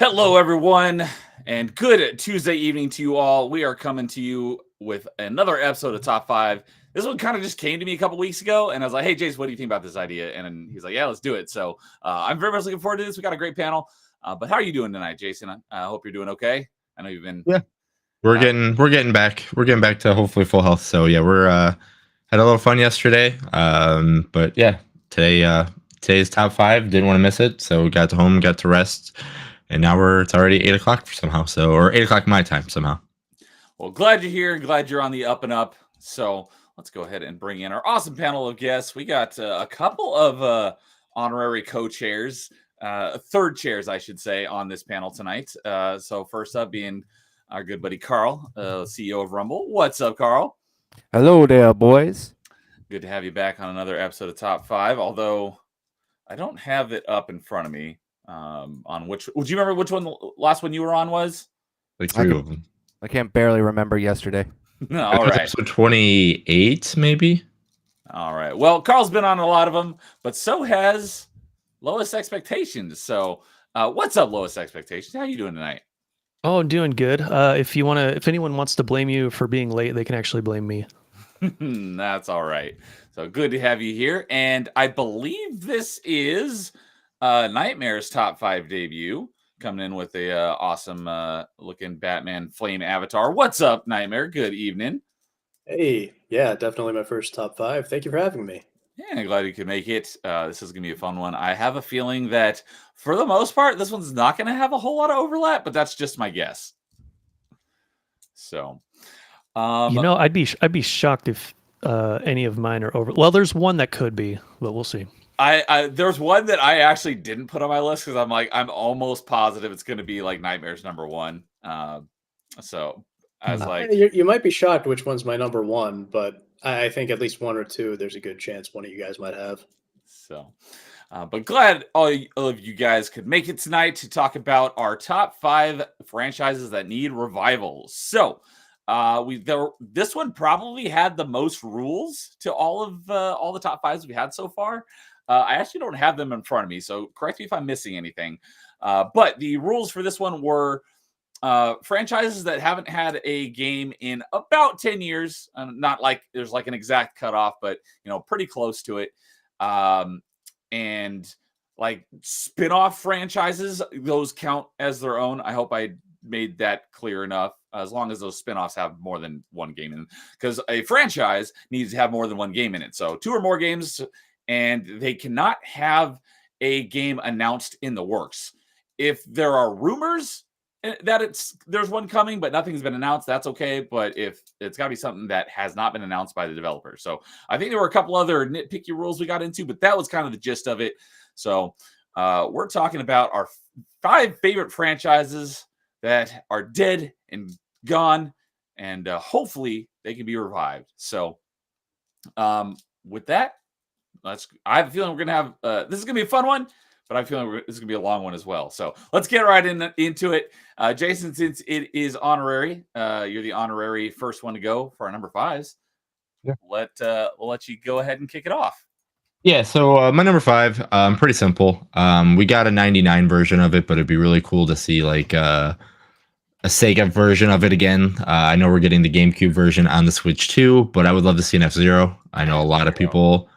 Hello, everyone, and good Tuesday evening to you all. We are coming to you with another episode of Top 5. This one kind of just came to me a couple weeks ago, and I was like, hey, Jason, what do you think about this idea? And he's like, yeah, let's do it. So I'm very much looking forward to this. We got a great panel. But how are you doing tonight, Jason? I hope you're doing okay. I know you've been... Yeah, we're getting back. We're getting back to hopefully full health. So yeah, we're had a little fun yesterday. But yeah, today's top 5. Didn't want to miss it, so got to home, got to rest, and now it's already 8 o'clock somehow. So or 8 o'clock my time somehow. Well, glad you're here. Glad you're on the up and up. So let's go ahead and bring in our awesome panel of guests. We got a couple of honorary co-chairs, third chairs, I should say, on this panel tonight. So first up being our good buddy Carl, CEO of Rumble. What's up, Carl? Hello there, boys. Good to have you back on another episode of Top 5, although I don't have it up in front of me. On which, would you remember which one the last one you were on was? Like 3 of them. I can't barely remember yesterday. All right. Episode 28, maybe. All right. Well, Carl's been on a lot of them, but so has Lowest Expectations. So, what's up, Lowest Expectations? How you doing tonight? Oh, I'm doing good. If anyone wants to blame you for being late, they can actually blame me. That's all right. So good to have you here. And I believe this is Nightmare's top 5 debut, coming in with a awesome looking Batman flame avatar. What's up, Nightmare? Good evening. Hey, yeah, definitely my first top 5. Thank you for having me. Yeah, glad you could make it. This is going to be a fun one. I have a feeling that for the most part, this one's not going to have a whole lot of overlap, but that's just my guess. So, I'd be shocked if any of mine are over. Well, there's one that could be, but we'll see. There's one that I actually didn't put on my list because I'm almost positive it's going to be like Nightmare's number 1. So I was like, you might be shocked which one's my number 1, but I think at least 1 or 2, there's a good chance one of you guys might have. So, but glad all of you guys could make it tonight to talk about our top 5 franchises that need revivals. So, this one probably had the most rules to all the top 5s we had so far. I actually don't have them in front of me, so correct me if I'm missing anything. But the rules for this one were franchises that haven't had a game in about 10 years. Not like there's like an exact cutoff, but pretty close to it. And like spin-off franchises, those count as their own. I hope I made that clear enough. As long as those spin-offs have more than one game in, because a franchise needs to have more than one game in it. So 2 or more games, and they cannot have a game announced in the works. If there are rumors that there's one coming, but nothing's been announced, that's okay. But if it's got to be something that has not been announced by the developer. So I think there were a couple other nitpicky rules we got into, but that was kind of the gist of it. So we're talking about our 5 favorite franchises that are dead and gone, and hopefully they can be revived. So with that, I have a feeling we're gonna have this is gonna be a fun one, but I feel like this is gonna be a long one as well. So let's get right into it. Jason, since it is honorary, you're the honorary first one to go for our number 5s. Yeah. We'll let you go ahead and kick it off. Yeah, so my number 5, pretty simple. We got a 99 version of it, but it'd be really cool to see like a Sega version of it again. I know we're getting the GameCube version on the Switch too, but I would love to see an F-Zero. I know a lot of people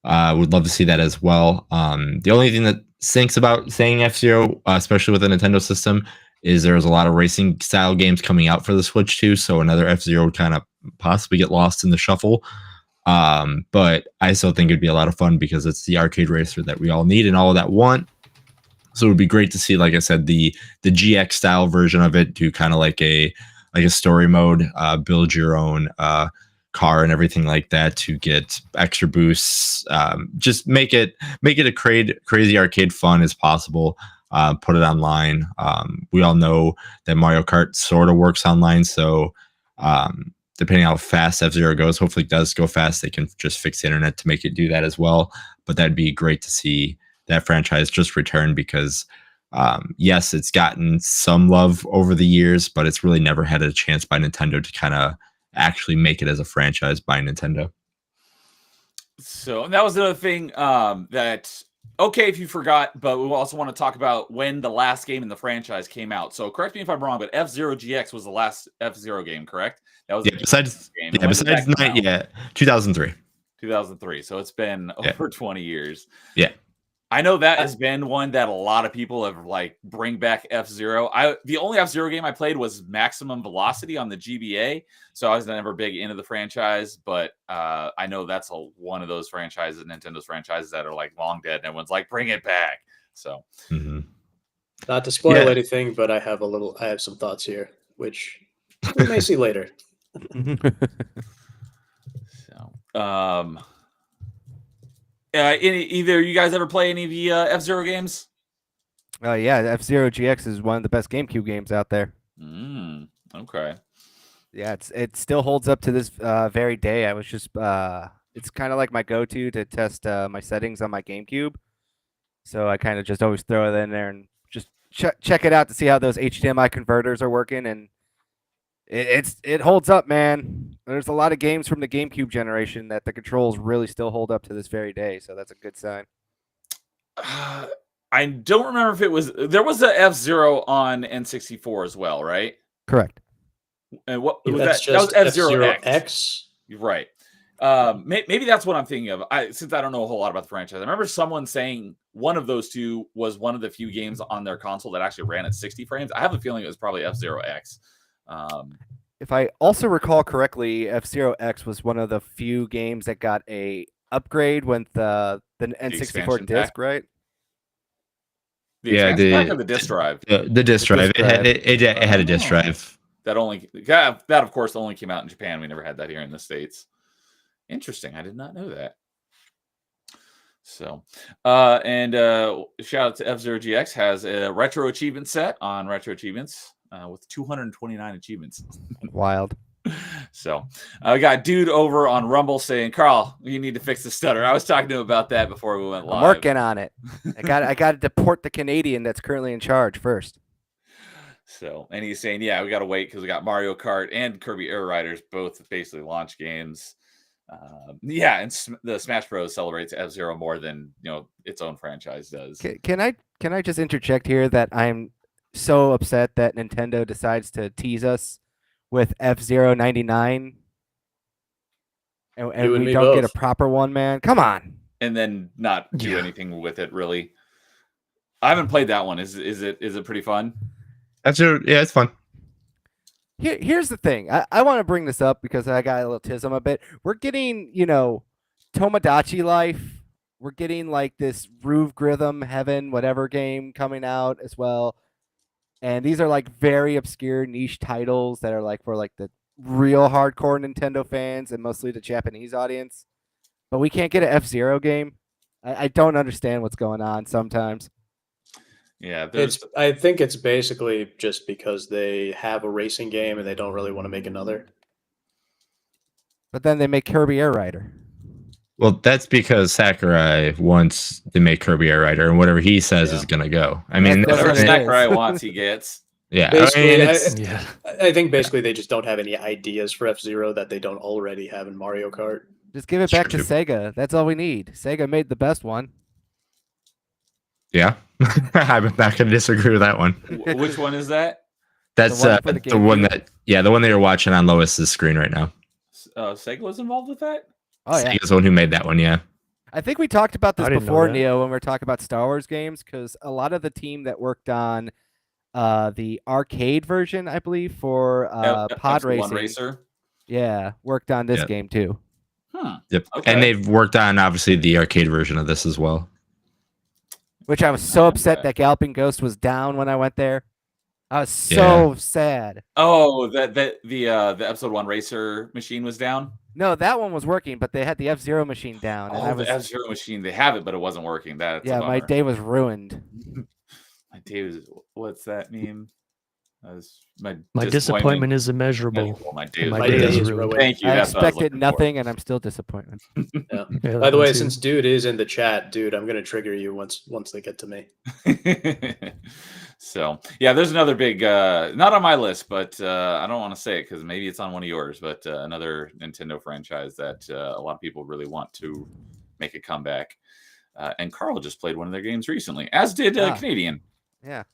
would love to see that as well. The only thing that stinks about saying F-Zero, especially with a Nintendo system, is there's a lot of racing style games coming out for the Switch too, so another F-Zero would kind of possibly get lost in the shuffle. But I still think it'd be a lot of fun because it's the arcade racer that we all need and all of that want. So it would be great to see, like I said, the GX style version of it, do kind of like a story mode, build your own car and everything like that to get extra boosts. Just make it a crazy arcade fun as possible. Put it online. We all know that Mario Kart sort of works online, so depending on how fast F-Zero goes, hopefully it does go fast. They can just fix the internet to make it do that as well. But that'd be great to see that franchise just return because, yes, it's gotten some love over the years, but it's really never had a chance by Nintendo to kind of actually make it as a franchise by Nintendo. So that was another thing that okay if you forgot, but we also want to talk about when the last game in the franchise came out. So correct me if I'm wrong, but F-Zero GX was the last F-Zero game, correct? That was Yeah, besides game. yeah, When did that besides come night, out? yeah, 2003. 2003. So it's been Yeah. over 20 years. Yeah. I know that has been one that a lot of people have like bring back F-Zero. The only F-Zero game I played was Maximum Velocity on the GBA, so I was never big into the franchise. But I know that's one of those franchises, Nintendo's franchises that are like long dead, and everyone's like, bring it back. So Mhm. Not to spoil Yeah. anything, but I have some thoughts here, which we may see later. Either you guys ever play any of the F-Zero games? Yeah, F-Zero GX is one of the best GameCube games out there. Okay. Yeah, it still holds up to this very day. I was just it's kind of like my go-to to test my settings on my GameCube. So I kind of just always throw it in there and just check it out to see how those HDMI converters are working, and it holds up, man. There's a lot of games from the GameCube generation that the controls really still hold up to this very day, so that's a good sign. I don't remember if there was a F-Zero on N64 as well, right? Correct. And what was That's that? That was just F-Zero F-Zero X. X. Right. Maybe that's what I'm thinking of. Since I don't know a whole lot about the franchise, I remember someone saying one of those two was one of the few games on their console that actually ran at 60 frames. I have a feeling it was probably F-Zero X. If I also recall correctly, F-Zero X was one of the few games that got a upgrade with the N64 expansion disc, pack? right? Yeah, expansion pack or the disc drive. The disc drive. disc drive. It had a disc Oh. drive. That of course only came out in Japan. We never had that here in the States. Interesting. I did not know that. So, shout out to F-Zero GX has a retro achievement set on Retro Achievements with 229 achievements. Wild. So, we got dude over on Rumble saying, "Carl, you need to fix the stutter." I was talking to him about that before we went live. I'm working on it. I got to deport the Canadian that's currently in charge first. So, and he's saying, "Yeah, we got to wait because we got Mario Kart and Kirby Air Riders, both basically launch games." And the Smash Bros celebrates F-Zero more than its own franchise does. Can I just interject here that I'm so upset that Nintendo decides to tease us with F-Zero 99 and You and we me don't get a both. proper one, man. Come on. And then not do Yeah. anything with it really. I haven't played that one. Is it pretty fun? It's fun. Here's the thing. I want to bring this up because I got a little tism a bit. We're getting, Tomodachi Life. We're getting like this Groove Rhythm Heaven, whatever game coming out as well. And these are like very obscure niche titles that are like for like the real hardcore Nintendo fans and mostly the Japanese audience. But we can't get an F-Zero game. I don't understand what's going on sometimes. Yeah, I think it's basically just because they have a racing game and they don't really want to make another. But then they make Kirby Air Rider. Well, that's because Sakurai wants to make Kirby Air Rider, and whatever he says Yeah. is going to go. I mean, That's whatever what it is. Sakurai wants, he gets. yeah. Basically, I mean, it's, Yeah. I think basically they just don't have any ideas for F-Zero that they don't already have in Mario Kart. Just give it back to Sure. Sega. That's all we need. Sega made the best one. yeah. I'm not going to disagree with that one. Which one is that? That's one for the the one GameCube? the one that you're watching on Lois's screen right now. Sega was involved with that? Oh yeah. Sega's the one who made that one. Yeah. I think we talked about this I didn't know before, that. Neo, when we were talking about Star Wars games, because a lot of the team that worked on the arcade version, I believe, for Pod Episode 1 Racing, Racer. yeah, worked on this Yeah. game too. Yep. Okay. And they've worked on obviously the arcade version of this as well. Which I was so upset Okay. that Galloping Ghost was down when I went there. I was so sad. Oh, the Episode 1 Racer machine was down? No, that one was working, but they had the F-Zero machine down, and I Oh, was the F-Zero machine. They have it, but it wasn't working. That's a yeah, my bummer. day was ruined. My day was. What's that meme? That was My disappointment is immeasurable. Well, my day My was day ruined. is ruined. Thank you. I That's what was expected looking nothing, and I'm still disappointed. Yeah, By that the one way, too. since dude is in the chat, dude, I'm gonna trigger you once they get to me. for. So yeah, there's another big, not on my list, but I don't want to say it because maybe it's on one of yours. But another Nintendo franchise that a lot of people really want to make a comeback. And Carl just played one of their games recently, as did Canadian. Yeah.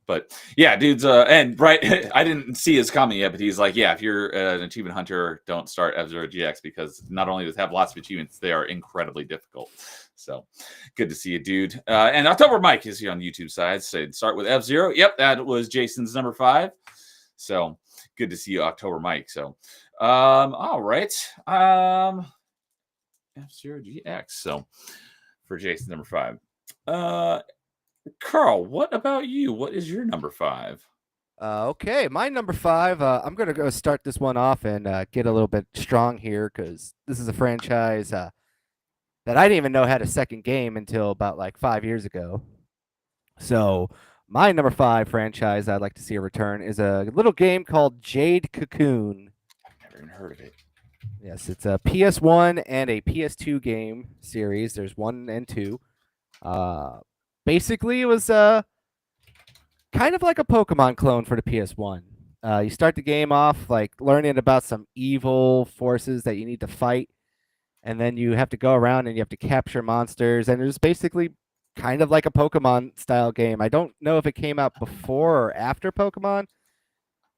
But yeah, dudes, and right, I didn't see his comment yet, but he's like, yeah, if you're an achievement hunter, don't start F-Zero GX because not only does it have lots of achievements, they are incredibly difficult. So good to see you, dude. And October Mike is here on the YouTube side. So start with F-Zero. Yep, that was Jason's number 5. So good to see you, October Mike. So, all right. F-Zero GX. So for Jason's number 5. Carl, what about you? What is your number 5? Okay, my number 5. I'm gonna go start this one off and get a little bit strong here because this is a franchise that I didn't even know had a second game until about like 5 years ago. So my number 5 franchise I'd like to see a return is a little game called Jade Cocoon. I've never even heard of it. Yes, it's a PS1 and a PS2 game series. There's 1 and 2. Basically, it was kind of like a Pokemon clone for the PS1. You start the game off like learning about some evil forces that you need to fight, and then you have to go around and you have to capture monsters. And it was basically kind of like a Pokemon style game. I don't know if it came out before or after Pokemon,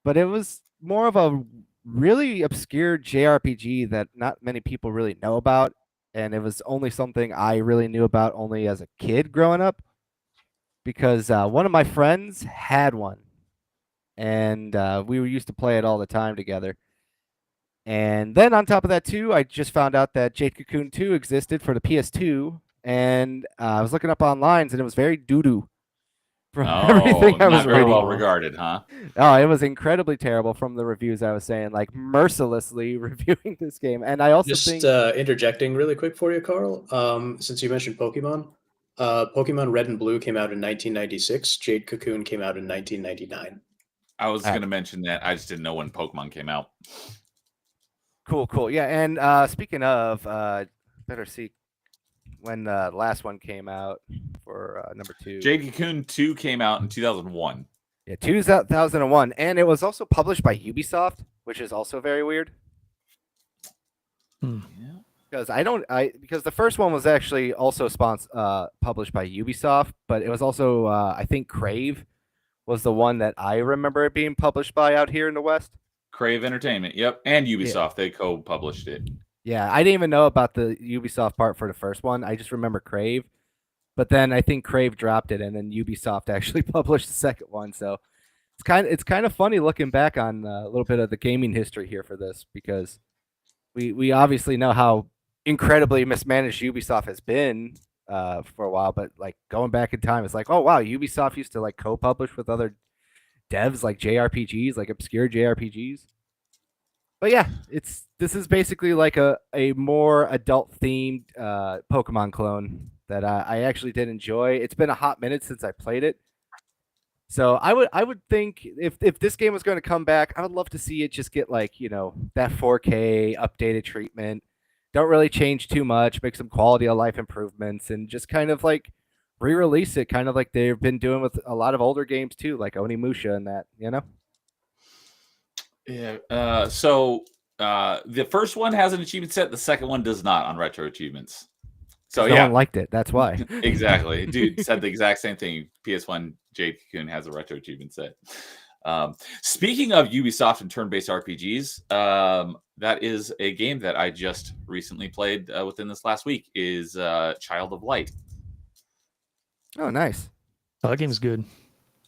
but it was more of a really obscure JRPG that not many people really know about. And it was only something I really knew about only as a kid growing up. Because one of my friends had one, and we used to play it all the time together. And then on top of that, too, I just found out that Jade Cocoon 2 existed for the PS2, and I was looking up online, and it was very doo-doo from everything I was not very reading. well regarded, huh? Oh, it was incredibly terrible from the reviews I was saying, like mercilessly reviewing this game. And I also Just think... interjecting really quick for you, Carl, since you mentioned Pokemon. Pokemon Red and Blue came out in 1996. Jade Cocoon came out in 1999. I was going to mention that. I just didn't know when Pokemon came out. Cool. Yeah, and speaking of, better see when the last one came out for number 2. Jade Cocoon 2 came out in 2001. Yeah, 2001. And it was also published by Ubisoft, which is also very weird. Yeah. Because because the first one was actually also published by Ubisoft, but it was also I think Crave was the one that I remember it being published by out here in the West. Crave Entertainment, yep, and Ubisoft, they co-published it. Yeah, I didn't even know about the Ubisoft part for the first one. I just remember Crave, but then I think Crave dropped it, and then Ubisoft actually published the second one. So it's kind of funny looking back on a little bit of the gaming history here for this, because we obviously know how incredibly mismanaged Ubisoft has been for a while, but like going back in time, it's like, oh wow, Ubisoft used to like co-publish with other devs like JRPGs, like obscure JRPGs. But yeah, this is basically like a more adult themed Pokemon clone that I actually did enjoy. It's been a hot minute since I played it, so I would think if this game was going to come back, I would love to see it just get like, you know, that 4K updated treatment. Don't really change too much, make some quality of life improvements, and just kind of like re-release it, kind of like they've been doing with a lot of older games too, like Onimusha and that, you know? Yeah. So the first one has an achievement set. The second one does not on retro achievements. So no one liked it. That's why. Exactly. Dude said the exact same thing. PS1 Jade Cocoon has a retro achievement set. Speaking of Ubisoft and turn-based RPGs, that is a game that I just recently played within this last week, is Child of Light. Oh, nice. Oh, that game's good.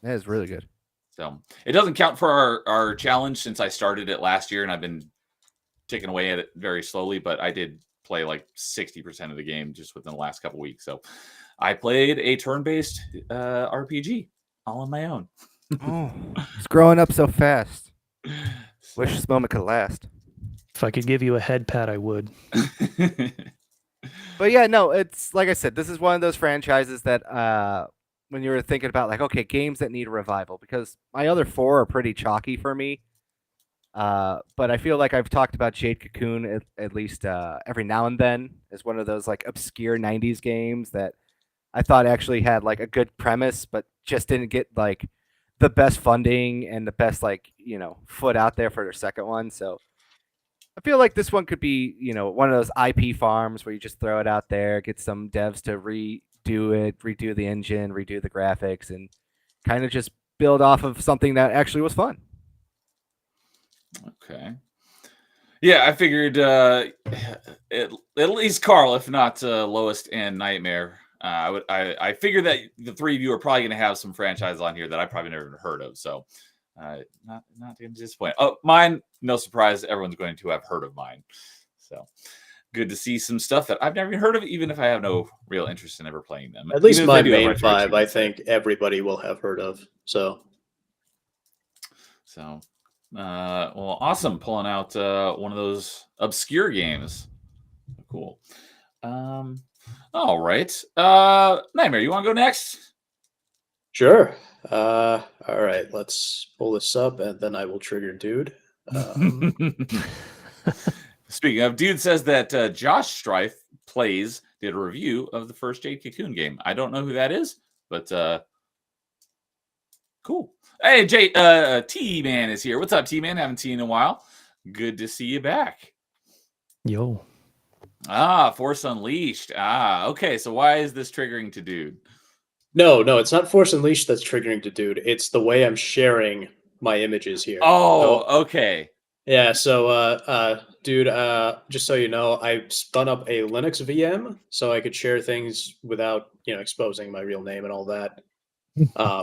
That is really good. So it doesn't count for our challenge since I started it last year and I've been ticking away at it very slowly, but I did play like 60% of the game just within the last couple weeks. So I played a turn-based RPG all on my own. Oh, it's growing up so fast. Wish this moment could last. If I could give you a head pat, I would. But yeah, no, it's like I said, this is one of those franchises that when you were thinking about like, okay, games that need a revival, because my other 4 are pretty chalky for me. But I feel like I've talked about Jade Cocoon at least every now and then as one of those like obscure 90s games that I thought actually had like a good premise, but just didn't get like the best funding and the best, like, you know, foot out there for their second one. So I feel like this one could be, one of those IP farms where you just throw it out there, get some devs to redo it, redo the engine, redo the graphics, and kind of just build off of something that actually was fun. Okay. Yeah, I figured at least Carl, if not Lowest and Nightmare. I figured that the three of you are probably going to have some franchises on here that I probably never heard of. So not going to disappoint. Oh, mine, no surprise, everyone's going to have heard of mine. So good to see some stuff that I've never even heard of, even if I have no real interest in ever playing them. At least Even if my they do have main retro five, I achievements. think everybody will have heard of. So Well, awesome, pulling out one of those obscure games. Cool. All right. Nightmare, you want to go next? sure. All right, let's pull this up, and then I will trigger dude. Speaking of, dude says that Josh Strife did a review of the first Jade Cocoon game. I don't know who that is, but cool. Hey, T-Man is here. What's up, T-Man? Haven't seen you in a while. Good to see you back. Yo. Force Unleashed. Okay. So why is this triggering to dude? No, it's not Force Unleashed that's triggering to dude. It's the way I'm sharing my images here. Oh, okay. Yeah, so dude, just so you know, I spun up a Linux VM so I could share things without, exposing my real name and all that.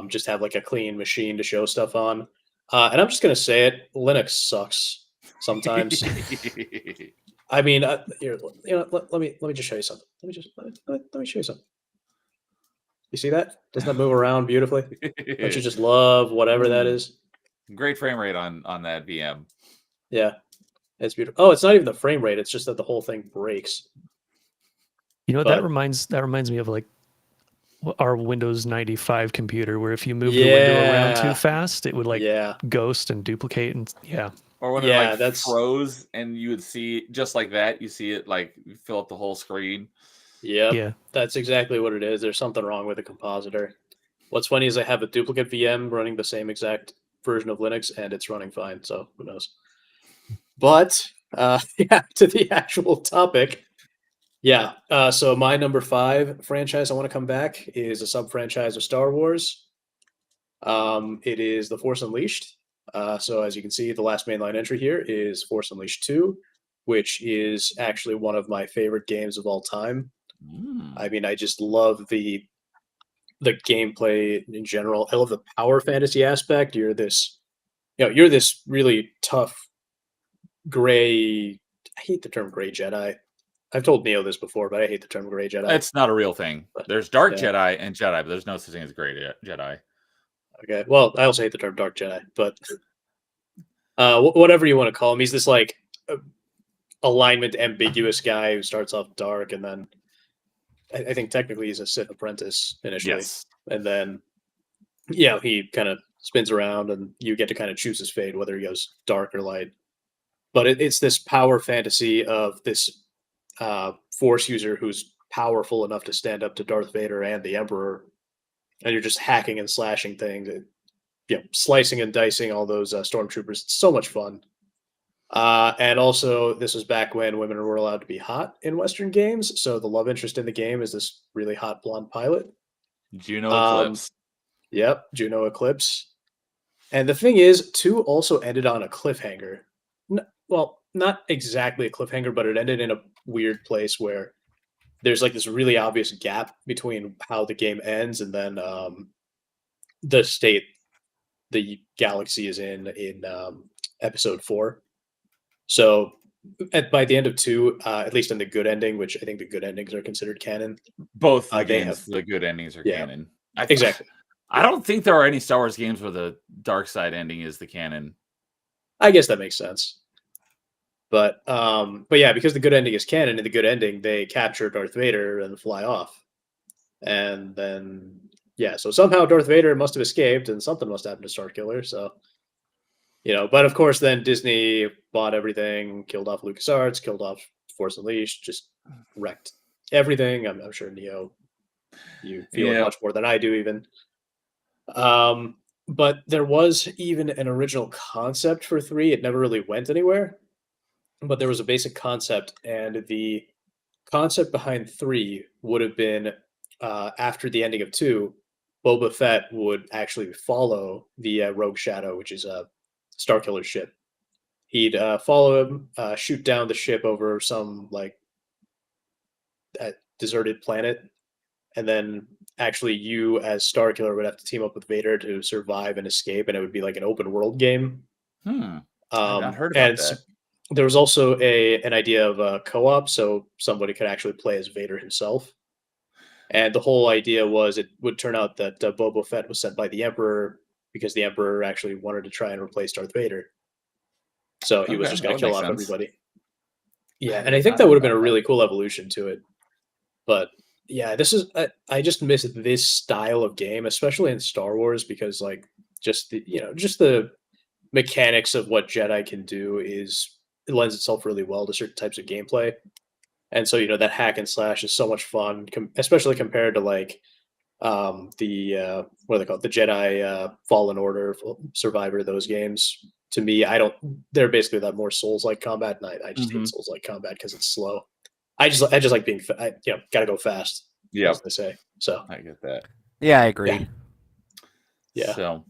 Just have like a clean machine to show stuff on. And I'm just gonna say it, Linux sucks sometimes. I mean, here, let me just show you something. Let me show you something. You see that? Doesn't that move around beautifully? Don't you just love whatever that is? Great frame rate on that VM. Yeah, it's beautiful. Oh, it's not even the frame rate. It's just that the whole thing breaks. That But- reminds me of like our Windows 95 computer, where if you move the window around too Yeah. fast, it would like Yeah, ghost and duplicate, and Or when Yeah, it that's- froze and you would see just like that, you see it like fill up the whole screen. yep. yeah. That's exactly what it is. There's something wrong with the compositor. What's funny is I have a duplicate VM running the same exact version of Linux, and it's running fine. So who knows? But yeah, to the actual topic. Yeah. So my number 5 franchise I want to come back is a sub franchise of Star Wars. It is The Force Unleashed. So as you can see, the last mainline entry here is Force Unleashed 2, which is actually one of my favorite games of all time. I mean, I just love the gameplay in general. I love the power fantasy aspect. You're this really tough gray. I hate the term gray Jedi. I've told Neo this before, but I hate the term gray Jedi. It's not a real thing. There's dark Yeah. Jedi and Jedi, but there's no such thing as gray Jedi. Okay. Well, I also hate the term dark Jedi, but whatever you want to call him, he's this like alignment ambiguous guy who starts off dark, and then I think technically he's a Sith apprentice initially, Yes. and then he kind of spins around, and you get to kind of choose his fate, whether he goes dark or light. But it's this power fantasy of this Force user who's powerful enough to stand up to Darth Vader and the Emperor, and you're just hacking and slashing things, slicing and dicing all those stormtroopers. It's so much fun. And also, this was back when women were allowed to be hot in Western games, so the love interest in the game is this really hot blonde pilot. Juno Eclipse. Yep, Juno Eclipse. And the thing is, 2 also ended on a cliffhanger. Well, not exactly a cliffhanger, but it ended in a weird place where there's like this really obvious gap between how the game ends and then the state the galaxy is in episode 4. So by the end of 2, at least in the good ending, which I think the good endings are considered canon. Both the they games, have- the good endings are Yeah. canon. Exactly. I don't think there are any Star Wars games where the dark side ending is the canon. I guess that makes sense. But yeah, because the good ending is canon, in the good ending, they capture Darth Vader and fly off. And then, so somehow Darth Vader must have escaped and something must happen to Starkiller. So, but of course, then Disney bought everything, killed off LucasArts, killed off Force Unleashed, just wrecked everything. I'm sure, Neo, you feel it much more than I do, even. But there was even an original concept for 3. It never really went anywhere. but there was a basic concept, and the concept behind 3 would have been after the ending of 2, Boba Fett would actually follow the Rogue Shadow, which is a Starkiller ship. He'd follow him, shoot down the ship over some like deserted planet, and then actually you as Starkiller would have to team up with Vader to survive and escape, and it would be like an open world game. I've not heard about that. There was also an idea of a co-op, so somebody could actually play as Vader himself. And the whole idea was it would turn out that Boba Fett was sent by the Emperor because the Emperor actually wanted to try and replace Darth Vader. So he was Okay, just that going to would kill make off sense. everybody. Yeah, I and did I think not that know would have been a about really cool evolution to it. But yeah, this is I just miss this style of game, especially in Star Wars, because like just the mechanics of what Jedi can do it lends itself really well to certain types of gameplay. And so that hack and slash is so much fun, especially compared to like the what are they called, the Jedi Fallen Order, Survivor, those games. To me, they're basically that more Souls like combat, and I just hate Souls like combat because it's slow. I just like being gotta go fast, as they say. So I get that. Yeah, I agree. Yeah. So,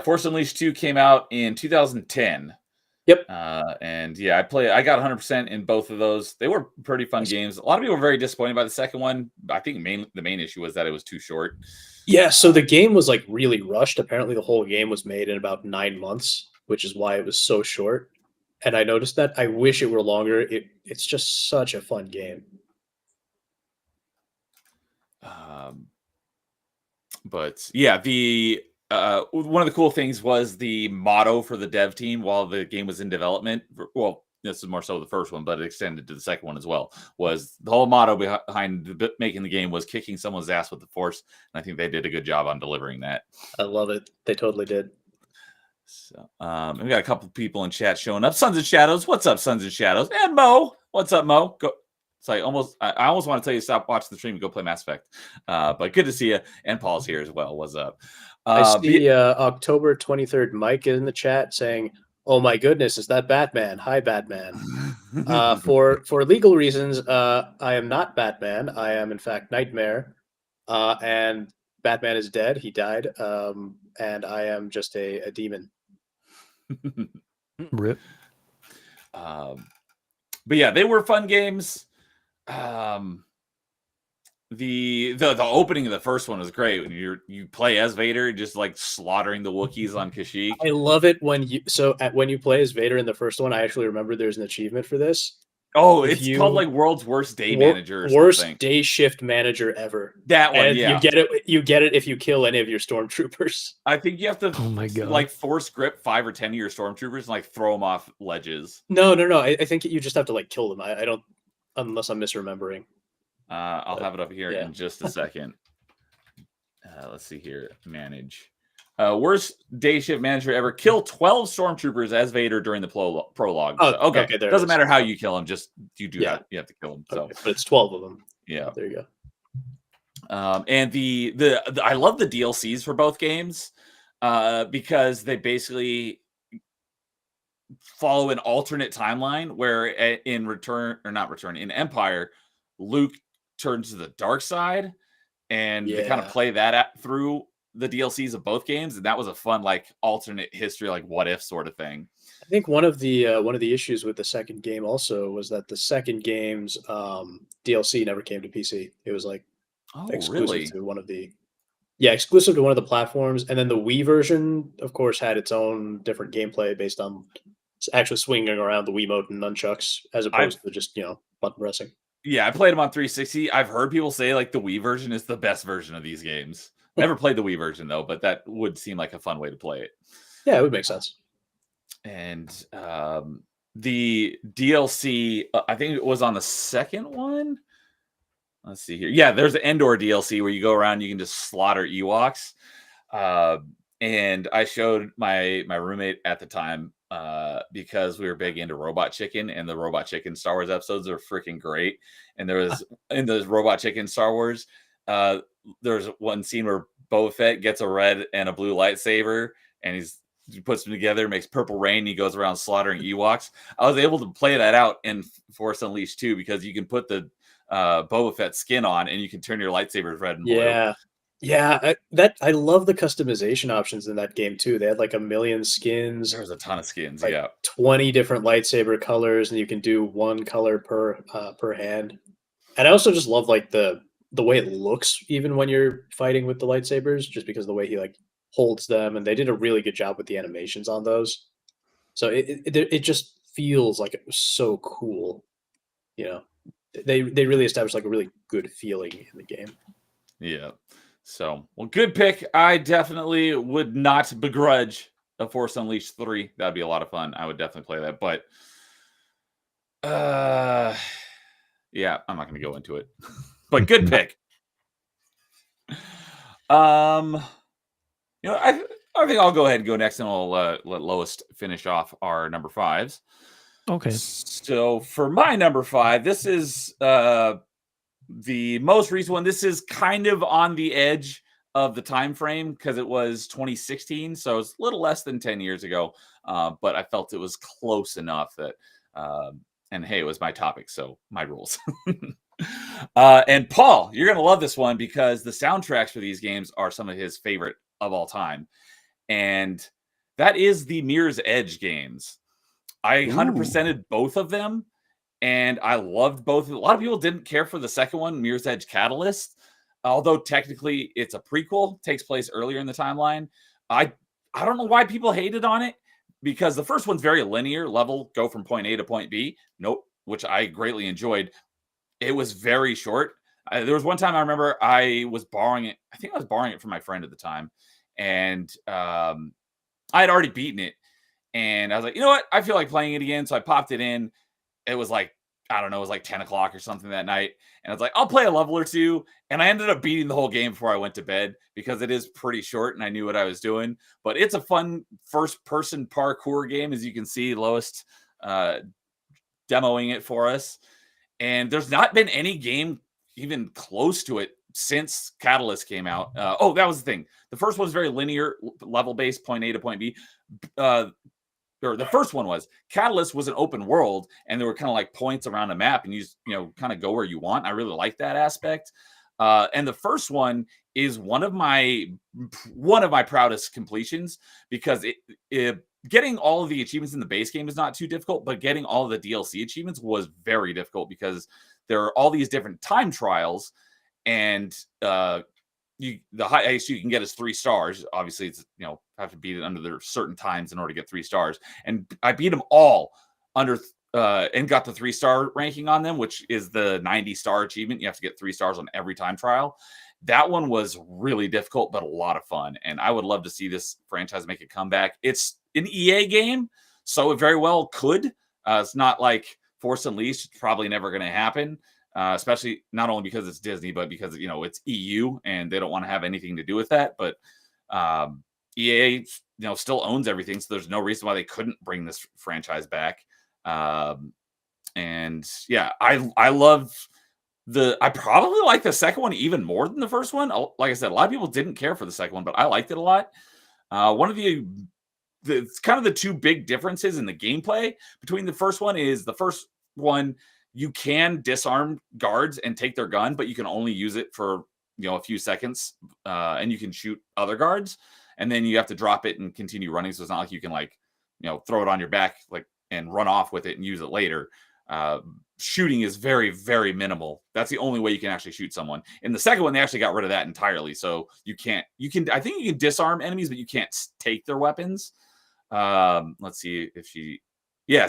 Force Unleashed 2 came out in 2010. Yep. And yeah, I got 100% in both of those. They were pretty fun games. A lot of people were very disappointed by the second one. I think the main issue was that it was too short. Yeah, so the game was like really rushed. Apparently the whole game was made in about 9 months, which is why it was so short. And I noticed that. I wish it were longer. It's just such a fun game. But yeah, one of the cool things was the motto for the dev team while the game was in development. Well, this is more so the first one, but it extended to the second one as well. Was the whole motto behind making the game was kicking someone's ass with the Force, and I think they did a good job on delivering that. I love it. They totally did. So, we got a couple people in chat showing up. Sons and Shadows, what's up, Sons and Shadows? And Mo, what's up, Mo? Go. It's like I almost want to tell you to stop watching the stream and go play Mass Effect. But good to see you. And Paul's here as well. What's up? I see October 23rd Mike in the chat saying, "Oh my goodness, is that Batman? Hi, Batman." For legal reasons, I am not Batman. I am in fact Nightmare, and Batman is dead. He died, and I am just a demon. Rip. But yeah, they were fun games. The opening of the first one was great when you play as Vader, just like slaughtering the Wookiees on Kashyyyk. I love it when you play as Vader in the first one. I actually remember there's an achievement for this. Oh, it's called like World's Worst Day Manager. Or worst something. day shift manager ever. That one, and yeah. You get it if you kill any of your stormtroopers. I think you have to, Oh my god! like force grip 5 or 10 of your stormtroopers and like throw them off ledges. No. I think you just have to like kill them. I don't, unless I'm misremembering. I'll have it up here yeah. in just a second. Let's see here. Manage. Worst day shift manager ever. Kill 12 stormtroopers as Vader during the prologue. Oh, So, okay. there Doesn't it is. matter how you kill them. Just you have to kill them. So, Okay, but it's 12 of them. yeah. There you go. And the I love the DLCs for both games because they basically follow an alternate timeline where in Empire, Luke turns to the dark side, and they kind of play that through the DLCs of both games, and that was a fun like alternate history, like what if sort of thing. I think one of the issues with the second game also was that the second game's DLC never came to PC. It was like exclusive to one of the exclusive to one of the platforms, and then the Wii version, of course, had its own different gameplay based on actually swinging around the Wiimote and nunchucks as opposed to just button pressing. Yeah, I played them on 360. I've heard people say like the Wii version is the best version of these games. Never played the Wii version though, but that would seem like a fun way to play it. Yeah, it would make sense. And the DLC, I think it was on the second one. Let's see here. Yeah, there's an Endor DLC where you go around, you can just slaughter Ewoks. And I showed my roommate at the time because we were big into Robot Chicken, and the Robot Chicken Star Wars episodes are freaking great. And there was in the Robot Chicken Star Wars, there's one scene where Boba Fett gets a red and a blue lightsaber, and he's he puts them together, makes purple rain. He goes around slaughtering Ewoks. I was able to play that out in Force Unleashed too, because you can put the Boba Fett skin on and you can turn your lightsabers red and blue. Yeah, I love the customization options in that game too. They had like 1 million skins. There's a ton of skins. Like yeah, 20 different lightsaber colors, and you can do one color per hand. And I also just love like the way it looks, even when you're fighting with the lightsabers, just because of the way he like holds them, and they did a really good job with the animations on those. So it just feels like it was so cool. You know, they really established like a really good feeling in the game. Yeah. So, well, good pick. I definitely would not begrudge a Force Unleashed 3. That'd be a lot of fun. I would definitely play that. But yeah, I'm not going to go into it. But good pick. You know, I think I'll go ahead and go next, and I'll let Lois finish off our number 5s. Okay. So for my number 5, this is the most recent one. This is kind of on the edge of the time frame because it was 2016, so it's a little less than 10 years ago. But I felt it was close enough that, and hey, it was my topic, so my rules. And Paul, you're gonna love this one because the soundtracks for these games are some of his favorite of all time, and that is the Mirror's Edge games. I 100%ed both of them. And I loved both. A lot of people didn't care for the second one, Mirror's Edge Catalyst, although technically it's a prequel, takes place earlier in the timeline. I don't know why people hated on it, because the first one's very linear, level, go from point A to point B. Nope, which I greatly enjoyed. It was very short. There was one time I remember I was borrowing it. I think I was borrowing it from my friend at the time, and I had already beaten it. And I was like, you know what? I feel like playing it again. So I popped it in. It was like, I don't know, it was like 10 o'clock or something that night. And I was like, I'll play a level or two. And I ended up beating the whole game before I went to bed because it is pretty short and I knew what I was doing. But it's a fun first-person parkour game, as you can see Lois demoing it for us. And there's not been any game even close to it since Catalyst came out. That was the thing. The first one was very linear, level-based, point A to point B. Or the first one was Catalyst was an open world, and there were kind of like points around a map, and you just, kind of go where you want. I really like that aspect. And the first one is one of my proudest completions, because it getting all of the achievements in the base game is not too difficult, but getting all of the DLC achievements was very difficult because there are all these different time trials, and the highest you can get is 3 stars. Obviously, it's have to beat it under their certain times in order to get 3 stars. And I beat them all under and got the 3-star ranking on them, which is the 90-star achievement. You have to get 3 stars on every time trial. That one was really difficult, but a lot of fun. And I would love to see this franchise make a comeback. It's an EA game, so it very well could. It's not like Force Unleashed. It's probably never going to happen. Especially not only because it's Disney, but because it's EU and they don't want to have anything to do with that. But EA still owns everything, so there's no reason why they couldn't bring this franchise back. And yeah, I love I probably like the second one even more than the first one. Like I said, a lot of people didn't care for the second one, but I liked it a lot. One of it's kind of the two big differences in the gameplay between the first one is the first one, you can disarm guards and take their gun, but you can only use it for a few seconds, and you can shoot other guards, and then you have to drop it and continue running. So it's not like you can throw it on your back and run off with it and use it later. Shooting is very, very minimal. That's the only way you can actually shoot someone. In the second one, they actually got rid of that entirely. So I think you can disarm enemies, but you can't take their weapons. Let's see if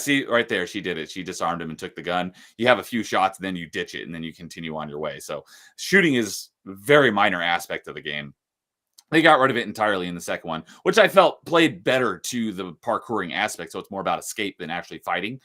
see right there, she did it. She disarmed him and took the gun. You have a few shots, then you ditch it, and then you continue on your way. So shooting is a very minor aspect of the game. They got rid of it entirely in the second one, which I felt played better to the parkouring aspect. So it's more about escape than actually fighting.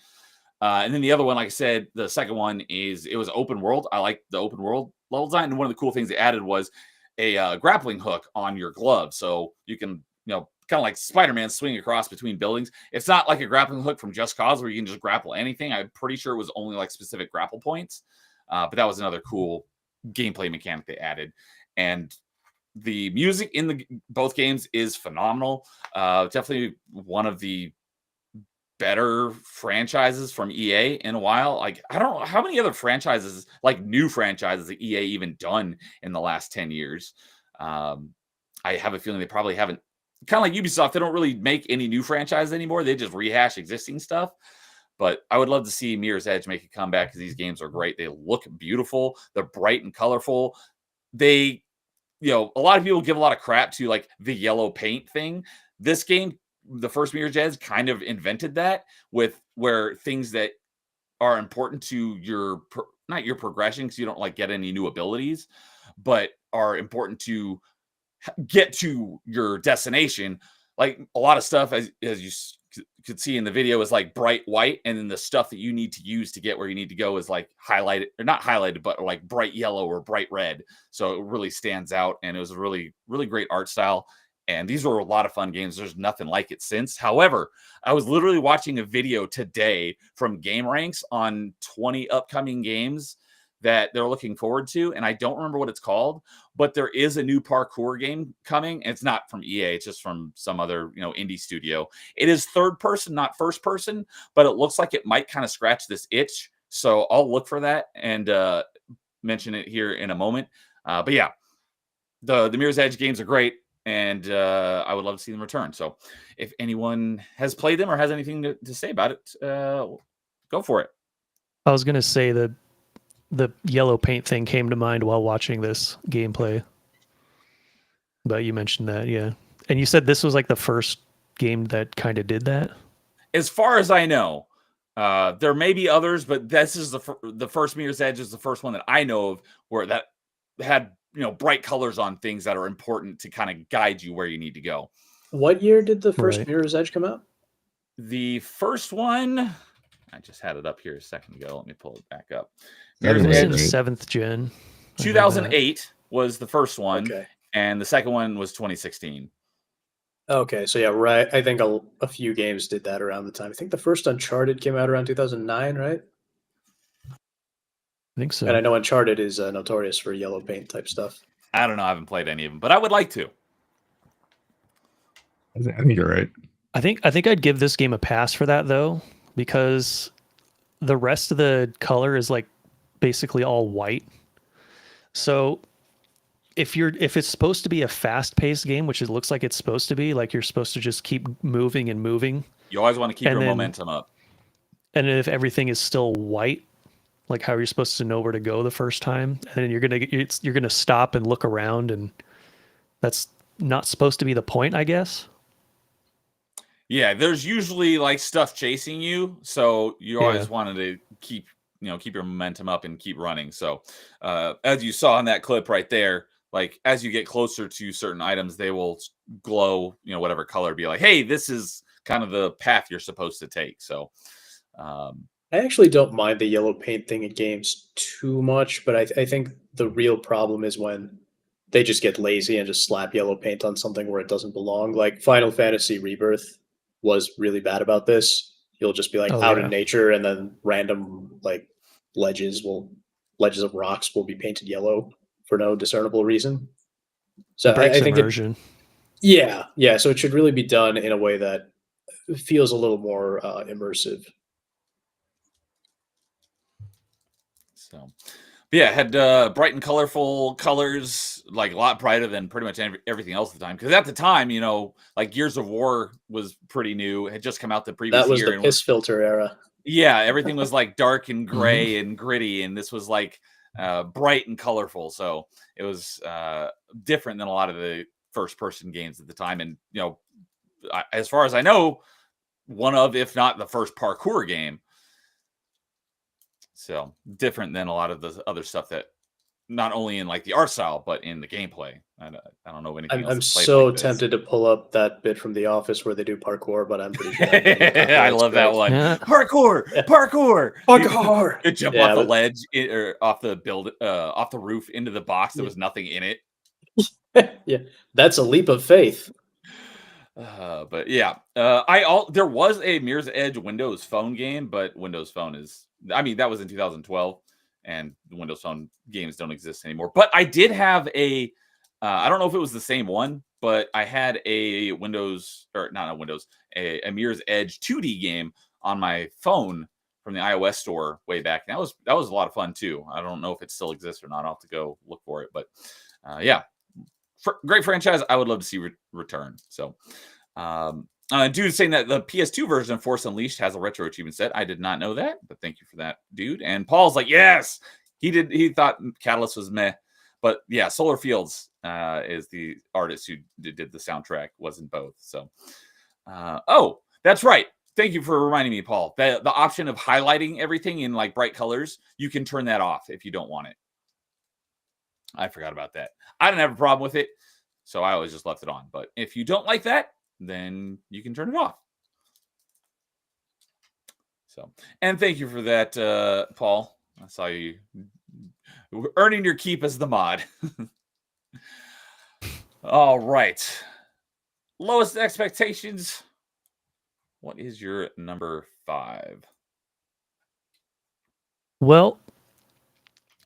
And then the other one, like I said, the second one it was open world. I like the open world level design. And one of the cool things they added was a grappling hook on your glove. So you can, kind of like Spider-Man, swing across between buildings. It's not like a grappling hook from Just Cause where you can just grapple anything. I'm pretty sure it was only like specific grapple points. But that was another cool gameplay mechanic they added. And the music in both games is phenomenal. Definitely one of the better franchises from EA in a while. Like, I don't know how many other franchises, like new franchises that EA even done in the last 10 years. I have a feeling they probably haven't, kind of like Ubisoft, they don't really make any new franchises anymore. They just rehash existing stuff. But I would love to see Mirror's Edge make a comeback because these games are great. They look beautiful. They're bright and colorful. They, a lot of people give a lot of crap to like the yellow paint thing. This game, the first Mirror's Edge, kind of invented that with where things that are important to your, not your progression, because you don't like get any new abilities, but are important to get to your destination. Like a lot of stuff, as you could see in the video, is like bright white, and then the stuff that you need to use to get where you need to go is like highlighted, or not highlighted, but like bright yellow or bright red. So it really stands out, and it was a really, really great art style. And these were a lot of fun games. There's nothing like it since. However, I was literally watching a video today from GameRanks on 20 upcoming games that they're looking forward to, and I don't remember what it's called, but there is a new parkour game coming. It's not from EA, it's just from some other, indie studio. It is third person, not first person, but it looks like it might kind of scratch this itch. So I'll look for that and mention it here in a moment. But yeah, the Mirror's Edge games are great, and I would love to see them return. So if anyone has played them or has anything to say about it, go for it. I was gonna say that the yellow paint thing came to mind while watching this gameplay. But you mentioned that, yeah. And you said this was like the first game that kind of did that? As far as I know, there may be others, but this is the first Mirror's Edge is the first one that I know of where that had, bright colors on things that are important to kind of guide you where you need to go. What year did the first Mirror's Edge come out? The first one, I just had it up here a second ago. Let me pull it back up. It was in the 7th gen. 2008 was the first one, okay, and the second one was 2016. Okay, so yeah, right. I think a few games did that around the time. I think the first Uncharted came out around 2009, right? I think so. And I know Uncharted is notorious for yellow paint type stuff. I don't know. I haven't played any of them, but I would like to. I think you're right. I think I'd give this game a pass for that though, because the rest of the color is like basically all white. So if it's supposed to be a fast-paced game, which it looks like it's supposed to be, like you're supposed to just keep moving and moving. You always want to keep your momentum up. And if everything is still white, like how you're supposed to know where to go the first time, and then you're gonna stop and look around, and that's not supposed to be the point, I guess. Yeah, there's usually like stuff chasing you, so you always wanted to keep your momentum up and keep running. So as you saw in that clip right there, like as you get closer to certain items, they will glow, whatever color, be like, hey, this is kind of the path you're supposed to take. So I actually don't mind the yellow paint thing in games too much, but I think the real problem is when they just get lazy and just slap yellow paint on something where it doesn't belong. Like Final Fantasy Rebirth was really bad about this. You'll just be like in nature, and then random like ledges of rocks will be painted yellow for no discernible reason. So I think immersion. Yeah. So it should really be done in a way that feels a little more immersive. So, but yeah, it had bright and colorful colors, like a lot brighter than pretty much everything else at the time. Because at the time, like Gears of War was pretty new; it had just come out the previous year. That was the piss filter era. Yeah, everything was like dark and gray and gritty, and this was like bright and colorful. So it was different than a lot of the first-person games at the time. And as far as I know, one of, if not the first parkour game. So different than a lot of the other stuff that not only in like the art style, but in the gameplay. I don't know anything else. I'm so tempted to pull up that bit from The Office where they do parkour, but I'm pretty sure. I love that one. Yeah. Parkour. You jump off the ledge or off the roof into the box. There was nothing in it. Yeah, that's a leap of faith. But yeah, there was a Mirror's Edge Windows Phone game, but Windows Phone that was in 2012, and the Windows Phone games don't exist anymore. But I did have a I don't know if it was the same one, but I had a Windows or not a Windows, a Mirror's Edge 2D game on my phone from the iOS store way back. And that was a lot of fun too. I don't know if it still exists or not. I'll have to go look for it, but yeah, great franchise. I would love to see return. So, dude saying that the PS2 version of Force Unleashed has a retro achievement set. I did not know that, but thank you for that, dude. And Paul's like, yes, he did. He thought Catalyst was meh, but yeah, Solar Fields is the artist who did the soundtrack. Wasn't both. So, oh, that's right. Thank you for reminding me, Paul. The option of highlighting everything in like bright colors, you can turn that off if you don't want it. I forgot about that. I didn't have a problem with it, so I always just left it on. But if you don't like that, then you can turn it off. So, and thank you for that, Paul. I saw you earning your keep as the mod. All right. Lowest expectations. What is your number 5? Well,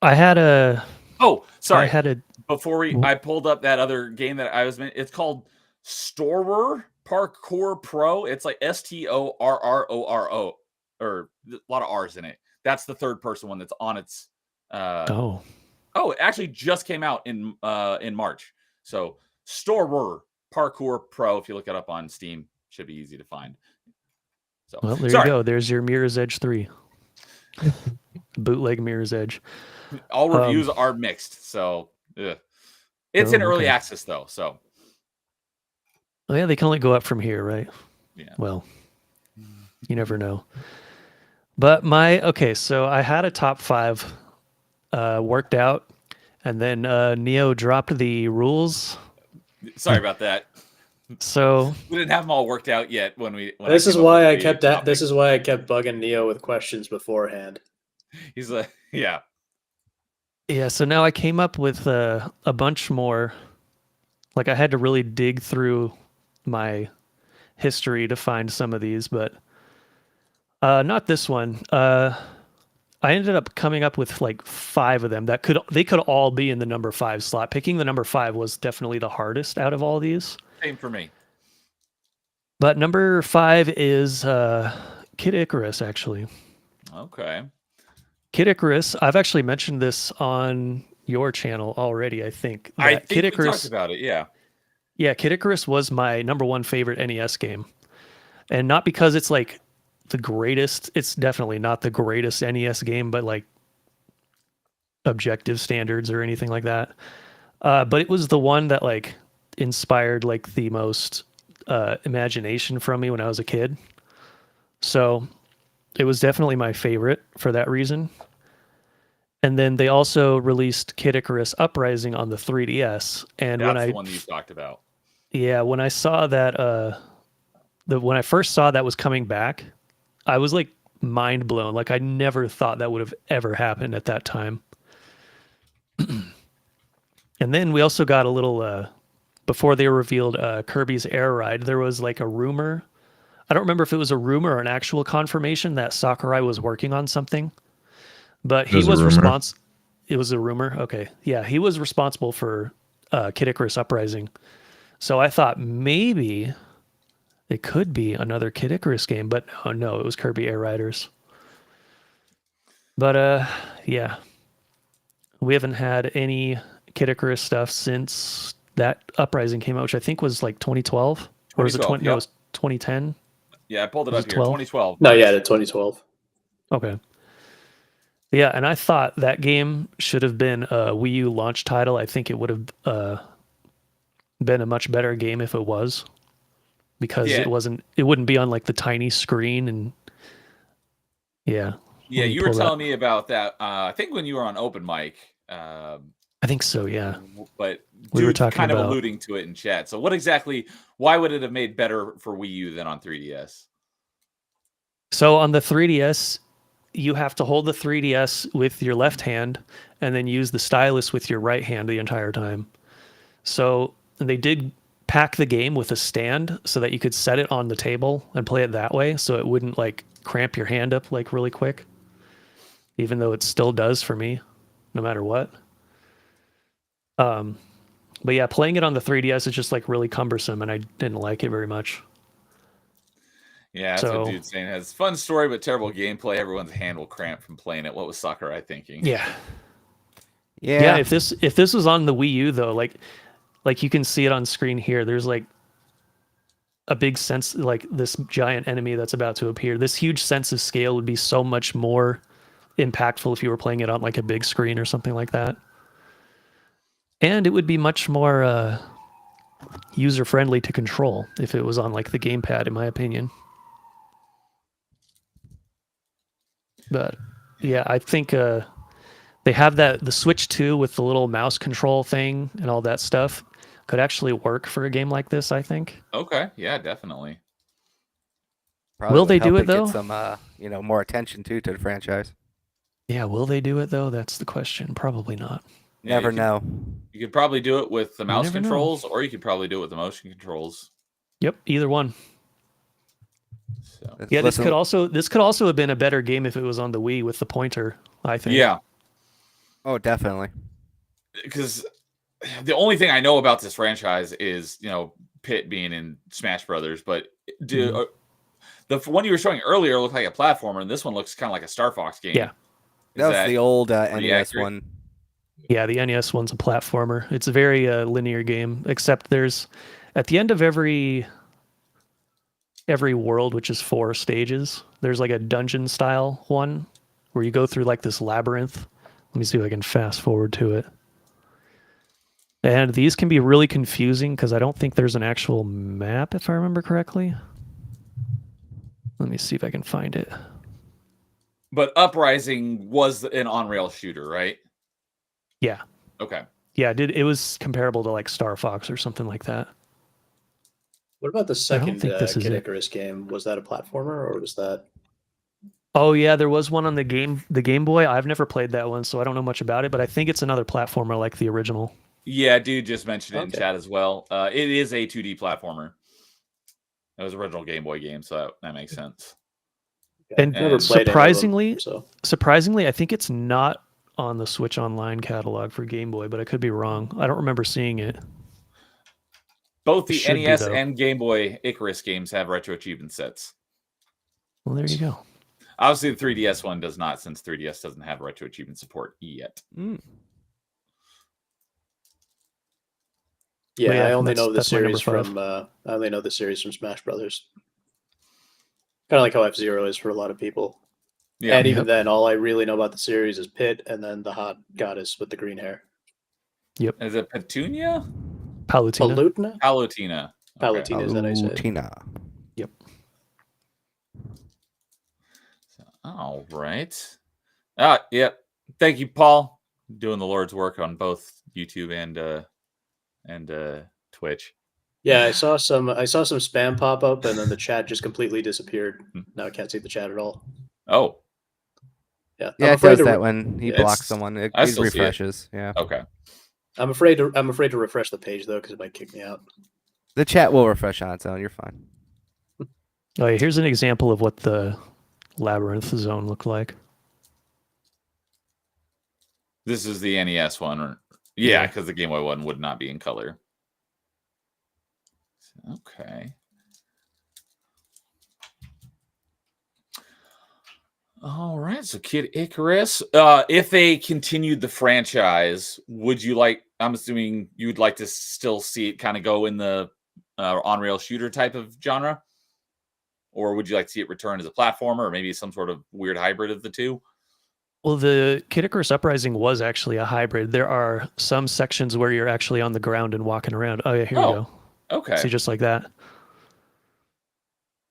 I had a. Oh, sorry. I had a. Before I pulled up that other game that I was. It's called Storror Parkour Pro. It's like STORRORO, or a lot of R's in it. That's the third person one that's on its. Oh, it actually just came out in March. So Storror Parkour Pro. If you look it up on Steam, should be easy to find. So, well, there you go. There's your Mirror's Edge 3. Bootleg Mirror's Edge. All reviews are mixed, so it's in early access though. So, well, yeah, they can only go up from here, right? Yeah. Well, you never know. But so I had a top 5 worked out, and then Neo dropped the rules. Sorry about that. So we didn't have them all worked out yet This is why I kept bugging Neo with questions beforehand. He's like, yeah. Yeah, so now I came up with a bunch more. Like I had to really dig through my history to find some of these, but not this one. I ended up coming up with like 5 of them that they could all be in the number 5 slot. Picking the number 5 was definitely the hardest out of all these. Same for me. But number 5 is Kid Icarus, actually. Okay. Kid Icarus, I've actually mentioned this on your channel already, I think. I think Kid we Icarus, talked about it, yeah. Yeah, Kid Icarus was my number 1 favorite NES game. And not because it's like the greatest, it's definitely not the greatest NES game, but like objective standards or anything like that. But it was the one that like inspired like the most imagination from me when I was a kid. So it was definitely my favorite for that reason. And then they also released Kid Icarus Uprising on the 3DS. And that's the one that you talked about. Yeah, when I saw that when I first saw that was coming back, I was like mind blown. Like I never thought that would have ever happened at that time. And then we also got a little before they revealed Kirby's Air Ride, there was like a rumor. I don't remember if it was a rumor or an actual confirmation that Sakurai was working on something. But he was responsible. It was a rumor? Okay. Yeah, he was responsible for Kid Icarus Uprising. So I thought maybe it could be another Kid Icarus game, but no, it was Kirby Air Riders. But yeah. We haven't had any Kid Icarus stuff since that Uprising came out, which I think was like 2012. Or was it 20? Yep. No, it was 2010. Yeah, I pulled it up here. 2012. No, yeah, 2012. Okay. Yeah, and I thought that game should have been a Wii U launch title. I think it would have been a much better game if it was, because it wouldn't be on like the tiny screen. And yeah, you were telling me about that. I think when you were on Open Mic. I think so, yeah. But we were talking kind about of alluding to it in chat. So why would it have made better for Wii U than on 3DS? So on the 3DS, you have to hold the 3DS with your left hand and then use the stylus with your right hand the entire time. So they did pack the game with a stand so that you could set it on the table and play it that way, so it wouldn't like cramp your hand up like really quick, even though it still does for me, no matter what. But yeah, playing it on the 3DS is just like really cumbersome, and I didn't like it very much. Yeah, that's So- what dude's saying. It has fun story, but terrible gameplay. Everyone's hand will cramp from playing it. What was Sakurai thinking? Yeah. Yeah. Yeah, if this was on the Wii U though, like you can see it on screen here, there's like a big sense, like this giant enemy that's about to appear. This huge sense of scale would be so much more impactful if you were playing it on like a big screen or something like that. And it would be much more user friendly to control if it was on like the gamepad, in my opinion. But yeah, I think they have the Switch 2 with the little mouse control thing and all that stuff could actually work for a game like this, I think. Okay. Yeah, definitely. Probably Will would they help do it, get though? some more attention to the franchise. Yeah, will they do it though? That's the question. Probably not. Yeah, Never you know. You could probably do it with the mouse never know. controls, or you could probably do it with the motion controls. Yep, either one. So Yeah, this Listen- could also have been a better game if it was on the Wii with the pointer, I think. yeah, Oh, definitely. because the only thing I know about this franchise is Pit being in Smash Brothers, but the one you were showing earlier looked like a platformer, and this one looks kind of like a Star Fox game. Yeah. That was the old pretty NES accurate? one. Yeah, the NES one's a platformer. It's a very linear game, except there's at the end of every world, which is 4 stages, there's like a dungeon style one where you go through like this labyrinth. Let me see if I can fast forward to it. And these can be really confusing because I don't think there's an actual map, if I remember correctly. Let me see if I can find it. But Uprising was an on-rail shooter, right? Yeah. Okay. Yeah, it was comparable to like Star Fox or something like that. What about the second think this is Kid it. Icarus game? Was that a platformer or was that? Oh yeah, there was one on the Game Boy. I've never played that one, so I don't know much about it, but I think it's another platformer like the original. Yeah, dude just mentioned it in Okay. chat as well. It is a 2D platformer. It was original Game Boy game, so that makes sense. And I've never played any of them, surprisingly, so surprisingly, I think it's not on the Switch Online catalog for Game Boy, but I could be wrong. I don't remember seeing it. Both the Should be, NES though. and Game Boy Icarus games have retro achievement sets. Well, there you go. Obviously, the 3DS one does not, since 3DS doesn't have retro achievement support yet. Mm. yeah, yeah, I only that's- know the that's my number series 5. from I only know the series from Smash Brothers. Kind of like how F-Zero is for a lot of people. Yeah, And even Yep. then, all I really know about the series is Pit and then the hot goddess with the green hair. is it Petunia? Palutena. Palutena? Palutena. Okay. Palutena is that I said. Tina. All right. Yep. Thank you, Paul. Doing the Lord's work on both YouTube and Twitch. Yeah, I saw some spam pop up and then the chat just completely disappeared. Now I can't see the chat at all. Oh, Yeah, Yeah, I'm it afraid does to that when he it's- blocks someone. It I still see it. refreshes. Yeah. okay. I'm afraid to refresh the page though because it might kick me out. The chat will refresh on its own. You're fine. Oh, yeah, here's an example of what the labyrinth zone looked like. This is the NES one. Yeah, Yeah. because the Game Boy one would not be in color. Okay. All right, so Kid Icarus. If they continued the franchise, would you like? I'm assuming you would like to still see it kind of go in the on-rail shooter type of genre, or would you like to see it return as a platformer, or maybe some sort of weird hybrid of the two? Well, the Kid Icarus Uprising was actually a hybrid. There are some sections where you're actually on the ground and walking around. Oh yeah, here you Oh, go. Okay. See, just like that.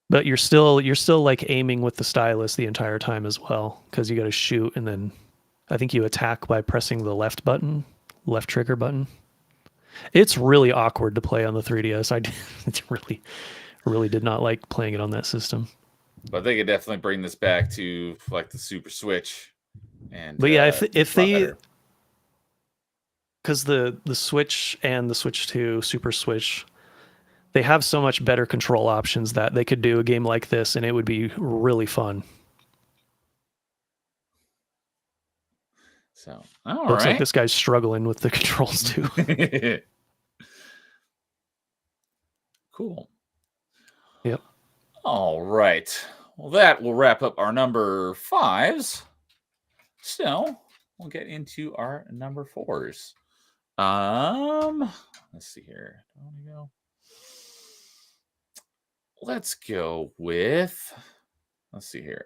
But you're still like aiming with the stylus the entire time as well, because you got to shoot, and then I think you attack by pressing the left trigger button. It's really awkward to play on the 3DS. Really did not like playing it on that system. But they could definitely bring this back to like the Super Switch. And But yeah, it's if a lot they, better. because the Switch and the Switch 2 Super Switch, they have so much better control options that they could do a game like this and it would be really fun. So all Looks right. like this guy's struggling with the controls too. Cool. Yep. All right. Well, that will wrap up our number 5s. So we'll get into our number 4s. Let's see here. Do I want to go? Let's go with. Let's see here.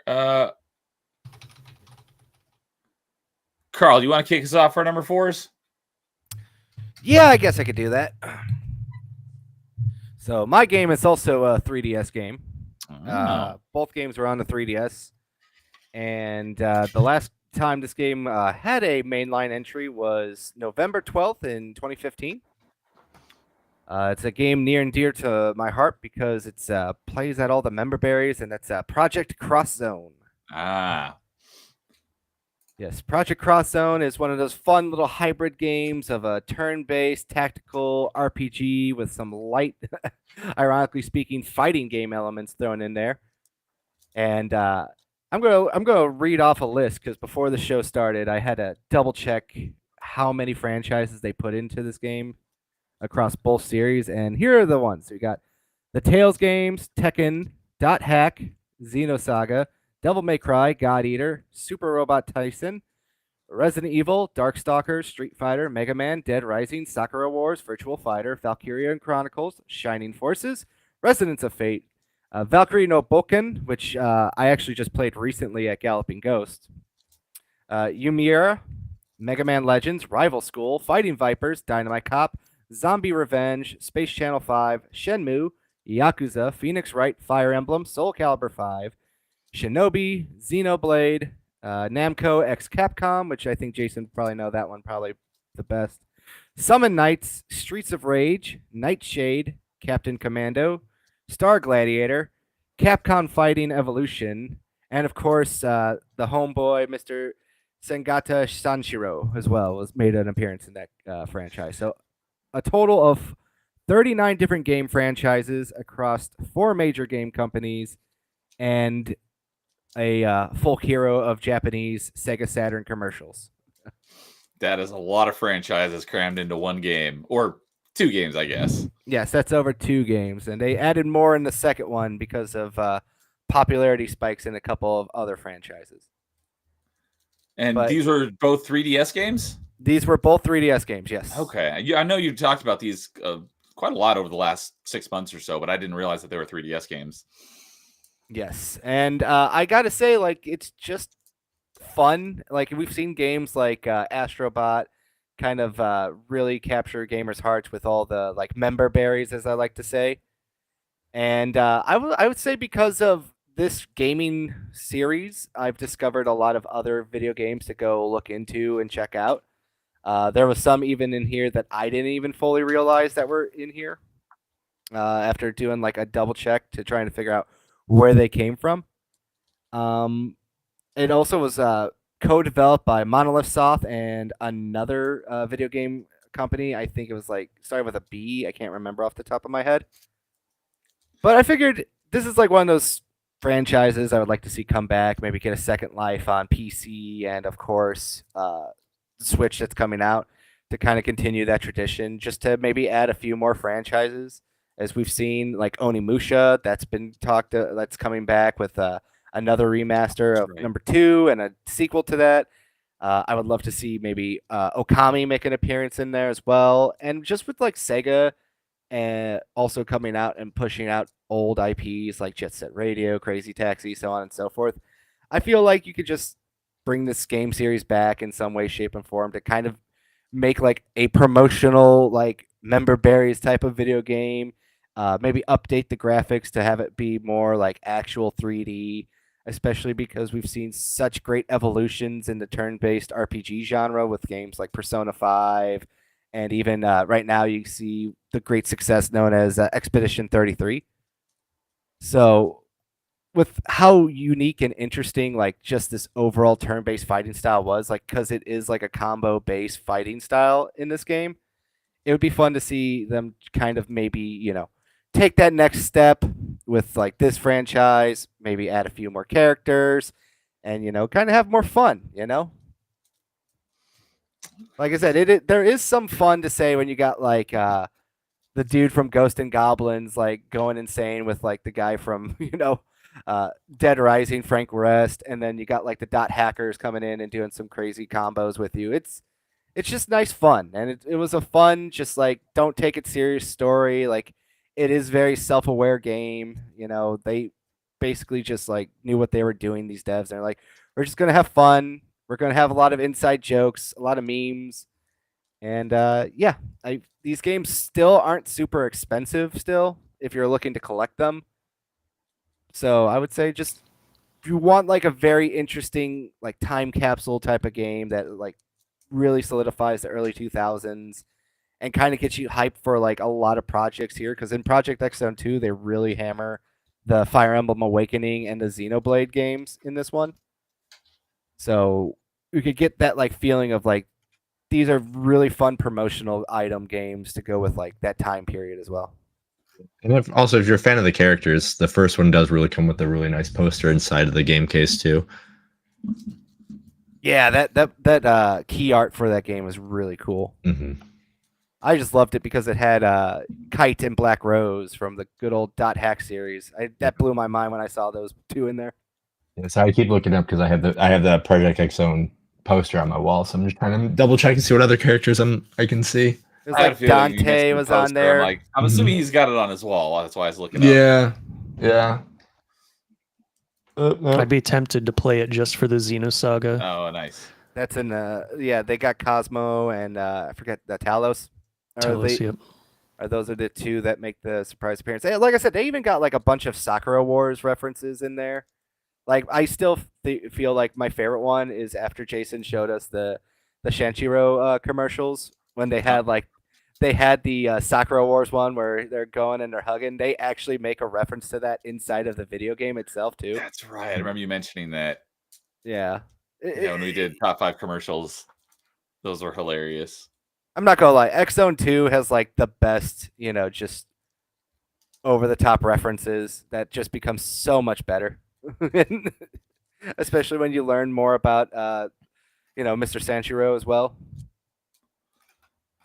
Carl, do you want to kick us off for number 4s? Yeah, I guess I could do that. So my game is also a 3DS game. Both games were on the 3DS, and the last time this game had a mainline entry was November 12th in 2015. It's a game near and dear to my heart because it's plays at all the member berries, and that's Project Cross Zone. Yes, Project Cross Zone is one of those fun little hybrid games of a turn-based tactical RPG with some light, ironically speaking, fighting game elements thrown in there. And I'm gonna read off a list because before the show started, I had to double check how many franchises they put into this game across both series, and here are the ones. So we got the Tales games, Tekken, Dot Hack, Xenosaga, Devil May Cry, God Eater, Super Robot Tyson, Resident Evil, Darkstalkers, Street Fighter, Mega Man, Dead Rising, Sakura Wars, Virtual Fighter, Valkyria and Chronicles, Shining Forces, Resonance of Fate, Valkyrie no Boken, which I actually just played recently at Galloping Ghost, Yumiura, Mega Man Legends, Rival School, Fighting Vipers, Dynamite Cop, Zombie Revenge, Space Channel 5, Shenmue, Yakuza, Phoenix Wright, Fire Emblem, Soul Calibur 5, Shinobi, Xenoblade, Namco X Capcom, which I think Jason would probably know that one probably the best. Summon Knights, Streets of Rage, Nightshade, Captain Commando, Star Gladiator, Capcom Fighting Evolution, and of course the homeboy Mr. Sengata Sanshiro as well was made an appearance in that franchise. So a total of 39 different game franchises across 4 major game companies and a folk hero of Japanese Sega Saturn commercials. That is a lot of franchises crammed into one game, or 2 games, I guess. Yes, that's over 2 games, and they added more in the second one because of popularity spikes in a couple of other franchises. And these were both 3DS games? These were both 3DS games, yes. Okay. I know you talked about these quite a lot over the last 6 months or so, but I didn't realize that they were 3DS games. Yes, and I gotta say, like, it's just fun. Like, we've seen games like Astrobot kind of really capture gamers' hearts with all the like member berries, as I like to say. And I would say because of this gaming series, I've discovered a lot of other video games to go look into and check out. There was some even in here that I didn't even fully realize that were in here. After doing like a double check to trying to figure out where they came from. It also was co-developed by Monolith Soft and another video game company. I think it was like started with a B. I can't remember off the top of my head. But I figured this is like one of those franchises I would like to see come back, maybe get a second life on PC and of course Switch that's coming out to kind of continue that tradition, just to maybe add a few more franchises. As we've seen, like Onimusha, that's been talked. That's coming back with another remaster of number 2 and a sequel to that. I would love to see maybe Okami make an appearance in there as well, and just with like Sega, and also coming out and pushing out old IPs like Jet Set Radio, Crazy Taxi, so on and so forth. I feel like you could just bring this game series back in some way, shape, and form to kind of make like a promotional like member berries type of video game. Maybe update the graphics to have it be more like actual 3D, especially because we've seen such great evolutions in the turn-based RPG genre with games like Persona 5, and even right now you see the great success known as Expedition 33. So with how unique and interesting like just this overall turn-based fighting style was, like because it is like a combo-based fighting style in this game, it would be fun to see them kind of maybe, you know, take that next step with like this franchise, maybe add a few more characters and, you know, kind of have more fun, you know? Like I said, there is some fun to say when you got like the the dude from Ghost and Goblins like going insane with like the guy from Dead Rising, Frank West, and then you got like the dot hackers coming in and doing some crazy combos with you. It's just nice fun, and it was a fun, just like don't take it serious story. Like it is very self-aware game. They basically just like knew what they were doing. These devs, they're like, we're just gonna have fun. We're gonna have a lot of inside jokes, a lot of memes, and these games still aren't super expensive. Still, if you're looking to collect them, so I would say just if you want like a very interesting like time capsule type of game that like really solidifies the early 2000s and kind of gets you hyped for like a lot of projects here, because in Project X Zone 2 they really hammer the Fire Emblem Awakening and the Xenoblade games in this one. So you could get that like feeling of like these are really fun promotional item games to go with like that time period as well. And if you're a fan of the characters, the first one does really come with a really nice poster inside of the game case too. Yeah, that key art for that game was really cool. Mm-hmm. I just loved it because it had Kite and Black Rose from the good old Dot Hack series. That blew my mind when I saw those two in there. Yeah, so I keep looking up because I have the Project X Zone poster on my wall, so I'm just trying to double check and see what other characters I can see. It was I had a like feeling you Dante mentioned was the on poster. there. I'm assuming he's got it on his wall. That's why I was looking up. Yeah. I'd be tempted to play it just for the Xenosaga. Oh, nice. That's in they got Cosmo and I forget the Talos. Yep. Those are the two that make the surprise appearance. Like I said, they even got like a bunch of Sakura Wars references in there. Like I still feel like my favorite one is after Jason showed us the Shanshiro commercials when they had the Sakura Wars one where they're going and they're hugging. They actually make a reference to that inside of the video game itself too. That's right. I remember you mentioning that. Yeah. When we did top 5 commercials, those were hilarious. I'm not gonna lie, X Zone 2 has like the best, just over the top references that just becomes so much better. Especially when you learn more about Mr. Sanshiro as well.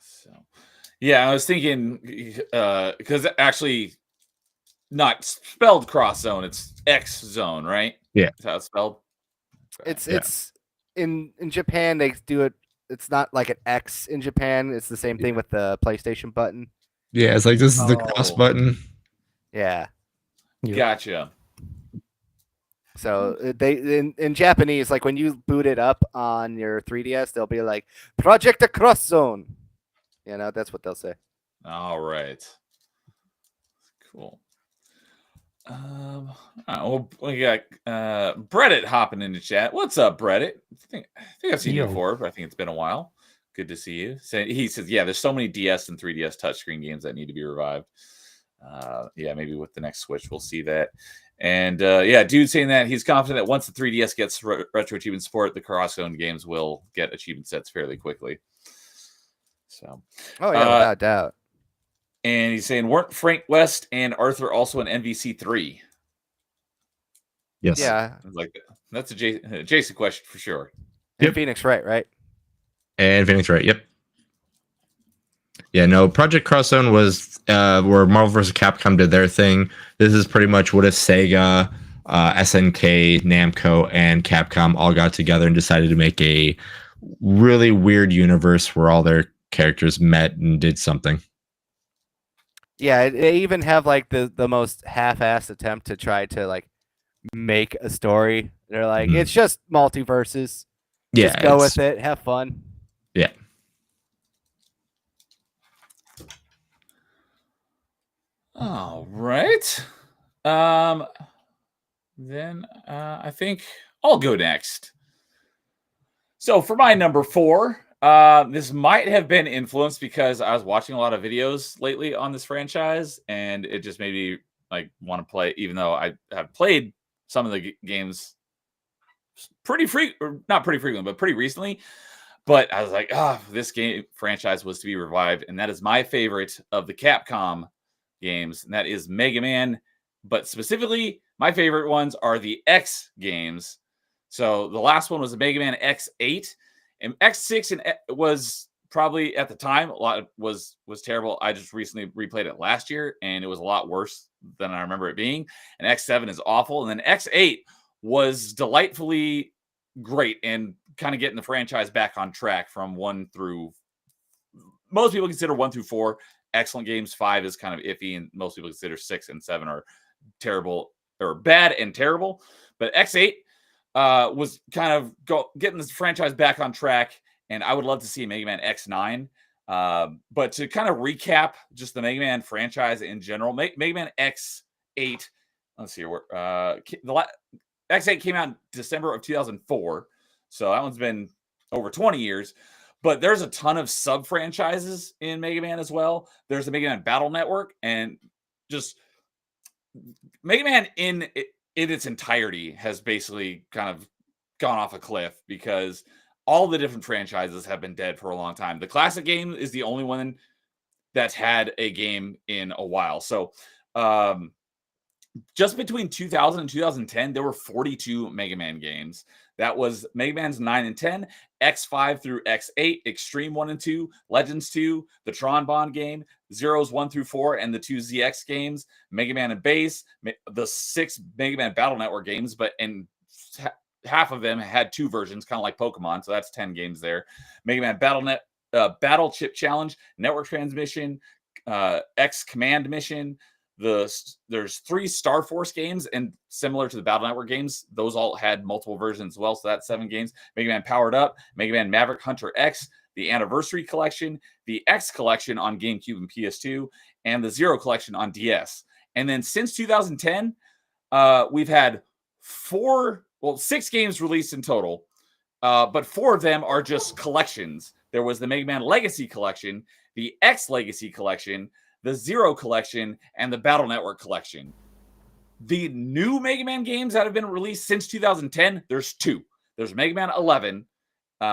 So yeah, I was thinking because actually not spelled cross zone, it's X zone, right? Yeah. That's how it's spelled. It's in Japan they do it. It's not like an X in Japan. It's the same thing with the PlayStation button. Yeah, it's like this is the cross button. Yeah. Yep. Gotcha. So they in Japanese, like when you boot it up on your 3DS, they'll be like Project Cross Zone. That's what they'll say. All right. Cool. Well, we got Breddit hopping into chat. What's up, Breddit? I think I've seen you before, but I think it's been a while. Good to see you. He says, yeah, there's so many DS and 3DS touchscreen games that need to be revived. Maybe with the next Switch, we'll see that. And dude saying that he's confident that once the 3DS gets retro achievement support, the cross-owned games will get achievement sets fairly quickly. So, without doubt. And he's saying, weren't Frank West and Arthur also in MVC 3? Yes. Yeah. Like that's a Jason question for sure. And Phoenix Wright, right? And Phoenix Wright, yep. Yeah, no, Project Cross Zone was where Marvel vs. Capcom did their thing. This is pretty much what if Sega, SNK, Namco, and Capcom all got together and decided to make a really weird universe where all their characters met and did something. Yeah, they even have like the most half-assed attempt to try to like make a story. They're like, it's just multiverses. Yeah, just go with it, have fun. Yeah. All right. Then I think I'll go next. So for my number 4, this might have been influenced because I was watching a lot of videos lately on this franchise, and it just made me like want to play, even though I have played some of the games not pretty frequently, but pretty recently. But I was like, this game franchise was to be revived, and that is my favorite of the Capcom games, and that is Mega Man. But specifically, my favorite ones are the X games. So the last one was Mega Man X8, and X6 was probably at the time a lot was terrible. I just recently replayed it last year, and it was a lot worse than I remember it being. And X7 is awful, and then X8 was delightfully great and kind of getting the franchise back on track from 1 through. Most people consider 1 through 4 excellent games. 5 is kind of iffy, and most people consider 6 and 7 are terrible or bad and terrible. But X8 was kind of getting this franchise back on track, and I would love to see Mega Man X9. But to kind of recap just the Mega Man franchise in general, Mega Man X8. Let's see where X8 came out in December of 2004, so that one's been over 20 years. But there's a ton of sub franchises in Mega Man as well. There's the Mega Man Battle Network, and just Mega Man in its entirety has basically kind of gone off a cliff because all the different franchises have been dead for a long time. The classic game is the only one that's had a game in a while. So just between 2000 and 2010, there were 42 Mega Man games. That was Mega Man's 9 and 10, X5 through X8, Extreme 1 and 2, Legends 2, the Tron Bond game, Zeros 1 through 4, and the 2 ZX games, Mega Man and Base, the 6 Mega Man Battle Network games, and half of them had 2 versions, kind of like Pokemon, so that's 10 games there. Mega Man Battle Chip Challenge, Network Transmission, X Command Mission. There's 3 Star Force games, and similar to the Battle Network games, those all had multiple versions as well. So that's 7 games. Mega Man Powered Up, Mega Man Maverick Hunter X, the Anniversary Collection, the X Collection on GameCube and PS2, and the Zero Collection on DS. And then since 2010, we've had 6 games released in total, but 4 of them are just collections. There was the Mega Man Legacy Collection, the X Legacy Collection, the Zero Collection, and the Battle Network Collection. The new Mega Man games that have been released since 2010, there's 2. There's Mega Man 11,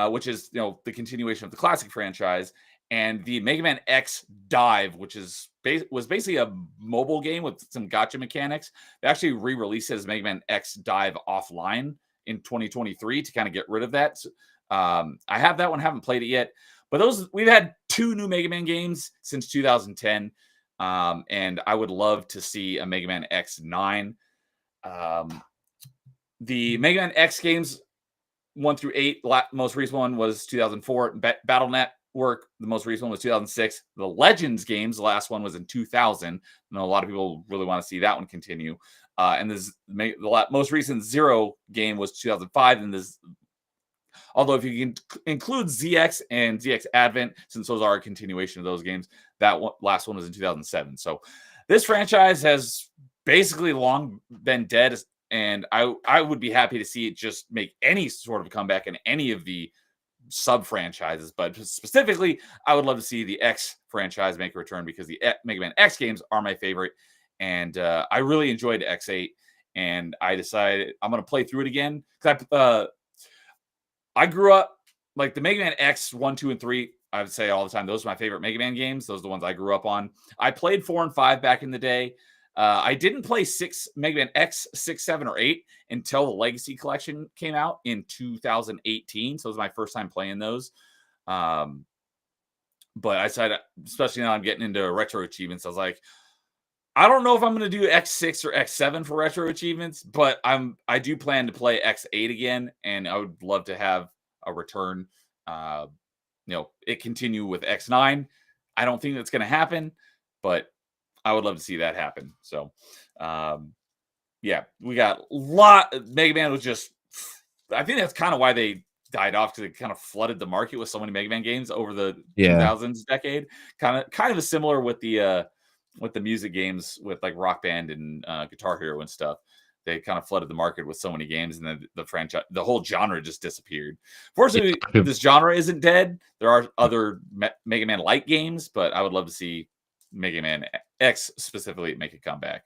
which is the continuation of the classic franchise, and the Mega Man X Dive, which was basically a mobile game with some gacha mechanics. They actually re-released it as Mega Man X Dive offline in 2023 to kind of get rid of that. I have that one, haven't played it yet. But we've had 2 new Mega Man games since 2010, and I would love to see a Mega Man X9. The Mega Man X games 1 through 8, most recent one was 2004. Battle Network, the most recent one was 2006. The Legends games, the last one was in 2000. I know a lot of people really want to see that one continue. And the most recent Zero game was 2005, and although if you can include ZX and ZX Advent, since those are a continuation of those games, last one was in 2007. So this franchise has basically long been dead, and I would be happy to see it just make any sort of comeback in any of the sub-franchises. But specifically, I would love to see the X franchise make a return because the Mega Man X games are my favorite, and I really enjoyed X8, and I decided I'm going to play through it again because I grew up like the Mega Man X 1, 2, and 3. I would say all the time, those are my favorite Mega Man games. Those are the ones I grew up on. I played 4 and 5 back in the day. I didn't play Mega Man X 6, 7, or 8 until the Legacy Collection came out in 2018. So it was my first time playing those. But I decided, especially now I'm getting into retro achievements, I was like, I don't know if I'm going to do X6 or X7 for retro achievements, but I do plan to play X8 again, and I would love to have a return. It continue with X9. I don't think that's going to happen, but I would love to see that happen. So, we got a lot. Mega Man was just. I think that's kind of why they died off, because it kind of flooded the market with so many Mega Man games over the 2000s decade. Kind of similar with the music games with like Rock Band and Guitar Hero and stuff. They kind of flooded the market with so many games, and then the whole genre just disappeared. Fortunately, this genre isn't dead. There are other Mega Man like games, but I would love to see Mega Man X specifically make a comeback.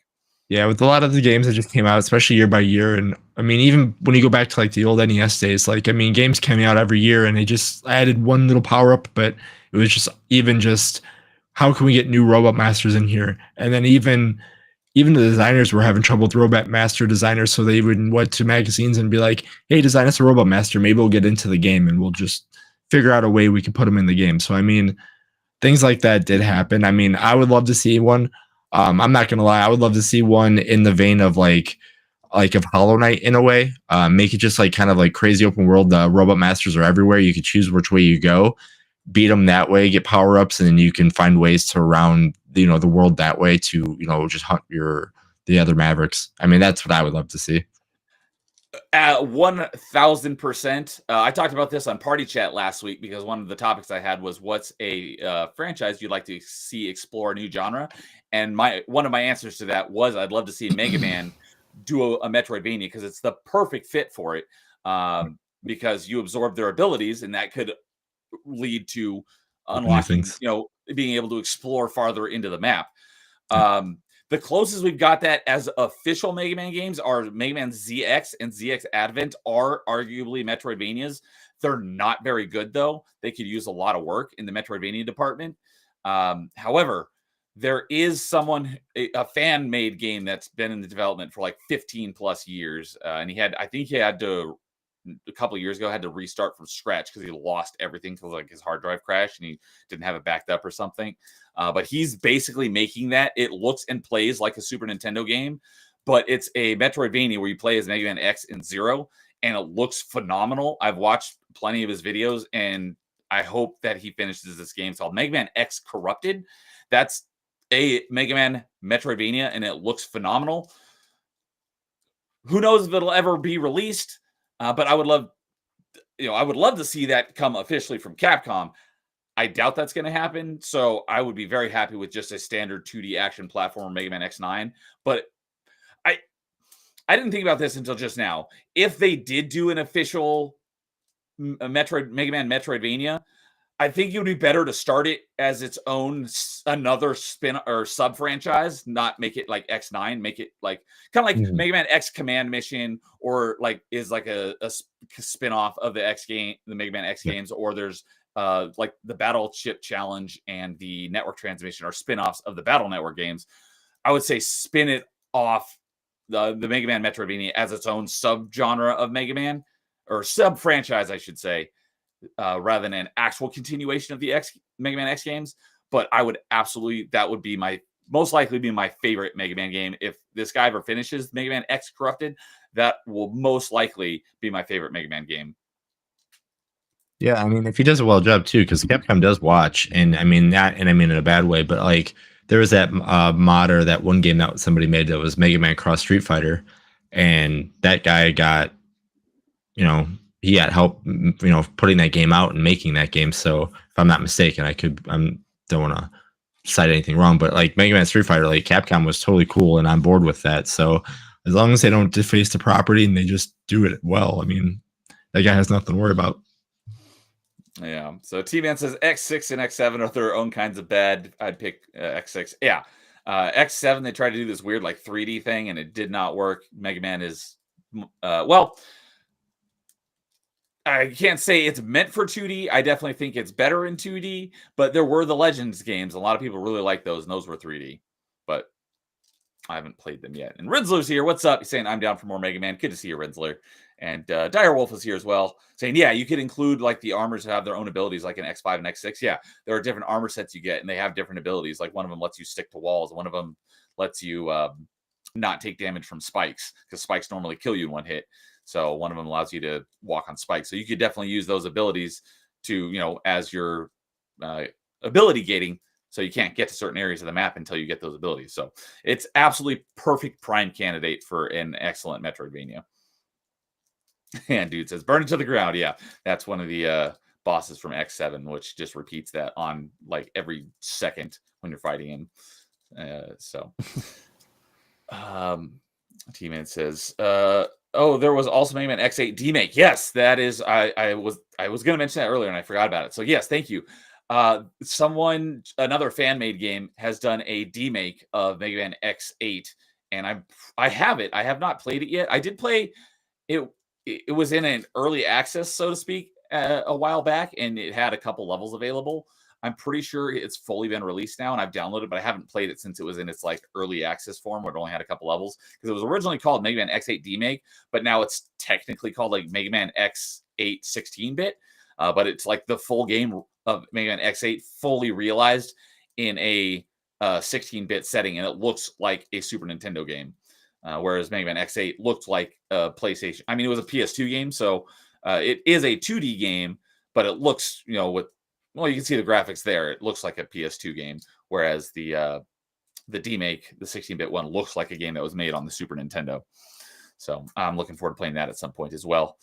Yeah, with a lot of the games that just came out, especially year by year, and I mean, even when you go back to like the old NES days, like I mean, games came out every year, and they just added one little power up, but it was just how can we get new Robot Masters in here? And then even the designers were having trouble with Robot Master designers, so they would went to magazines and be like, "Hey, design us a Robot Master. Maybe we'll get into the game, and we'll just figure out a way we can put them in the game. So I mean, things like that did happen. I mean, I would love to see one. I'm not gonna lie, I would love to see one in the vein of like of Hollow Knight in a way. Make it just like kind of like crazy open world. The robot masters are everywhere. You could choose which way you go, beat them that way, get power ups, and then you can find ways to around the world that way to just hunt the other Mavericks. I mean, that's what I would love to see. 1000%. I talked about this on Party Chat last week because one of the topics I had was what's a franchise you'd like to see explore a new genre, and one of my answers to that was I'd love to see Mega Man do a Metroidvania because it's the perfect fit for it. Because you absorb their abilities, and that could lead to unlocking, being able to explore farther into the map. The closest we've got that as official Mega Man games are Mega Man ZX and ZX Advent are arguably Metroidvanias. They're not very good, though. They could use a lot of work in the Metroidvania department. However, there is a fan-made game that's been in the development for like 15 plus years. And I think he had to, a couple of years ago, had to restart from scratch because he lost everything because like his hard drive crashed and he didn't have it backed up or something. But he's basically making that. It looks and plays like a Super Nintendo game, but it's a Metroidvania where you play as Mega Man X and Zero, and it looks phenomenal. I've watched plenty of his videos, and I hope that he finishes this game. It's called Mega Man X Corrupted. That's a Mega Man Metroidvania, and it looks phenomenal. Who knows if it'll ever be released? But I would love to see that come officially from Capcom. I doubt that's going to happen. So I would be very happy with just a standard 2D action platform Mega Man X9. But I didn't think about this until just now. If they did do an official Mega Man Metroidvania, I think it would be better to start it as its own another spin or sub franchise, not make it like X9, make it like kind of like Mega Man X Command Mission, or like is like a spin-off of the Mega Man X games, or there's like the Battleship Challenge and the Network Transmission are spin-offs of the Battle Network games. I would say spin it off the Mega Man Metroidvania as its own sub-genre of Mega Man, or sub-franchise, I should say, rather than an actual continuation of the Mega Man X games. But I would that would be most likely be my favorite Mega Man game. If this guy ever finishes Mega Man X Corrupted, that will most likely be my favorite Mega Man game. Yeah, I mean, if he does a well job too, because Capcom does watch, and I mean that, and I mean in a bad way, but like there was that modder, that one game that somebody made that was Mega Man Cross Street Fighter, and that guy got, he had help, putting that game out and making that game. So if I'm not mistaken, I don't want to cite anything wrong, but like Mega Man Street Fighter, like Capcom was totally cool and on board with that. So as long as they don't deface the property and they just do it well, I mean, that guy has nothing to worry about. Yeah. So T-Man says X6 and X7 are their own kinds of bad. I'd pick X6. Yeah. X7, they tried to do this weird like 3D thing and it did not work. Mega Man is, I can't say it's meant for 2D. I definitely think it's better in 2D, but there were the Legends games. A lot of people really like those, and those were 3D, but I haven't played them yet. And Rinsler's here. What's up? He's saying, I'm down for more Mega Man. Good to see you, Rinsler. And Direwolf is here as well, saying, yeah, you could include like the armors that have their own abilities, like in X5 and X6. Yeah, there are different armor sets you get, and they have different abilities. Like one of them lets you stick to walls, and one of them lets you not take damage from spikes, because spikes normally kill you in one hit. So one of them allows you to walk on spikes. So you could definitely use those abilities to, as your ability gating. So you can't get to certain areas of the map until you get those abilities. So it's absolutely perfect prime candidate for an excellent Metroidvania. And dude says, burn it to the ground. Yeah, that's one of the bosses from X7, which just repeats that on like every second when you're fighting him. T-Man says, oh, there was also Mega Man X8 demake. Yes, that is. I was going to mention that earlier and I forgot about it. So yes, thank you. Another fan made game has done a demake of Mega Man X8, and I have it. I have not played it yet. I did play it. It was in an early access, so to speak, a while back, and it had a couple levels available. I'm pretty sure it's fully been released now, and I've downloaded, but I haven't played it since it was in its like early access form where it only had a couple levels, because it was originally called Mega Man X8 Demake, but now it's technically called like Mega Man X8 16-bit. but it's like the full game of Mega Man X8 fully realized in a 16-bit setting, and it looks like a Super Nintendo game. Whereas Mega Man X8 looked like a PlayStation. I mean, it was a PS2 game, so it is a 2D game, but it looks, you can see the graphics there. It looks like a PS2 game, whereas the DMake, the 16-bit one, looks like a game that was made on the Super Nintendo. So I'm looking forward to playing that at some point as well.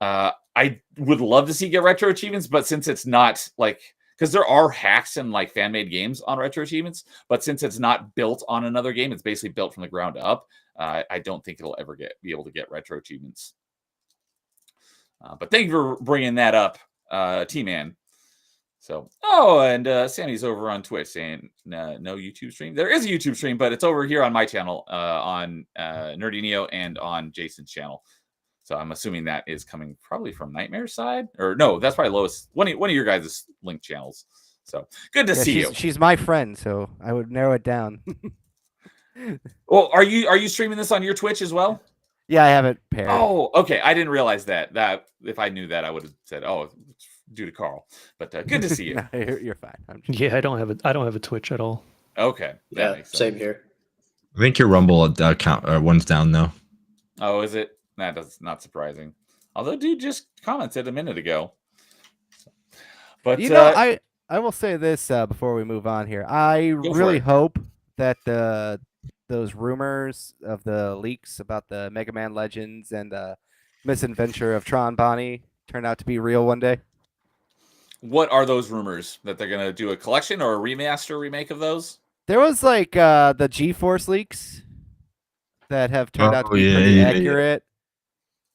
I would love to see get retro achievements, but since it's not like, because there are hacks and like fan-made games on retro achievements, but since it's not built on another game, it's basically built from the ground up. I don't think it'll ever be able to get retro achievements. But thank you for bringing that up, T-Man. So, and Sammy's over on Twitch saying no YouTube stream. There is a YouTube stream, but it's over here on my channel, on Nerdy Neo, and on Jason's channel. So I'm assuming that is coming probably from Nightmare's side, or no, that's probably Lois, one of your guys' link channels. So good to see you. She's my friend, so I would narrow it down. Well, are you streaming this on your Twitch as well? Yeah, I have it paired. Oh, okay. I didn't realize that. That if I knew that, I would have said, "Oh, it's due to Carl." But good to see you. No, you're fine. Yeah, I don't have a Twitch at all. Okay, that Yeah, makes sense. same here. I think your Rumble account one's down though. Oh, is it? That's not surprising. Although, dude just commented a minute ago. But I will say this before we move on here. I for really it. hope that those rumors of the leaks about the Mega Man Legends and the misadventure of Tron Bonnie turn out to be real one day. What are those rumors that they're gonna do a collection or a remaster remake of those? There was like the GeForce leaks that have turned out to be pretty accurate.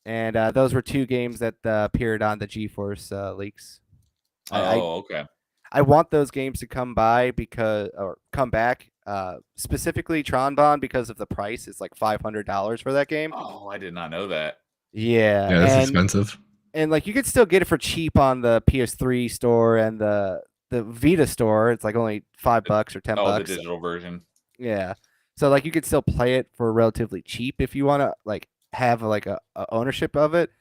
And those were two games that appeared on the GeForce leaks. Okay. I want those games to come back specifically Tron Bond because of the price. It's like $500 for that game. Oh, I did not know that. Yeah, Yeah, that's expensive. And like you could still get it for cheap on the PS3 store and the Vita store. It's like only $5 or $10. Oh, the digital version. Yeah, so like you could still play it for relatively cheap if you want to like have like a ownership of it.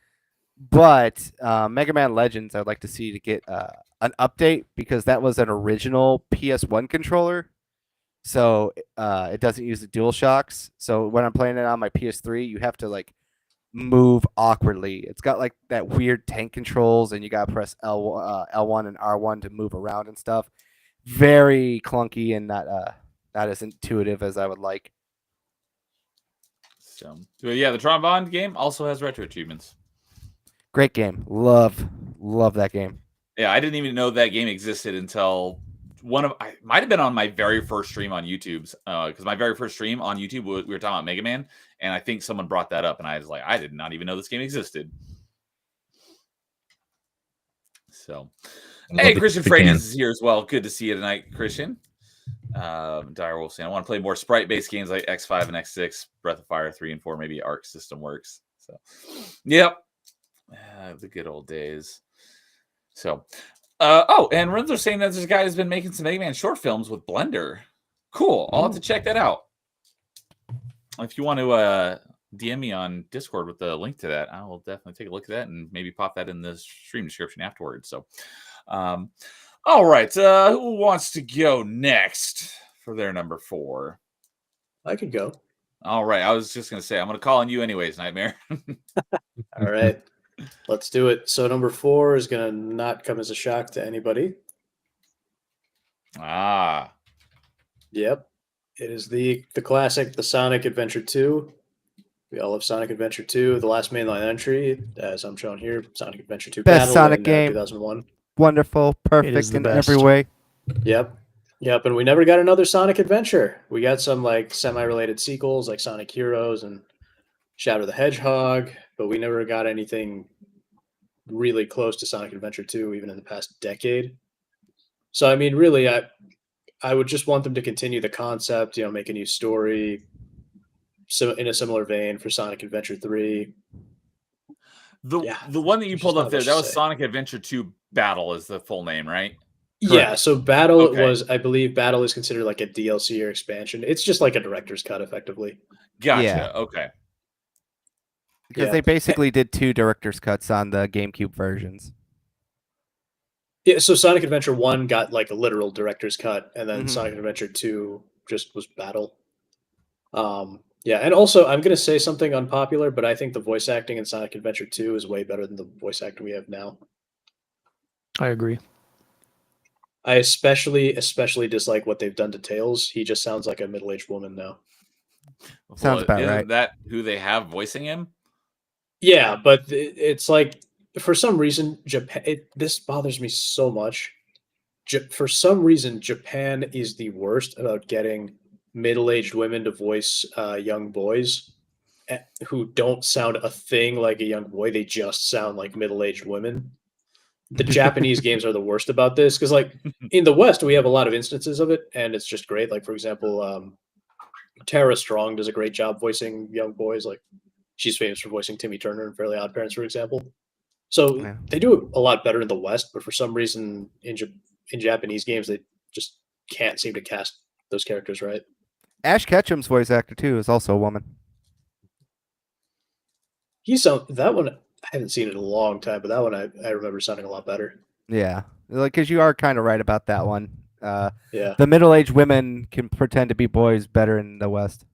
But Mega Man Legends, I'd like to see to get an update because that was an original PS1 controller. So it doesn't use the DualShocks. So when I'm playing it on my PS3, you have to like move awkwardly. It's got like that weird tank controls, and you gotta press L1 and R1 to move around and stuff. Very clunky and not as intuitive as I would like. So yeah, the Tron Bond game also has retro achievements. Great game. Love that game. Yeah, I didn't even know that game existed until I might have been on my very first stream on YouTube's because my very first stream on YouTube we were talking about Mega Man, and I think someone brought that up, and I was like, I did not even know this game existed. So, hey, Christian Freitas is here as well. Good to see you tonight, Christian. Dire Wolf saying, I want to play more sprite-based games like X5 and X6, Breath of Fire 3 and 4, maybe Arc System Works. So, yep, the good old days. So, and Renzo's saying that this guy has been making some Mega Man short films with Blender. Cool. I'll have to check that out. If you want to DM me on Discord with the link to that, I will definitely take a look at that and maybe pop that in the stream description afterwards. So, all right. Who wants to go next for their number 4? I could go. All right. I was just going to say, I'm going to call on you anyways, Nightmare. All right. Let's do it. So number 4 is going to not come as a shock to anybody. Ah. Yep. It is the classic, the Sonic Adventure 2. We all love Sonic Adventure 2. The last mainline entry, as I'm showing here, Sonic Adventure 2 Best Battle Sonic in, game. 2001. Wonderful, is perfect the in best. every way. Yep. And we never got another Sonic Adventure. We got some like semi-related sequels like Sonic Heroes and Shadow the Hedgehog, but we never got anything really close to Sonic Adventure 2 even in the past decade. So I mean, really, I would just want them to continue the concept, make a new story, so in a similar vein for Sonic Adventure 3. The one that you There's pulled just up not there, much that to was say. Sonic Adventure 2 Battle is the full name, right? Yeah, so Battle Okay. was, I believe Battle is considered like a DLC or expansion. It's just like a director's cut, effectively. Gotcha. Yeah. Okay. Because Yeah. they basically did 2 director's cuts on the GameCube versions. Yeah, so Sonic Adventure 1 got like a literal director's cut, and then Mhm. Sonic Adventure 2 just was battle. Yeah, and also I'm gonna say something unpopular, but I think the voice acting in Sonic Adventure 2 is way better than the voice acting we have now. I agree. I especially dislike what they've done to Tails. He just sounds like a middle-aged woman now. Sounds about isn't right. that who they have voicing him? Yeah, but it's like for some reason Japan. This bothers me so much. For some reason, Japan is the worst about getting middle-aged women to voice young boys who don't sound a thing like a young boy. They just sound like middle-aged women. The Japanese games are the worst about this because, like, in the West, we have a lot of instances of it, and it's just great. Like, for example, Tara Strong does a great job voicing young boys. Like, she's famous for voicing Timmy Turner in Fairly Odd Parents, for example. So Yeah. they do it a lot better in the West, but for some reason in Japanese games, they just can't seem to cast those characters right. Ash Ketchum's voice actor too is also a woman. That one I haven't seen it in a long time, but that one I remember sounding a lot better. Yeah, like because you are kind of right about that one. Yeah, The middle-aged women can pretend to be boys better in the West.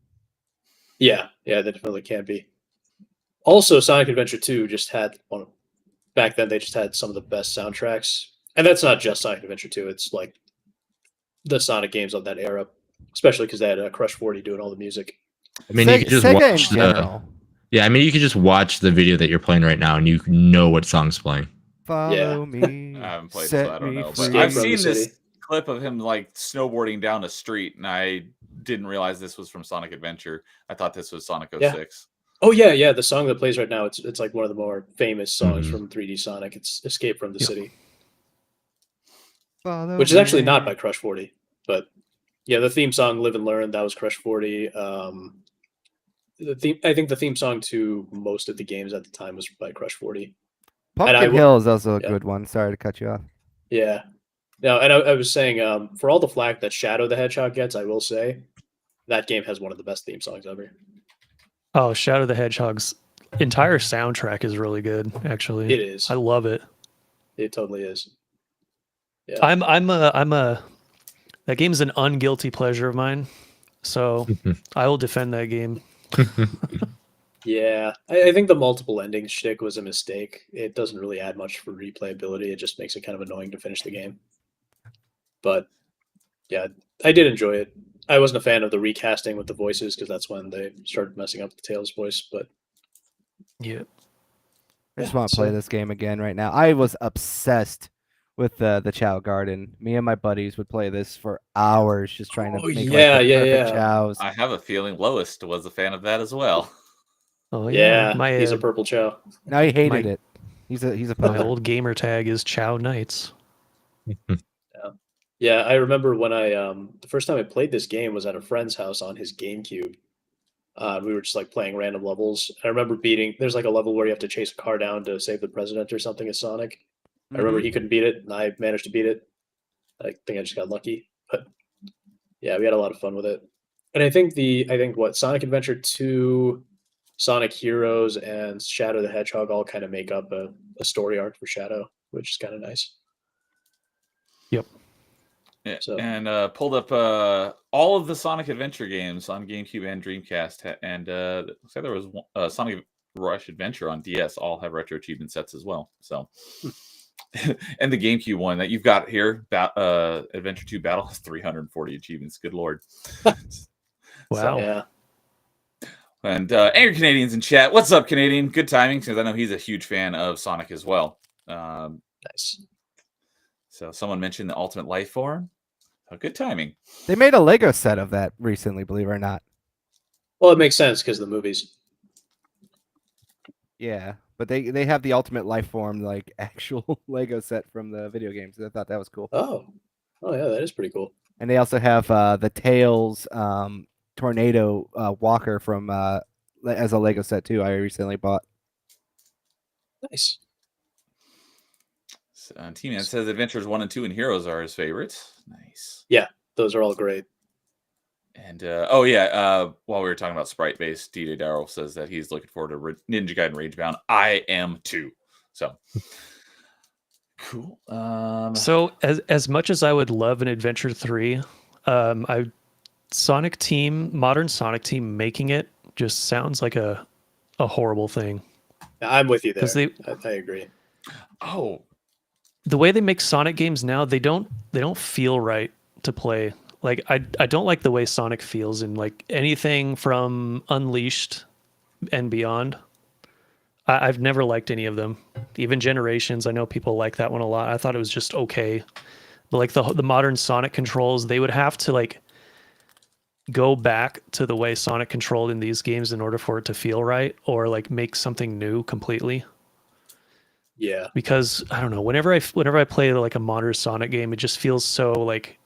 yeah, they definitely can be. Also, Sonic Adventure 2 just had one. Back then, they just had some of the best soundtracks, and that's not just Sonic Adventure 2. It's like the Sonic games of that era, especially because they had Crush 40 doing all the music. I mean, you could just Sega watch in general. Yeah, I mean, you could just watch the video that you're playing right now, and you know what song's playing. Follow me. I haven't played, set so I don't me know. free. But I've Escape from seen the this City. clip of him like snowboarding down a street, and I didn't realize this was from Sonic Adventure. I thought this was Sonic 06. Oh yeah. The song that plays right now, it's like one of the more famous songs Mhm. from 3D Sonic. It's "Escape from the Yep. City," Follow which is actually not me. by Crush 40, but yeah, the theme song "Live and Learn" that was Crush 40. I think the theme song to most of the games at the time was by Crush 40. Pumpkin will- Hill is also a yeah. good one. Sorry to cut you off. Yeah, no, and I was saying for all the flack that Shadow the Hedgehog gets, I will say that game has one of the best theme songs ever. Oh, Shadow the Hedgehog's entire soundtrack is really good. Actually, It is. I love it. It totally is. Yeah. I'm a that game's an unguilty pleasure of mine, so I will defend that game. Yeah, I think the multiple ending shtick was a mistake. It doesn't really add much for replayability. It just makes it kind of annoying to finish the game. But yeah, I did enjoy it. I wasn't a fan of the recasting with the voices because that's when they started messing up the Tails voice. But Yeah, I just Yeah, want to play so- this game again right now. I was obsessed with the Chow Garden. Me and my buddies would play this for hours, just trying to Oh, make yeah, like, the yeah, perfect yeah. chows. I have a feeling Lowest was a fan of that as well. oh yeah, My he's a purple Chow. Now he hated my- it. He's a my poser. old gamer tag is Chow Knights. Yeah, I remember when I the first time I played this game was at a friend's house on his GameCube. We were just like playing random levels. I remember there's like a level where you have to chase a car down to save the president or something as Sonic. I remember he couldn't beat it, and I managed to beat it. I think I just got lucky, but yeah, we had a lot of fun with it. And I think what Sonic Adventure 2, Sonic Heroes, and Shadow the Hedgehog all kind of make up a story arc for Shadow, which is kind of nice. Yep. Yeah, So- and pulled up all of the Sonic Adventure games on GameCube and Dreamcast, and looks like there was Sonic Rush Adventure on DS. All have retro achievement sets as well. So, and the GameCube one that you've got here, Adventure 2 Battle, has 340 achievements. Good lord! Wow. Yeah. And Angry Canadians in chat. What's up, Canadian? Good timing because I know he's a huge fan of Sonic as well. Nice. So someone mentioned the Ultimate Life Form. Oh, good timing. They made a Lego set of that recently, believe it or not. Well, it makes sense because the movies. Yeah, but they have the Ultimate Life Form like actual Lego set from the video games. I thought that was cool. Oh yeah, that is pretty cool. And they also have the Tails Tornado Walker from as a Lego set too. I recently bought. Nice. T-Man says Adventures 1 and 2 and Heroes are his favorites. Nice. Those are all great. And while we were talking about sprite-based, DJ Darrell says that he's looking forward to Ninja Gaiden Ragebound. I am too. So Cool. So as much as I would love an Adventure 3, modern Sonic Team making it just sounds like a horrible thing. I'm with you there. 'Cause I agree. oh, The way they make Sonic games now, they don't feel right to play. Like I don't like the way Sonic feels in like anything from Unleashed and beyond. I've never liked any of them. Even Generations, I know people like that one a lot. I thought it was just okay. But like the modern Sonic controls, they would have to like go back to the way Sonic controlled in these games in order for it to feel right, or like make something new completely. Yeah. Because I don't know, whenever I play like a modern Sonic game, it just feels so like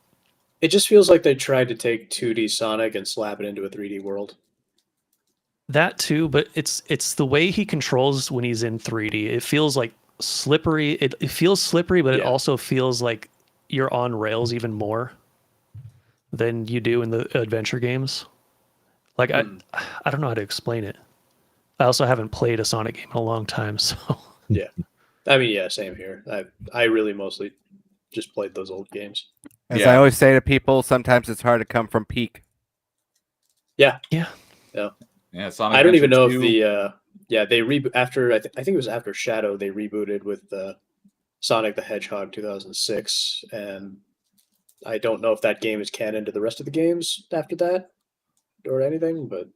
It just feels like they tried to take 2D Sonic and slap it into a 3D world. that too, but it's the way he controls when he's in 3D. It feels like slippery. It feels slippery, but it Yeah. also feels like you're on rails even more than you do in the adventure games. Like I don't know how to explain it. I also haven't played a Sonic game in a long time, so Yeah. I mean, yeah, same here. I really mostly just played those old games. As Yeah. I always say to people, sometimes it's hard to come from peak. yeah. yeah. Sonic I don't even know Adventure if 2. they reboot after I think it was after Shadow they rebooted with Sonic the Hedgehog 2006, and I don't know if that game is canon to the rest of the games after that or anything, but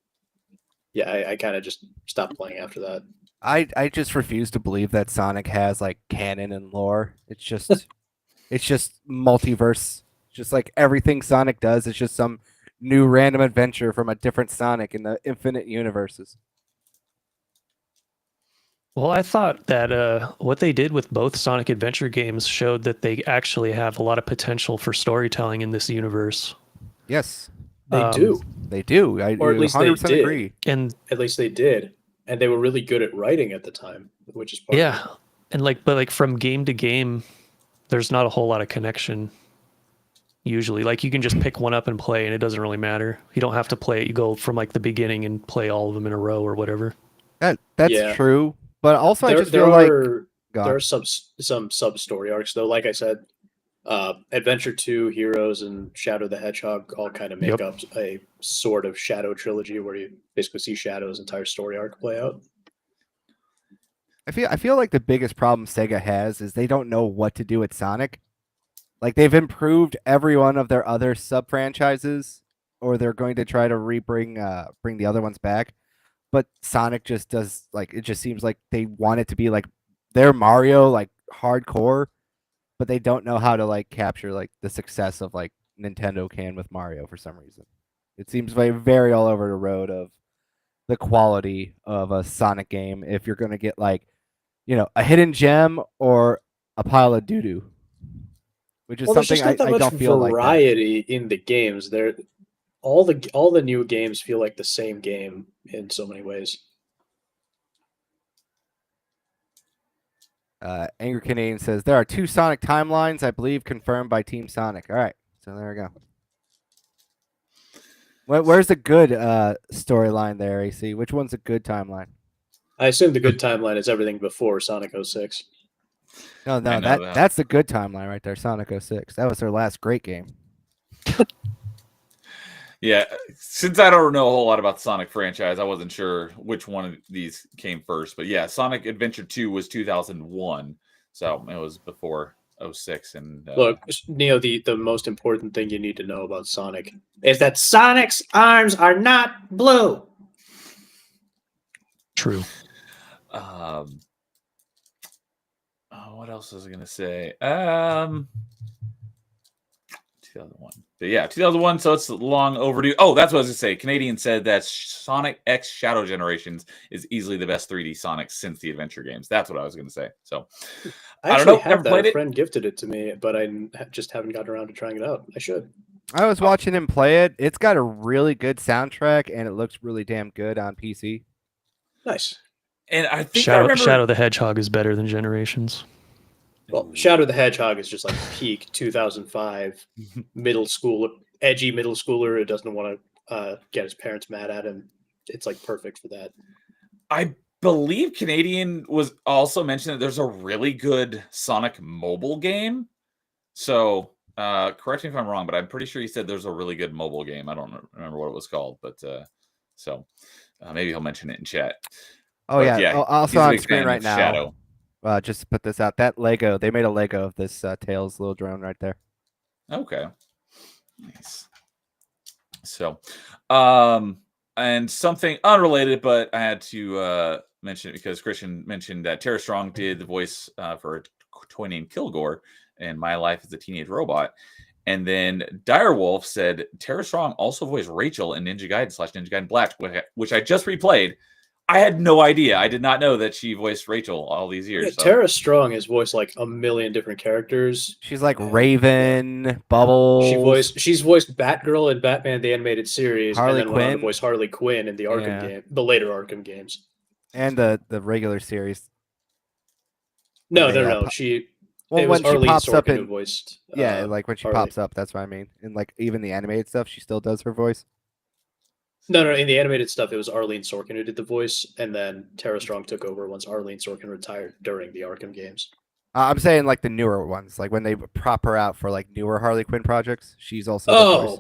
yeah, I kind of just stopped playing after that. I just refuse to believe that Sonic has like canon and lore. It's just it's just multiverse. Just like everything Sonic does, it's just some new random adventure from a different Sonic in the infinite universes. Well, I thought that what they did with both Sonic Adventure games showed that they actually have a lot of potential for storytelling in this universe. Yes, They do, they do. I Or at least they 100% did. agree. And at least they did, and they were really good at writing at the time, which is part of yeah, and like from game to game, there's not a whole lot of connection. Usually, like you can just pick one up and play, and it doesn't really matter. You don't have to play it. You go from like the beginning and play all of them in a row or whatever. That's Yeah. true. But also, I There, just there feel like are Go there on. are some sub story arcs though. Like I said, Adventure 2, Heroes, and Shadow the Hedgehog all kind of make Yep. up a sort of Shadow trilogy where you basically see Shadow's entire story arc play out. I feel like the biggest problem Sega has is they don't know what to do with Sonic. Like they've improved every one of their other sub franchises, or they're going to try to bring the other ones back. But Sonic just does like it just seems like they want it to be like their Mario like hardcore, but they don't know how to like capture like the success of like Nintendo can with Mario for some reason. It seems very all over the road of the quality of a Sonic game if you're going to get like, a hidden gem or a pile of doo doo, which is Well, there's something just not that I much don't feel like that. variety in the games. All the new games feel like the same game in so many ways. Angry Canadian says there are 2 Sonic timelines, I believe, confirmed by Team Sonic. All right, so there we go. Where's the good storyline there, AC? Which one's a good timeline? I assume the good timeline is everything before Sonic 06. No, I know that. that's the good timeline right there. Sonic 06. That was their last great game. Yeah, since I don't know a whole lot about the Sonic franchise, I wasn't sure which one of these came first. But yeah, Sonic Adventure 2 was 2001, so it was before 06. And Look, Neo, the most important thing you need to know about Sonic is that Sonic's arms are not blue. True. What else was I gonna say? 2001. But yeah, 2001. So it's long overdue. Oh, that's what I was gonna say. Canadian said that Sonic X Shadow Generations is easily the best 3D Sonic since the adventure games. That's what I was gonna say. So I don't actually know, have never that. played A it. friend gifted it to me, but I just haven't gotten around to trying it out. I should. I was watching him play it. It's got a really good soundtrack, and it looks really damn good on PC. Nice. And I think I remember. Shadow the Hedgehog is better than Generations. Well, Shadow the Hedgehog is just like peak 2005 edgy middle schooler who doesn't want to get his parents mad at him. It's like perfect for that. I believe Canadian was also mentioned that there's a really good Sonic mobile game. So correct me if I'm wrong, but I'm pretty sure he said there's a really good mobile game. I don't remember what it was called, but so maybe he'll mention it in chat. Oh But yeah. yeah, Oh, also he's a on big screen fan right of now. Shadow. Just to put this out, that Lego, they made a Lego of this Tails little drone right there. Okay. Nice. So, and something unrelated, but I had to mention it because Christian mentioned that Tara Strong did the voice for a toy named Kilgore in My Life as a Teenage Robot. And then Direwolf said Tara Strong also voiced Rachel in Ninja Gaiden / Ninja Gaiden Black, which I just replayed. I had no idea. I did not know that she voiced Rachel all these years. Yeah, So. Tara Strong has voiced like a million different characters. She's like Raven, Bubbles. She's voiced Batgirl in Batman the Animated Series, Harley and then went on to Quinn. voice Harley Quinn in the Arkham Yeah. game, the later Arkham games. And the regular series. No, They, no. pop- It Well, was when she Arlene pops up Sorkin who in voiced. like when she Harley. pops up, that's what I mean. And like even the animated stuff, she still does her voice. No. In the animated stuff, it was Arlene Sorkin who did the voice, and then Tara Strong took over once Arlene Sorkin retired during the Arkham games. I'm saying like the newer ones, like when they prop her out for like newer Harley Quinn projects, she's also the voice.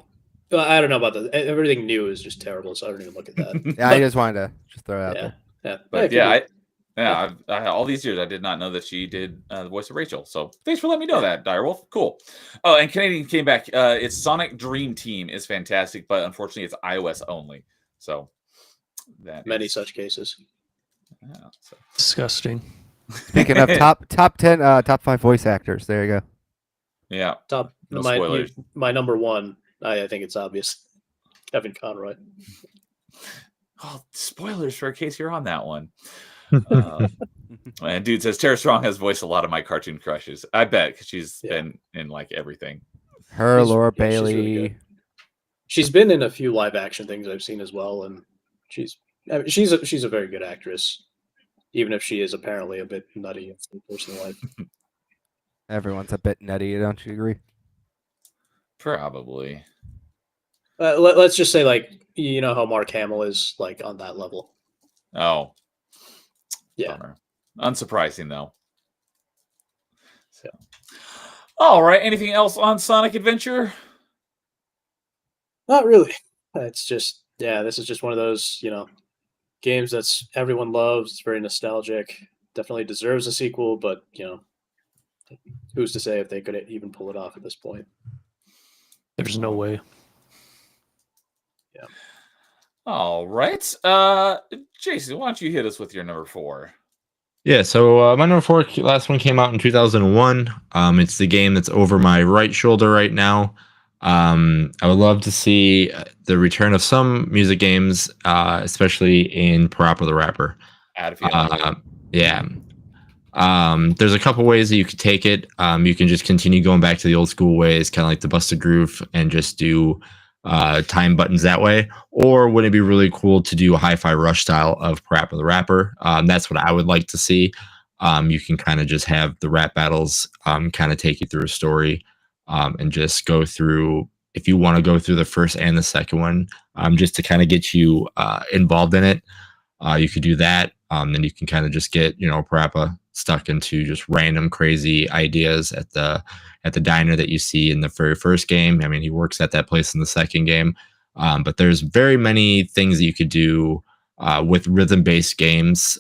Well, I don't know about that. Everything new is just terrible, so I don't even look at that. Yeah, I just wanted to just throw it out yeah, there. yeah. But it could yeah, I all these years I did not know that she did the voice of Rachel. So thanks for letting me know that, Direwolf. Cool. Oh, and Canadian came back. It's Sonic Dream Team is fantastic, but unfortunately it's iOS only. So that be many is- such cases. Yeah, so. Disgusting. Speaking of top 10, top 5 voice actors, there you go. Yeah. Top No spoilers. my number one. I think it's obvious. Kevin Conroy. Oh, spoilers for in case you're on that one. And dude says Tara Strong has voiced a lot of my cartoon crushes. I bet because she's been in like everything. Her, She's- Laura yeah, she's Bailey. really good. She's been in a few live action things I've seen as well, and she's a very good actress, even if she is apparently a bit nutty in her personal life. Everyone's a bit nutty, don't you agree? Probably. Let's just say, like, you know how Mark Hamill is, like, on that level. Oh, Yeah. bummer. Unsurprising though. So, all right. Anything else on Sonic Adventure? Not really. It's just, this is just one of those, games that's everyone loves. It's very nostalgic. Definitely deserves a sequel, but, who's to say if they could even pull it off at this point? There's no way. All right. Jason, why don't you hit us with your number 4? Yeah, so my number 4 last one came out in 2001. It's the game that's over my right shoulder right now. I would love to see the return of some music games, especially in Parappa the Rapper. Yeah. There's a couple ways that you could take it. You can just continue going back to the old school ways, kind of like the Busted Groove, and just do time buttons that way. Or would it be really cool to do a Hi-Fi Rush style of Parappa the Rapper? That's what I would like to see. You can kind of just have the rap battles kind of take you through a story, and just go through, if you want to go through the first and the second one, just to kind of get you involved in it. You could do that. Then you can kind of just get, Parappa stuck into just random crazy ideas at the diner that you see in the very first game. I mean, he works at that place in the second game. But there's very many things that you could do with rhythm-based games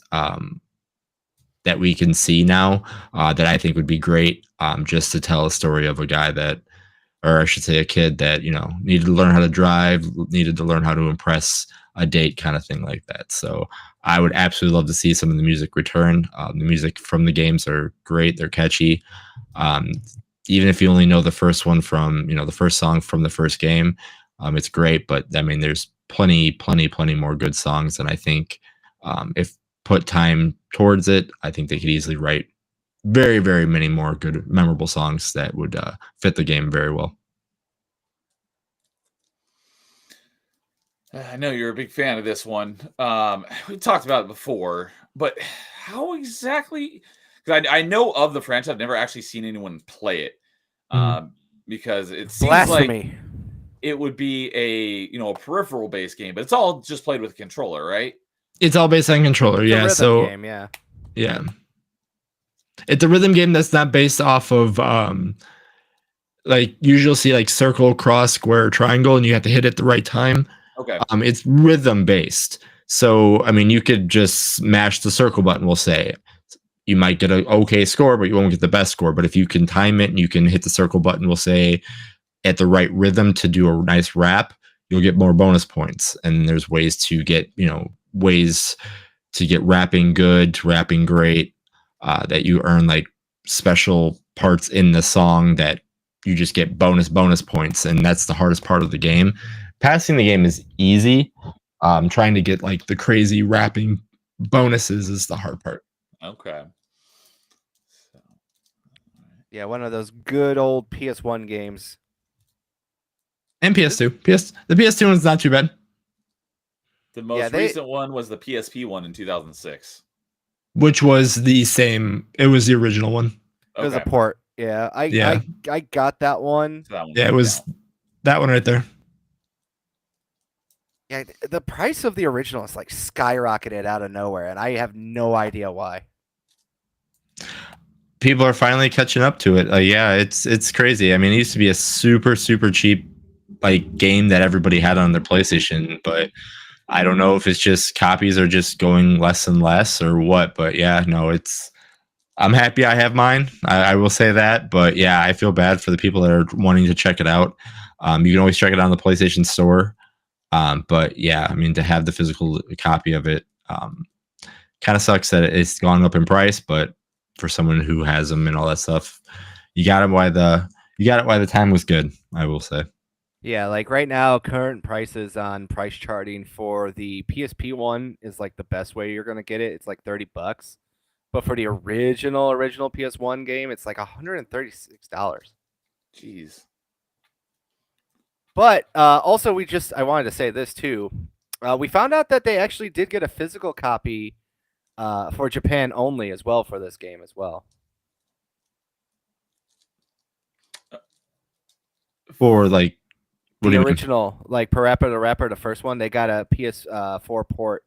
that we can see now that I think would be great, just to tell a story of a guy that, or I should say a kid that, needed to learn how to drive, needed to learn how to impress a date, kind of thing like that. So I would absolutely love to see some of the music return. The music from the games are great. They're catchy. Even if you only know the first one from, the first song from the first game, it's great. But I mean, there's plenty more good songs. And I think if put time towards it, I think they could easily write very, very many more good, memorable songs that would fit the game very well. I know you're a big fan of this one. We talked about it before, but how exactly? Because I know of the franchise, I've never actually seen anyone play it. Because it seems Blasphemy. like it would be a peripheral based game, but it's all just played with a controller, right? It's all based on controller. It's a Yeah. rhythm So game, yeah. yeah, it's a rhythm game that's not based off of like usually you'll see like circle, cross, square, triangle, and you have to hit it the right time. Okay. It's rhythm based. So I mean, you could just smash the circle button. We'll say you might get an okay score, but you won't get the best score. But if you can time it and you can hit the circle button, we'll say at the right rhythm to do a nice rap, you'll get more bonus points. And there's ways to get ways to get rapping good, to rapping great, that you earn like special parts in the song that you just get bonus points, and that's the hardest part of the game. Passing the game is easy. Trying to get like the crazy rapping bonuses is the hard part. Okay. So, Yeah, one of those good old PS1 games. And PS2. The PS2 one's not too bad. the most recent one was the PSP one in 2006. Which was the same. It was the original one. It was a Okay. port. Yeah, I got that one. So that one Yeah, it doesn't was count. that one right there. Yeah, the price of the original is like skyrocketed out of nowhere, and I have no idea why. People are finally catching up to it. Yeah, it's crazy. I mean, it used to be a super cheap like game that everybody had on their PlayStation, but I don't know if it's just copies are just going less and less or what. But yeah, no, I'm happy I have mine. I will say that. But yeah, I feel bad for the people that are wanting to check it out. You can always check it out on the PlayStation Store. But yeah, I mean, to have the physical copy of it kind of sucks that it's gone up in price. But for someone who has them and all that stuff, you got it while the time was good, I will say. Yeah, like right now, current prices on price charting for the PSP one is like the best way you're gonna get it. It's like $30, but for the original PS1 game, it's like $136. Jeez. But also, I wanted to say this too. We found out that they actually did get a physical copy for Japan only as well for this game as well. For like, what do The you mean? original, like Parappa the Rapper, the first one, they got a PS4 port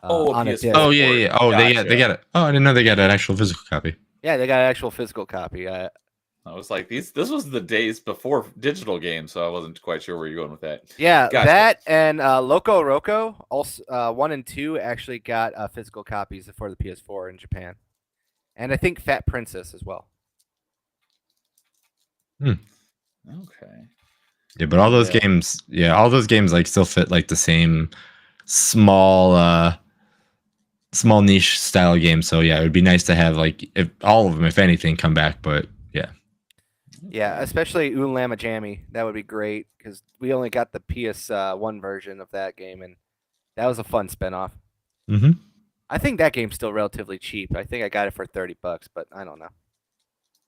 on a PS4. disc. Oh yeah. Oh, they Gotcha. got it. Oh, I didn't know they got an actual physical copy. Yeah, they got an actual physical copy. I was like, this was the days before digital games, so I wasn't quite sure where you're going with that. Yeah, Gotcha. that and Loco Roco, also 1 and 2 actually got physical copies for the PS4 in Japan, and I think Fat Princess as well. Okay. Yeah, but all those Yeah. games, like still fit like the same small niche style game. So yeah, it would be nice to have like if all of them, if anything, come back. But yeah, Yeah, especially Oonlama Jammy. That would be great because we only got the PS1 version of that game, and that was a fun spinoff. mm-hmm. I think that game's still relatively cheap. I think I got it for $30, but I don't know.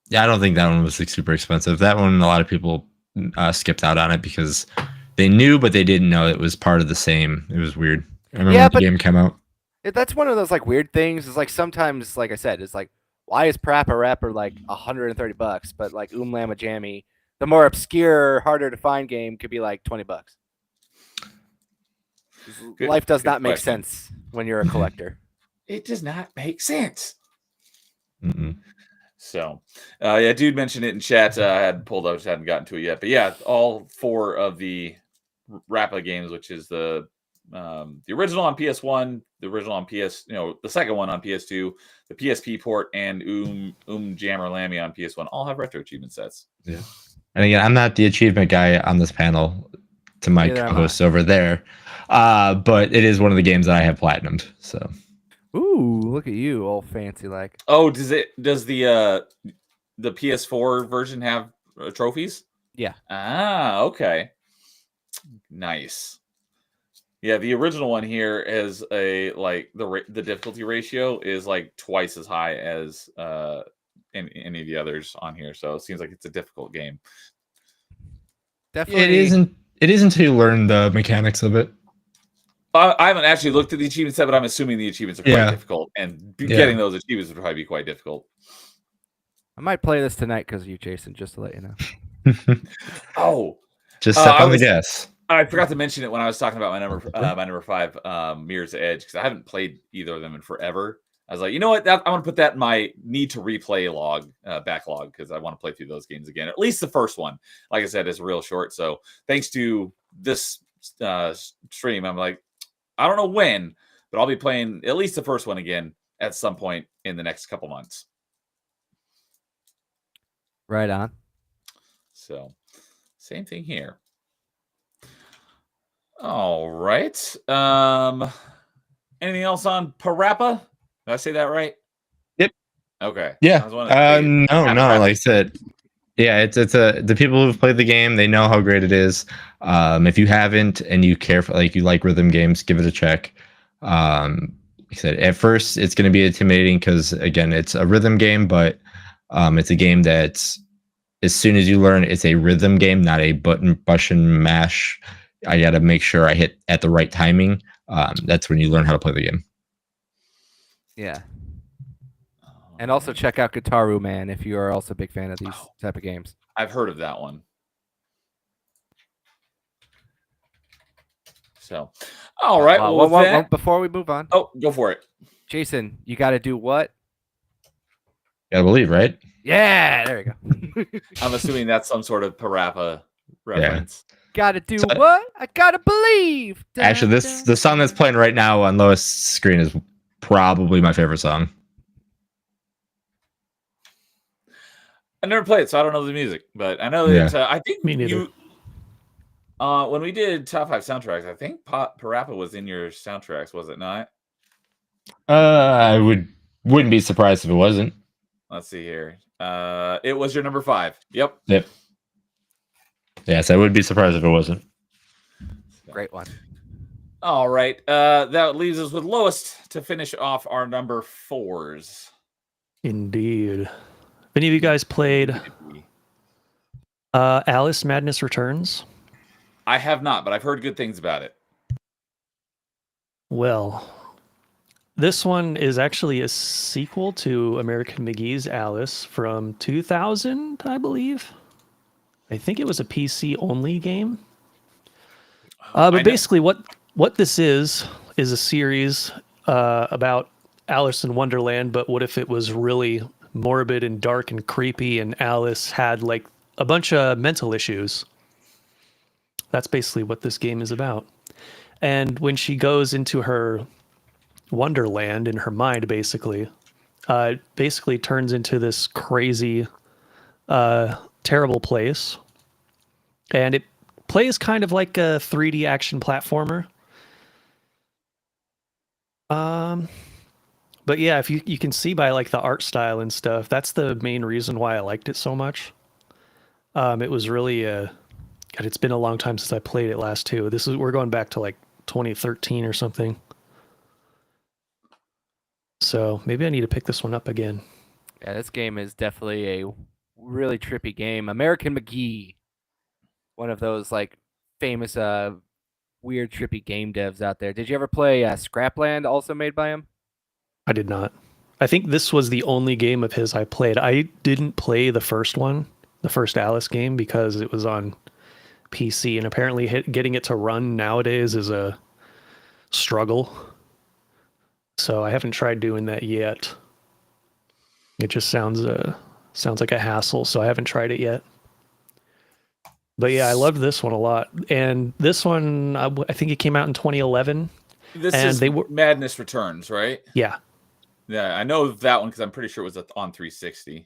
Yeah, I don't think that one was like super expensive. That one, a lot of people skipped out on it because they knew, but they didn't know it was part of the same. It was weird. I remember Yeah, when but- the game came out. That's one of those like weird things. It's like sometimes, like I said, it's like why is Parappa Rapper like $130, but like Oonlama Jammy, the more obscure, harder to find game, could be like $20. Good- Life does good not make question. sense when you're a collector. It does not make sense. Mm-mm. So, yeah, dude mentioned it in chat. I had pulled up, just hadn't gotten to it yet. But yeah, all 4 of the Rappa games, which is the original on PS1, the original on the second one on PS2, the PSP port, and Jammer Lammy on PS1, all have retro achievement sets. And again, I'm not the achievement guy on this panel to my Neither am I. co-hosts over there. But it is one of the games that I have platinumed. So Ooh, look at you, all fancy like. Oh, does the PS4 version have trophies? Yeah. Ah, okay. Nice. Yeah, the original one here is the difficulty ratio is like twice as high as any of the others on here, so it seems like it's a difficult game. Definitely. it isn't until you learn the mechanics of it. I haven't actually looked at the achievement set, but I'm assuming the achievements are quite Yeah. difficult, and Yeah. getting those achievements would probably be quite difficult. I might play this tonight because of you, Jason, just to let you know. Oh, Just step I on the was- gas. I forgot to mention it when I was talking about my number 5, Mirror's Edge, because I haven't played either of them in forever. I was like, you know what? I'm gonna put that in my need to replay backlog, because I want to play through those games again. At least the first one, like I said, is real short. So thanks to this stream, I'm like, I don't know when, but I'll be playing at least the first one again at some point in the next couple months. Right on. So same thing here. All right. Anything else on Parappa? Did I say that right? Yep. Okay. Yeah. I was wondering if they- No. Like I said, yeah, it's the people who've played the game, they know how great it is. If you haven't and you care for, like, you like rhythm games, give it a check. Like I said, at first it's going to be intimidating because, again, it's a rhythm game, but it's a game that's, as soon as you learn it's a rhythm game, not a button mash. I got to make sure I hit at the right timing. That's when you learn how to play the game. Yeah. And also check out Guitaru Man if you are also a big fan of these type of games. I've heard of that one. So, all right. Well, before we move on, go for it. Jason, you got to do what? Gotta believe, right? Yeah, there we go. I'm assuming that's some sort of Parappa reference. Gotta do what? I gotta believe. Actually, the song that's playing right now on Lois' screen is probably my favorite song. I never played it, so I don't know the music, but I know that I think Me neither. you. When we did top 5 soundtracks, I think Parappa was in your soundtracks, was it not? I wouldn't be surprised if it wasn't. Let's see here. It was your number 5. Yep. Yes, I would be surprised if it wasn't. Great one. All right. That leaves us with lowest to finish off our number 4s. Indeed. Have any of you guys played Alice Madness Returns? I have not, but I've heard good things about it. Well, this one is actually a sequel to American McGee's Alice from 2000, I believe. I think it was a PC only game. But basically what this is a series about Alice in Wonderland, but what if it was really morbid and dark and creepy and Alice had like a bunch of mental issues. That's basically what this game is about. And when she goes into her Wonderland in her mind, basically turns into this crazy, terrible place. And it plays kind of like a 3D action platformer. But yeah, if you can see by like the art style and stuff, that's the main reason why I liked it so much. It was really God, it's been a long time since I played it last too. We're going back to like 2013 or something. So maybe I need to pick this one up again. Yeah, this game is definitely a really trippy game. American McGee, one of those like famous weird trippy game devs out there. Did you ever play Scrapland, also made by him? I did not. I think this was the only game of his I played. I didn't play the first one, the first Alice game, because it was on PC, and apparently getting it to run nowadays is a struggle. So I haven't tried doing that yet. It just sounds like a hassle, so I haven't tried it yet. But yeah, I loved this one a lot. And this one, I think it came out in 2011. This is Madness Returns, right? Yeah. Yeah, I know that one because I'm pretty sure it was on 360.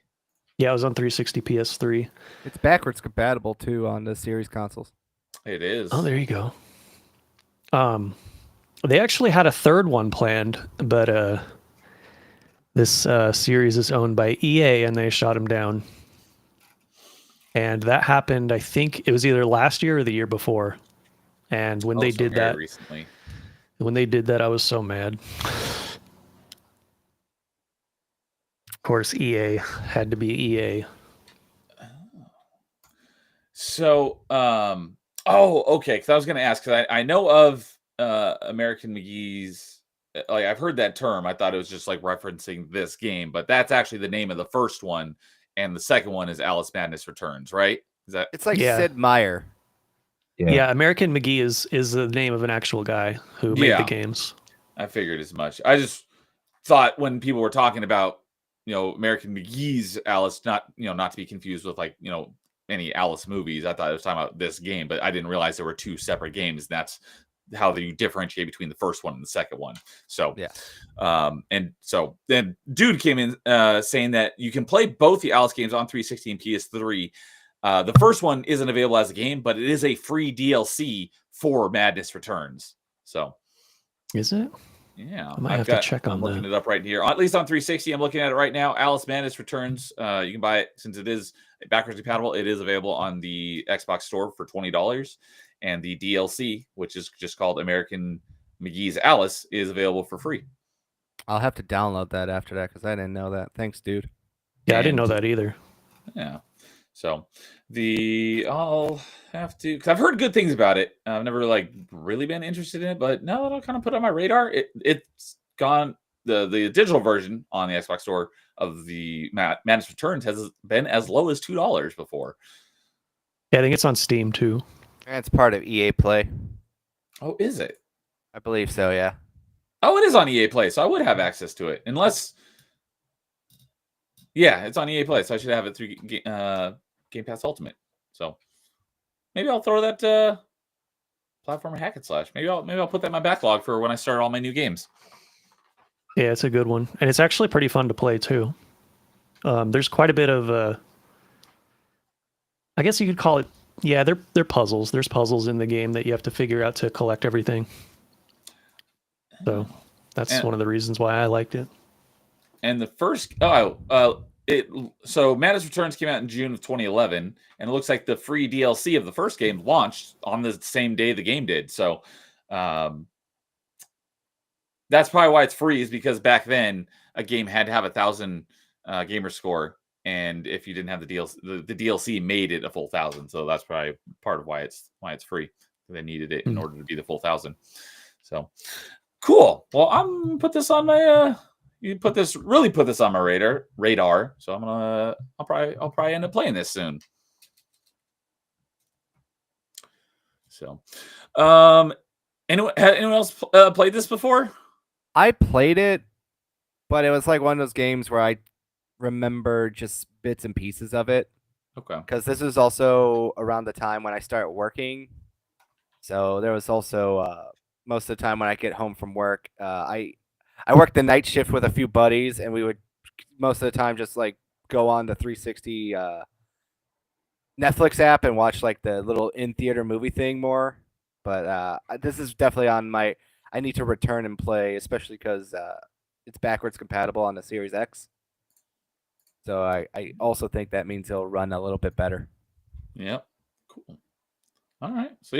Yeah, it was on 360 PS3. It's backwards compatible too on the series consoles. It is. Oh, there you go. They actually had a third one planned, but this series is owned by EA, and they shot him down. And that happened, I think it was either last year or the year before. And when they did that, recently. When they did that, I was so mad. Of course, EA had to be EA. So, okay. Because I was going to ask, because I know of American McGee's. Like, I've heard that term. I thought it was just like referencing this game, but that's actually the name of the first one, and the second one is Alice Madness Returns, right? Is that? It's like Yeah. Sid Meier. Yeah, American McGee is the name of an actual guy who made the games. I figured as much. I just thought when people were talking about, American McGee's Alice, not to be confused with like, any Alice movies. I thought it was talking about this game, but I didn't realize there were two separate games. And that's how they differentiate between the first one and the second one. So, and so then dude came in saying that you can play both the Alice games on 360 and PS3. The first one isn't available as a game, but it is a free DLC for Madness Returns. So, is it? Yeah, I might have to check on I'm looking it up right here. At least on 360, I'm looking at it right now. Alice Madness Returns. You can buy it since it is backwards compatible. It is available on the Xbox Store for $20, and the DLC, which is just called American McGee's Alice, is available for free. I'll have to download that after that because I didn't know that. Thanks, dude. Yeah, I didn't know that either. Yeah. So I'll have to, because I've heard good things about it. I've never really been interested in it, but now that I'll kind of put it on my radar, it's gone. The digital version on the Xbox Store of the Madness Returns has been as low as $2 before. Yeah, I think it's on Steam too. And it's part of EA Play. Oh, is it? I believe so, yeah. Oh, it is on EA Play, so I would have access to it. Unless, yeah, it's on EA Play, so I should have it through Game Pass Ultimate. So maybe I'll throw that platformer hack and slash. Maybe I'll put that in my backlog for when I start all my new games. Yeah, it's a good one, and it's actually pretty fun to play too. There's quite a bit of, I guess you could call it. Yeah, they're puzzles. There's puzzles in the game that you have to figure out to collect everything. So that's one of the reasons why I liked it. And the first, so Madness Returns came out in June of 2011, and it looks like the free DLC of the first game launched on the same day the game did. So that's probably why it's free, is because back then a game had to have 1,000 gamer score, and if you didn't have the DLC, the DLC made it a full 1,000. So that's probably part of why it's free. They needed it in order to be the full 1,000. So cool. Well, I'm gonna put this on my put this on my radar. So I'll probably end up playing this soon. So, anyone else played this before? I played it, but it was like one of those games where I remember just bits and pieces of it. Okay. Because this was also around the time when I started working. So there was also most of the time when I get home from work, I worked the night shift with a few buddies, and we would most of the time just like go on the 360 Netflix app and watch like the little in-theater movie thing more. But this is definitely on my. I need to return and play, especially because it's backwards compatible on the Series X. So I also think that means it'll run a little bit better. Yep. Cool. All right. So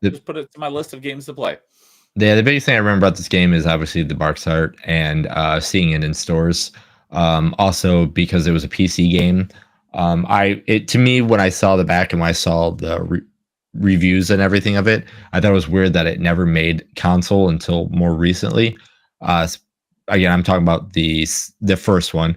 just put it to my list of games to play. Yeah, the biggest thing I remember about this game is obviously the box art and seeing it in stores. Also because it was a PC game. To me, when I saw the back and when I saw the reviews and everything of it, I thought it was weird that it never made console until more recently. Again, I'm talking about the first one.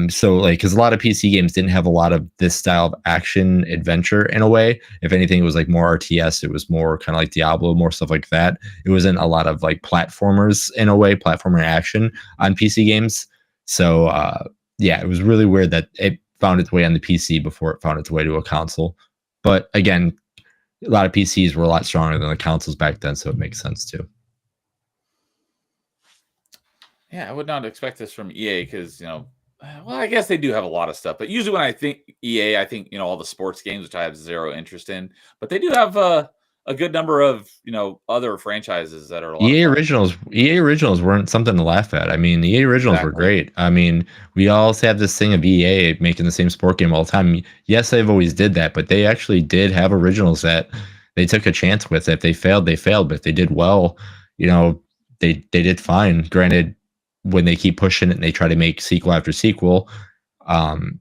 So like, because a lot of PC games didn't have a lot of this style of action adventure in a way. If anything, it was like more RTS. It was more kind of like Diablo, more stuff like that. It wasn't a lot of like platformers in a way, platformer action on PC games. So yeah, it was really weird that it found its way on the PC before it found its way to a console. But again, a lot of PCs were a lot stronger than the consoles back then, so it makes sense too. Yeah, I would not expect this from EA because, well, I guess they do have a lot of stuff. But usually when I think EA, I think, all the sports games, which I have zero interest in. But they do have a good number of, other franchises that are a lot EA Originals weren't something to laugh at. I mean, the EA Originals were great. I mean, we all have this thing of EA making the same sport game all the time. Yes, they've always did that, but they actually did have originals that they took a chance with. If they failed, they failed. But if they did well, they did fine. Granted, when they keep pushing it and they try to make sequel after sequel,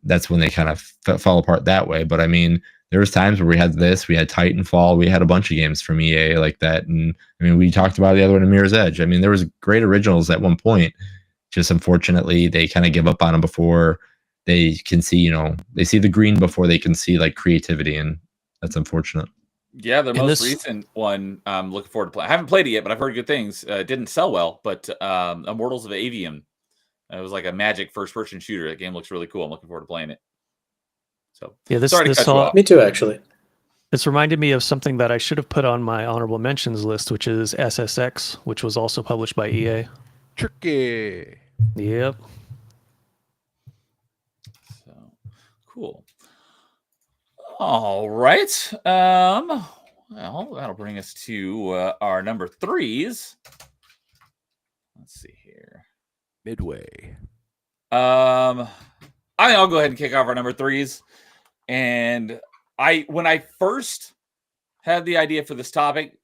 that's when they kind of fall apart that way. But I mean, there was times where we had Titanfall, we had a bunch of games from EA like that. And I mean, we talked about the other one, Mirror's Edge. I mean, there was great originals at one point. Just unfortunately, they kind of give up on them before they can see, they see the green before they can see like creativity. And that's unfortunate. Yeah, the And most this- recent one I'm looking forward to playing. I haven't played it yet, but I've heard good things. It didn't sell well, but Immortals of Avium. It was like a magic first-person shooter. That game looks really cool. I'm looking forward to playing it. So, Yeah, this sorry to this cut you off. Me too, actually. It's reminded me of something that I should have put on my honorable mentions list, which is SSX, which was also published by EA. Tricky. Yep. So, cool. All right. Well, that'll bring us to our number 3s. Let's see here. Midway. I think I'll go ahead and kick off our number 3s. And when I first had the idea for this topic,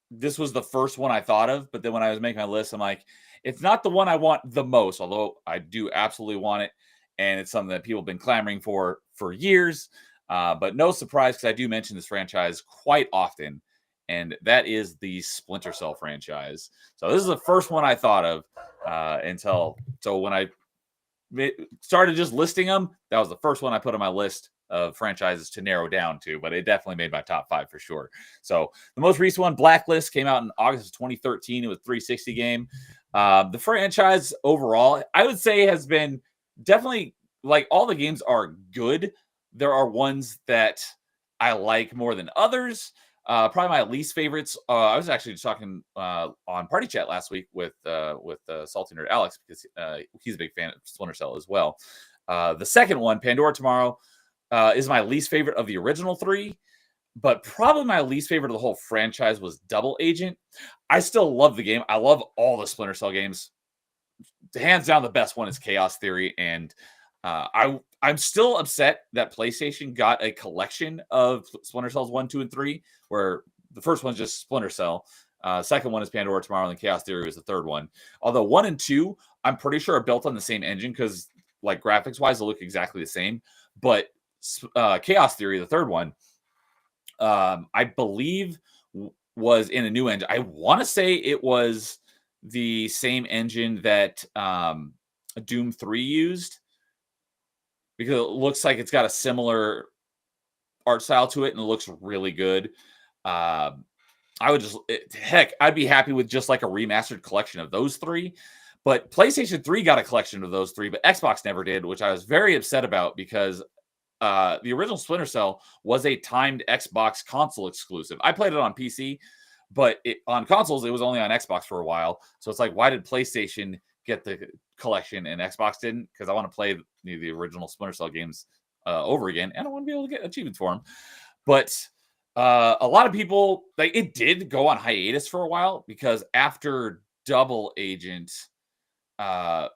this was the first one I thought of. But then when I was making my list, I'm like, it's not the one I want the most, although I do absolutely want it. And it's something that people have been clamoring for years. But no surprise, because I do mention this franchise quite often. And that is the Splinter Cell franchise. So this is the first one I thought of so when I started just listing them, that was the first one I put on my list of franchises to narrow down to, but it definitely made my top 5 for sure. So the most recent one, Blacklist, came out in August of 2013. It was a 360 game. The franchise overall, I would say, has been definitely, like, all the games are good. There are ones that I like more than others. Probably my least favorites. I was actually just talking on Party Chat last week with Salty Nerd Alex, because he's a big fan of Splinter Cell as well. The second one, Pandora Tomorrow, is my least favorite of the original 3, but probably my least favorite of the whole franchise was Double Agent. I still love the game. I love all the Splinter Cell games. Hands down, the best one is Chaos Theory, and I'm still upset that PlayStation got a collection of Splinter Cells 1, 2, and 3, where the first one's just Splinter Cell. Second one is Pandora Tomorrow, and then Chaos Theory was the third one. Although 1 and 2, I'm pretty sure are built on the same engine, because, like, graphics-wise, they look exactly the same. But Chaos Theory, the third one, I believe was in a new engine. I want to say it was the same engine that Doom 3 used, because it looks like it's got a similar art style to it, and it looks really good. I'd be happy with just like a remastered collection of those 3. But PlayStation 3 got a collection of those 3, but Xbox never did, which I was very upset about, because the original Splinter Cell was a timed Xbox console exclusive. I played it on PC, but on consoles, it was only on Xbox for a while. So it's like, why did PlayStation get the collection and Xbox didn't? Because I want to play the original Splinter Cell games over again, and I want to be able to get achievements for them. But a lot of people, like, it did go on hiatus for a while, because after Double Agent, I'll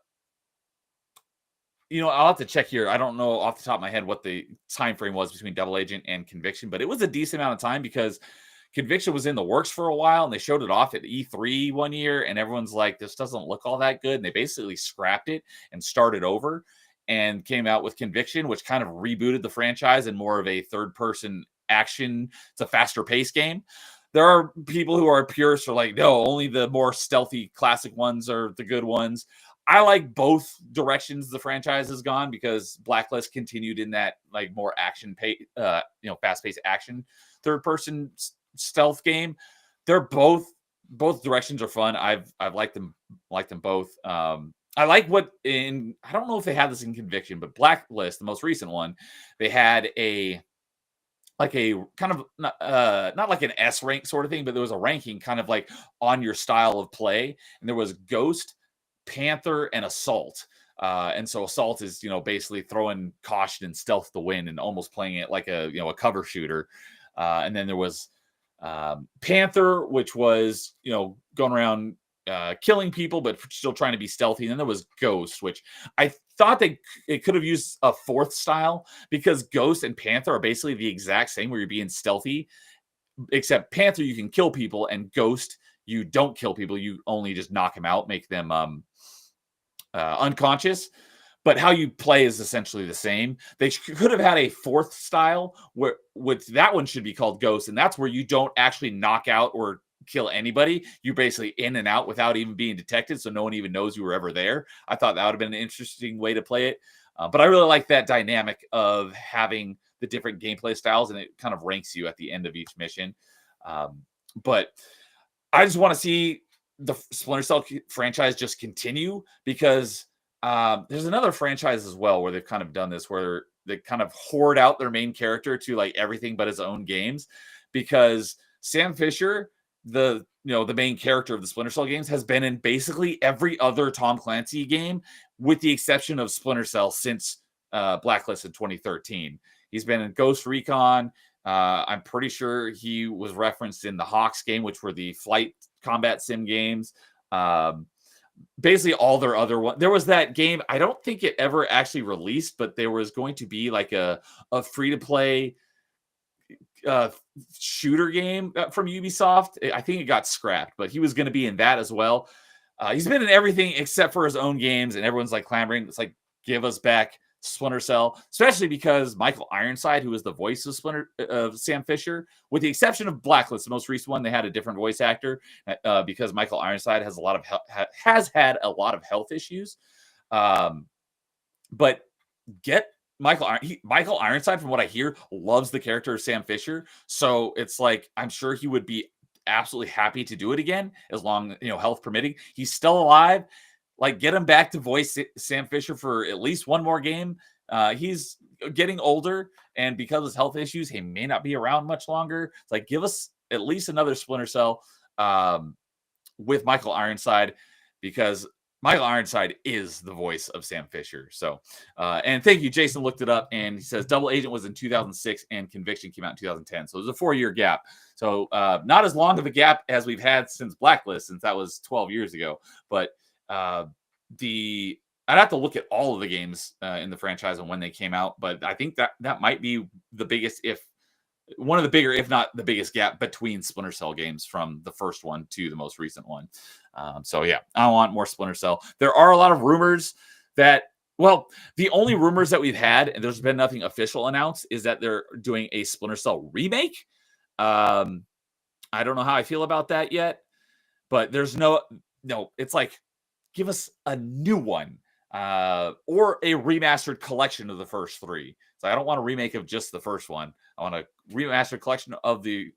have to check here. I don't know off the top of my head what the time frame was between Double Agent and Conviction, but it was a decent amount of time, because Conviction was in the works for a while, and they showed it off at E3 one year, and everyone's like, this doesn't look all that good. And they basically scrapped it and started over and came out with Conviction, which kind of rebooted the franchise in more of a third-person action. It's a faster-paced game. There are people who are purists who are like, no, only the more stealthy classic ones are the good ones. I like both directions the franchise has gone, because Blacklist continued in that, like, more action fast-paced action third-person stealth game. They're both directions are fun. I've liked them both. I like I don't know if they had this in Conviction, but Blacklist, the most recent one, they had a kind of not like an S rank sort of thing, but there was a ranking kind of like on your style of play, and there was Ghost, Panther, and Assault. And so Assault is, basically throwing caution and stealth to win, and almost playing it like a cover shooter. And then there was Panther, which was, going around killing people, but still trying to be stealthy. And then there was Ghost, which I thought it could have used a fourth style, because Ghost and Panther are basically the exact same, where you're being stealthy, except Panther, you can kill people, and Ghost, you don't kill people. You only just knock them out, make them unconscious. But how you play is essentially the same. They could have had a fourth style, which that one should be called Ghost, and that's where you don't actually knock out or kill anybody. You're basically in and out without even being detected, so no one even knows you were ever there. I thought that would have been an interesting way to play it. But I really like that dynamic of having the different gameplay styles, and it kind of ranks you at the end of each mission. But I just want to see the Splinter Cell franchise just continue, because there's another franchise as well where they've kind of done this, where they kind of hoard out their main character to like everything but his own games, because Sam Fisher, the main character of the Splinter Cell games, has been in basically every other Tom Clancy game, with the exception of Splinter Cell since Blacklist in 2013. He's been in Ghost Recon. I'm pretty sure he was referenced in the Hawks game, which were the flight combat sim games. Basically all their other one. There was that game, I don't think it ever actually released, but there was going to be like a free-to-play shooter game from Ubisoft. I think it got scrapped, but he was going to be in that as well. He's been in everything except for his own games, and everyone's like clamoring. It's like, give us back Splinter Cell, especially because Michael Ironside, who is the voice of Sam Fisher, with the exception of Blacklist, the most recent one, they had a different voice actor because Michael Ironside has had a lot of health issues. But get Michael Ironside, from what I hear, loves the character of Sam Fisher, so it's like I'm sure he would be absolutely happy to do it again, as long health permitting. He's still alive. Like, get him back to voice Sam Fisher for at least one more game. He's getting older, and because of his health issues, he may not be around much longer. It's like, give us at least another Splinter Cell with Michael Ironside, because Michael Ironside is the voice of Sam Fisher. So, and thank you. Jason looked it up, and he says Double Agent was in 2006 and Conviction came out in 2010. So there's a 4-year gap. So not as long of a gap as we've had since Blacklist, since that was 12 years ago. But I'd have to look at all of the games in the franchise and when they came out, but I think that might be the biggest, one of the bigger, if not the biggest gap between Splinter Cell games from the first one to the most recent one. So yeah, I want more Splinter Cell. There are a lot of rumors that, well, the only rumors that we've had, and there's been nothing official announced, is that they're doing a Splinter Cell remake. I don't know how I feel about that yet, but there's no, it's like, give us a new one or a remastered collection of the first three. So I don't want a remake of just the first one. I want a remastered collection of the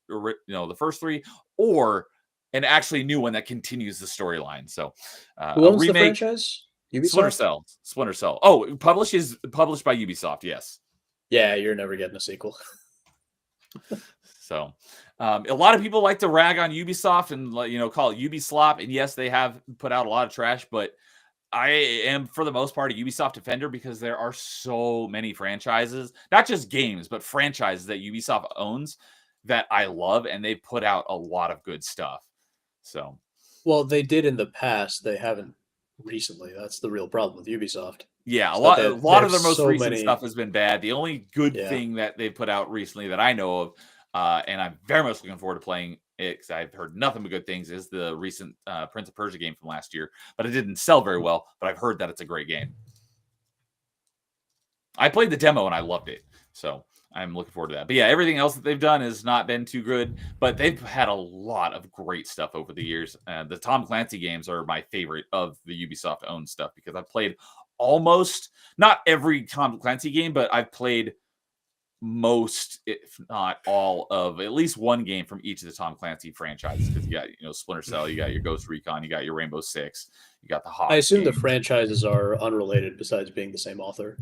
first three, or an actually new one that continues the storyline. So who owns the franchise? Ubisoft? Splinter Cell. Oh, published by Ubisoft. Yes. Yeah, you're never getting a sequel. So a lot of people like to rag on Ubisoft and call it Ubislop. And yes, they have put out a lot of trash, but I am for the most part a Ubisoft defender, because there are so many franchises, not just games, but franchises that Ubisoft owns that I love, and they've put out a lot of good stuff. So, well, they did in the past. They haven't recently. That's the real problem with Ubisoft. Yeah, a lot of their most recent stuff has been bad. The only good thing that they put out recently that I know of, and I'm very much looking forward to playing it, because I've heard nothing but good things, is the recent Prince of Persia game from last year. But it didn't sell very well, but I've heard that it's a great game. I played the demo and I loved it, so I'm looking forward to that. But yeah, everything else that they've done has not been too good, but they've had a lot of great stuff over the years. The Tom Clancy games are my favorite of the Ubisoft-owned stuff, because I've played almost, not every Tom Clancy game, but I've played most, if not all, of at least one game from each of the Tom Clancy franchises. Because you got Splinter Cell, you got your Ghost Recon, you got your Rainbow Six, you got the Hawk. I assume the franchises are unrelated besides being the same author.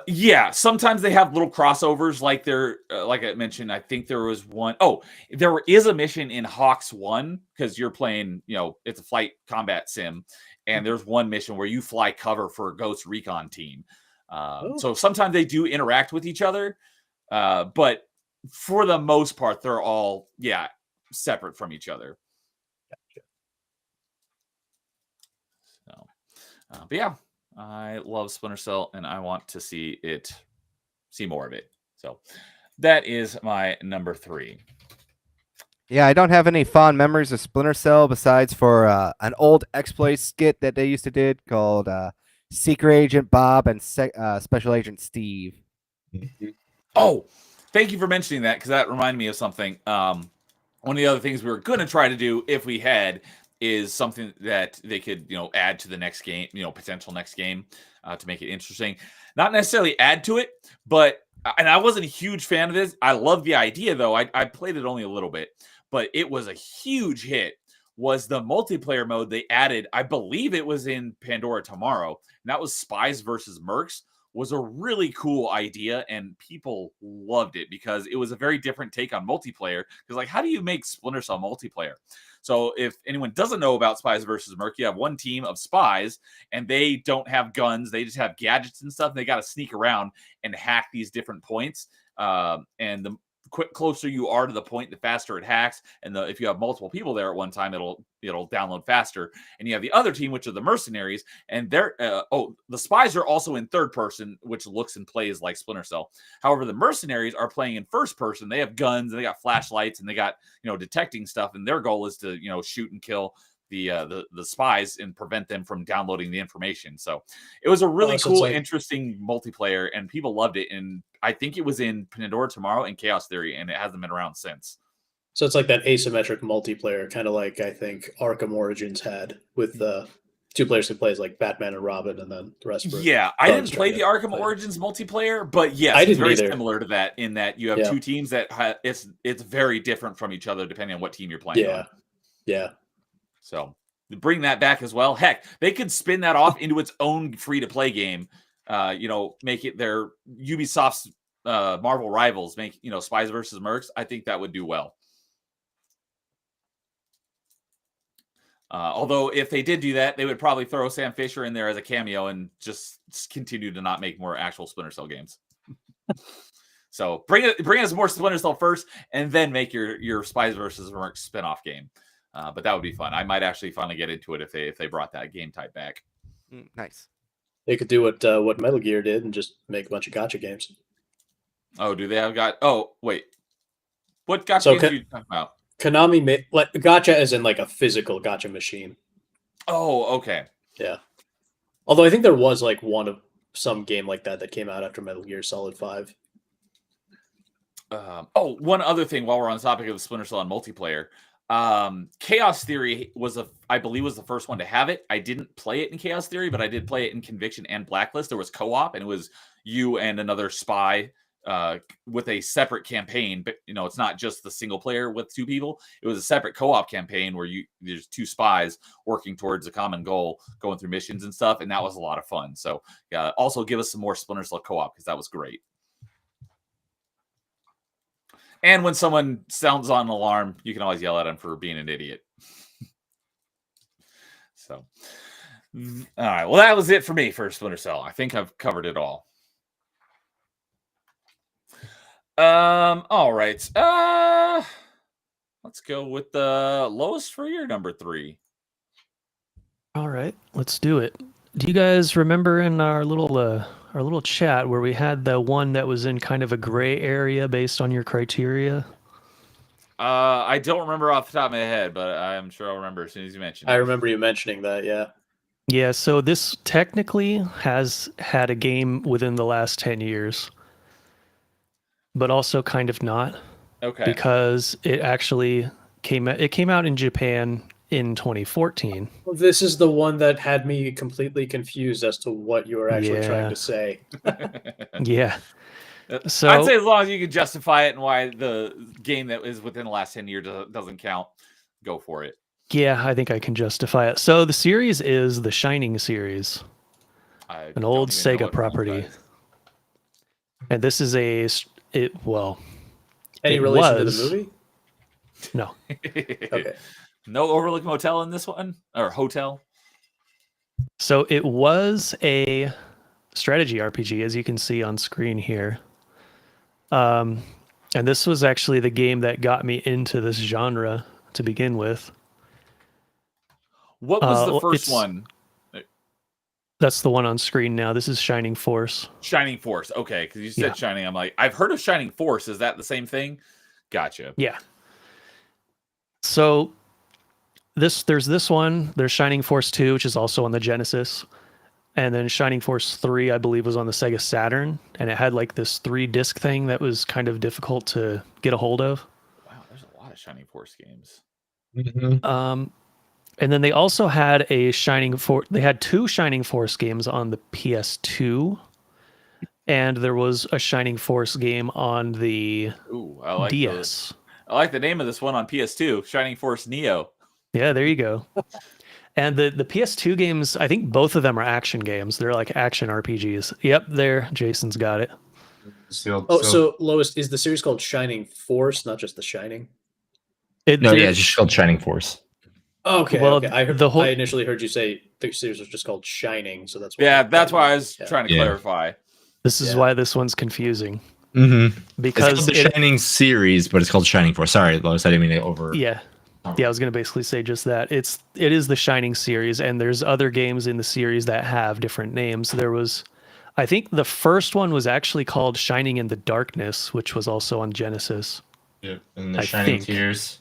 Yeah, sometimes they have little crossovers, like like I mentioned, I think there was one. Oh, there is a mission in Hawks 1, because you're playing, it's a flight combat sim, and there's one mission where you fly cover for a Ghost Recon team. So sometimes they do interact with each other, but for the most part, they're all separate from each other. Gotcha. So, but yeah, I love Splinter Cell, and I want to see more of it. So that is my number 3. Yeah, I don't have any fond memories of Splinter Cell besides for an old exploit skit that they used to do called Secret Agent Bob and Special Agent Steve. Oh, thank you for mentioning that, because that reminded me of something. One of the other things we were going to try to do, if we had, is something that they could, add to the next game, potential next game, to make it interesting. Not necessarily add to it, but and I wasn't a huge fan of this. I love the idea though. I played it only a little bit, but it was a huge hit. Was the multiplayer mode they added? I believe it was in Pandora Tomorrow, and that was Spies versus Mercs. Was a really cool idea, and people loved it because it was a very different take on multiplayer. Because like, how do you make Splinter Cell multiplayer? So if anyone doesn't know about Spies versus Merc, you have one team of spies, and they don't have guns; they just have gadgets and stuff. And they got to sneak around and hack these different points. And the closer you are to the point, the faster it hacks. And if you have multiple people there at one time, it'll download faster. And you have the other team, which are the mercenaries, and they're the spies are also in third person, which looks and plays like Splinter Cell. However, the mercenaries are playing in first person. They have guns, and they got flashlights, and they got detecting stuff. And their goal is to shoot and kill the spies and prevent them from downloading the information. So it was a really cool, interesting multiplayer, and people loved it. And I think it was in Pandora Tomorrow and Chaos Theory, and it hasn't been around since. So it's like that asymmetric multiplayer, kind of like I think Arkham Origins had with the 2 players who plays like Batman and Robin, and then the rest of it. Yeah, I didn't play the Arkham Origins multiplayer, but yes, it's very similar to that in that you have 2 teams that it's very different from each other depending on what team you're playing on. Yeah. So bring that back as well. Heck, they could spin that off into its own free-to-play game. Make it their Ubisoft's Marvel rivals. Make Spies versus Mercs. I think that would do well. Although if they did do that, they would probably throw Sam Fisher in there as a cameo and just continue to not make more actual Splinter Cell games. So bring us more Splinter Cell first, and then make your Spies versus Mercs spinoff game. But that would be fun. I might actually finally get into it if they brought that game type back. Nice. They could do what Metal Gear did and just make a bunch of gacha games. Oh, do they have Oh, wait. What gacha games are you talking about? Konami made gacha as in like a physical gacha machine. Oh, okay. Yeah. Although I think there was like some game like that came out after Metal Gear Solid 5. One other thing while we're on the topic of the Splinter Cell and multiplayer. Chaos Theory I believe was the first one to have it. I didn't play it in Chaos Theory, but I did play it in Conviction and Blacklist. There was co-op, and it was you and another spy with a separate campaign. But it's not just the single player with 2 people. It was a separate co-op campaign where there's 2 spies working towards a common goal, going through missions and stuff, and that was a lot of fun. So also give us some more Splinter Cell co-op because that was great. And when someone sounds on an alarm, you can always yell at them for being an idiot. So, all right. Well, that was it for me for Splinter Cell. I think I've covered it all. All right. Let's go with the lowest for your number 3. All right, let's do it. Do you guys remember in our little chat where we had the one that was in kind of a gray area based on your criteria? I don't remember off the top of my head, but I'm sure I'll remember as soon as you mention it. I remember you mentioning that, yeah. Yeah, so this technically has had a game within the last 10 years, but also kind of not. Okay. Because it actually came out in Japan in 2014. Well, this is the one that had me completely confused as to what you were actually trying to say. Yeah. So I'd say as long as you can justify it and why the game that is within the last 10 years doesn't count, go for it. Yeah, I think I can justify it. So the series is the Shining series, an old Sega property. And this is any relation to the movie? No. Okay. No Overlook Motel in this one? Or hotel? So it was a strategy RPG, as you can see on screen here. And this was actually the game that got me into this genre to begin with. What was the first one? That's the one on screen now. This is Shining Force. Shining Force. Okay, because you said Shining. I'm like, I've heard of Shining Force. Is that the same thing? Gotcha. Yeah. So there's this one. There's Shining Force 2, which is also on the Genesis. And then Shining Force 3, I believe, was on the Sega Saturn. And it had like this 3-disc thing that was kind of difficult to get a hold of. Wow, there's a lot of Shining Force games. Mm-hmm. And then they also had they had 2 Shining Force games on the PS2. and there was a Shining Force game on the Ooh, I like DS. I like the name of this one on PS2, Shining Force Neo. Yeah, there you go. And the PS2 games, I think both of them are action games. They're like action RPGs. Yep, there. Jason's got it. Oh, so Lois, is the series called Shining Force, not just The Shining? No, yeah, it's just called Shining Force. Okay, Well, okay. the whole- I initially heard you say the series was just called Shining, so that's why. Yeah, that's why I was Yeah. trying to Yeah. clarify. This is Yeah. why this one's confusing. Mm-hmm. It's Because called the Shining series, but it's called Shining Force. Sorry, Lois, I didn't mean to over. yeah. Yeah, I was going to basically say just that. It is the Shining series, and there's other games in the series that have different names. There was, I think the first one was actually called Shining in the Darkness, which was also on Genesis. Yeah, and the I Shining think. Tears.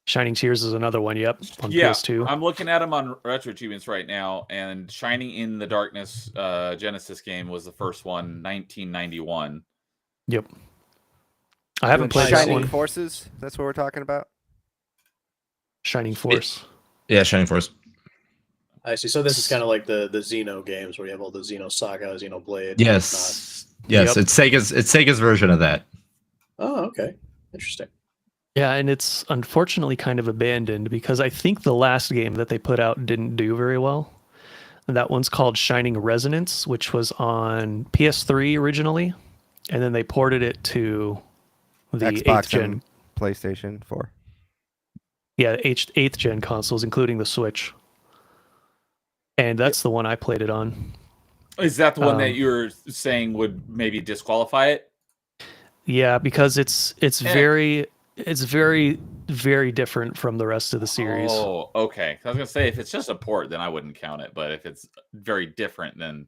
Shining Tears is another one, yep, on Yeah, PS2. I'm looking at them on Retro Achievements right now, and Shining in the Darkness Genesis game was the first one, 1991. Yep. I haven't played that Shining one. Forces. That's what we're talking about. Shining Force. Yeah, Shining Force. I see. So this is kind of like the Xeno games where you have all the Xeno Saga, Xenoblade. Yes, yes, Yep. it's Sega's version of that. Oh, okay. Interesting. Yeah, and it's unfortunately kind of abandoned because I think the last game that they put out didn't do very well. And that one's called Shining Resonance, which was on PS3 originally, and then they ported it to the 8th Xbox gen. and PlayStation 4. Yeah, 8th gen consoles, including the Switch. And that's the one I played it on. Is that the one that Um, you were saying would maybe disqualify it? Yeah, because it's Eh. very, very different from the rest of the series. Oh, okay. I was gonna say if it's just a port, then I wouldn't count it. But if it's very different than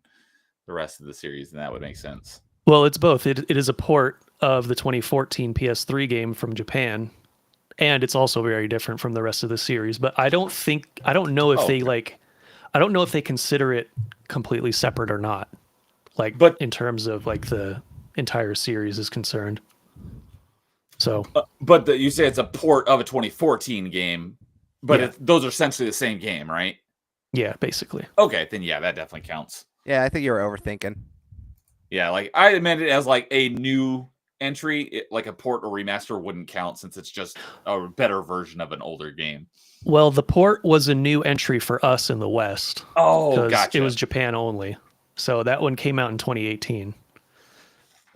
the rest of the series, then that would make sense. Well, it's both. It is a port of the 2014 PS3 game from Japan, and it's also very different from the rest of the series. But I don't know if Oh, they okay. I don't know if they consider it completely separate or not. Like, But- in terms of like the entire series is concerned. So But you say it's a port of a 2014 game, but Yeah. those are essentially the same game, right? yeah, basically. Okay, then yeah, that definitely counts. Yeah, I think you were overthinking. Yeah, like I meant it as like a new entry, like a port or remaster wouldn't count since it's just a better version of an older game. Well, the port was a new entry for us in the West. Oh, 'Cause gotcha. it was Japan only. So that one came out in 2018.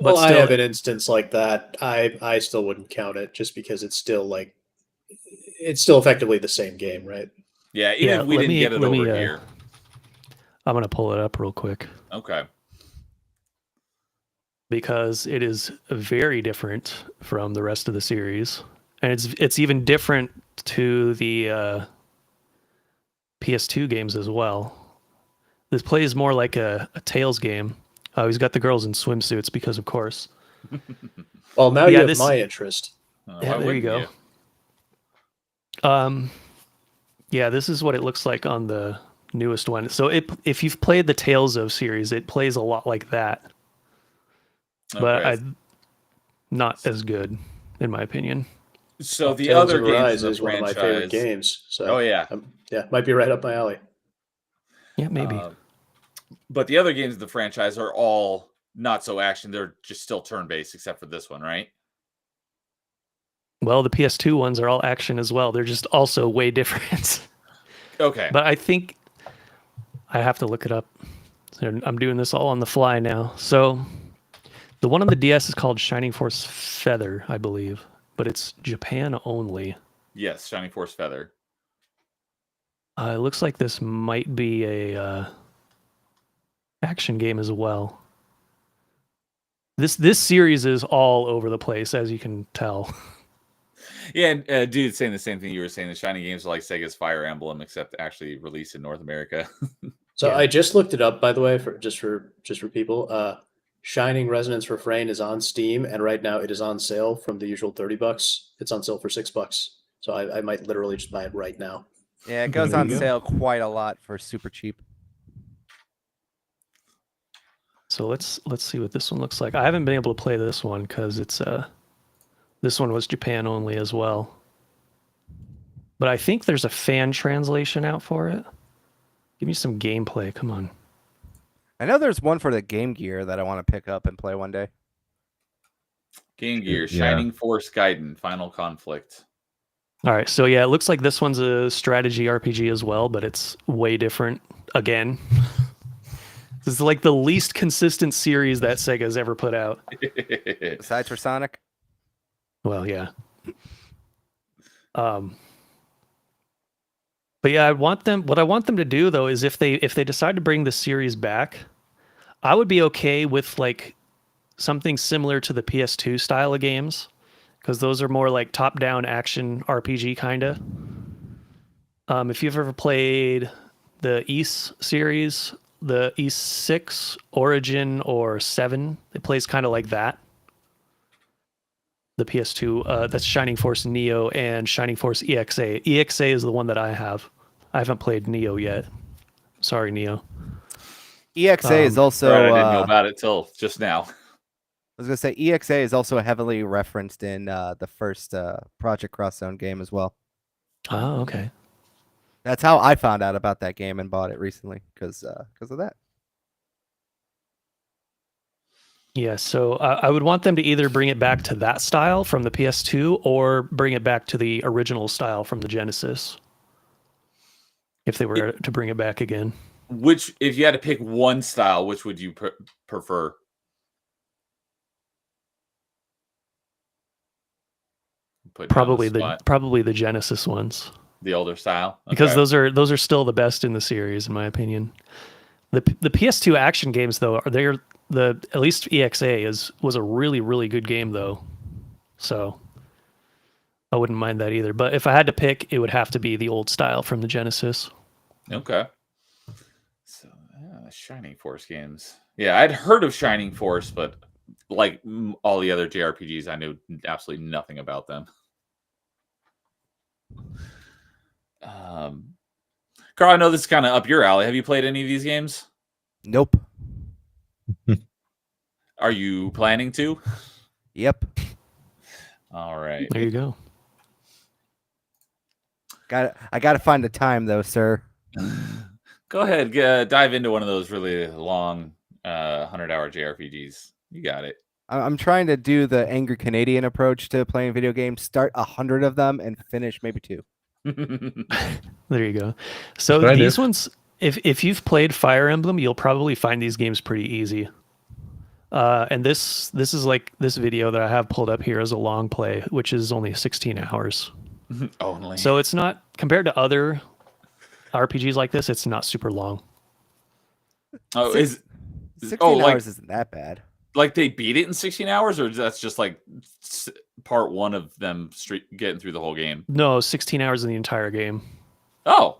Well, But I still- have an instance like that. I still wouldn't count it just because it's still effectively the same game, right? Yeah, even Yeah, if we let didn't me- get it let me, over uh, here. I'm going to pull it up real quick Okay. because it is very different from the rest of the series. And it's even different to the PS2 games as well. This plays more like a Tales game. Oh, he's got the girls in swimsuits because, of course. Well, now Yeah, you have this- my interest. Yeah, Why there you wouldn't go. Yeah, this is what it looks like on the newest one. So if you've played the Tales of series, it plays a lot like that, but Okay. not as good, in my opinion. So the Tales other of games Arise in the is one of my favorite franchise- games. So Oh yeah. yeah, might be right up my alley. Yeah, maybe. But the other games of the franchise are all not so action. They're just still turn-based, except for this one, right? Well, the PS2 ones are all action as well. They're just also way different. Okay. But I think I have to look it up. So I'm doing this all on the fly now. So the one on the DS is called Shining Force Feather, I believe, but it's Japan only. Yes, Shining Force Feather. It looks like this might be a action game as well. This series is all over the place, as you can tell. Yeah, and dude, saying the same thing you were saying. The Shining games are like Sega's Fire Emblem, except actually released in North America. So Yeah. I just looked it up, by the way, for people. Shining Resonance Refrain is on Steam, and right now it is on sale from the usual $30. It's on sale for $6. So I might literally just buy it right now. Yeah, it goes There on you go. sale quite a lot for super cheap. So let's see what this one looks like. I haven't been able to play this one because it's this one was Japan only as well. But I think there's a fan translation out for it. Give me some gameplay. Come on. I know there's one for the Game Gear that I want to pick up and play one day. Game Gear, Yeah. Shining Force Gaiden, Final Conflict. All right, so yeah, it looks like this one's a strategy RPG as well, but it's way different again. This is like the least consistent series that Sega's ever put out. Besides for Sonic. Well, yeah. But yeah, what I want them to do though is if they decide to bring the series back, I would be okay with like something similar to the PS2 style of games, because those are more like top-down action RPG kinda. If you've ever played the Ys series, the Ys 6, Origin, or 7, it plays kind of like that. The PS2, that's Shining Force Neo and Shining Force EXA. EXA is the one that I have. I haven't played Neo yet. Sorry, Neo. EXA is also. Right, I didn't know about it till just now. I was gonna say EXA is also heavily referenced in the first Project Cross Zone game as well. Oh, okay. That's how I found out about that game and bought it recently because of that. Yeah, so I would want them to either bring it back to that style from the PS2 or bring it back to the original style from the Genesis. If they were to bring it back again. Which, if you had to pick one style, which would you prefer? Put you on Probably spot. the Genesis ones. The older style, Because Okay. those are still the best in the series, in my opinion. The PS2 action games though at least EXA was a really, really good game though. So I wouldn't mind that either. But if I had to pick, it would have to be the old style from the Genesis. Okay. So, Shining Force games. Yeah, I'd heard of Shining Force, but like all the other JRPGs, I knew absolutely nothing about them. Carl, I know this is kind of up your alley. Have you played any of these games? Nope. Are you planning to? Yep. All right. There you go. I gotta find the time though, sir. Go ahead, dive into one of those really long 100-hour JRPGs. You got it. I'm trying to do the angry Canadian approach to playing video games. Start 100 of them and finish maybe 2. There you go. So What I do. these ones, if you've played Fire Emblem, you'll probably find these games pretty easy. And this is like this video that I have pulled up here is a long play, which is only 16 hours. Only. So it's not, compared to other RPGs like this, it's not super long. Oh, 16 like- hours isn't that bad. like they beat it in 16 hours, or that's just like part one of them getting through the whole game? No, 16 hours in the entire game. Oh,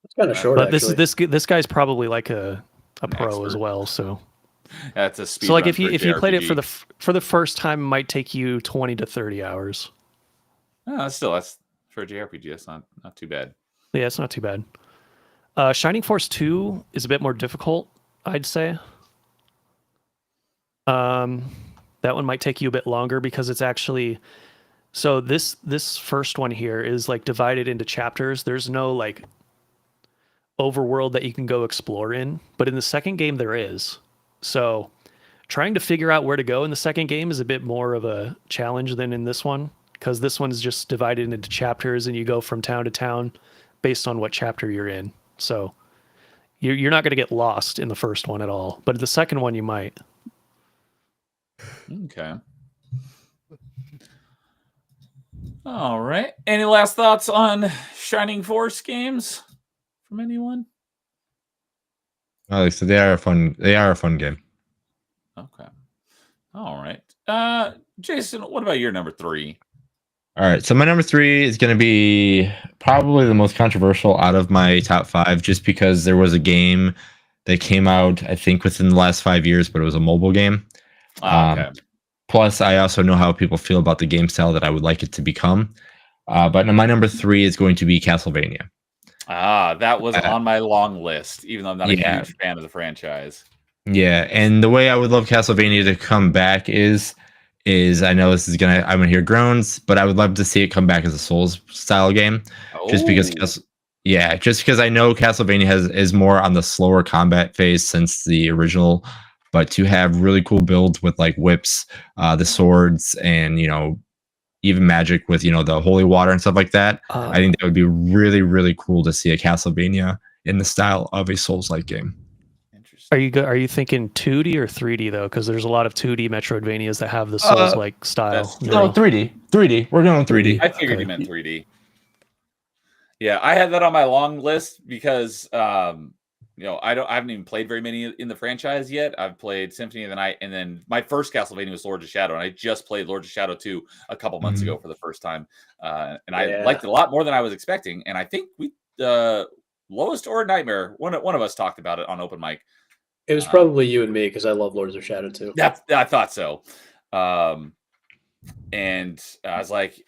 It's kind of short. But actually. this guy's probably like a pro as expert. well. So that's a speed. so like run if you for a played it JRPG. for the first time, it might take you 20 to 30 hours. That's for a JRPG. That's not too bad. Yeah, it's not too bad. Shining Force 2 is a bit more difficult, I'd say. That one might take you a bit longer because it's actually so this first one here is like divided into chapters. There's no like overworld that you can go explore in, but in the second game there is. So trying to figure out where to go in the second game is a bit more of a challenge than in this one, because this one's just divided into chapters and you go from town to town based on what chapter you're in. So you're not going to get lost in the first one at all, but the second one you might. Okay. All right. Any last thoughts on Shining Force games from anyone? So they are a fun game. Okay. All right. Jason, what about your number 3? All right, so my number 3 is going to be probably the most controversial out of my top 5, just because there was a game that came out, I think, within the last 5 years, but it was a mobile game. Okay. Plus, I also know how people feel about the game style that I would like it to become. But my number 3 is going to be Castlevania. That was on my long list, even though I'm not a Yeah. huge fan of the franchise. Yeah, and the way I would love Castlevania to come back is I know I'm gonna hear groans, but I would love to see it come back as a Souls style game, just because Oh. Yeah, just because I know Castlevania is more on the slower combat phase since the original, but to have really cool builds with like whips, the swords, and even magic with the holy water and stuff like that, I think that would be really really cool to see a Castlevania in the style of a Souls-like game. Interesting. Are you thinking 2D or 3D though? Because there's a lot of 2D Metroidvanias that have the Souls-like style. that's No, 3D. We're going 3D. I figured you meant 3D. Yeah, I had that on my long list because I haven't even played very many in the franchise yet. I've played Symphony of the Night, and then my first Castlevania was Lords of Shadow, and I just played Lords of Shadow 2 a couple months ago for the first time, and I liked it a lot more than I was expecting. And I think Lowest or Nightmare, one of us talked about it on open mic. It was probably you and me because I love Lords of Shadow too. I thought so. And I was like,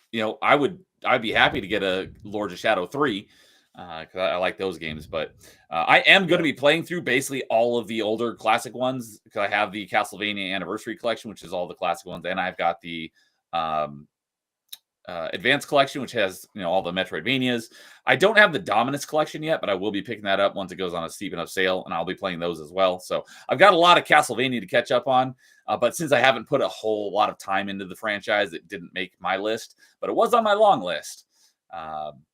I'd be happy to get a Lords of Shadow 3 because I like those games. But I am going to be playing through basically all of the older classic ones because I have the Castlevania Anniversary Collection, which is all the classic ones, and I've got the Advanced Collection, which has all the Metroidvanias. I don't have the Dominus Collection yet, but I will be picking that up once it goes on a steep enough sale, and I'll be playing those as well. So I've got a lot of Castlevania to catch up on, but since I haven't put a whole lot of time into the franchise, it didn't make my list, but it was on my long list.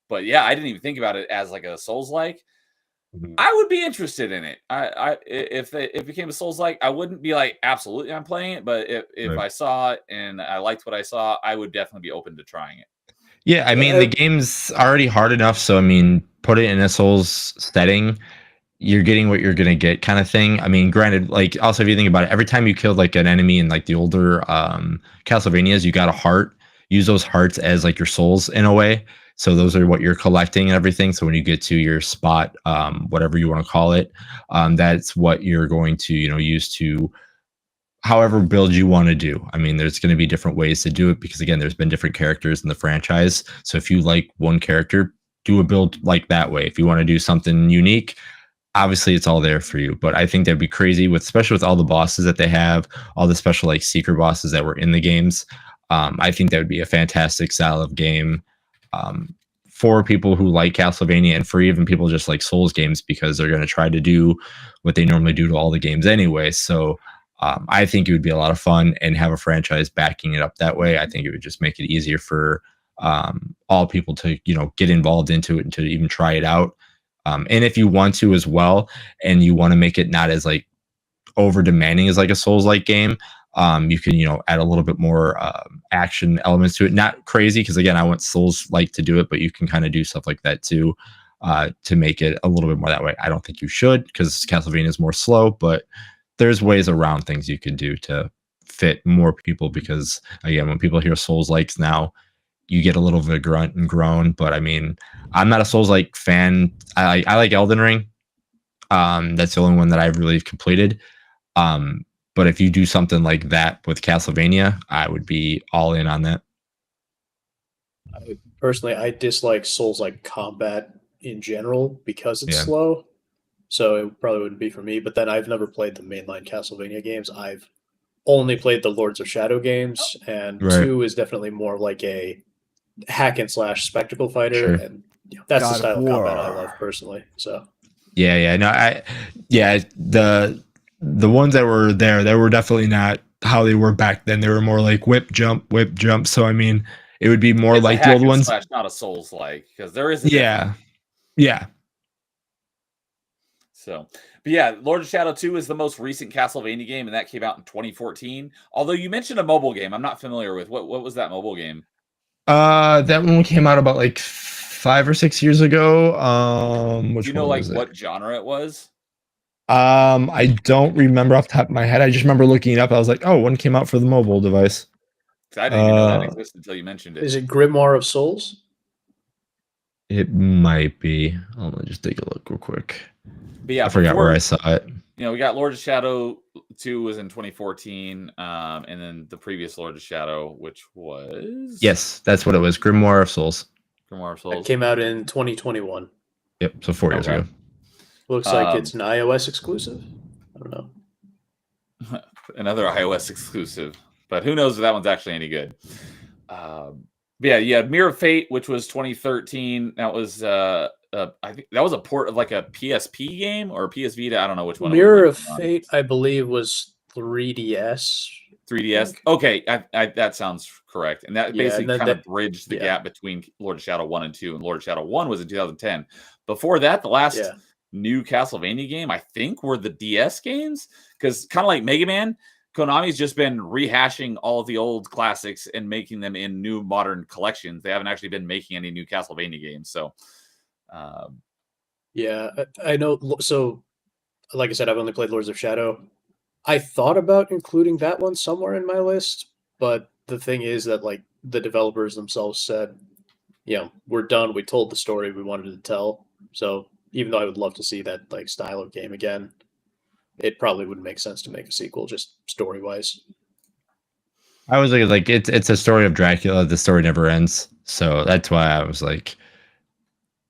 But yeah, I didn't even think about it as like a Souls-like. I would be interested in it. If it became a Souls-like, I wouldn't be like absolutely I'm playing it, but if I saw it and I liked what I saw, I would definitely be open to trying it. Yeah, I mean the game's already hard enough, so I mean put it in a Souls setting, you're getting what you're gonna get kind of thing. I mean, granted, like also if you think about it, every time you killed like an enemy in like the older Castlevanias, you got a heart. Use those hearts as like your souls in a way. So those are what you're collecting and everything. So when you get to your spot, whatever you want to call it, that's what you're going to, use to however build you want to do. I mean, there's going to be different ways to do it because again, there's been different characters in the franchise. So if you like one character, do a build like that way. If you want to do something unique, obviously it's all there for you. But I think that'd be crazy especially with all the bosses that they have, all the special like secret bosses that were in the games. I think that would be a fantastic style of game for people who like Castlevania and for even people just like Souls games because they're going to try to do what they normally do to all the games anyway. So I think it would be a lot of fun and have a franchise backing it up that way. I think it would just make it easier for all people to, get involved into it and to even try it out. And if you want to as well, and you want to make it not as like over demanding as like a Souls-like game, you can, add a little bit more action elements to it. Not crazy, because again, I want Souls-like to do it, but you can kind of do stuff like that too, to make it a little bit more that way. I don't think you should, because Castlevania is more slow, but there's ways around things you can do to fit more people. Because again, when people hear Souls-likes now, you get a little bit of grunt and groan. But I mean, I'm not a Souls-like fan. I like Elden Ring. That's the only one that I've really completed. But if you do something like that with Castlevania, I would be all in on that. Personally, I dislike Souls-like combat in general because it's slow. So it probably wouldn't be for me. But then I've never played the mainline Castlevania games. I've only played the Lords of Shadow games, and 2 is definitely more like a hack and slash spectacle fighter, and that's the style of combat I love personally. So the ones that were there, they were definitely not how they were back then. They were more like whip jump. So I mean, it would be more like the old ones. Not a Souls-like, because there is yeah. So, but yeah, Lord of Shadow 2 is the most recent Castlevania game, and that came out in 2014. Although you mentioned a mobile game, I'm not familiar with what was that mobile game? That one came out about like 5 or 6 years ago. Do you know like what genre it was? I don't remember off the top of my head. I just remember looking it up. I was like, oh, one came out for the mobile device. I didn't even know that existed until you mentioned it. Is it Grimoire of Souls? It might be. Let me just take a look real quick. But yeah, I forgot where I saw it. We got Lord of Shadow 2 was in 2014, and then the previous Lord of Shadow, which was... Yes, that's what it was. Grimoire of Souls. It came out in 2021. Yep, so 4 years ago. Looks like it's an iOS exclusive. I don't know. Another iOS exclusive, but who knows if that one's actually any good. But yeah, you had Mirror of Fate, which was 2013. That was I think that was a port of like a PSP game or PS Vita. I don't know which one. Mirror it of was on. Fate, I believe, was 3DS. 3DS. Okay, that sounds correct. And that Yeah, basically and then kind of that- bridged the yeah. gap between Lord of Shadow 1 and 2, and Lord of Shadow 1 was in 2010. Before that, the last Yeah. new Castlevania game, I think, were the DS games, because kind of like Mega Man, Konami's just been rehashing all of the old classics and making them in new modern collections. They haven't actually been making any new Castlevania games. So, Yeah, I know. So, like I said, I've only played Lords of Shadow. I thought about including that one somewhere in my list, but the thing is that like the developers themselves said, we're done. We told the story we wanted to tell. So even though I would love to see that like style of game again, it probably wouldn't make sense to make a sequel just story wise. I was like it's a story of Dracula. The story never ends, so that's why I was like,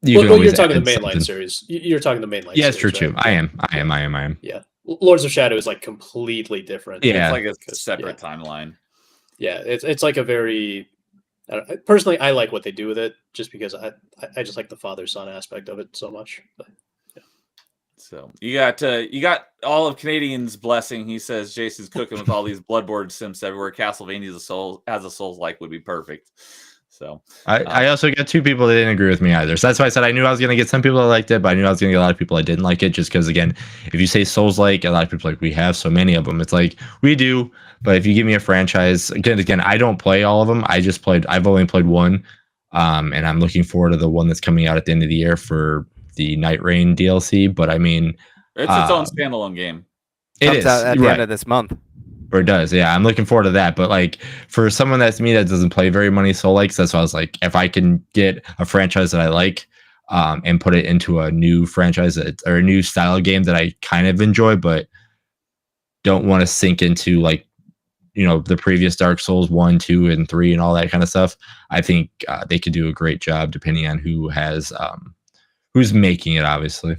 You're always talking the add mainline something. series. You're talking the mainline. Yeah, it's true series, too. right? I am. Yeah, Lords of Shadow is like completely different. Yeah. it's like a separate timeline. Yeah, it's like a very. Personally, I like what they do with it, just because I just like the father son aspect of it so much. But, So you got all of Canadians' blessing. He says Jason's cooking with all these Bloodborne Sims everywhere. Castlevania as a Souls like would be perfect. So I also got two people that didn't agree with me either. So that's why I said I knew I was going to get some people that liked it, but I knew I was going to get a lot of people that didn't like it. Just because, again, if you say Souls like, a lot of people are like, we have so many of them. It's like we do, but if you give me a franchise, again, I don't play all of them. I've only played one, and I'm looking forward to the one that's coming out at the end of the year for the Night Rain DLC. But I mean, it's its own standalone game. it Comes is out at the right. end of this month. Or it does, yeah. I'm looking forward to that. But like for someone that's me that doesn't play very many soul likes, that's why I was like, if I can get a franchise that I like, and put it into a new franchise or a new style game that I kind of enjoy, but don't want to sink into like, the previous Dark Souls 1, 2, and 3 and all that kind of stuff. I think they could do a great job depending on who's making it, obviously.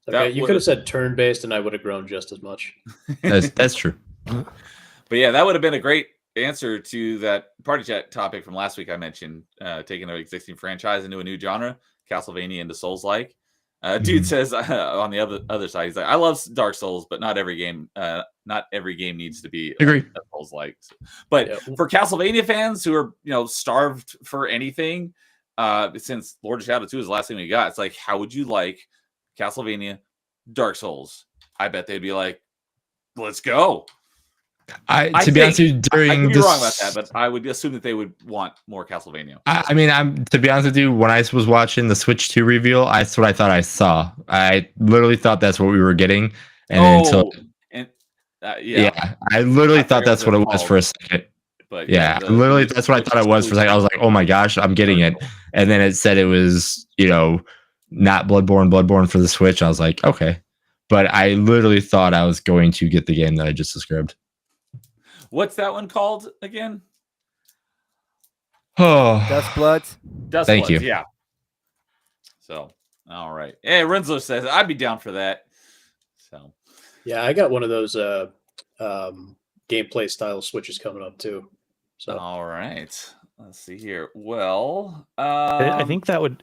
okay, you could have said turn based, and I would have grown just as much. That's true. But yeah, that would have been a great answer to that party chat topic from last week. I mentioned taking an existing franchise into a new genre, Castlevania into Souls like. Dude says on the other side, he's like, I love Dark Souls, but not every game needs to be Agree. a Souls like. But for Castlevania fans who are starved for anything, since Lord of Shadow 2 is the last thing we got, it's like, how would you like Castlevania, Dark Souls? I bet they'd be like, let's go. To be honest with you, I during could be this, wrong about that, but I would assume that they would want more Castlevania. I mean, to be honest with you, when I was watching the Switch 2 reveal, that's what I thought I saw. I literally thought that's what we were getting, and I literally thought that's what it was for a second. But literally that's what I thought it was for a second. I was like, oh my gosh, I'm getting it, and then it said it was not Bloodborne for the Switch. I was like, okay, but I literally thought I was going to get the game that I just described. What's that one called again? Oh, Dust Bloods. Dust Thank Bloods, you. yeah. So, all right. Hey, Renzo says I'd be down for that. So, Yeah, I got one of those gameplay style switches coming up too. So all right. Let's see here. Well, I think that what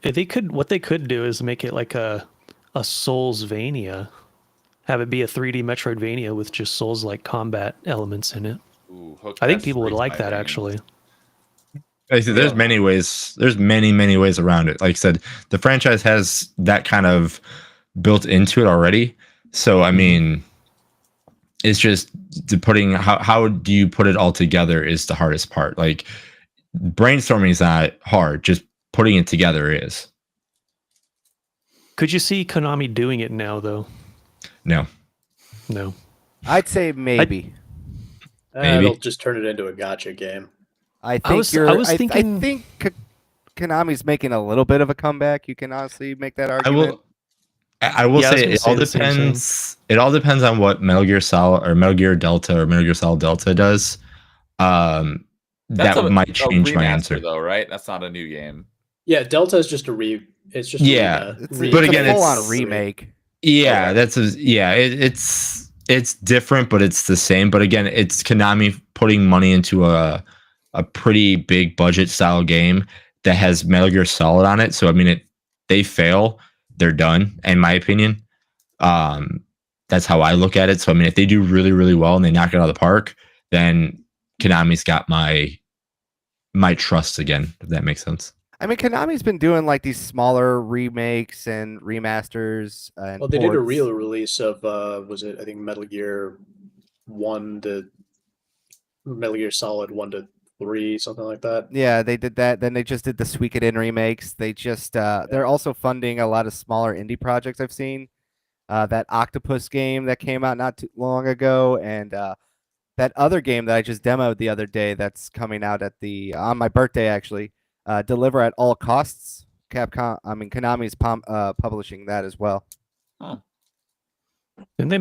they could do is make it like a Soulsvania, have it be a 3D Metroidvania with just Souls-like combat elements in it. ooh, Hook I think Fest people would raised like my that veins. actually. I said, there's many ways. There's many ways around it. Like I said, the franchise has that kind of built into it already. So I mean, it's just how do you put it all together is the hardest part. Like brainstorming is not hard. Just putting it together is. Could you see Konami doing it now though? No. I'd say maybe. Maybe. they'll just turn it into a gotcha game. I I think Konami's making a little bit of a comeback. You can honestly make that argument. I will Yeah, I was say gonna it say all the same thing. depends. It all depends on what Metal Gear Solid or Metal Gear Delta or Metal Gear Solid Delta does. That's That might change my remaster, answer. though, right? That's not a new game. Yeah, Delta is just It's But again, a it's- full-on remake. Yeah, Okay. it's different, but it's the same. But again, it's Konami putting money into a pretty big budget style game that has Metal Gear Solid on it. So I mean, they fail, they're done, in my opinion. That's how I look at it. So I mean, if they do really, really well and they knock it out of the park, then Konami's got my trust again, if that makes sense. I mean, Konami's been doing like these smaller remakes and remasters. And Well, they did a ports. real release of was it, I think, Metal Gear 1 to Metal Gear Solid 1 to 3, something like that. Yeah, they did that. Then they just did the Suikoden remakes. They just they're also funding a lot of smaller indie projects I've seen. That Octopus game that came out not too long ago, and that other game that I just demoed the other day that's coming out at the on my birthday actually. Deliver at all costs. Konami's publishing that as well. Huh. Didn't they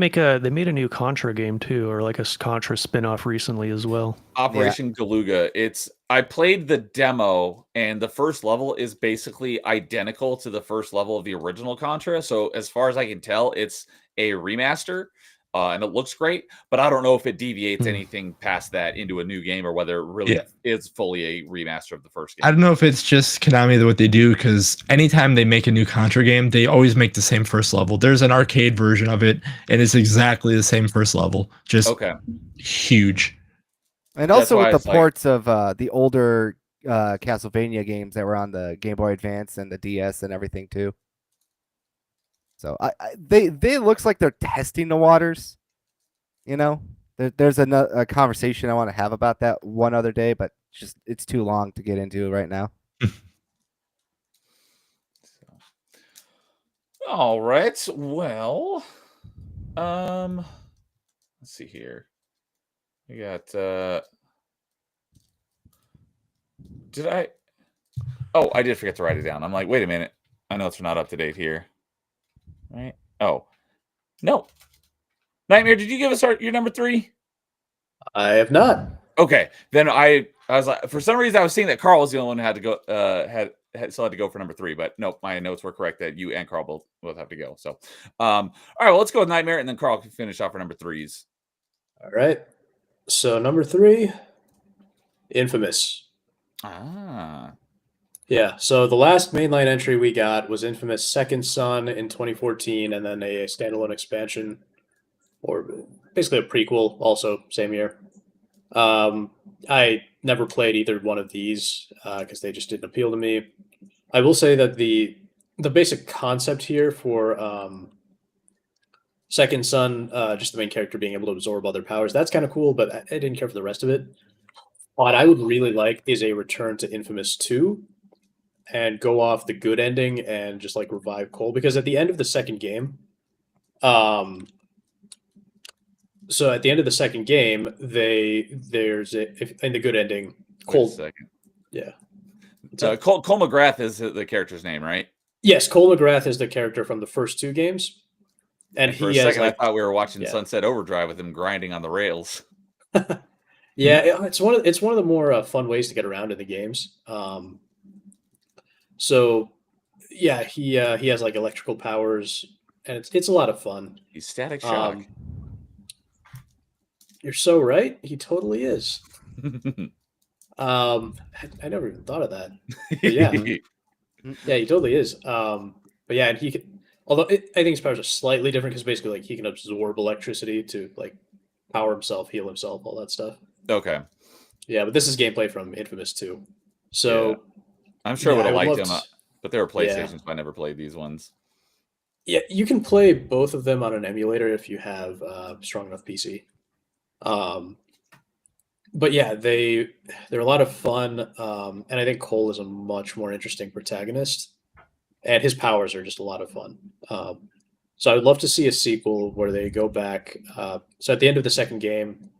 made a new Contra game too, or like a Contra spin-off recently as well? Operation Galuga. I played the demo, and the first level is basically identical to the first level of the original Contra. So as far as I can tell, it's a remaster, and it looks great. But I don't know if it deviates anything past that into a new game, or whether it really is fully a remaster of the first game. I don't know if it's just Konami what they do, because anytime they make a new Contra game, they always make the same first level. There's an arcade version of it, and it's exactly the same first level. Just huge. And also with the ports of the older Castlevania games that were on the Game Boy Advance and the DS and everything too. So they looks like they're testing the waters. You know, there's a conversation I want to have about that one other day, but just it's too long to get into right now. All right. Well, let's see here. We got did I? Oh, I did forget to write it down. I'm like, wait a minute. I know it's not up to date here. Right? Oh. No. Nightmare, did you give us your number 3? I have not. Okay. Then I was like, for some reason I was seeing that Carl was the only one who had to go still had to go for number 3, but nope, my notes were correct that you and Carl both have to go. So all right, well, let's go with Nightmare, and then Carl can finish off for number 3s. All right. So number 3, Infamous. Yeah, so the last mainline entry we got was Infamous Second Son in 2014, and then a standalone expansion, or basically a prequel, also same year. I never played either one of these because they just didn't appeal to me. I will say that the basic concept here for Second Son, just the main character being able to absorb other powers, that's kind of cool, but I didn't care for the rest of it. What I would really like is a return to Infamous 2 and go off the good ending and just like revive Cole, because at the end of the second game, in the good ending, Cole. Wait a second. Yeah. Cole McGrath is the character's name, right? Yes, Cole McGrath is the character from the first 2 games. And for a second, I thought we were watching Sunset Overdrive with him grinding on the rails. Yeah, it's one of the more fun ways to get around in the games. So yeah, he has like electrical powers, and it's a lot of fun. He's Static Shock. You're so right. He totally is. I never even thought of that. But yeah, yeah, he totally is. But yeah, and he can. Although I think his powers are slightly different, because basically, like, he can absorb electricity to like power himself, heal himself, all that stuff. Okay. Yeah, but this is gameplay from Infamous 2. So I'm sure I would have liked him, but they were PlayStations, so I never played these ones. Yeah, you can play both of them on an emulator if you have a strong enough PC. But yeah, they're a lot of fun, and I think Cole is a much more interesting protagonist, and his powers are just a lot of fun. So I would love to see a sequel where they go back. So at the end of the second game,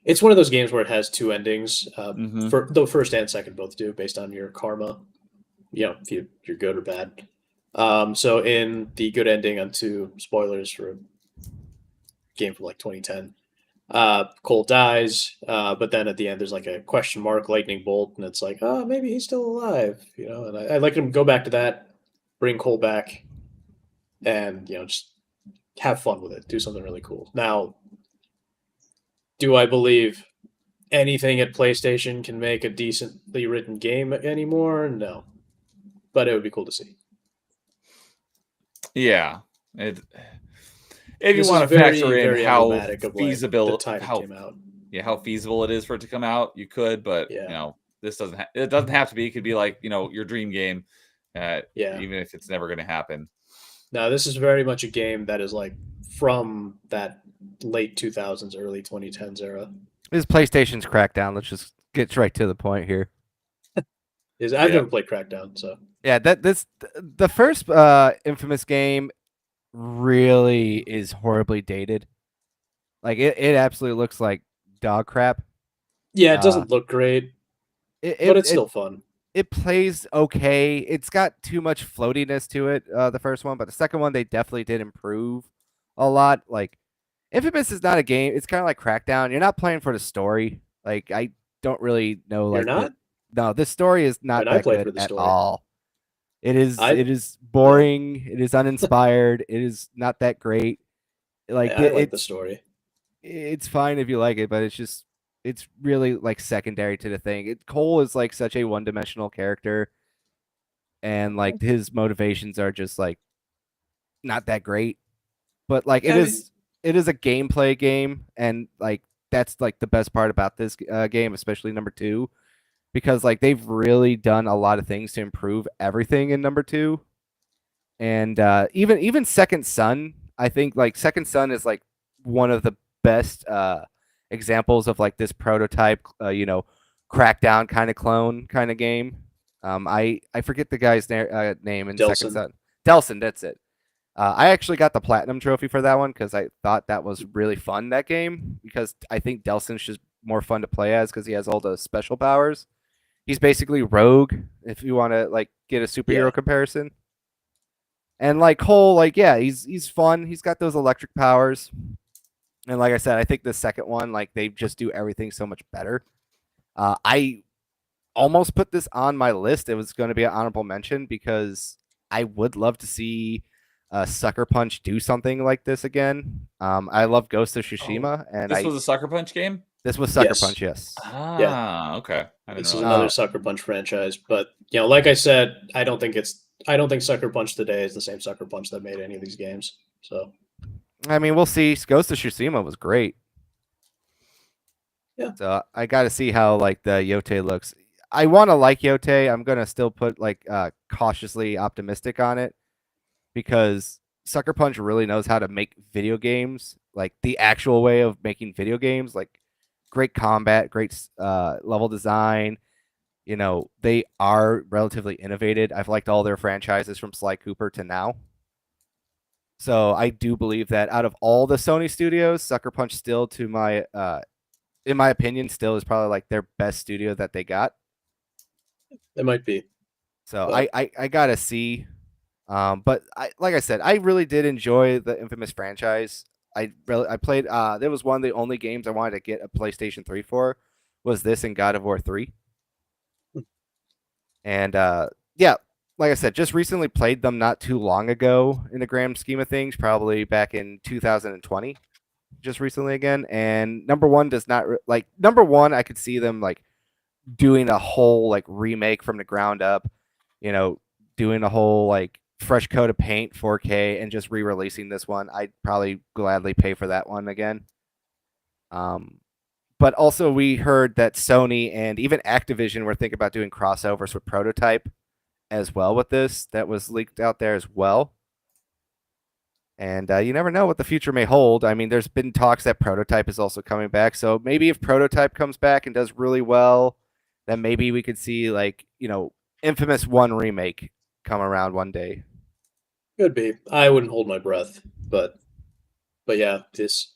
it's one of those games where it has 2 endings. For the first and second both do, based on your karma. You know, if you're good or bad. So in the good ending, onto spoilers for a game from like 2010, Cole dies, but then at the end there's like a question mark lightning bolt, and it's like, oh, maybe he's still alive, you know. And I'd like him to go back to that, bring Cole back, and just have fun with it, do something really cool. Now, do I believe anything at PlayStation can make a decently written game anymore? No, but it would be cool to see. Yeah. It, if you This want is to very, factor in very how emblematic of like the feasible, time it how came out. how feasible it is for it to come out, you could, but Yeah. you know, this doesn't. It doesn't have to be. It could be like your dream game, Yeah. even if it's never going to happen. Now this is very much a game that is like from that late 2000s, early 2010s era. This is PlayStation's Crackdown. Let's just get right to the point here. I've Yeah. never played Crackdown, so Yeah, the first Infamous game really is horribly dated. Like it absolutely looks like dog crap. yeah, it doesn't look great, but it's It still fun. it plays okay. It's got too much floatiness to it, the first one, but the second one they definitely did improve a lot. Like Infamous is not a game. It's kind of like Crackdown. You're not playing for the story. Like I don't really know. You're Like not? no, this story is not And I that played good for the at story. all. It is I- it is boring. It is uninspired. It is not that great. Like I like the it's story. it's fine if you like it, but it's really like secondary to the thing. Cole is like such a one-dimensional character, and like his motivations are just like not that great. But like Yeah, it is a gameplay game, and like that's like the best part about this game, especially number 2, because like they've really done a lot of things to improve everything in number 2, and even Second Son, I think like Second Son is like one of the best examples of like this prototype, Crackdown kind of clone kind of game. I forget the guy's name in Delson. Second Son. Delson, that's it. I actually got the platinum trophy for that one because I thought that was really fun, that game, because I think Delson's just more fun to play as because he has all the special powers. He's basically Rogue, if you want to like get a superhero Yeah. comparison. And like Cole, like yeah, he's fun. He's got those electric powers. And like I said, I think the second one, like they just do everything so much better. I almost put this on my list. It was going to be an honorable mention because I would love to see Sucker Punch do something like this again. I love Ghost of Tsushima, and This was a Sucker Punch game. this was Sucker Yes. Punch, yes. Ah, okay. I didn't This know is that. another Sucker Punch franchise, but like I said, I don't think Sucker Punch today is the same Sucker Punch that made any of these games. So I mean, we'll see. Ghost of Tsushima was great. Yeah. So I got to see how like the Yote looks. I want to like Yote. I'm gonna still put like cautiously optimistic on it because Sucker Punch really knows how to make video games, like the actual way of making video games, like great combat, great level design. They are relatively innovative. I've liked all their franchises from Sly Cooper to now. So I do believe that out of all the Sony studios, Sucker Punch still, in my opinion, still is probably like their best studio that they got. it might be. So But- I gotta see. But like I said, I really did enjoy the Infamous franchise. I played. There was one of the only games I wanted to get a PlayStation 3 for, was this and God of War 3. And yeah, like I said, just recently played them not too long ago in the grand scheme of things, probably back in 2020, just recently again. And number one does not number one. I could see them like doing a whole like remake from the ground up, doing a whole like fresh coat of paint, 4K, and just re-releasing this one. I'd probably gladly pay for that one again. But also we heard that Sony and even Activision were thinking about doing crossovers with Prototype as well with this. That was leaked out there as well. And you never know what the future may hold. I mean, there's been talks that Prototype is also coming back. So maybe if Prototype comes back and does really well, then maybe we could see like, Infamous 1 remake come around one day. Could be. I wouldn't hold my breath, but yeah, there's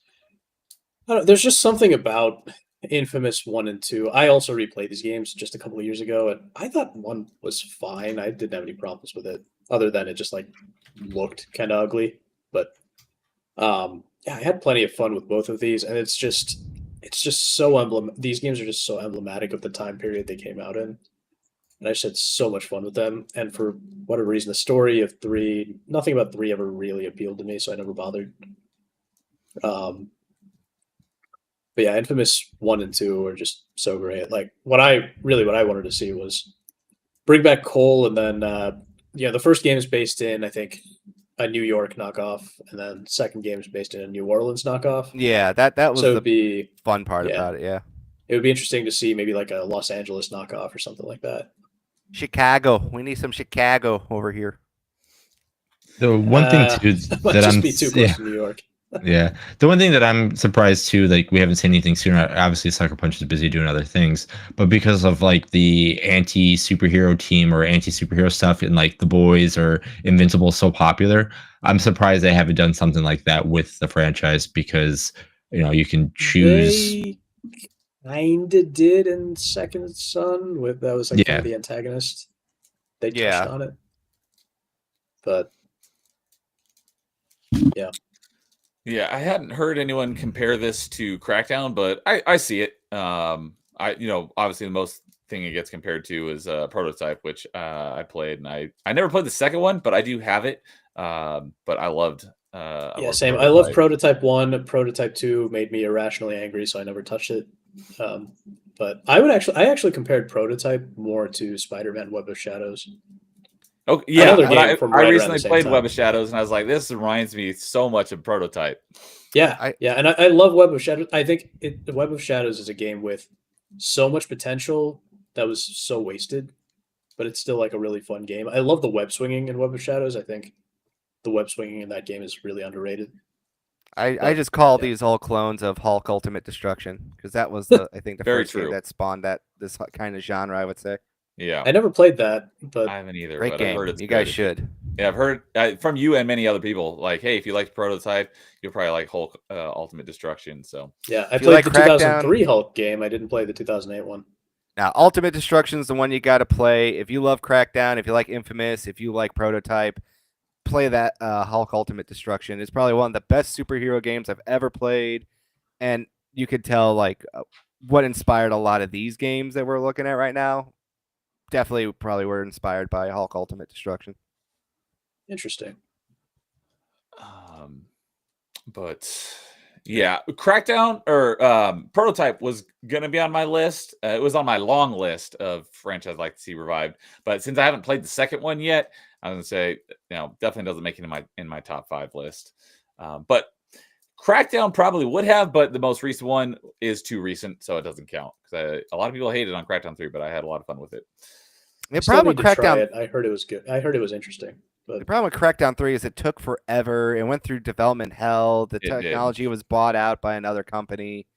just something about Infamous 1 and 2. I also replayed these games just a couple of years ago, and I thought 1 was fine. I didn't have any problems with it, other than it just like looked kind of ugly. But yeah, I had plenty of fun with both of these, and it's just so these games are just so emblematic of the time period they came out in. And I just had so much fun with them. And for whatever reason, the story of 3, nothing about 3 ever really appealed to me, so I never bothered. But yeah, Infamous 1 and 2 are just so great. Like what I wanted to see was bring back Cole, and then the first game is based in, I think, a New York knockoff, and then second game is based in a New Orleans knockoff. Yeah, that was So the it'd be fun part yeah. about it. Yeah, it would be interesting to see maybe like a Los Angeles knockoff or something like that. Chicago. We need some Chicago over here. The one thing too that might that just I'm be too close yeah, to New York. yeah. The one thing that I'm surprised too, like we haven't seen anything sooner. Obviously, Sucker Punch is busy doing other things, but because of like the anti-superhero team or anti-superhero stuff in like The Boys or Invincible so popular, I'm surprised they haven't done something like that with the franchise because you can choose. They kinda did in Second Son with that was like kind Yeah. of the antagonist. They touched Yeah. on it, but Yeah, I hadn't heard anyone compare this to Crackdown, but I see it. Obviously the most thing it gets compared to is Prototype, which I played, and I never played the second one, but I do have it. But I loved. same. I love Prototype 1. Prototype 2 made me irrationally angry, so I never touched it. But I actually compared Prototype more to Spider-Man Web of Shadows. Oh yeah, Another but game from I right around recently the same played time. Web of Shadows, and I was like, this reminds me so much of Prototype. Yeah, and I love Web of Shadows. I think the Web of Shadows is a game with so much potential that was so wasted, but it's still like a really fun game. I love the web swinging in Web of Shadows. I think the web swinging in that game is really underrated. I just call yeah. these all clones of Hulk Ultimate Destruction because that was I think the Very first game true. that spawned this kind of genre. I would say. Yeah, I never played that, but I haven't either. Great but I've game. heard it's You guys good. should. Yeah, I've heard from you and many other people. Like, hey, if you liked Prototype, you'll probably like Hulk Ultimate Destruction. So yeah, I If you played like the Crackdown- 2003 Hulk game. I didn't play the 2008 one. Now, Ultimate Destruction is the one you got to play. If you love Crackdown, if you like Infamous, if you like Prototype, play that Hulk Ultimate Destruction. It's probably one of the best superhero games I've ever played, and you could tell like what inspired a lot of these games that we're looking at right now. Definitely, probably were inspired by Hulk Ultimate Destruction. Interesting. But yeah, Crackdown or Prototype was gonna be on my list. It was on my long list of franchise I'd like to see revived. But since I haven't played the second one yet, I'm gonna say definitely doesn't make it in my top 5 list. But Crackdown probably would have, but the most recent one is too recent, so it doesn't count. Because a lot of people hated on Crackdown 3, but I had a lot of fun with it. The Still problem with need to try Crackdown, it. I heard it was good. I heard it was interesting. the But problem with Crackdown 3 is it took forever. It went through development hell. The It did. technology was bought out by another company,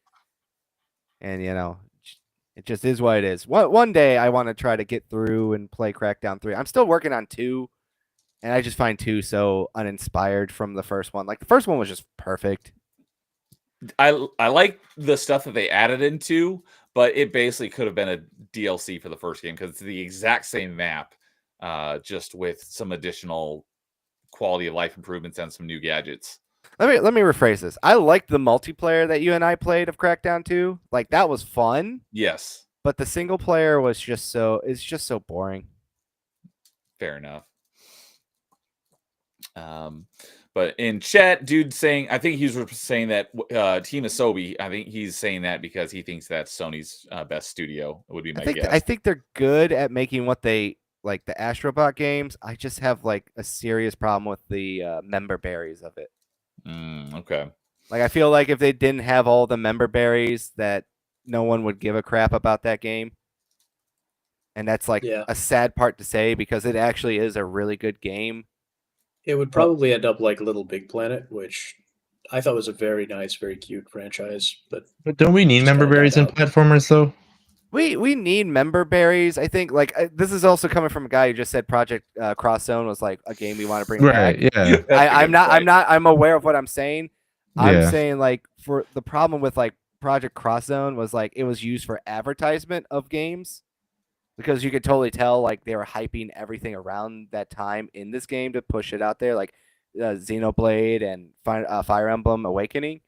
and it just is what it is. One day I want to try to get through and play Crackdown 3. I'm still working on 2, and I just find 2 so uninspired from the first one. Like the first one was just perfect. I like the stuff that they added into, but it basically could have been a DLC for the first game because it's the exact same map, just with some additional quality of life improvements and some new gadgets. Let me rephrase this. I liked the multiplayer that you and I played of Crackdown 2. Like that was fun, Yes, but the single player was just so boring. fair enough. But in chat, dude saying, I think he was saying that Team Asobi, I think he's saying that because he thinks that's Sony's best studio, would be my guess. I think they're good at making what they like the Astrobot games. I just have like a serious problem with the member berries of it. Okay. Like I feel like if they didn't have all the member berries, that no one would give a crap about that game. And that's like Yeah. a sad part to say because it actually is a really good game. it would probably end up like Little Big Planet, which I thought was a very nice, very cute franchise. But But don't we need Just member kinda berries died in platformers though? We need member berries. I think like this is also coming from a guy who just said Project Cross Zone was like a game we want to bring back. Right. Yeah. I'm aware of what I'm saying. I'm Yeah. saying like for the problem with like Project Cross Zone was like it was used for advertisement of games because you could totally tell like they were hyping everything around that time in this game to push it out there, like Xenoblade and Fire Emblem Awakening,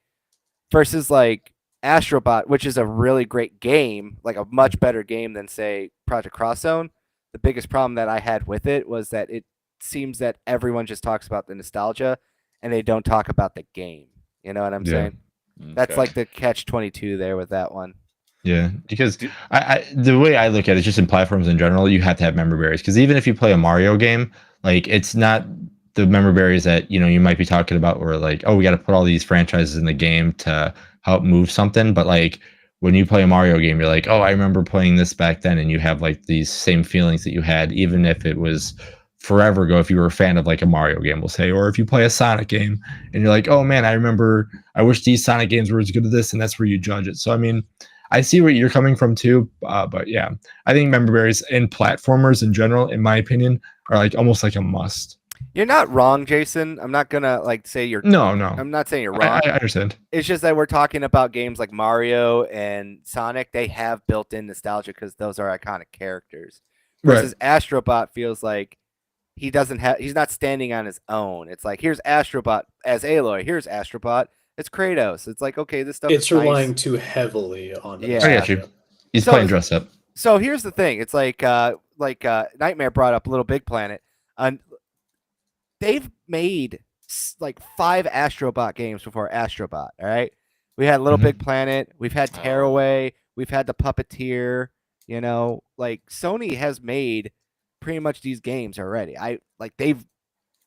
versus like Astrobot, which is a really great game, like a much better game than say Project Cross Zone. The biggest problem that I had with it was that it seems that everyone just talks about the nostalgia and they don't talk about the game. You know what I'm Yeah. saying? That's Okay. like the catch-22 there with that one. Yeah, because the way I look at it, just in platforms in general, you have to have member berries. Because even if you play a Mario game, like it's not the member berries that you might be talking about were like, oh, we got to put all these franchises in the game to help move something. But like when you play a Mario game, you're like, oh, I remember playing this back then, and you have like these same feelings that you had, even if it was forever ago. If you were a fan of like a Mario game, we'll say, or if you play a Sonic game, and you're like, oh man, I remember. I wish these Sonic games were as good as this, and that's where you judge it. So I mean, I see where you're coming from too, but yeah, I think member berries and platformers in general, in my opinion, are like almost like a must. You're not wrong, Jason. I'm not gonna like say you're. No, I'm not saying you're wrong. I understand. It's just that we're talking about games like Mario and Sonic. They have built-in nostalgia because those are iconic characters. Versus Astrobot feels like he doesn't have. He's not standing on his own. It's like here's Astrobot as Aloy. Here's Astrobot. It's Kratos. It's like okay, this stuff. It's is relying nice. too heavily on. Yeah. I got you. He's So- playing dress up. So here's the thing. It's like Nightmare brought up Little Big Planet. They've made like 5 Astrobot games before Astrobot. All right, we had Little Mhm. Big Planet. We've had Tearaway. We've had the Puppeteer. Like Sony has made pretty much these games already. They've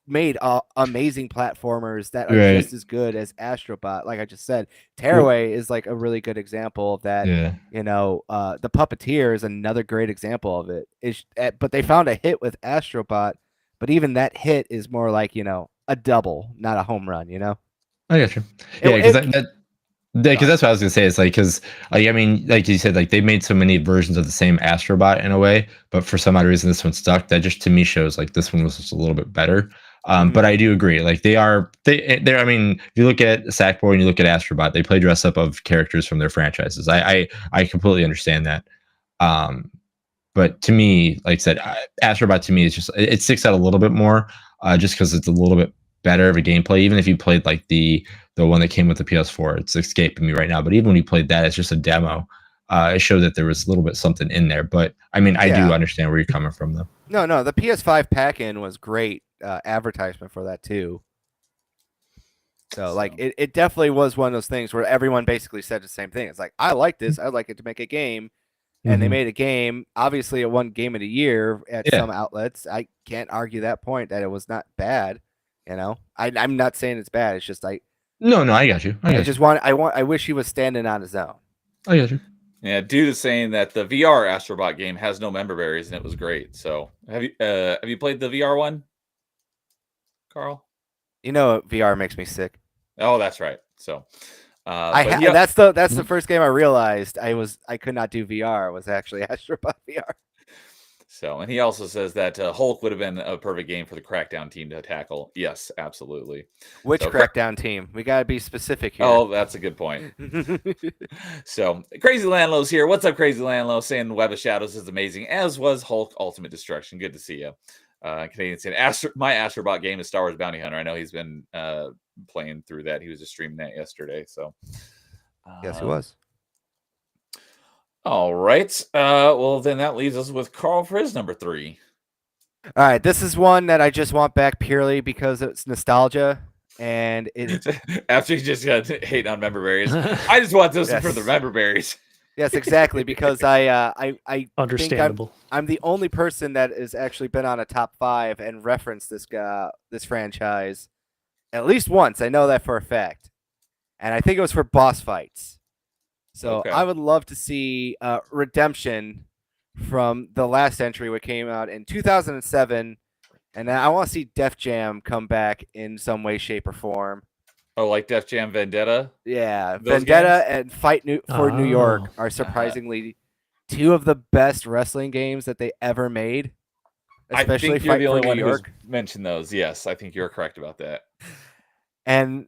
made amazing platformers that are Right. just as good as Astrobot. Like I just said, Tearaway is like a really good example of that. Yeah. The Puppeteer is another great example of it. But they found a hit with Astrobot, but even that hit is more like, a double, not a home run, I got you. It- Yeah, because it- because that's what I was gonna say. It's like because like I mean, like you said, like they made so many versions of the same Astrobot in a way, but for some odd reason this one stuck. That just to me shows like this one was just a little bit better. But I do agree. Like they're. I mean, if you look at Sackboy and you look at Astrobot, they play dress up of characters from their franchises. I completely understand that. But to me, like I said, Astrobot to me is just it sticks out a little bit more, just because it's a little bit better of a gameplay. Even if you played like the one that came with the PS4, it's escaping me right now. But even when you played that, it's just a demo. It showed that there was a little bit something in there. But I mean, I do understand where you're coming from, though. No, the PS5 pack-in was great advertisement for that too. So like it definitely was one of those things where everyone basically said the same thing. It's like, I like this. I'd like it to make a game. And they made a game. Obviously, it won Game of the Year at some outlets. I can't argue that point that it was not bad. I'm not saying it's bad. It's just No, I got you. I wish he was standing on his own. I got you. Yeah, dude is saying that the VR Astrobot game has no member berries and it was great. So have you played the VR one, Carl? VR makes me sick. Oh, that's right. So that's the first game I realized I could not do VR was actually Astrobot VR. So, and he also says that Hulk would have been a perfect game for the Crackdown team to tackle. Yes, absolutely. Which So, Crackdown team? We gotta be specific here. Oh, that's a good point. So, Crazy Landlow's here. What's up, Crazy Landlow? Saying Web of Shadows is amazing, as was Hulk Ultimate Destruction. Good to see you. Canadian saying, my Astrobot game is Star Wars Bounty Hunter. I know he's been playing through that. He was just streaming that yesterday. So, Yes, he was. All right. Well, then that leaves us with Carl for his number 3. All right, this is one that I just want back purely because it's nostalgia, and it. After you just got hate on member berries, I just want this for the Yes. member berries. Yes, exactly. Because I Understandable. I'm the only person that has actually been on a top 5 and referenced this franchise at least once. I know that for a fact, and I think it was for boss fights. So Okay. I would love to see Redemption from the last entry, which came out in 2007, and I want to see Def Jam come back in some way, shape, or form. Oh, like Def Jam Vendetta? Yeah, Those Vendetta and Fight for New York Oh. are surprisingly 2 of the best wrestling games that they ever made. Especially I think you're Fight the for only New one who's York. mentioned those. Yes, I think you're correct about that. And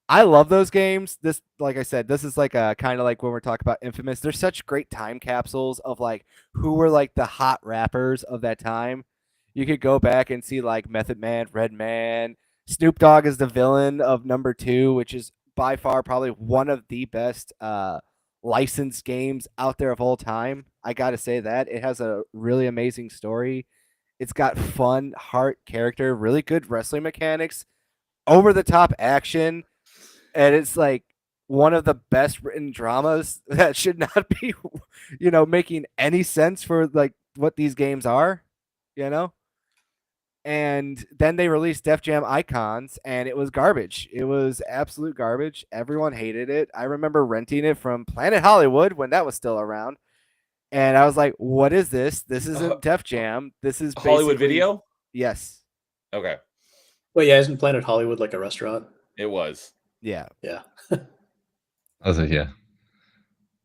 I love those games. This, like I said, this is like a kind of like when we're talking about Infamous. There's such great time capsules of like who were like the hot rappers of that time. You could go back and see like Method Man, Redman, Snoop Dogg is the villain of number 2, which is by far probably one of the best licensed games out there of all time. I got to say that it has a really amazing story. It's got fun, heart, character, really good wrestling mechanics, over the top action, and it's like one of the best written dramas that should not be, making any sense for like what these games are, And then they released Def Jam Icons, and it was garbage. It was absolute garbage. Everyone hated it. I remember renting it from Planet Hollywood when that was still around. And I was like, what is this? This isn't Def Jam. This is Hollywood basically- Video? Yes. Okay. Wait, yeah, isn't Planet Hollywood like a restaurant? It was. Yeah. Yeah. I was like, yeah.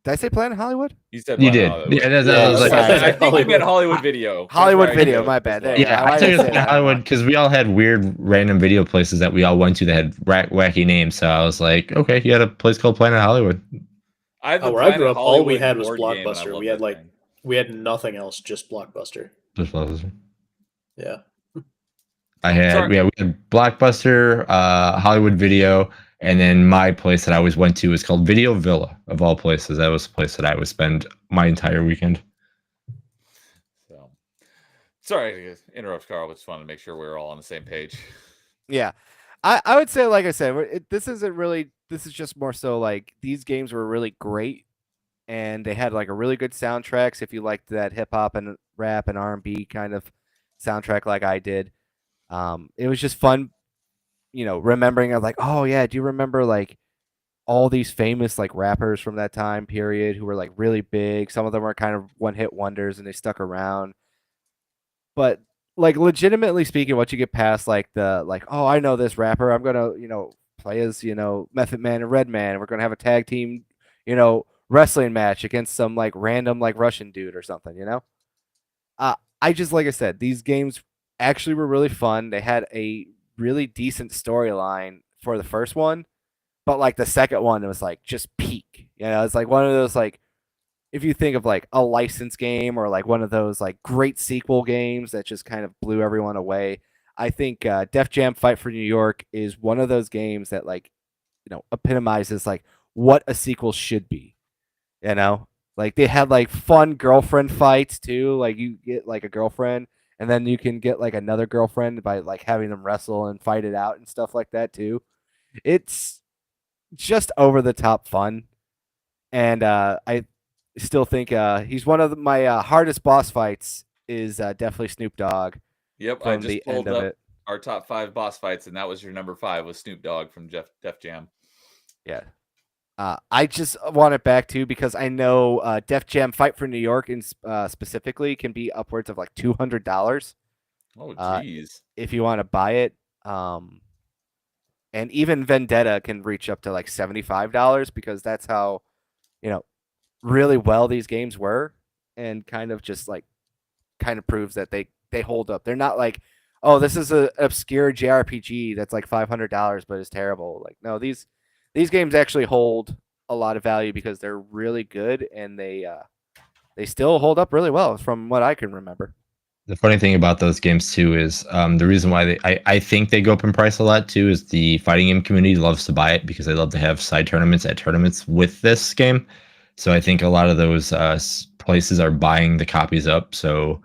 Did I say Planet Hollywood? You said You Planet did. Hollywood. Yeah, that's, Yeah, I was like, sorry. I think you meant Hollywood. Hollywood Video. That's Hollywood where I Video, go my as bad. well. There you yeah, go. I took it didn't say to that. Hollywood because we all had weird random video places that we all went to that had wacky names. So I was like, okay, you had a place called Planet Hollywood. I have the Where I grew Planet up, all we Hollywood had was board game, and I Blockbuster. love We had that like thing. we had nothing else, just Blockbuster. Yeah. I had Sorry. we had Blockbuster, Hollywood Video, and then my place that I always went to was called Video Villa of all places. That was the place that I would spend my entire weekend. So, sorry to interrupt, Carl. But just wanted to make sure we were all on the same page. Yeah. I would say, like I said, this isn't really, this is just more so like these games were really great and they had like a really good soundtracks. If you liked that hip hop and rap and R&B kind of soundtrack like I did, it was just fun, remembering of like, oh yeah, do you remember like all these famous like rappers from that time period who were like really big? Some of them were kind of one hit wonders and they stuck around. But like legitimately speaking, once you get past like oh, I know this rapper, I'm gonna, play as, Method Man and Redman, and we're gonna have a tag team, wrestling match against some like random like Russian dude or something, I just, like I said, these games actually were really fun. They had a really decent storyline for the first one, but like the second one, it was like just peak. It's like one of those like, if you think of like a license game or like one of those like great sequel games that just kind of blew everyone away, I think Def Jam Fight for New York is one of those games that like, epitomizes like what a sequel should be. Like they had like fun girlfriend fights too. Like you get like a girlfriend and then you can get like another girlfriend by like having them wrestle and fight it out and stuff like that too. It's just over the top fun. And I still think he's one of my hardest boss fights is definitely Snoop Dogg Yep, I from just the pulled end of up it. our top 5 boss fights, and that was your number 5 was Snoop Dogg from Def Jam. Yeah. I just want it back too because I know Def Jam Fight for New York in specifically can be upwards of like $200 Oh, Uh, jeez. if you want to buy it. And even Vendetta can reach up to like $75 because that's how, really well these games were, and kind of just like proves that they hold up. They're not like, oh, this is an obscure JRPG that's like $500 but it's terrible. Like, no, these games actually hold a lot of value because they're really good and they still hold up really well from what I can remember. The funny thing about those games too is the reason why I think they go up in price a lot too is the fighting game community loves to buy it because they love to have side tournaments at tournaments with this game. So I think a lot of those places are buying the copies up so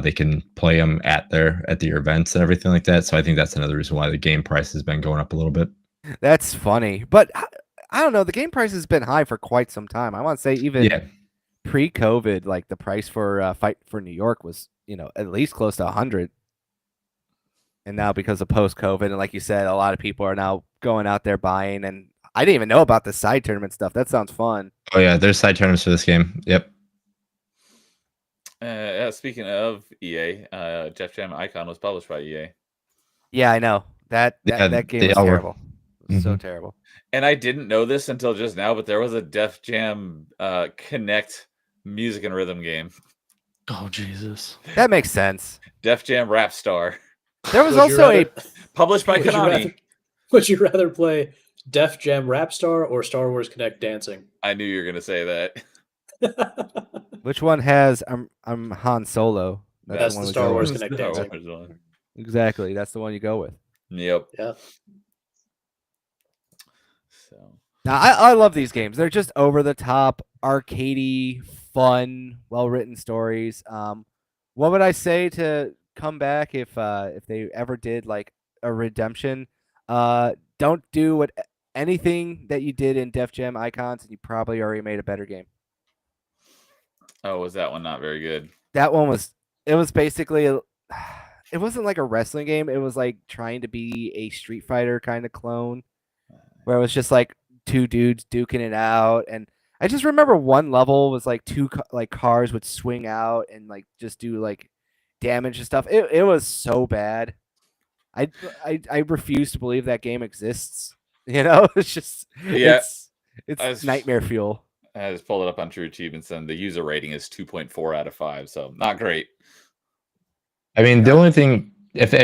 they can play them at their events and everything like that. So I think that's another reason why the game price has been going up a little bit. That's funny, but I don't know. The game price has been high for quite some time. I want to say even Yeah. pre-COVID, like the price for Fight for New York was, at least close to 100. And now because of post-COVID, and like you said, a lot of people are now going out there buying. And I didn't even know about the side tournament stuff. That sounds fun. Oh yeah, there's side tournaments for this game. Yep. Yeah, speaking of EA, Def Jam Icon was published by EA. Yeah, I know that Yeah, game they was all were. terrible. It was so Mhm. terrible. And I didn't know this until just now, but there was a Def Jam Connect music and rhythm game. Oh Jesus! That makes sense. Def Jam Rap Star. There was Would you also a rather- Published by would you Konami. rather- Would you rather play Def Jam Rap Star or Star Wars Connect Dancing? I knew you were going to say that. which one has I'm Han Solo. That's one the we Star go Wars with. Connect No, Dancing. there's one. Exactly. That's the one you go with. Yep. Yeah. So Now, I love these games. They're just over the top, arcadey, fun, well written stories. What would I say to come back if they ever did like a redemption? Don't do anything that you did in Def Jam Icons, and you probably already made a better game. was that one not very good? That one was. It was basically. it wasn't like a wrestling game. It was like trying to be a Street Fighter kind of clone, where it was just like two dudes duking it out. And I just remember one level was like like cars would swing out and like just do like damage and stuff. It was so bad. I refuse to believe that game exists. It's just Yeah. it's I was- nightmare fuel. I just pulled it up on True Achievements, and the user rating is 2.4 out of 5, so not great. I mean, the only thing, if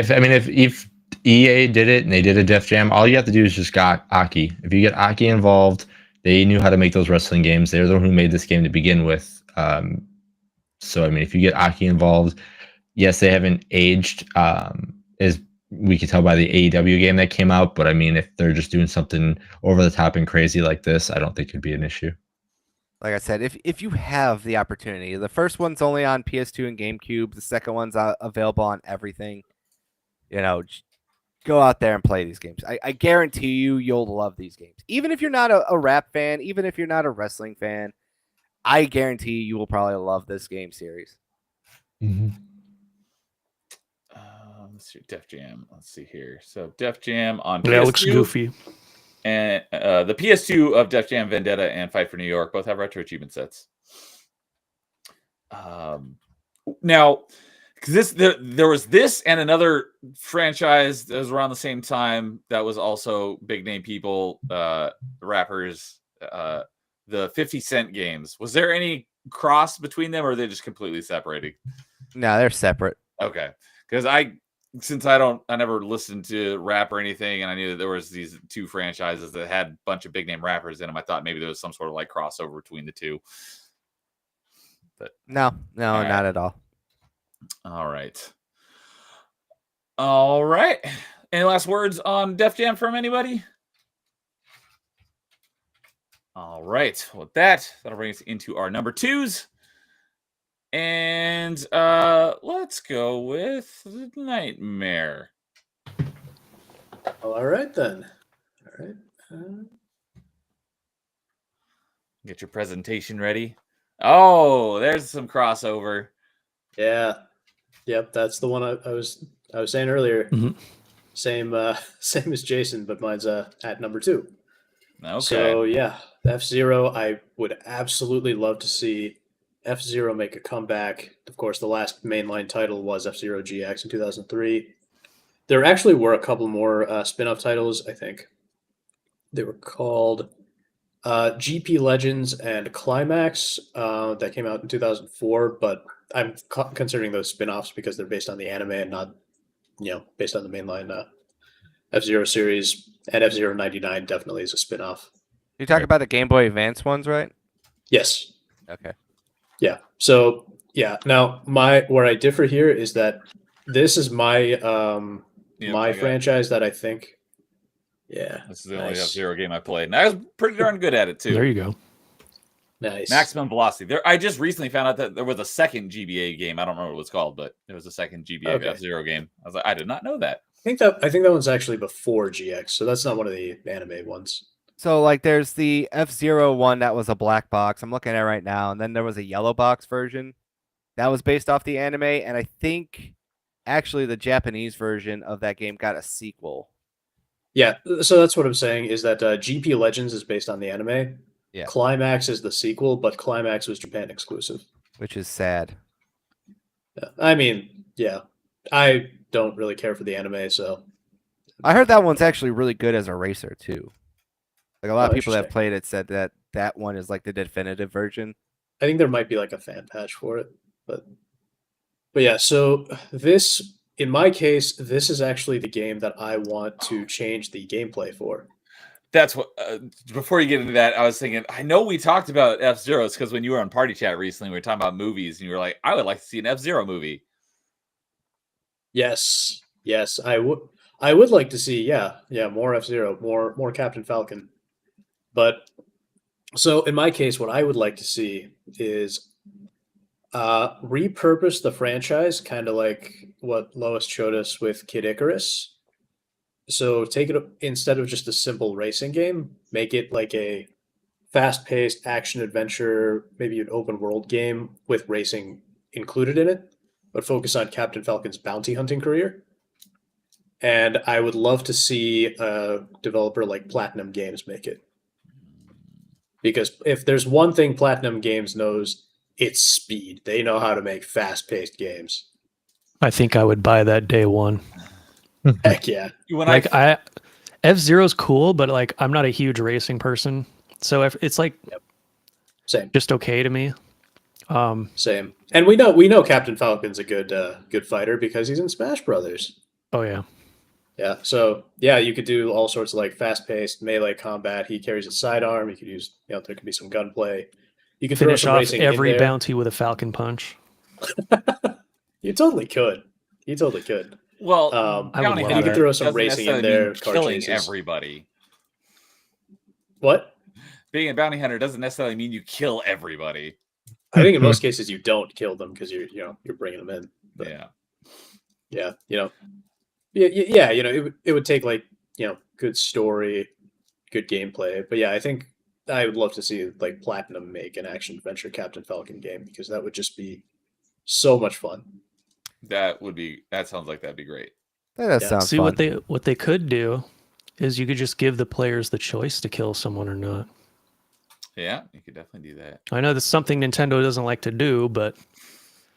EA did it and they did a Def Jam, all you have to do is just got Aki. If you get Aki involved, they knew how to make those wrestling games. They're the one who made this game to begin with. So I mean, if you get Aki involved, yes, they haven't aged, as we could tell by the AEW game that came out. But I mean, if they're just doing something over the top and crazy like this, I don't think it'd be an issue. Like I said, if you have the opportunity, the first one's only on PS2 and GameCube. The second one's available on everything. Go out there and play these games. I guarantee you'll love these games. Even if you're not a rap fan, even if you're not a wrestling fan, I guarantee you will probably love this game series. Let's see, Def Jam. Let's see here. So Def Jam on Yeah, it looks PS2, goofy. and the PS2 of Def Jam Vendetta and Fight for New York both have retro achievement sets. Now, because there was this and another franchise that was around the same time that was also big name people, rappers, the 50 Cent games. Was there any cross between them, or are they just completely separated? No, they're separate. Okay, because since I never listened to rap or anything, and I knew that there was these two franchises that had a bunch of big name rappers in them, I thought maybe there was some sort of like crossover between the two. But No, right. not at all. All right. Any last words on Def Jam from anybody? All right. With that'll bring us into our number 2s. And let's go with Nightmare. All right then. All right. Get your presentation ready. Oh, there's some crossover. Yeah. Yep, that's the one I was saying earlier. Mhm. Same as Jason, but mine's at number 2. Okay. So yeah, F-Zero, I would absolutely love to see F-Zero make a comeback. Of course, the last mainline title was F-Zero GX in 2003. There actually were a couple more spin-off titles, I think. They were called GP Legends and Climax that came out in 2004, but I'm considering those spin-offs because they're based on the anime and not, based on the mainline F-Zero series. And F-Zero 99 definitely is a spin-off. You talk about the Game Boy Advance ones, right? Yes. Okay. Yeah. So yeah. Now where I differ here is that this is my my franchise that I think. Yeah. This is the only F-Zero game I played, and I was pretty darn good at it too. There you go. Nice. Maximum Velocity. I just recently found out that there was a second GBA game. I don't remember what it was called, but there was a second GBA F-Zero game. I was like, I did not know that. I think that one's actually before GX, so that's not one of the anime ones. So like there's the F-Zero one that was a black box. I'm looking at it right now, and then there was a yellow box version that was based off the anime, and I think actually the Japanese version of that game got a sequel. Yeah, so that's what I'm saying is that GP Legends is based on the anime. Yeah. Climax is the sequel, but Climax was Japan exclusive. Which is sad. Yeah. I mean, yeah. I don't really care for the anime, so I heard that one's actually really good as a racer too. Like a lot of people that have interesting. played it said that one is like the definitive version. I think there might be like a fan patch for it, but yeah. So this, in my case, this is actually the game that I want to change the gameplay for. That's what. Before you get into that, I was thinking. I know we talked about F-Zeros because when you were on Party Chat recently, we were talking about movies, and you were like, "I would like to see an F-Zero movie." Yes, I would like to see, more F-Zero, more Captain Falcon. But so in my case, what I would like to see is repurpose the franchise, kind of like what Lois showed us with Kid Icarus. So take it, instead of just a simple racing game, make it like a fast-paced action adventure, maybe an open world game with racing included in it. but focus on Captain Falcon's bounty hunting career. And I would love to see a developer like Platinum Games make it. Because if there's one thing Platinum Games knows, it's speed. They know how to make fast-paced games. I think I would buy that day one. Heck yeah. When Like F-Zero's cool, but like I'm not a huge racing person, so if it's like Same. just okay to me. Same. And we know Captain Falcon's a good fighter because he's in Smash Brothers. Oh yeah, Yeah. So yeah, you could do all sorts of like fast-paced melee combat. He carries a sidearm. You could use, there could be some gunplay. You could finish throw some off racing every in there. bounty with a Falcon punch. You totally could. You totally could. well, I would Bounty love Hunter You could throw some doesn't racing in necessarily mean there. Car killing chases. everybody. What? Being a bounty hunter doesn't necessarily mean you kill everybody. I think in most cases you don't kill them because you're bringing them in. But Yeah. yeah, it would take like good story, good gameplay. But yeah, I think I would love to see like Platinum make an action adventure Captain Falcon game because that would just be so much fun. That sounds like that'd be great. That does Yeah. sound See fun. what they could do is you could just give the players the choice to kill someone or not. Yeah, you could definitely do that. I know that's something Nintendo doesn't like to do, but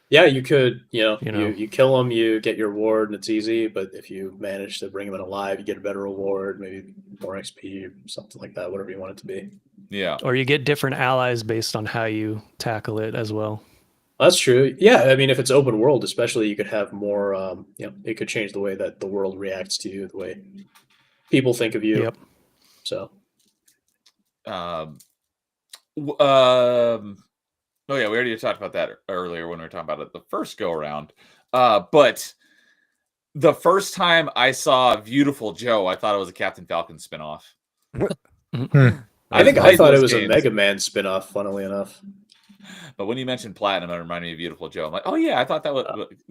Yeah, you could, know. you kill them, you get your reward, and it's easy. But if you manage to bring them in alive, you get a better reward, maybe more XP, something like that, whatever you want it to be. Yeah. or you get different allies based on how you tackle it as well. That's true. Yeah, I mean, if it's open world, especially, you could have more. It could change the way that the world reacts to you, the way people think of you. Yep. So Oh yeah, we already talked about that earlier when we were talking about it the first go around. But the first time I saw Beautiful Joe, I thought it was a Captain Falcon spinoff. I think I played thought it those was a games, Mega Man spinoff. Funnily enough, but when you mentioned Platinum, it reminded me of Beautiful Joe. I'm like, oh yeah, I thought that was.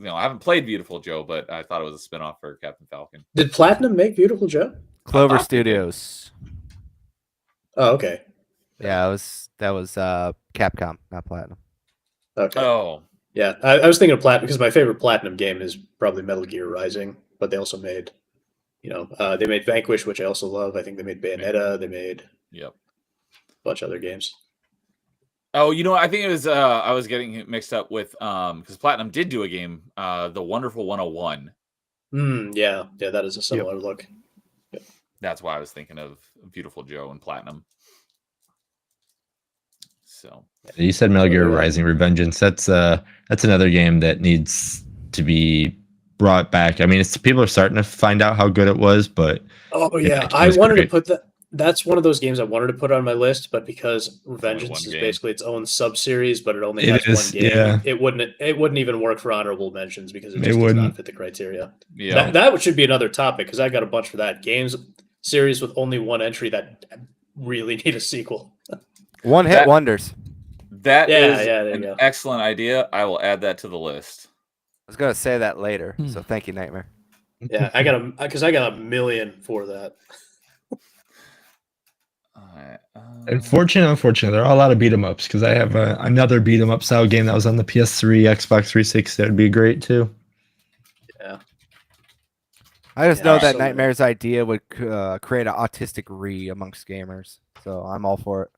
I haven't played Beautiful Joe, but I thought it was a spinoff for Captain Falcon. did Platinum make Beautiful Joe? Clover I thought they did. Studios. Oh, okay. Yeah, that was Capcom, not Platinum. Okay. Oh, Yeah, I was thinking of Platinum because my favorite Platinum game is probably Metal Gear Rising, but they also made, they made Vanquish, which I also love. I think they made Bayonetta. They made yep. a bunch of other games. Oh, I think it was I was getting it mixed up with because Platinum did do a game, The Wonderful 101. Yeah, that is a similar look. That's why I was thinking of Beautiful Joe and Platinum. So You said Metal Gear Rising: Revengeance. That's another game that needs to be brought back. I mean, people are starting to find out how good it was, but Oh Yeah, yeah, it I was wanted to great. put that. That's one of those games I wanted to put on my list, but because one Revengeance is game. basically its own sub-series, but it only It has is, one game, yeah. it wouldn't even work for honorable mentions because it It just does wouldn't. not fit the criteria. yeah, That should be another topic because I got a bunch for that. Games series with only one entry that really need a sequel. One hit That- wonders. that Yeah, is there you an go. excellent idea. I will add that to the list. I was gonna say that later, Hmm. so thank you, Nightmare. Yeah, I got a million for that. Alright, unfortunately, there are a lot of beat 'em ups because I have another beat 'em up style game that was on the PS3, Xbox 360. That'd be great too. I just Yeah, know that so- Nightmare's idea would create an autistic amongst gamers, so I'm all for it.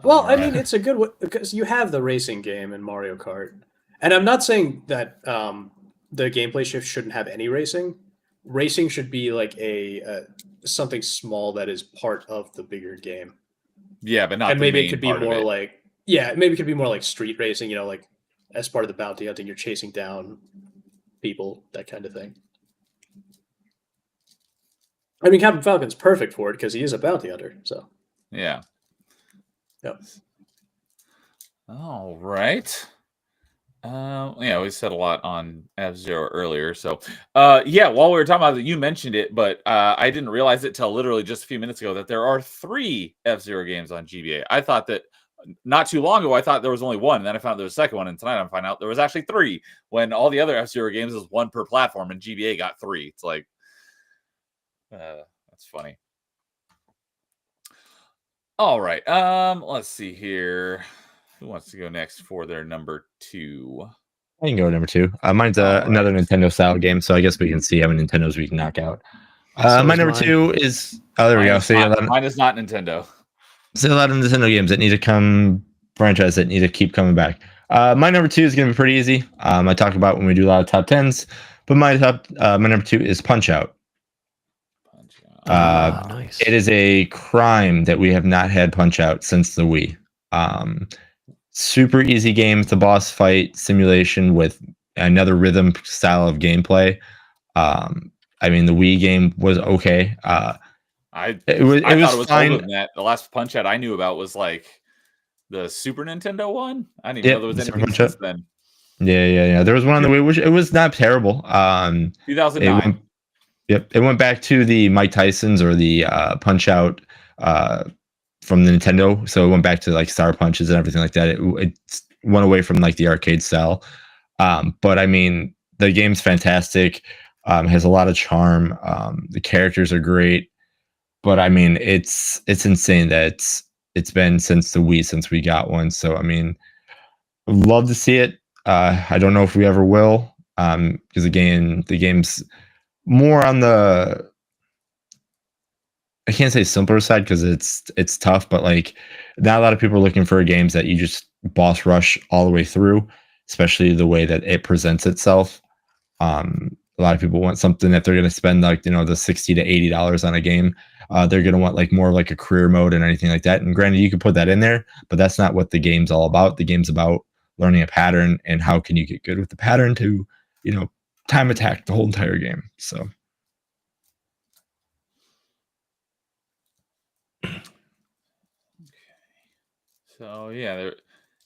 Well, I mean, Alright. it's a good one because you have the racing game in Mario Kart, and I'm not saying that the gameplay shift shouldn't have any racing. Racing should be like a something small that is part of the bigger game, yeah, but not. and the maybe main it could be part of more it. like street racing. Like as part of the bounty hunting, you're chasing down people, that kind of thing. I mean, Captain Falcon's perfect for it because he is a bounty hunter. So Yeah. Yep. All right. Yeah, we said a lot on F-Zero earlier. So, yeah, while we were talking about it, you mentioned it, but I didn't realize it till literally just a few minutes ago that there are 3 F-Zero games on GBA. I thought that not too long ago, I thought there was only 1, and then I found there was a second one, and tonight I'm finding out there was actually 3, when all the other F-Zero games is 1 per platform, and GBA got 3. It's like, that's funny. All right, let's see here. Who wants to go next for their number 2? I can go number 2. Mine's Alright. another Nintendo style game, so I guess we can see how many Nintendos we can knock out. So My is number mine. 2 is there we go. So Mine is not Nintendo. a lot of Nintendo games that need to come franchise that need to keep coming back. My number 2 is going to be pretty easy. I talk about when we do a lot of top 10s, but my number 2 is Punch Out. Nice. It is a crime that we have not had Punch Out since the Wii. Super easy game. It's a boss fight simulation with another rhythm style of gameplay. I mean, the Wii game was okay. I It was thought it was fine. older than that. The last Punch Out I knew about was like the Super Nintendo one. I didn't even know there was Super anything Punch since Out. then. Yeah. There was one on the Wii, which it was not terrible. It 2009. went back to the Mike Tyson's or the Punch Out from the Nintendo. So it went back to like Star Punches and everything like that. It went away from like the arcade style. But I mean, the game's fantastic. Has a lot of charm. The characters are great. But I mean, it's insane that it's been since the Wii since we got one. So I mean, love to see it. I don't know if we ever will, because again, the game's more on the, I can't say simpler side because it's tough, but like not a lot of people are looking for games that you just boss rush all the way through, especially the way that it presents itself. A lot of people want something that they're going to spend like, the $60 to $80 on a game. They're going to want like more like a career mode and anything like that. And granted, you can put that in there, but that's not what the game's all about. The game's about learning a pattern and how can you get good with the pattern to, time attack the whole entire game. So. So yeah,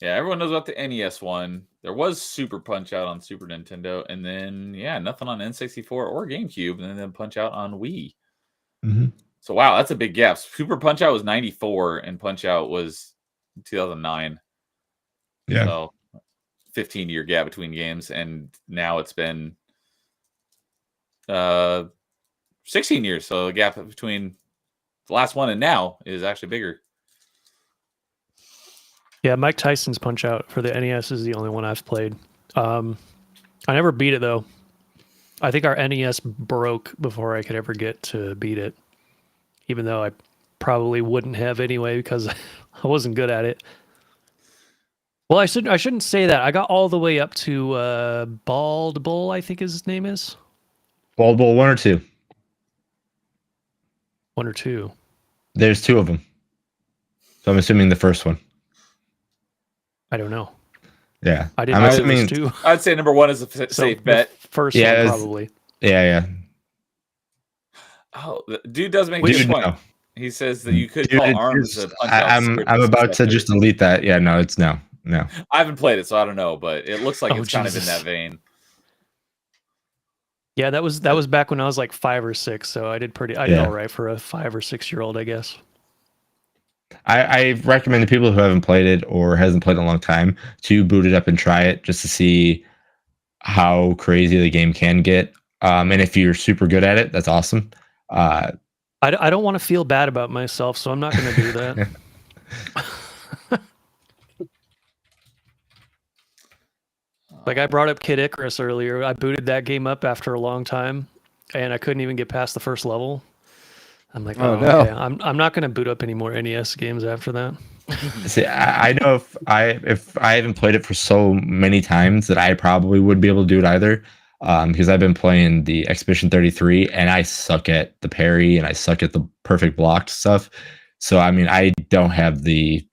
everyone knows about the NES one. There was Super Punch Out on Super Nintendo, and then nothing on N64 or GameCube, and then Punch Out on Wii. Mm-hmm. So wow, that's a big gap. Super Punch Out was 94, and Punch Out was 2009. Yeah. So 15-year gap between games, and now it's been 16 years. So the gap between the last one and now is actually bigger. Yeah, Mike Tyson's Punch Out for the NES is the only one I've played. I never beat it though. I think our NES broke before I could ever get to beat it, even though I probably wouldn't have anyway because I wasn't good at it. Well, I shouldn't say that. I got all the way up to Bald Bull, I think his name is. Bald Bull 1 or 2? 1 or 2. There's 2 of them. So I'm assuming the first one. I don't know. Yeah. I didn't I'm know assuming it was 2. I'd say number one is a safe So bet. the first Yeah, one probably. Yeah. Oh, the dude does make a Dude, good point. no. He says that you could Dude, call it arms is- a Punch Out. I'm about to just delete that. Yeah, no, it's no. I haven't played it, so I don't know, but it looks like Oh, it's kind of in Jesus. that vein. Yeah, that was back when I was like 5 or 6, so I did all right for a 5 or 6 year old, I guess. I recommend to people who haven't played it or hasn't played in a long time to boot it up and try it just to see how crazy the game can get. And if you're super good at it, that's awesome. I don't want to feel bad about myself, so I'm not going to do that. Like I brought up Kid Icarus earlier. I booted that game up after a long time, and I couldn't even get past the first level. I'm like, Oh, no. okay. I'm not going to boot up any more NES games after that. See, I know if I haven't played it for so many times that I probably would be able to do it either. Because I've been playing the Expedition 33 and I suck at the parry and I suck at the perfect blocked stuff. So I mean, I don't have the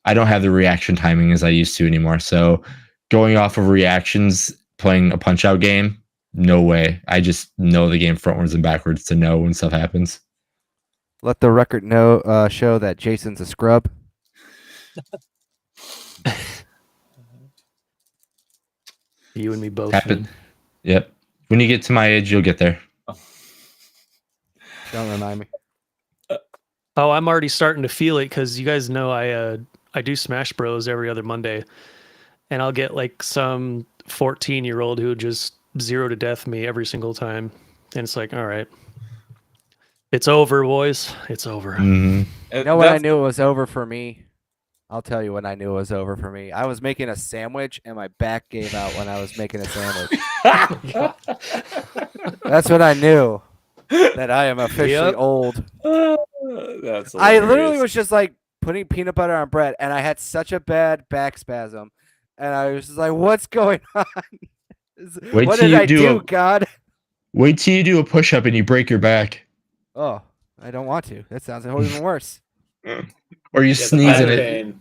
reaction timing as I used to anymore. So going off of reactions, playing a Punch Out game, no way. I just know the game frontwards and backwards to know when stuff happens. Let the record show that Jason's a scrub. You and me both. Happen. man. Yep. When you get to my age, you'll get there. Don't remind me. Oh, I'm already starting to feel it because you guys know I do Smash Bros every other Monday, and I'll get like some 14-year-old who just 0 to death me every single time, and it's like, all right, it's over, boys. It's over. Mm-hmm. You know when I knew it was over for me? I'll tell you when I knew it was over for me. I was making a sandwich and my back gave out when I was making a sandwich. That's when I knew that I am officially Yep. old. That's I literally hilarious. was just like putting peanut butter on bread, and I had such a bad back spasm, and I was just like, "What's going on? Wait What till did you I do do, a- God?" Wait till you do a push up and you break your back, Oh, I don't want to. That sounds even worse. or you Yeah, sneeze in it.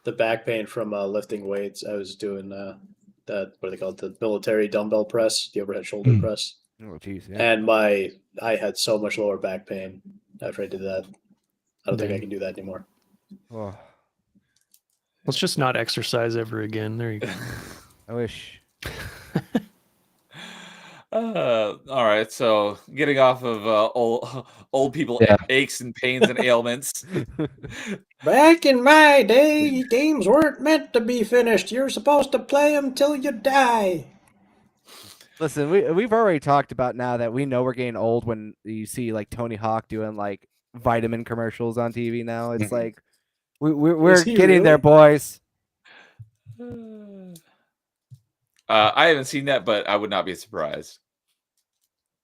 the back pain from lifting weights. I was doing that, what are they called? The military dumbbell press, the overhead shoulder Mm. press. Oh, jeez. Yeah. And I had so much lower back pain after I did that. I don't think I Dang. can do that anymore. Oh, Let's just not exercise ever again. There you go. I wish. All right, so getting off of old people Yeah. aches and pains and ailments. Back in my day, games weren't meant to be finished. You're supposed to play them till you die. Listen, we've already talked about now that we know we're getting old when you see like Tony Hawk doing like vitamin commercials on TV. Now it's Mhm. like we're Is he getting there, really? boys. I haven't seen that, but I would not be surprised.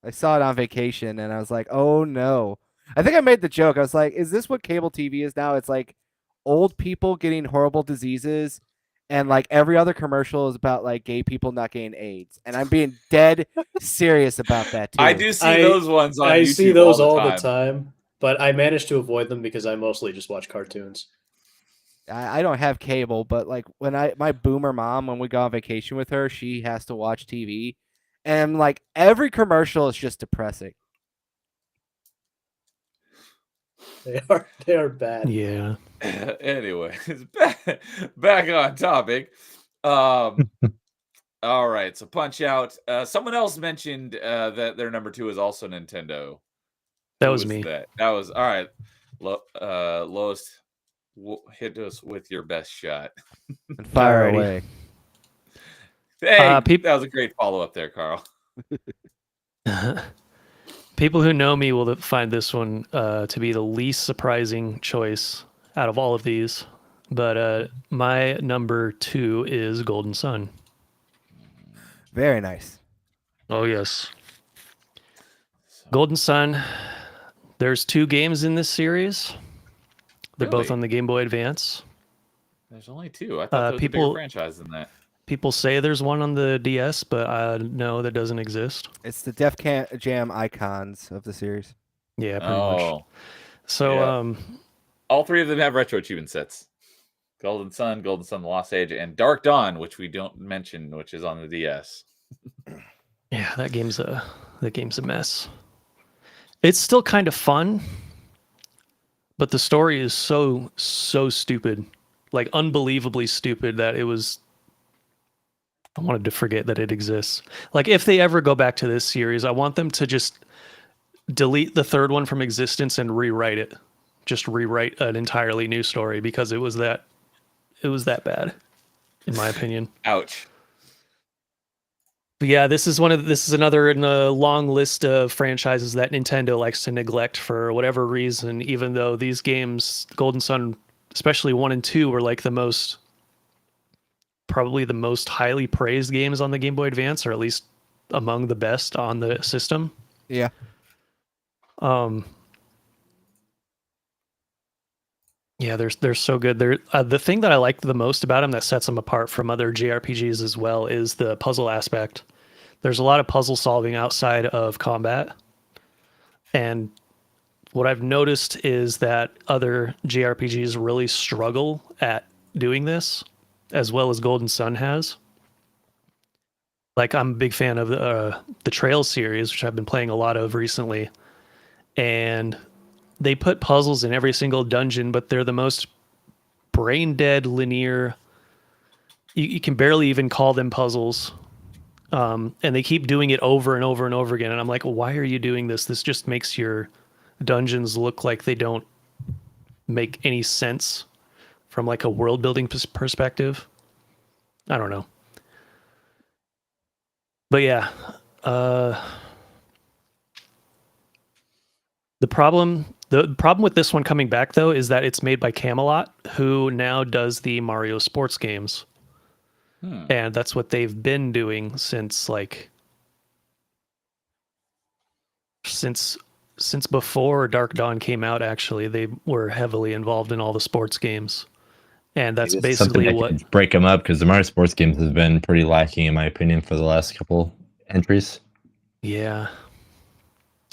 I saw it on vacation and I was like, oh no. I think I made the joke. I was like, is this what cable TV is now? It's like old people getting horrible diseases, and like every other commercial is about like gay people not getting AIDS. And I'm being dead serious about that too. I do see I- those ones on I YouTube see those all the time, but I managed to avoid them because I mostly just watch cartoons. I don't have cable, but like when my boomer mom, when we go on vacation with her, she has to watch TV. And like every commercial is just depressing. They are bad. Yeah. Anyways, back on topic. All right, so Punch Out. Someone else mentioned that their number 2 is also Nintendo. That Who was me. That was all right. Lois, hit us with your best shot. And fire Alrighty. away. Hey, Peop- that was a great follow up there, Carl. People who know me will find this one to be the least surprising choice out of all of these. But my number 2 is Golden Sun. Very nice. Oh, yes. Golden Sun. There's 2 games in this series. They're both Really? on the Game Boy Advance. There's only 2. I thought there was a bigger people- franchise than that. People say there's one on the DS, but no, that doesn't exist. It's the Jam icons of the series. Yeah, pretty much. Oh, So, yeah. All 3 of them have retro achievement sets. Golden Sun, The Lost Age, and Dark Dawn, which we don't mention, which is on the DS. yeah, that game's a mess. It's still kind of fun, but the story is so stupid, like unbelievably stupid that I wanted to forget that it exists. Like if they ever go back to this series, I want them to just delete the 3rd one from existence and rewrite it. Just rewrite an entirely new story because it was that bad, in my opinion. Ouch. But yeah, this is another in a long list of franchises that Nintendo likes to neglect for whatever reason, even though these games, Golden Sun, especially 1 and 2, were like probably the most highly praised games on the Game Boy Advance, or at least among the best on the system. Yeah. Yeah, they're so good. The thing that I like the most about them that sets them apart from other JRPGs as well is the puzzle aspect. There's a lot of puzzle solving outside of combat. And what I've noticed is that other JRPGs really struggle at doing this, as well as Golden Sun has. Like, I'm a big fan of the Trails series, which I've been playing a lot of recently. And they put puzzles in every single dungeon, but they're the most brain dead linear. You can barely even call them puzzles. And they keep doing it over and over and over again. And I'm like, why are you doing this? This just makes your dungeons look like they don't make any sense from like a world building perspective. I don't know. But yeah, the problem The problem with this one coming back though is that it's made by Camelot, who now does the Mario sports games. And that's what they've been doing since before Dark Dawn came out. Actually, they were heavily involved in all the sports games, and that's Maybe it's something basically that what. could break them up, because the Mario sports games have been pretty lacking, in my opinion, for the last couple entries. Yeah,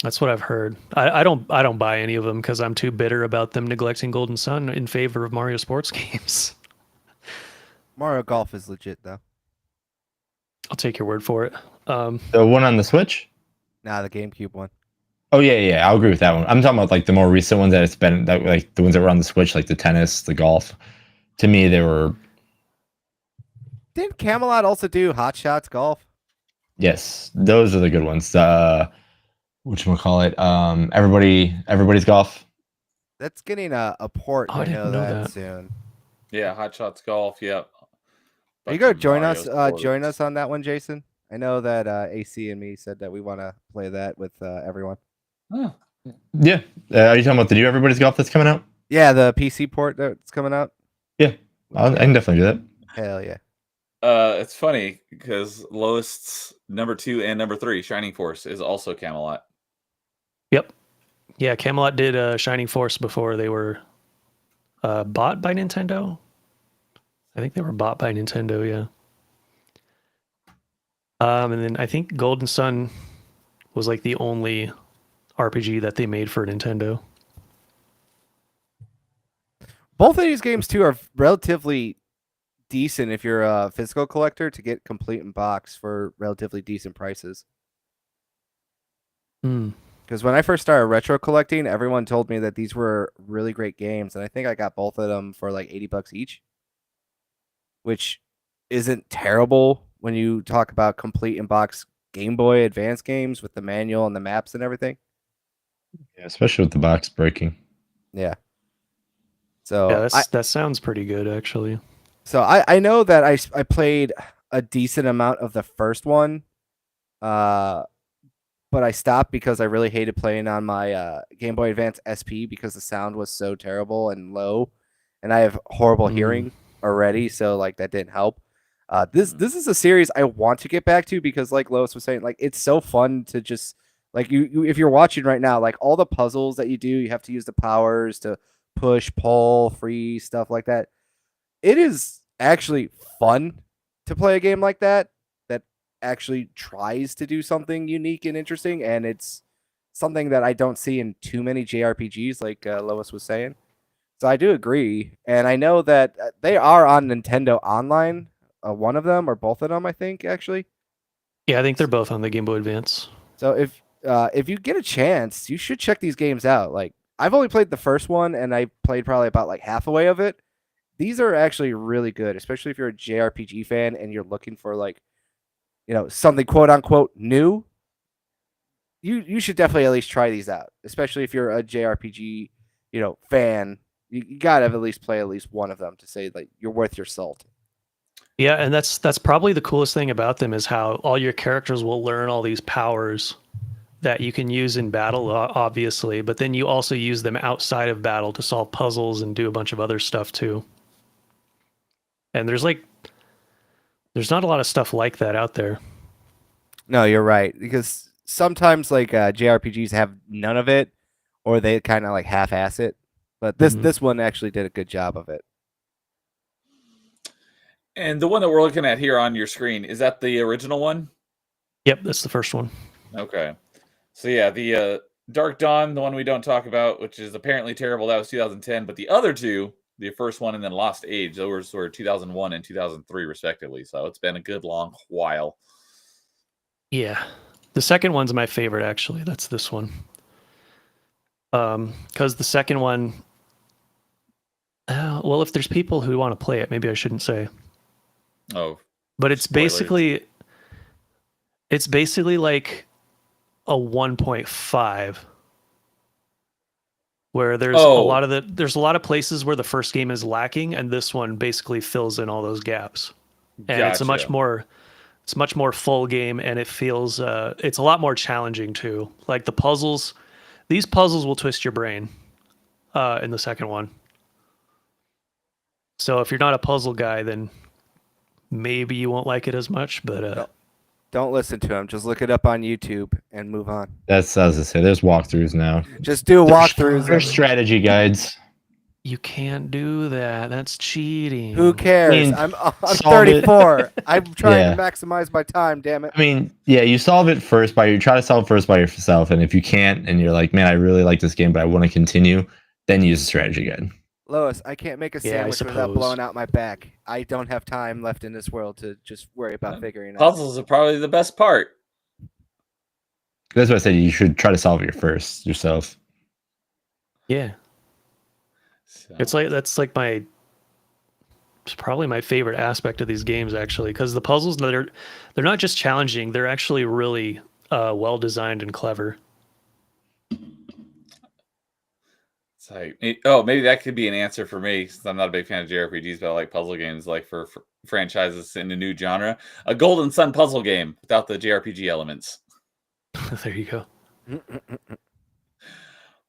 that's what I've heard. I don't buy any of them because I'm too bitter about them neglecting Golden Sun in favor of Mario sports games. Mario Golf is legit though. I'll take your word for it. The one on the Switch? Nah, the GameCube one. Oh yeah, I'll agree with that one. I'm talking about like the more recent ones that it's been, that like the ones that were on the Switch, like the tennis, the golf. To me, they were, Didn't Camelot also do Hot Shots Golf? yes, those are the good ones. Whatchamacallit, everybody's golf. That's getting a port. Oh, I I didn't know know that that. soon. Yeah, Hot Shots Golf. Yep. Are you Bunch gonna of join Mario us? Join sports. us on that one, Jason. I know that AC and me said that we want to play that with everyone. Huh. Yeah. Are you talking about the new Everybody's Golf that's coming out? Yeah, the PC port that's coming out. Yeah, I can definitely do that. Hell yeah. It's funny because lowest's number 2 and number 3, Shining Force, is also Camelot. Yep. Yeah, Camelot did Shining Force before they were bought by Nintendo. I think they were bought by Nintendo, yeah. And then I think Golden Sun was like the only RPG that they made for Nintendo. Both of these games too are relatively decent if you're a physical collector to get complete in box for relatively decent prices. Hmm. Because when I first started retro collecting, everyone told me that these were really great games, and I think I got both of them for like $80 each, which isn't terrible when you talk about complete in box Game Boy Advance games with the manual and the maps and everything. Yeah, especially with the box breaking. Yeah. So Yeah, that sounds pretty good, actually. So I know that I played a decent amount of the first one, but I stopped because I really hated playing on my Game Boy Advance SP because the sound was so terrible and low, and I have horrible hearing already, so like that didn't help. This is a series I want to get back to because, like Lois was saying, like it's so fun to just like you if you're watching right now, like all the puzzles that you have to use the powers to push, pull, freeze, stuff like that. It is actually fun to play a game like that actually tries to do something unique and interesting, and it's something that I don't see in too many JRPGs, like Lois was saying. So I do agree, and I know that they are on Nintendo Online. One of them or both of them, I think, actually. Yeah, I think they're both on the Game Boy Advance. So if you get a chance, you should check these games out. Like I've only played the first one, and I played probably about like half away of it. These are actually really good, especially if you're a JRPG fan and you're looking for like, something quote unquote new. You should definitely at least try these out, especially if you're a JRPG, fan. You gotta at least play at least one of them to say like you're worth your salt. Yeah, and that's probably the coolest thing about them is how all your characters will learn all these powers that you can use in battle, obviously, but then you also use them outside of battle to solve puzzles and do a bunch of other stuff too. And there's not a lot of stuff like that out there. No, you're right, because sometimes like JRPGs have none of it, or they kind of like half-ass it. But this one actually did a good job of it. And the one that we're looking at here on your screen, is that the original one? Yep, that's the first one. Okay. So yeah, the Dark Dawn, the one we don't talk about, which is apparently terrible, that was 2010. But the other two, the first one and then Lost Age, those were 2001 and 2003 respectively. So it's been a good long while. Yeah. The second one's my favorite, actually. That's this one. Because the second one... well, if there's people who want to play it, maybe I shouldn't say. Oh. But it's spoilers. basically like a 1.5 where there's a lot of places where the first game is lacking, and this one basically fills in all those gaps. And it's a much more full game, and it feels it's a lot more challenging too. Like these puzzles will twist your brain. in the second one. So if you're not a puzzle guy, then maybe you won't like it as much. But Don't listen to him. Just look it up on YouTube and move on. That's as I say. There's walkthroughs now. Just do walkthroughs. There's strategy guides. you can't do that. That's cheating. Who cares? I mean, I'm solve it. 34. I'm trying Yeah. to maximize my time. Damn it. I mean, yeah, you solve it first you try to solve it first by yourself, and if you can't, and you're like, man, I really like this game, but I want to continue, then use a strategy guide. Lois, I can't make a Yeah, I sandwich without suppose. blowing out my back. I don't have time left in this world to just worry about figuring it out. Puzzles are probably the best part. That's what I said. You should try to solve it first yourself. Yeah. So, It's probably my favorite aspect of these games, actually, because the puzzles, they're not just challenging, they're actually really well designed and clever. it's like, oh, maybe that could be an answer for me, since I'm not a big fan of JRPGs, but I like puzzle games, like for franchises in a new genre. A Golden Sun puzzle game without the JRPG elements. There you go.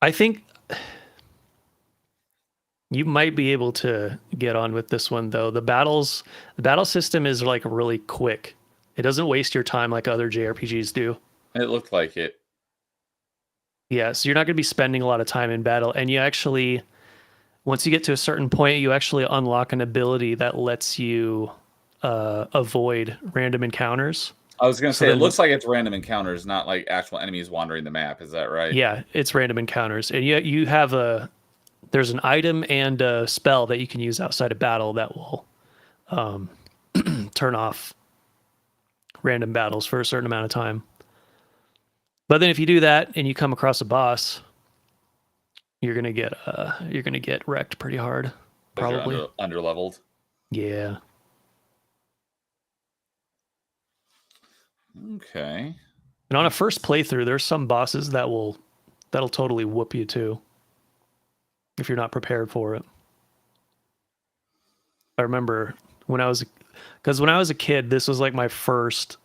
I think you might be able to get on with this one, though. The battle system is like really quick. It doesn't waste your time like other JRPGs do. It looked like it. Yeah, so you're not going to be spending a lot of time in battle, and you actually, once you get to a certain point, you actually unlock an ability that lets you avoid random encounters. I was going to So say, it then- looks like it's random encounters, not like actual enemies wandering the map. Is that right? Yeah, it's random encounters, and you have there's an item and a spell that you can use outside of battle that will turn off random battles for a certain amount of time. But then if you do that and you come across a boss, you're gonna get wrecked pretty hard. Because you're Probably. under leveled. Yeah. Okay. And on a first playthrough, there's some bosses that'll totally whoop you too, if you're not prepared for it. I remember when I was a kid, this was like my first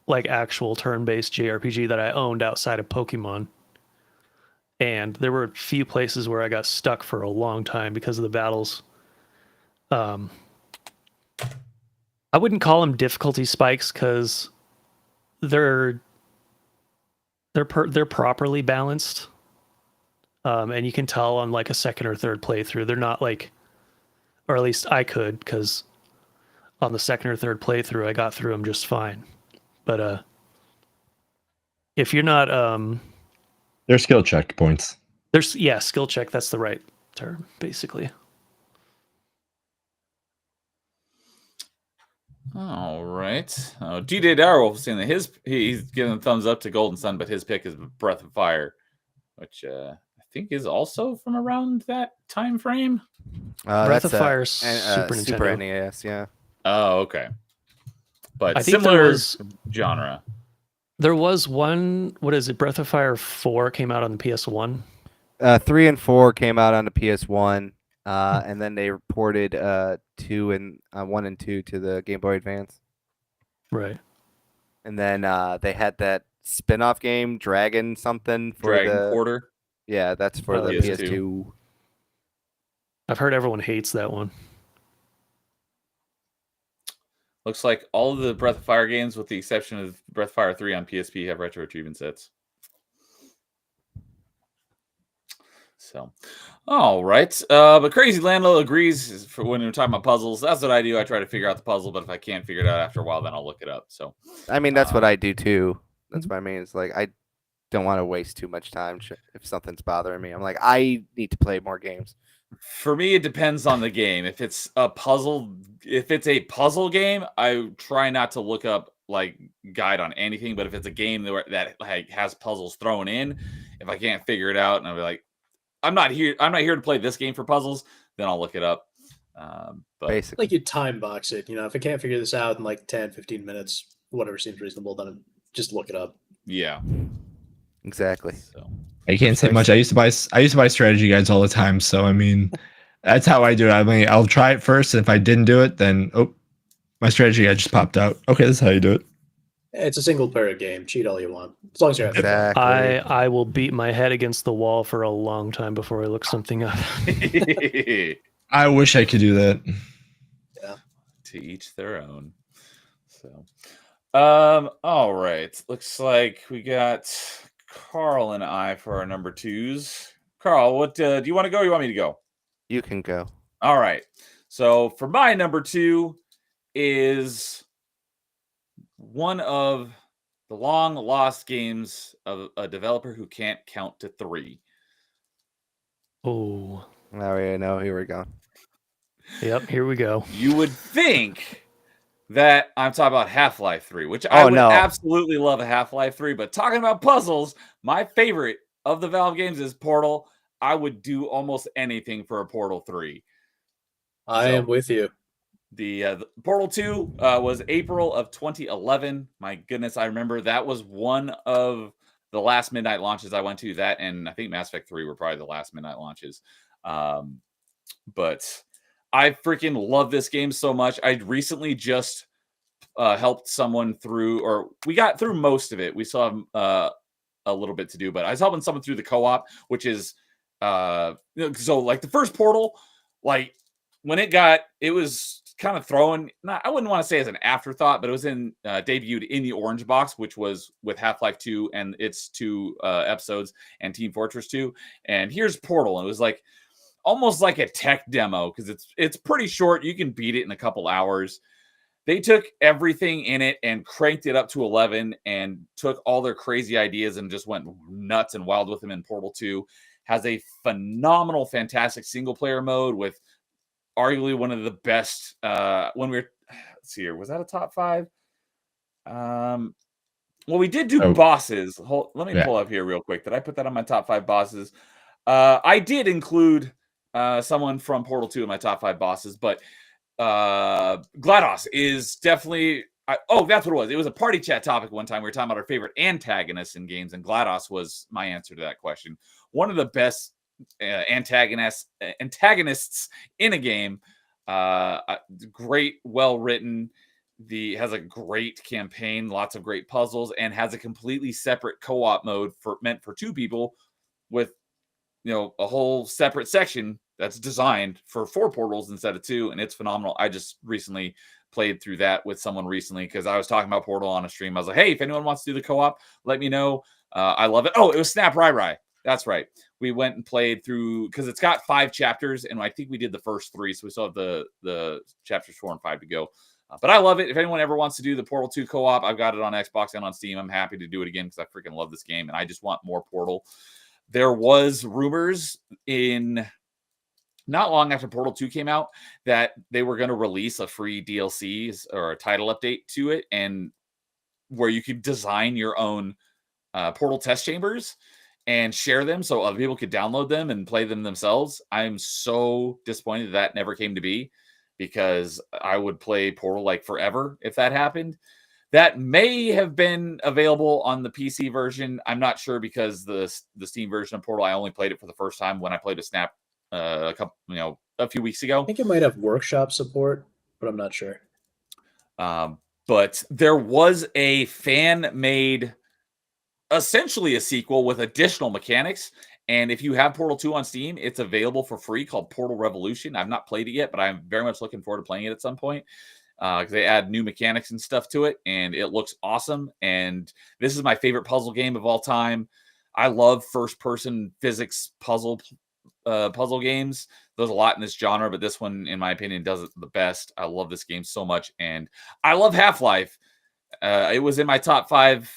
like actual turn-based JRPG that I owned outside of Pokemon. And there were a few places where I got stuck for a long time because of the battles. I wouldn't call them difficulty spikes because they're properly balanced, and you can tell on like a second or third playthrough. They're not like, or at least I could, because on the second or third playthrough I got through them just fine. But if you're not There's skill checkpoints. skill check, that's the right term, basically. All right. DJ Darrell saying that he's giving a thumbs up to Golden Sun, but his pick is Breath of Fire, which I think is also from around that time frame. Breath of That's Fire, Super Nintendo. NES, yeah. Oh, okay. But I think similar genre. there was one, what is it? Breath of Fire 4 came out on the PS1. 3 and 4 came out on the PS1, and then they reported 1 and 2 to the Game Boy Advance. Right. And then they had that spin-off game, Dragon something for Dragon the Quarter. Yeah, that's for Oh, the PS2. PS2. I've heard everyone hates that one. Looks like all of the Breath of Fire games, with the exception of Breath of Fire 3 on PSP, have retro achievement sets. So, all right. But Crazy Landlord agrees for when we're talking about puzzles. That's what I do. I try to figure out the puzzle, but if I can't figure it out after a while, then I'll look it up. So, I mean, that's what I do too. That's what I mean. It's like I don't want to waste too much time if something's bothering me. I'm like, I need to play more games. for me, it depends on the game. If it's a puzzle game, I try not to look up like guide on anything. But if it's a game that like has puzzles thrown in, if I can't figure it out, and I'll be like, I'm not here to play this game for puzzles, then I'll look it up. But Basically, Like you time box it. If I can't figure this out in like 10, 15 minutes, whatever seems reasonable, then just look it up. yeah, exactly. so I can't say much. I used to buy strategy guides all the time, so I mean, that's how I do it. I mean, I'll try it first, and if I didn't do it, then my strategy guide just popped out. Okay, this is how you do it. It's a single player game. Cheat all you want, as long as you're having fun. Exactly. I will beat my head against the wall for a long time before I look something up. I wish I could do that. To each their own. So, all right. Looks like we got Carl and I for our number twos. Carl, what do you want to go? Or you want me to go? You can go. All right. So for my number two is one of the long lost games of a developer who can't count to three. Oh, Now we know. Here we go. yep. Here we go. You would think that I'm talking about Half-Life 3, which I would absolutely love a Half-Life 3, but talking about puzzles, my favorite of the Valve games is Portal. I would do almost anything for a Portal 3. I am with you. The Portal 2 was April of 2011. My goodness, I remember that was one of the last midnight launches I went to. That and I think Mass Effect 3 were probably the last midnight launches. But I freaking love this game so much. I recently just helped someone through, or we got through most of it. We still have a little bit to do, but I was helping someone through the co-op, which is so like the first Portal, like when it was kind of thrown, I wouldn't want to say as an afterthought, but it was debuted in the orange box, which was with Half-Life 2 and its 2 episodes and Team Fortress 2. And here's Portal. And it was like almost like a tech demo because it's pretty short. You can beat it in a couple hours. They took everything in it and cranked it up to 11 and took all their crazy ideas and just went nuts and wild with them in Portal 2. Has a phenomenal, fantastic single player mode with arguably one of the best. Let's see here, was that a top 5? Well, we did do bosses. Let me pull up here real quick. Did I put that on my top 5 bosses? I did include someone from Portal 2 in my top 5 bosses, but GLaDOS is definitely. That's what it was. It was a party chat topic one time. We were talking about our favorite antagonists in games, and GLaDOS was my answer to that question. One of the best antagonists in a game. Great, well written. Has a great campaign, lots of great puzzles, and has a completely separate co-op mode meant for 2 people, with a whole separate section that's designed for 4 portals instead of 2, and it's phenomenal. I just recently played through that with someone recently because I was talking about Portal on a stream. I was like, hey, if anyone wants to do the co-op, let me know. I love it. Oh, it was Snap Rai. That's right. We went and played through because it's got 5 chapters, and I think we did the first 3, so we still have the chapters 4 and 5 to go. But I love it. If anyone ever wants to do the Portal 2 co-op, I've got it on Xbox and on Steam. I'm happy to do it again because I freaking love this game, and I just want more Portal. There was rumors in not long after Portal 2 came out that they were going to release a free DLC or a title update to it, and where you could design your own Portal test chambers and share them so other people could download them and play them themselves. I'm so disappointed that never came to be because I would play Portal like forever if that happened. That may have been available on the PC version. I'm not sure because the Steam version of Portal, I only played it for the first time when I played a Snap a few weeks ago. I think it might have workshop support, but I'm not sure. But there was a fan-made, essentially a sequel with additional mechanics. And if you have Portal 2 on Steam, it's available for free called Portal Revolution. I've not played it yet, but I'm very much looking forward to playing it at some point. Because they add new mechanics and stuff to it, and it looks awesome. And this is my favorite puzzle game of all time. I love first-person physics puzzle games. There's a lot in this genre, but this one, in my opinion, does it the best. I love this game so much, and I love Half-Life. It was in my top five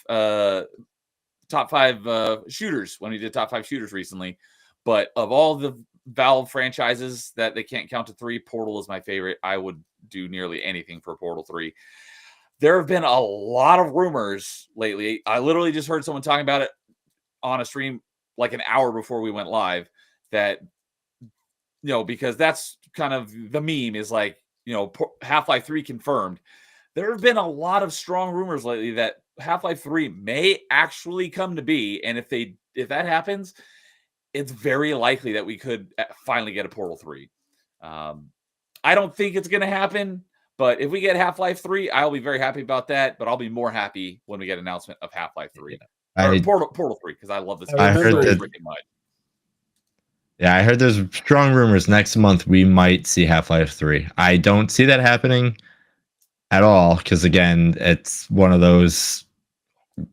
shooters when we did top 5 shooters recently. But of all the Valve franchises that they can't count to 3, Portal is my favorite. I would do nearly anything for Portal 3. There have been a lot of rumors lately. I literally just heard someone talking about it on a stream like an hour before we went live that, because that's kind of the meme is like, Half-Life 3 confirmed. There have been a lot of strong rumors lately that Half-Life 3 may actually come to be. And if that happens, it's very likely that we could finally get a Portal 3. I don't think it's going to happen, But if we get Half-Life 3, I'll be very happy about that. But I'll be more happy when we get an announcement of Half-Life 3 or Portal 3 because I love this game I heard so that- freaking much. Yeah, I heard there's strong rumors next month we might see Half-Life 3. I don't see that happening at all because, again, it's one of those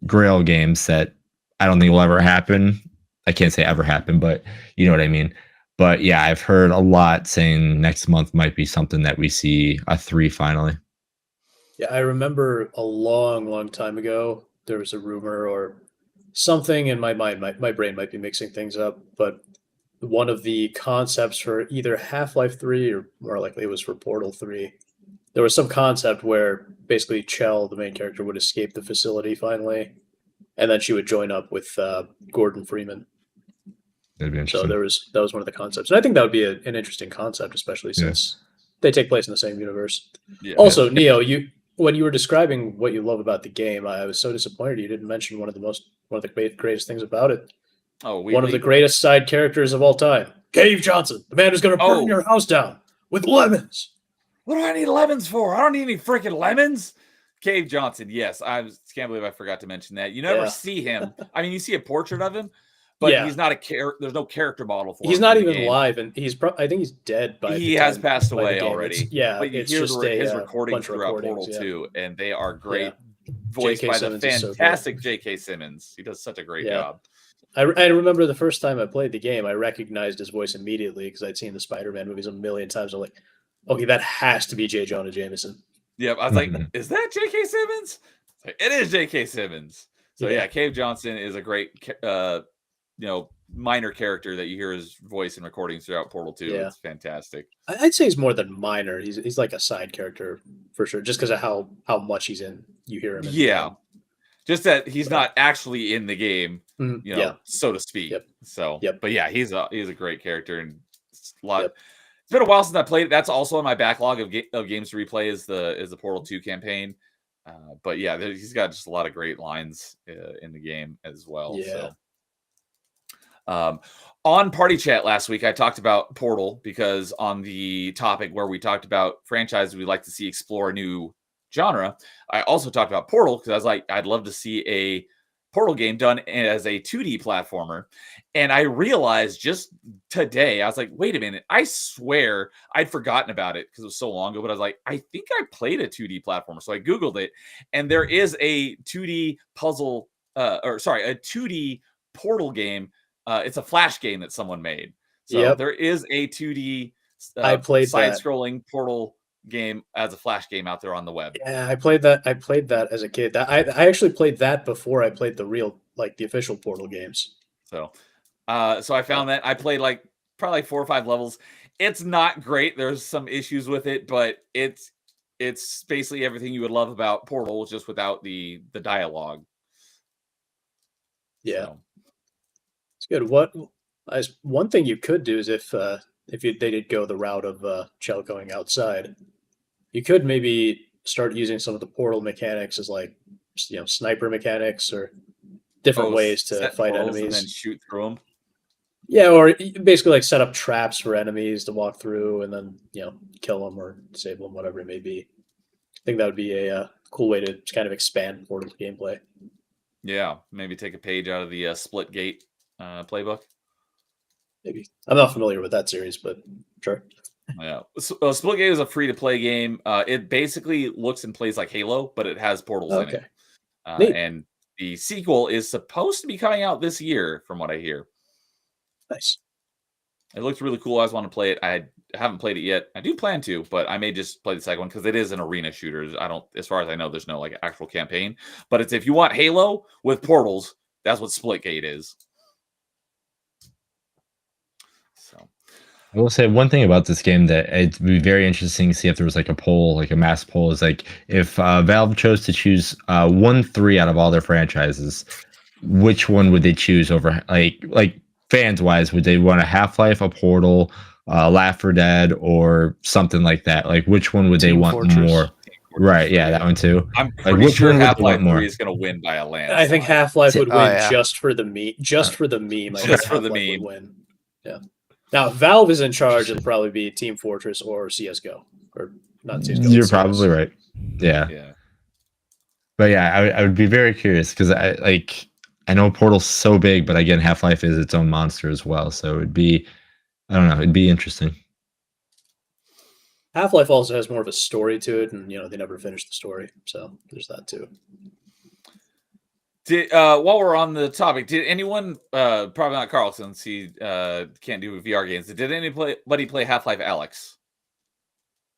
Grail games that I don't think will ever happen. I can't say ever happen, but you know what I mean. But yeah, I've heard a lot saying next month might be something that we see a 3 finally. Yeah, I remember a long time ago, there was a rumor or something in my mind. My brain might be mixing things up, but one of the concepts for either Half-Life 3 or more likely it was for Portal 3, there was some concept where basically Chell, the main character, would escape the facility finally, and then she would join up with Gordon Freeman. That'd be So interesting. that was one of the concepts, and I think that would be an interesting concept, especially Yeah. since they take place in the same universe. Yeah. Also, Neo, when you were describing what you love about the game, I was so disappointed you didn't mention one of the greatest things about it. One of the greatest side characters of all time, Cave Johnson, the man who's going to burn Oh. your house down with lemons. What do I need lemons for? I don't need any freaking lemons. Cave Johnson, yes. Can't believe I forgot to mention that. You never Yeah. see him. I mean, you see a portrait of him, but Yeah. he's not a character. There's no character model for him. He's not in the even game. live, and I think he's dead by. He the has time- passed by the away game. already. It's, yeah, But you it's hear just his a recordings bunch of throughout recordings, Portal yeah. 2, and they are great. Yeah. Voiced J.K. by the Simmons is so good. fantastic J.K. Simmons. He does such a great Yeah. job. I remember the first time I played the game, I recognized his voice immediately because I'd seen the Spider-Man movies a million times. I'm like, okay, that has to be J. Jonah Jameson. Yep. I was like, Mhm. is that J.K. Simmons? It's like, it is J.K. Simmons. So Yeah. yeah, Cave Johnson is a great, minor character that you hear his voice in recordings throughout Portal 2. Yeah. It's fantastic. I'd say he's more than minor. He's like a side character for sure, just because of how much he's in. You hear him. In the Yeah. game. Just that he's not actually in the game, Mhm. you know, so to speak. Yep. So, Yep. but yeah, he's a great character and it's a lot. Yep. It's been a while since I played it. That's also in my backlog of games to replay is the Portal 2 campaign. But yeah, he's got just a lot of great lines in the game as well. Yeah. So. On Party Chat last week, I talked about Portal because on the topic where we talked about franchises we'd like to see explore a new genre, I also talked about Portal because I was like, I'd love to see a Portal game done as a 2D platformer. And I realized just today, I was like, wait a minute, I swear I'd forgotten about it because it was so long ago, but I was like, I think I played a 2D platformer. So I Googled it, and there is a 2D puzzle, a 2D Portal game. It's a Flash game that someone made. So Yep. there is a 2D I played that. side-scrolling Portal game as a Flash game out there on the web. Yeah, I played that as a kid. I actually played that before I played the official Portal games. So I found that I played probably 4 or 5 levels. It's not great. There's some issues with it, but it's basically everything you would love about Portal, just without the dialogue. Yeah. So, It's good. One thing you could do is if they did go the route of Chell going outside, you could maybe start using some of the Portal mechanics as sniper mechanics or different ways to set fight portals enemies. and then shoot through them. Yeah, or basically set up traps for enemies to walk through and then kill them or disable them, whatever it may be. I think that would be a cool way to kind of expand Portal's gameplay. Yeah, maybe take a page out of the Splitgate playbook. Maybe I'm not familiar with that series, but sure. Yeah, Splitgate is a free-to-play game. It basically looks and plays like Halo, but it has portals in it. Neat. And the sequel is supposed to be coming out this year, from what I hear. Nice. It looks really cool. I always want to play it. I haven't played it yet. I do plan to, but I may just play the second one because it is an arena shooter. As far as I know, there's no actual campaign. But it's if you want Halo with portals, that's what Splitgate is. So I will say one thing about this game that it'd be very interesting to see if there was a poll, a mass poll, is if Valve chose to choose 1-3 out of all their franchises, which one would they choose over fans wise? Would they want a Half-Life, a Portal, Left 4 Dead, or something like that? Which one would they Team want Fortress. more? Right, yeah, that one too. I'm pretty which sure one would you Half-Life want more? 3 is going to win by a landslide. I think Half-Life would win yeah. just for the meme. Just for the meme. I Just think for the Half-Life meme. would win. Yeah. Now, if Valve is in charge, it'll probably be Team Fortress or CS:GO or not seems good. You're probably right. Yeah. Yeah. But yeah, I would be very curious because I know Portal's so big, but again, Half-Life is its own monster as well. So it'd be, I don't know, it'd be interesting. Half-Life also has more of a story to it, and they never finished the story, so there's that too. While we're on the topic, did anyone, probably not Carl since he can't do VR games, did anybody play Half-Life Alyx?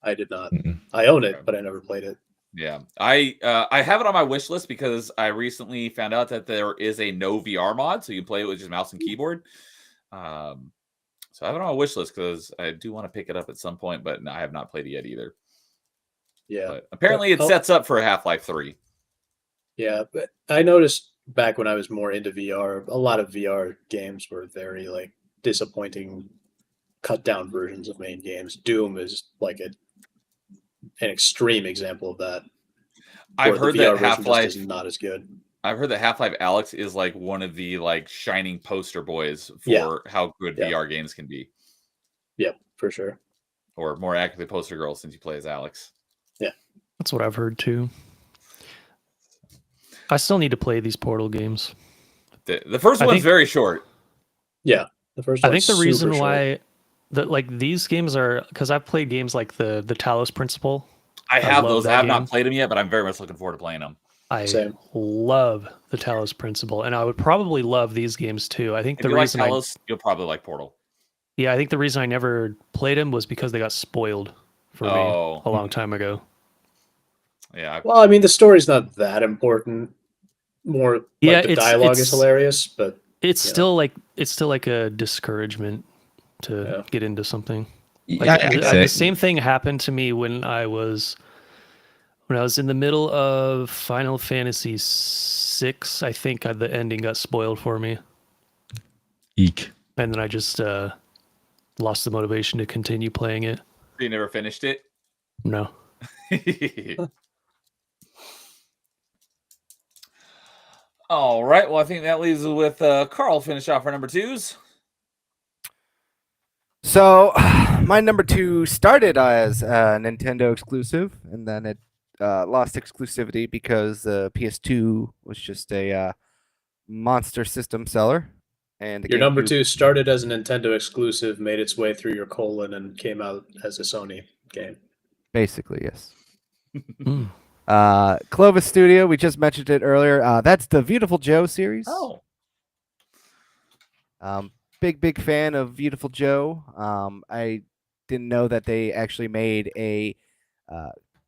I did not. Mm-mm. I own it, but I never played it. Yeah, I have it on my wish list because I recently found out that there is a no VR mod, so you play it with just mouse and keyboard. So I have it on my wish list because I do want to pick it up at some point, but I have not played it yet either. Yeah, But apparently, it sets up for Half-Life 3. Yeah, but I noticed back when I was more into VR, a lot of VR games were very disappointing, cut down versions of main games. Doom is an extreme example of that. I've heard that Half-Life is not as good. I've heard that Half-Life Alyx is one of the shining poster boys for how good VR games can be. Yep, for sure. Or more accurately, poster girl, since you play as Alex. Yeah, that's what I've heard too. I still need to play these Portal games. The first one's very short. Yeah, the first. I think the reason why these games are because I've played games like the Talos Principle. I have those. I have not played them yet, but I'm very much looking forward to playing them. I love the Talos Principle, and I would probably love these games too. I think if the reason Talos, you'll probably like Portal. Yeah, I think the reason I never played them was because they got spoiled for me a long time ago. Yeah. Well, I mean, the story's not that important. More, the dialogue is hilarious, but it's still like a discouragement to get into something. The same thing happened to me when I was in the middle of Final Fantasy VI. I think the ending got spoiled for me. Eek. And then I just lost the motivation to continue playing it. You never finished it? No. All right. Well, I think that leaves us with Carl finish off our number twos. So, my number 2 started as a Nintendo exclusive, and then it lost exclusivity because the PS2 was just a monster system seller. And your number 2 started as a Nintendo exclusive, made its way through your colon, and came out as a Sony game. Basically, yes. Clovis Studio, we just mentioned it earlier. That's the Beautiful Joe series. Oh. Big fan of Beautiful Joe. I didn't know that they actually made a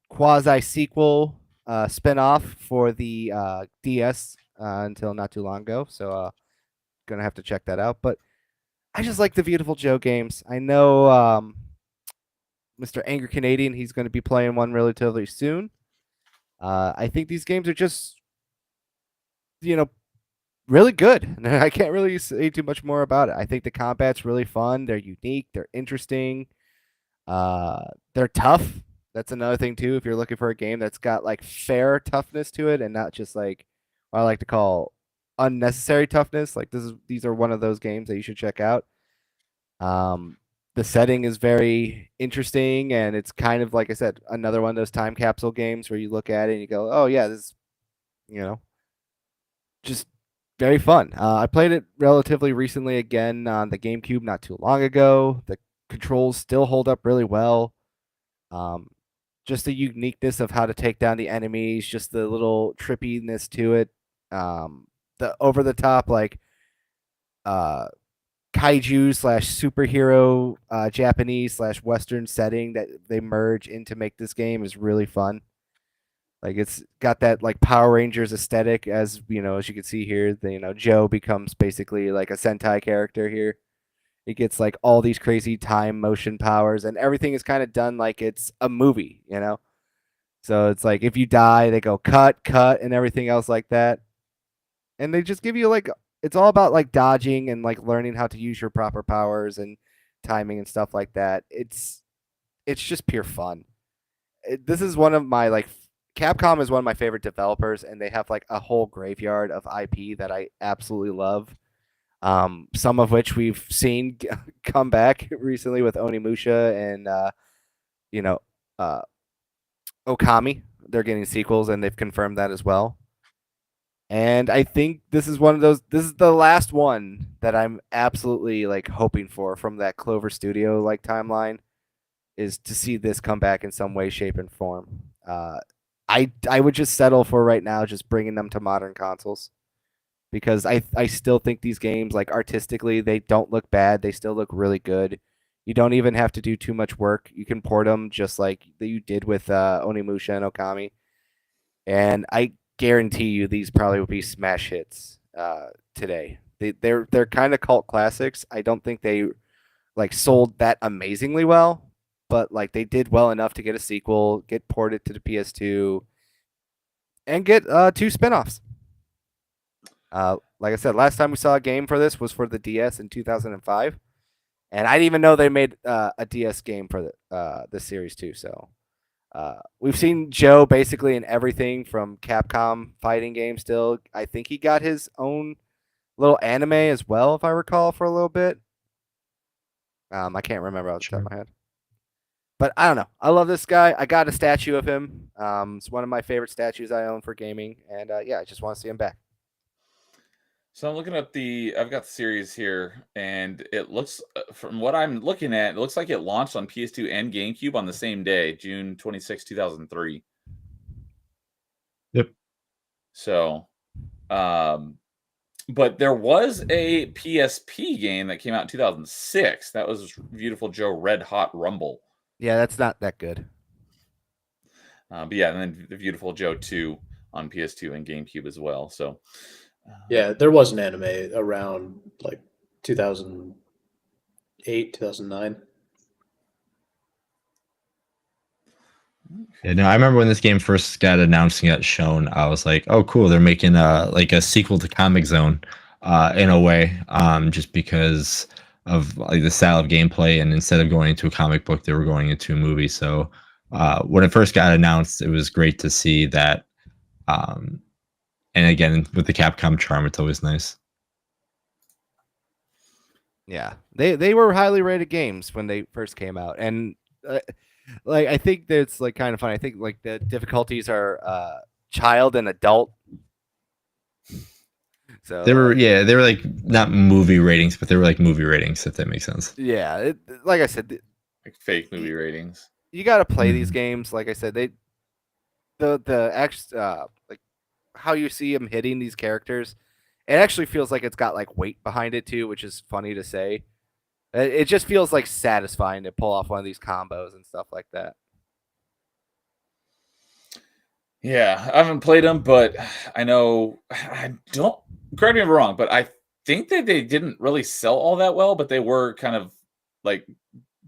quasi sequel spinoff for the DS until not too long ago. So gonna have to check that out. But I just like the Beautiful Joe games. I know Mr. Angry Canadian, he's going to be playing one relatively soon. I think these games are just, really good. I can't really say too much more about it. I think the combat's really fun. They're unique. They're interesting. They're tough. That's another thing too. If you're looking for a game that's got fair toughness to it and not just what I like to call unnecessary toughness, these are one of those games that you should check out. The setting is very interesting, and it's kind of, like I said, another one of those time capsule games where you look at it and you go, oh yeah, this is, just very fun. I played it relatively recently again on the GameCube not too long ago. The controls still hold up really well. Just the uniqueness of how to take down the enemies, just the little trippiness to it. The over-the-top, kaiju/superhero Japanese /Western setting that they merge in to make this game is really fun. It's got that Power Rangers aesthetic, as you can see here. Joe becomes basically a Sentai character here. It gets all these crazy time motion powers, and everything is kind of done like it's a movie, So it's if you die, they go cut, and everything else like that. And they just give you it's all about dodging and learning how to use your proper powers and timing and stuff like that. It's just pure fun. This is one of my Capcom is one of my favorite developers, and they have a whole graveyard of IP that I absolutely love. Some of which we've seen come back recently with Onimusha and Okami. They're getting sequels, and they've confirmed that as well. And I think this is one of those. This is the last one that I'm absolutely like hoping for from that Clover Studio like timeline, is to see this come back in some way, shape, and form. I would just settle for right now just bringing them to modern consoles, because I still think these games, like artistically, they don't look bad. They still look really good. You don't even have to do too much work. You can port them just like that you did with Onimusha and Okami. And I guarantee you these probably will be smash hits today. They're kind of cult classics. I don't think they like sold that amazingly well, but like they did well enough to get a sequel, get ported to the PS2, and get 2 spin-offs. Like I said, last time we saw a game for this was for the DS in 2005, and I didn't even know they made a DS game for the series too. So we've seen Joe basically in everything from Capcom fighting games. Still, I think he got his own little anime as well, if I recall, for a little bit. I can't remember off the top of my head. But I don't know. I love this guy. I got a statue of him. It's one of my favorite statues I own for gaming. And yeah, I just want to see him back. So I'm looking at I've got the series here, and it looks, from what I'm looking at, it looks like it launched on PS2 and GameCube on the same day, June 26, 2003. Yep. So, but there was a PSP game that came out in 2006. That was Beautiful Joe Red Hot Rumble. Yeah, that's not that good. But yeah, and then the Beautiful Joe 2 on PS2 and GameCube as well. So, Yeah, there was an anime around like 2008, 2009. Yeah, no, I remember when this game first got announced and got shown, I was like, "Oh, cool! They're making a sequel to Comic Zone, in a way, just because of like the style of gameplay, and instead of going into a comic book, they were going into a movie." So when it first got announced, it was great to see that. And again, with the Capcom charm, it's always nice. Yeah, they were highly rated games when they first came out, and like I think that's like kind of fun. I think like the difficulties are child and adult. So They were like not movie ratings, but they were like movie ratings, if that makes sense. yeah, like I said, like fake movie ratings. you got to play these Mhm. games. Like I said, like how you see them hitting these characters, it actually feels like it's got like weight behind it too, which is funny to say. It just feels like satisfying to pull off one of these combos and stuff like that. Yeah, I haven't played them, but I know, I don't, correct me if I'm wrong, but I think that they didn't really sell all that well, but they were kind of like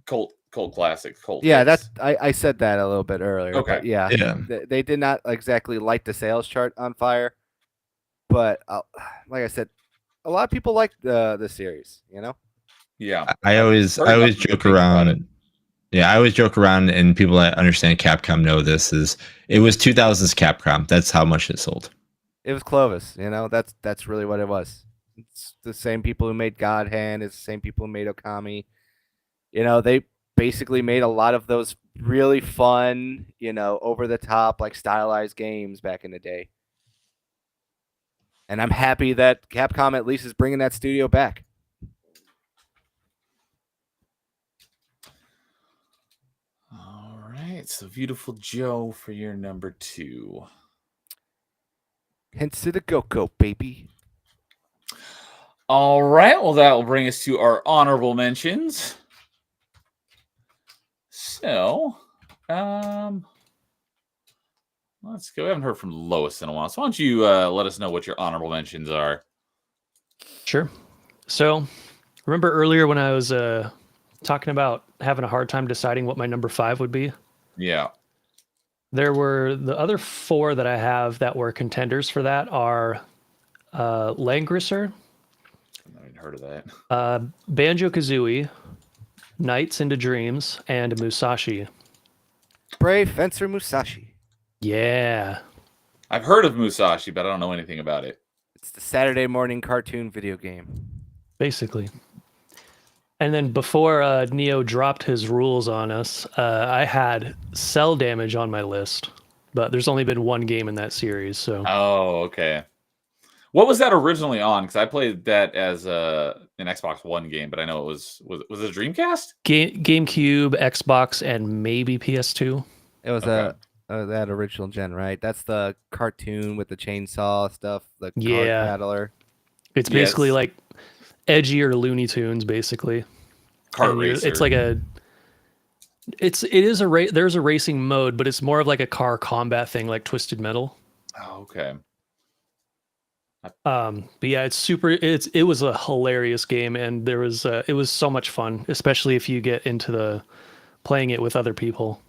cult classics. Yeah, hits. I said that a little bit earlier. Okay. But yeah, Yeah. they did not exactly light the sales chart on fire, but like I said, a lot of people like the series. You know. Yeah, I always heard enough joke people about it. around. Yeah, I always joke around, and people that understand Capcom know this is it was 2000s Capcom. That's how much it sold. It was Clovis, you know. That's really what it was. It's the same people who made God Hand. It's the same people who made Okami. You know, they basically made a lot of those really fun, you know, over the top, like stylized games back in the day. And I'm happy that Capcom at least is bringing that studio back. All right, so Beautiful Joe for your number 2. Hints to the Go-Go, baby. All right, well, that will bring us to our honorable mentions. So, let's go. We haven't heard from Lois in a while, so why don't you let us know what your honorable mentions are? Sure. So, remember earlier when I was talking about having a hard time deciding what my number 5 would be? Yeah. There were the other 4 that I have that were contenders for that are Langrisser, I haven't heard of that. Banjo-Kazooie, Nights into Dreams, and Musashi. Brave Fencer Musashi. Yeah. I've heard of Musashi, but I don't know anything about it. It's the Saturday morning cartoon video game. Basically. And then before Neo dropped his rules on us, I had Cell Damage on my list, but there's only been one game in that series. So Oh, okay. What was that originally on? Because I played that as an Xbox One game, but I know it was it a Dreamcast? GameCube, Xbox, and maybe PS2. It was Okay. that original gen, right? That's the cartoon with the chainsaw stuff, the card Yeah. battler. It's basically Yes. like edgier Looney Tunes, basically. Kart And Racer. it's like there's a racing mode, but it's more of like a car combat thing, like Twisted Metal. Oh, okay. But yeah, it was a hilarious game, and it was so much fun, especially if you get into the playing it with other people.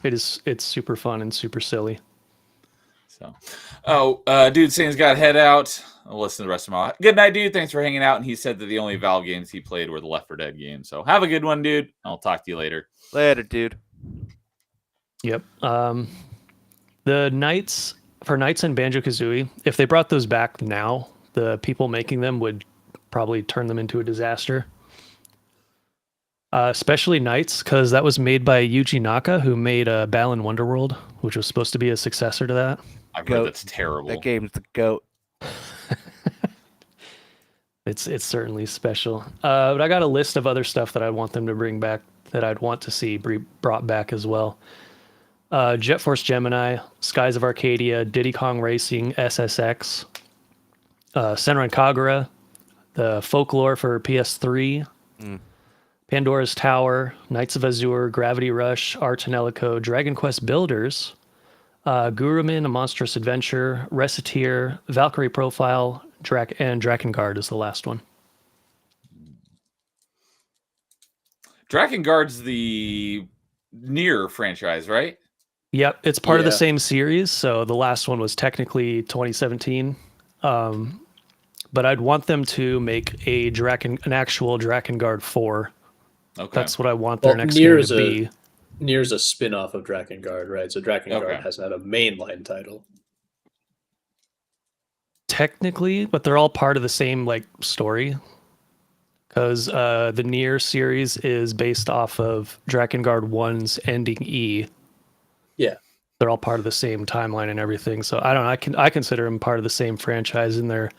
It's super fun and super silly. So, dude saying he's got to head out. I'll listen to the rest of my. Good night, dude. Thanks for hanging out. And he said that the only Valve games he played were the Left 4 Dead games. So have a good one, dude. I'll talk to you later. Later, dude. Yep. The Knights and Banjo-Kazooie, if they brought those back now, the people making them would probably turn them into a disaster. Especially Knights, because that was made by Yuji Naka, who made Balan Wonderworld, which was supposed to be a successor to that. I've Goat. heard that's terrible. That game's the goat. It's certainly special. But I got a list of other stuff that I want them to bring back that I'd want to see brought back as well. Jet Force Gemini, Skies of Arcadia, Diddy Kong Racing, SSX, Senran Kagura, the Folklore for PS3, Pandora's Tower, Knights of Azure, Gravity Rush, Artanelico, Dragon Quest Builders, Gurumin, A Monstrous Adventure, Reciteer, Valkyrie Profile, and Drakengard is the last one. Drakengard's the Nier franchise, right? Yep, it's part of the Yeah. same series. So the last one was technically 2017. But I'd want them to make an actual Drakengard 4. Okay. That's what I want their Well, next Nier game is to be. Nier's a spin-off of Drakengard, right? So Drakengard Okay. hasn't had a mainline title. Technically, but they're all part of the same like story. Because the Nier series is based off of Drakengard 1's ending E. Yeah. They're all part of the same timeline and everything. So I don't know. I consider them part of the same franchise, and they're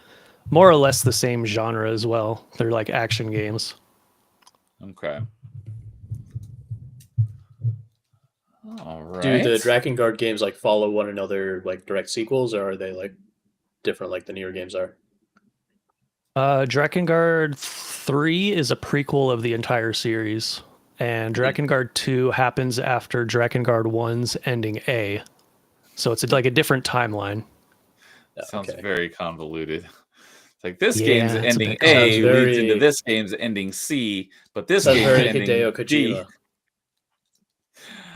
more or less the same genre as well. They're like action games. Okay. All right. Do the Drakengard games like follow one another like direct sequels, or are they like different like the Nier games are? Drakengard 3 is a prequel of the entire series, and Drakengard 2 happens after Drakengard 1's ending A. So it's like a different timeline. Sounds Okay. very convoluted. It's like this Yeah, game's it's a ending bit A Sounds leads into very- this game's ending C, but this Sounds game's very ending Hideo D. Kojima.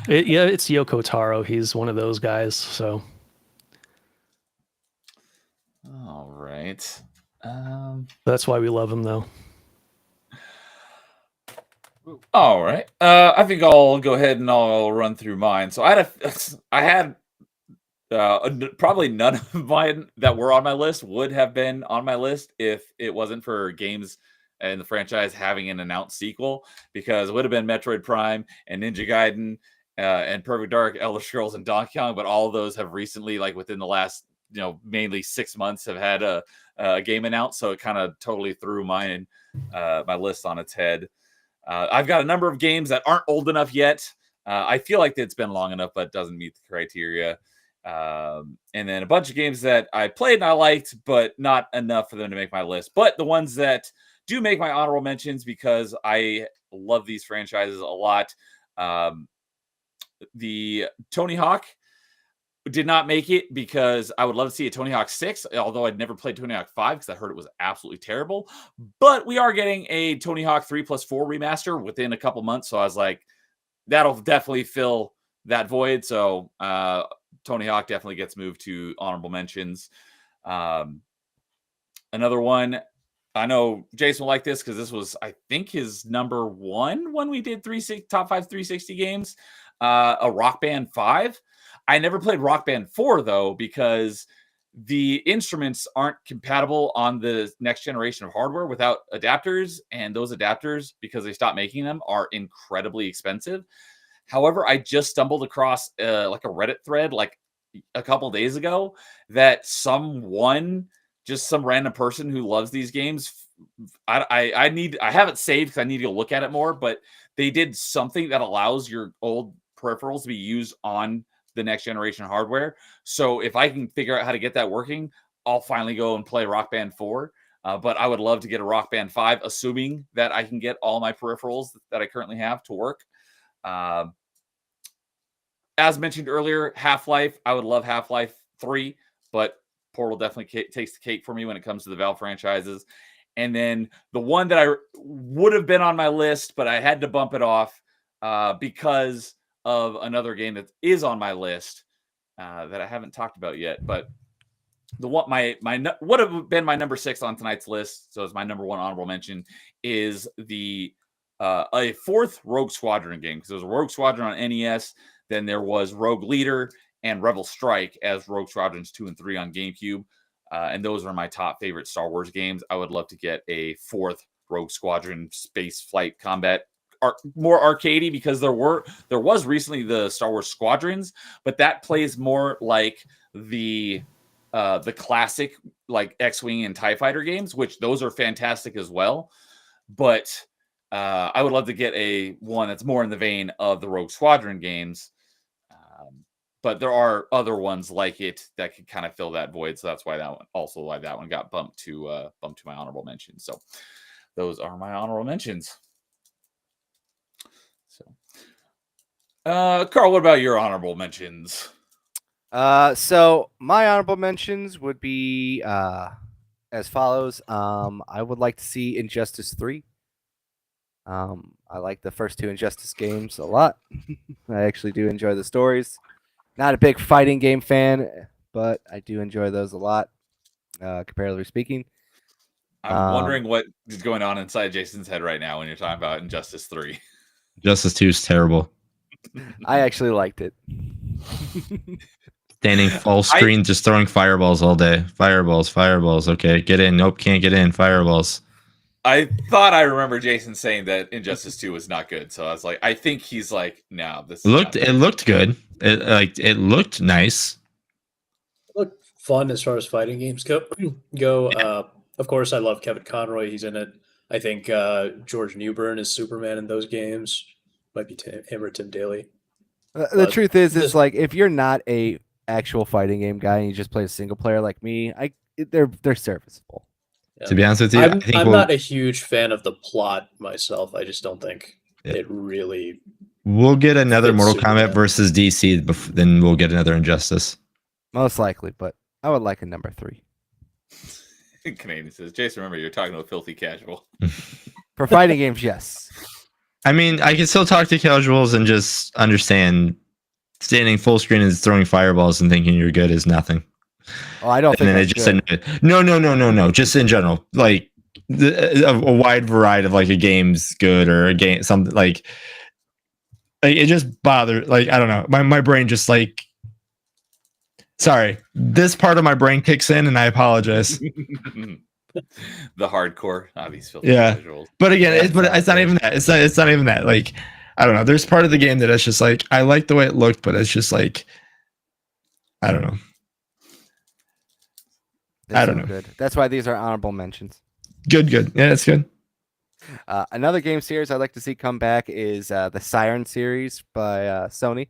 It's Yoko Taro. He's one of those guys. So All right. that's why we love him, though. All right. I think I'll go ahead and I'll run through mine. So I had probably none of mine that were on my list would have been on my list if it wasn't for games and the franchise having an announced sequel, because it would have been Metroid Prime and Ninja Gaiden and Perfect Dark, Elder Scrolls, and Donkey Kong. But all of those have recently, like within the last, mainly 6 months, have had a game announced. So it kind of totally threw my list on its head. I've got a number of games that aren't old enough yet. I feel like it's been long enough, but doesn't meet the criteria. And then a bunch of games that I played and I liked, but not enough for them to make my list. But the ones that do make my honorable mentions, because I love these franchises a lot. The Tony Hawk did not make it because I would love to see a Tony Hawk 6, although I'd never played Tony Hawk 5 because I heard it was absolutely terrible. But we are getting a Tony Hawk 3+4 remaster within a couple months. So I was like, that'll definitely fill that void. So Tony Hawk definitely gets moved to honorable mentions. Another one, I know Jason will like this because this was, I think, his number one when we did top 5 360 games. A Rock Band 5. I never played Rock Band 4 though, because the instruments aren't compatible on the next generation of hardware without adapters, and those adapters, because they stopped making them, are incredibly expensive. However, I just stumbled across like a Reddit thread like a couple days ago that just some random person who loves these games, I haven't saved because I need to go look at it more, but they did something that allows your old peripherals to be used on the next generation hardware. So if I can figure out how to get that working, I'll finally go and play Rock Band 4. But I would love to get a Rock Band 5, assuming that I can get all my peripherals that I currently have to work. As mentioned earlier, Half-Life, I would love Half-Life 3, but Portal definitely takes the cake for me when it comes to the Valve franchises. And then the one that I would have been on my list, but I had to bump it off because of another game that is on my list that I haven't talked about yet. But the one would have been my number 6 on tonight's list, so it's my number 1 honorable mention, is the a 4th Rogue Squadron game, because there was a Rogue Squadron on NES, then there was Rogue Leader and Rebel Strike as Rogue Squadrons 2 and 3 on GameCube. And those are my top favorite Star Wars games. I would love to get a 4th Rogue Squadron space flight combat, more arcadey, because there was recently the Star Wars Squadrons, but that plays more like the classic like X-Wing and TIE Fighter games, which those are fantastic as well. But I would love to get a one that's more in the vein of the Rogue Squadron games. But there are other ones like it that could kind of fill that void. So that's why that one got bumped to my honorable mention. So those are my honorable mentions. So, Carl, what about your honorable mentions? So my honorable mentions would be as follows. I would like to see Injustice 3. I like the first 2 Injustice games a lot. I actually do enjoy the stories. Not a big fighting game fan, but I do enjoy those a lot, comparatively speaking. I'm wondering what is going on inside Jason's head right now when you're talking about Injustice 3. Justice 2 is terrible. I actually liked it. Standing full screen, just throwing fireballs all day. Fireballs. Okay, get in. Nope, can't get in. Fireballs. I thought I remember Jason saying that Injustice 2 was not good. So I was like, I think he's like, no, this It looked good. It looked nice. It looked fun as far as fighting games go. Of course, I love Kevin Conroy. He's in it. I think George Newbern is Superman in those games. Might be him or Tim Daly. The truth is like if you're not a actual fighting game guy and you just play a single player like me, they're serviceable. Yeah. To be honest with you, I'm not a huge fan of the plot myself. I just don't think it really. We'll get another fits Mortal Superman. Kombat versus DC, then we'll get another Injustice. Most likely, but I would like a number 3. Canadian says, Jason, remember, you're talking to a filthy casual. For fighting games, yes. I mean, I can still talk to casuals and just understand standing full screen and throwing fireballs and thinking you're good is nothing. Oh, I don't And then think it that's just good. no. Just in general, like a wide variety of like a game's good or a game something like it just bothers. Like I don't know, my brain just like. Sorry, this part of my brain kicks in, and I apologize. The hardcore, these filthy Yeah. casuals. But again, it's not even that. It's not even that. Like I don't know. There's part of the game that it's just like I like the way it looked, but it's just like I don't know. I don't know. Good. That's why these are honorable mentions. Good. Yeah, that's good. Another game series I'd like to see come back is the Siren series by Sony.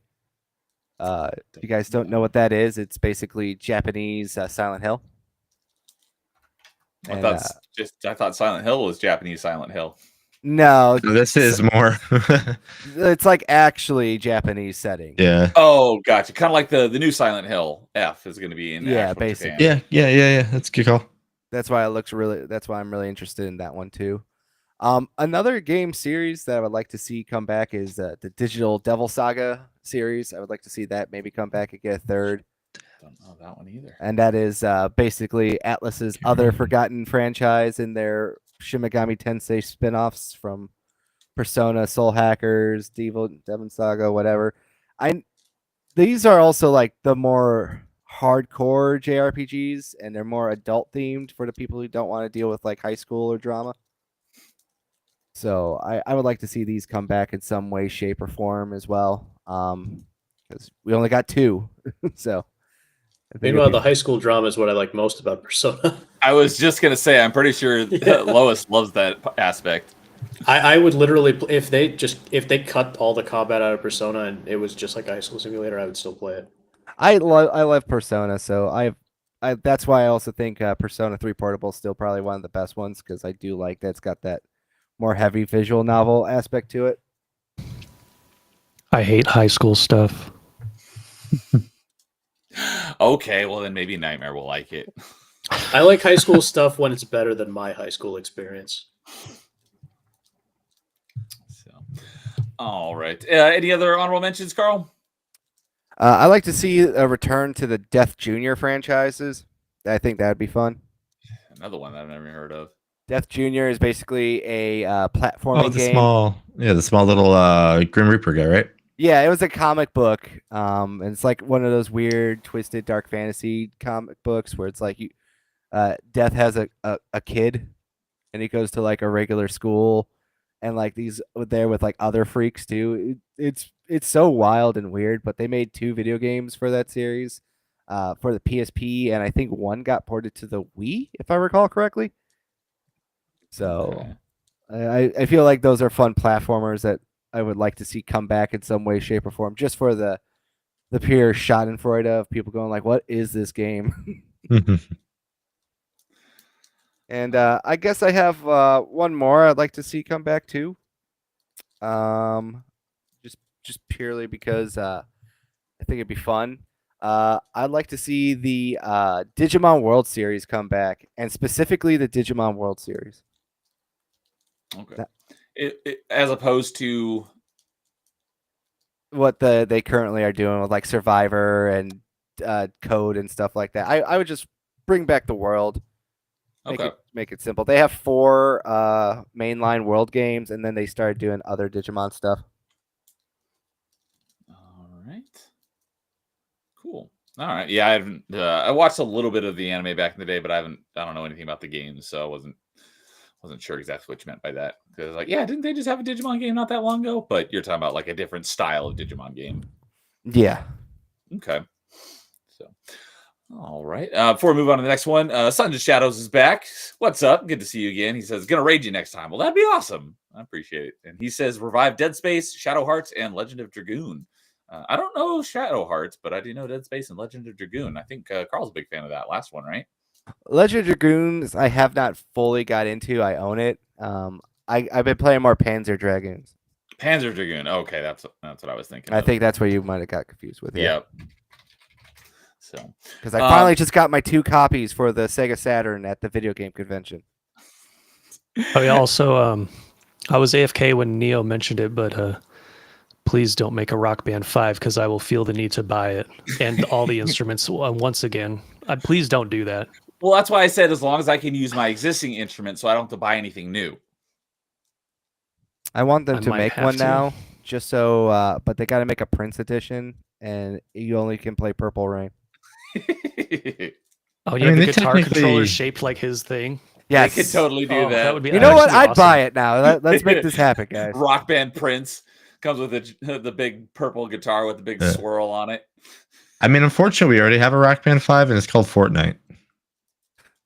If you guys don't know what that is, it's basically Japanese Silent Hill. I thought Silent Hill was Japanese Silent Hill. No, So this is more. it's like actually Japanese setting. Yeah. Oh, gotcha. Kind of like the new Silent Hill F is going to be in actual basically. Japan. Yeah. That's a good call. That's why that's why I'm really interested in that one too. Another game series that I would like to see come back is the Digital Devil Saga series. I would like to see that maybe come back and get a third. Don't know that one either. And that is basically Atlus's other forgotten franchise in their Shin Megami Tensei spin-offs from Persona, Soul Hackers, Devil Saga, whatever. These are also like the more hardcore JRPGs, and they're more adult themed for the people who don't want to deal with like high school or drama. So I would like to see these come back in some way, shape, or form as well. Because we only got 2, so. I think it'd Meanwhile, be- the high school drama is what I like most about Persona. I was just gonna say, I'm pretty sure Yeah. Lois loves that aspect. I would literally if they cut all the combat out of Persona and it was just like a high school simulator, I would still play it. I love Persona, so I that's why I also think Persona 3 Portable is still probably one of the best ones because I do like that it's got that more heavy visual novel aspect to it. I hate high school stuff. Okay, well then maybe Nightmare will like it. I like high school stuff when it's better than my high school experience. So, all right. Any other honorable mentions, Carl? I like to see a return to the Death Junior franchises. I think that'd be fun. Another one that I've never heard of. Death Junior is basically a platforming Oh, the game. small little Grim Reaper guy, right? Yeah, it was a comic book. And it's like one of those weird, twisted, dark fantasy comic books where it's like you, Death has a kid, and he goes to like a regular school, and like these there with like other freaks too. It's so wild and weird. But they made 2 video games for that series, for the PSP, and I think one got ported to the Wii, if I recall correctly. So Okay. I feel like those are fun platformers that I would like to see come back in some way, shape, or form, just for the pure Schadenfreude of people going like, "What is this game?" And I guess I have one more I'd like to see come back too. Just purely because I think it'd be fun. I'd like to see the Digimon World Series come back, and specifically the Digimon World Series. Okay. As opposed to What they currently are doing with like Survivor and Code and stuff like that. I would just bring back the world. okay. Make it simple. They have 4 mainline world games, and then they started doing other Digimon stuff. All right. Cool. All right. Yeah, I haven't. I watched a little bit of the anime back in the day, but I don't know anything about the games, so I wasn't sure exactly what you meant by that. Because like, yeah, didn't they just have a Digimon game not that long ago? But you're talking about like a different style of Digimon game. Yeah. Okay. So, all right. Before we move on to the next one, Sons of Shadows is back. What's up? Good to see you again. He says, gonna raid you next time. Well, that'd be awesome. I appreciate it. And he says, revive Dead Space, Shadow Hearts, and Legend of Dragoon. I don't know Shadow Hearts, but I do know Dead Space and Legend of Dragoon. I think Carl's a big fan of that last one, right? Legend of Dragoons, I have not fully got into. I own it. I've been playing more Panzer Dragoons. Panzer Dragoon. Okay, that's what I was thinking. I of. think that's where you might have got confused with. Yep. So Because I finally just got my 2 copies for the Sega Saturn at the video game convention. Oh yeah. Also, I was AFK when Neo mentioned it, but please don't make a Rock Band 5 because I will feel the need to buy it and all the instruments once again. Please don't do that. well, that's why I said as long as I can use my existing instrument, so I don't have to buy anything new. I want them I to might make have one to. now, just so. But they got to make a Prince edition, and you only can play Purple Rain. Oh yeah, mean, the they guitar controller technically- shaped like his thing. Yes. They could totally do Oh, that. that would be You know what? actually I'd buy awesome. it now. Let's make this happen, guys. Rock Band Prince comes with the big purple guitar with the big Yeah. swirl on it. I mean, unfortunately, we already have a Rock Band 5, and it's called Fortnite.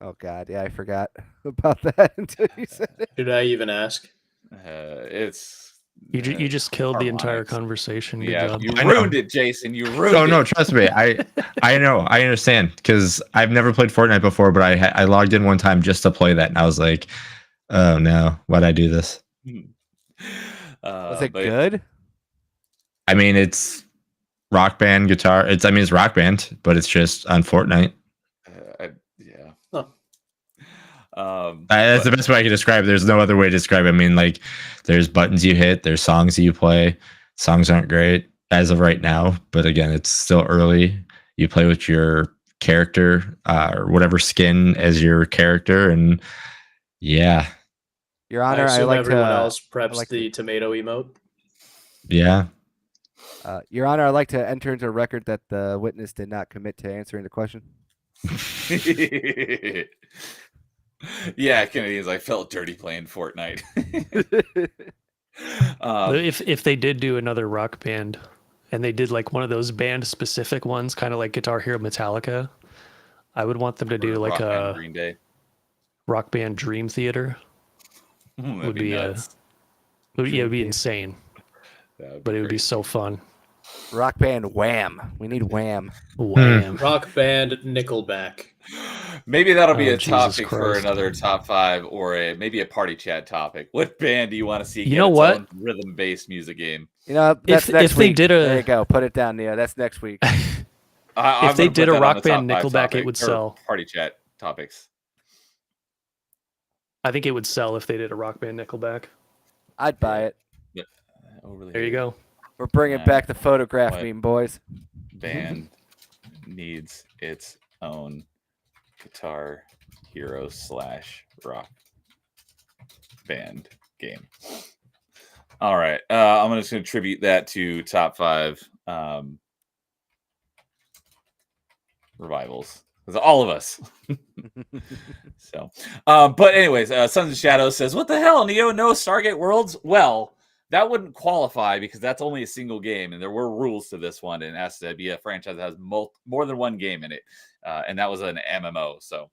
Oh God, yeah, I forgot about that until you said it. Did I even ask? It's You just killed the entire harmonics. conversation. Good Yeah, job. you I know. ruined it, Jason. You ruined Oh it. no, trust me. I know. I understand because I've never played Fortnite before, but I logged in one time just to play that, and I was like, oh no, why'd I do this? Was it but good? I mean, it's Rock Band guitar. It's Rock Band, but it's just on Fortnite. Yeah. Huh. That's the but- best way I can describe it. There's no other way to describe it. I mean, like, there's buttons you hit, there's songs that you play. Songs aren't great as of right now, but again, it's still early. You play with your character or whatever skin as your character, and yeah, Your I Honor, I assume like everyone to. else preps like the tomato emote. yeah. Your Honor, I'd like to enter into a record that the witness did not commit to answering the question. Yeah, Canadians, I felt dirty playing Fortnite. If they did do another rock band, and they did like one of those band specific ones, kind of like Guitar Hero Metallica, I would want them to do like Rock Band a Green Day. rock band Dream Theater. That'd Would be nuts. it'd be insane, That but it would be great. so fun. Rock band Wham. We need Wham. Wham! Rock band Nickelback. Maybe that'll be Oh, a Jesus topic for Christ. another top 5 or maybe a party chat topic. What band do you want to see? You get know its what? own rhythm-based music game. You know, that's If- next if they week. did a- There you go. Put it down, Neo. That's next week. I'm If they gonna put did a that on rock the top band 5 Nickelback, it topic, would or sell. Party chat topics. I think it would sell if they did a rock band Nickelback. I'd buy it. Overly There you go. We're bringing Yeah. back the photograph What? meme, boys. Band needs its own Guitar Hero / rock band game. All right. I'm just going to attribute that to top 5 revivals. Because all of us. So, but anyways, Sons of Shadows says, "What the hell, Neo? No Stargate Worlds? Well, that wouldn't qualify because that's only a single game, and there were rules to this one, and it has to be a franchise that has more than one game in it, and that was an MMO. So,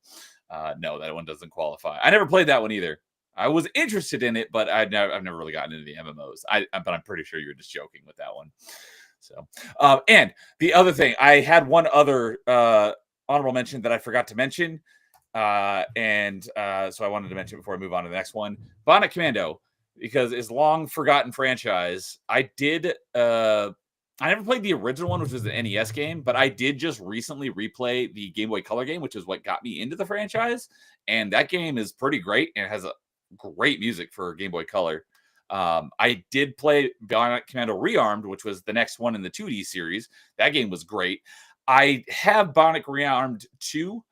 no, that one doesn't qualify. I never played that one either. I was interested in it, but I've never really gotten into the MMOs. But I'm pretty sure you're just joking with that one. So, and the other thing, I had one other honorable mention that I forgot to mention. So I wanted to mention before I move on to the next one, Bionic Commando, because it's long forgotten franchise. I never played the original one, which was an NES game, but I did just recently replay the Game Boy Color game, which is what got me into the franchise. And that game is pretty great and it has a great music for Game Boy Color. I did play Bionic Commando Rearmed, which was the next one in the 2D series. That game was great. I have Bionic Rearmed 2,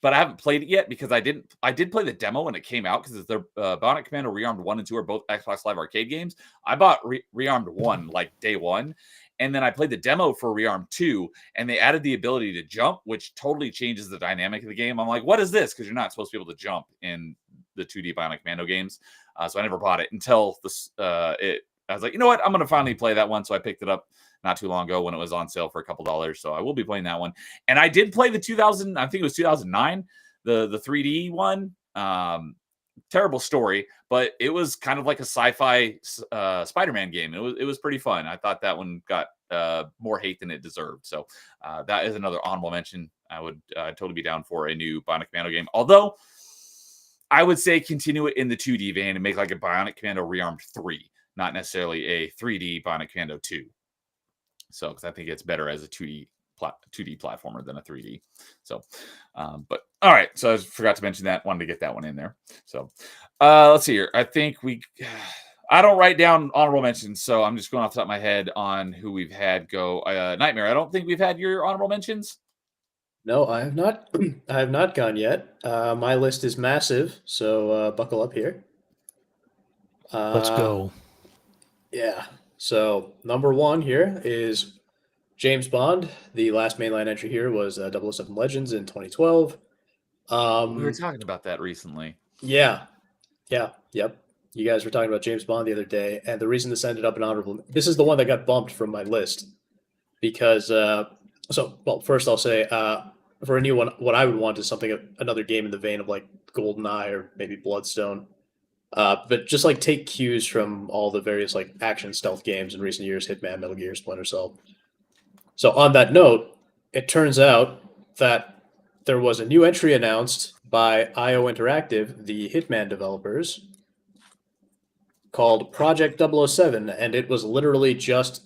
but I haven't played it yet because I did play the demo when it came out because the Bionic Commando Rearmed 1 and 2 are both Xbox Live Arcade games. I bought Rearmed 1 like day one, and then I played the demo for Rearmed 2, and they added the ability to jump, which totally changes the dynamic of the game. I'm like, what is this? Because you're not supposed to be able to jump in the 2D Bionic Commando games. So I never bought it until I was like, you know what? I'm going to finally play that one. So I picked it up not too long ago when it was on sale for a couple dollars. So I will be playing that one. And I did play the 2009, the 3D one. Terrible story, but it was kind of like a sci-fi Spider-Man game. It was pretty fun. I thought that one got more hate than it deserved. So that is another honorable mention. I would totally be down for a new Bionic Commando game. Although I would say continue it in the 2D vein and make like a Bionic Commando Rearmed 3, not necessarily a 3D Bionic Commando 2. So, because I think it's better as a 2D platformer than a 3D. So, but all right. So I forgot to mention that. Wanted to get that one in there. So, let's see here. I think I don't write down honorable mentions, so I'm just going off the top of my head on who we've had go. Nightmare. I don't think we've had your honorable mentions. No, I have not. I have not gone yet. My list is massive, so buckle up here. Let's go. Yeah. So number 1 here is James Bond. The last mainline entry here was 007 Legends in 2012. We were talking about that recently. Yeah. Yep. You guys were talking about James Bond the other day, and the reason this ended up in honorable, this is the one that got bumped from my list because, first I'll say, for a new one, what I would want is another game in the vein of like GoldenEye or maybe Bloodstone. But just like take cues from all the various like action stealth games in recent years, Hitman, Metal Gear, Splinter Cell. So on that note, it turns out that there was a new entry announced by IO Interactive, the Hitman developers, called Project 007, and it was literally just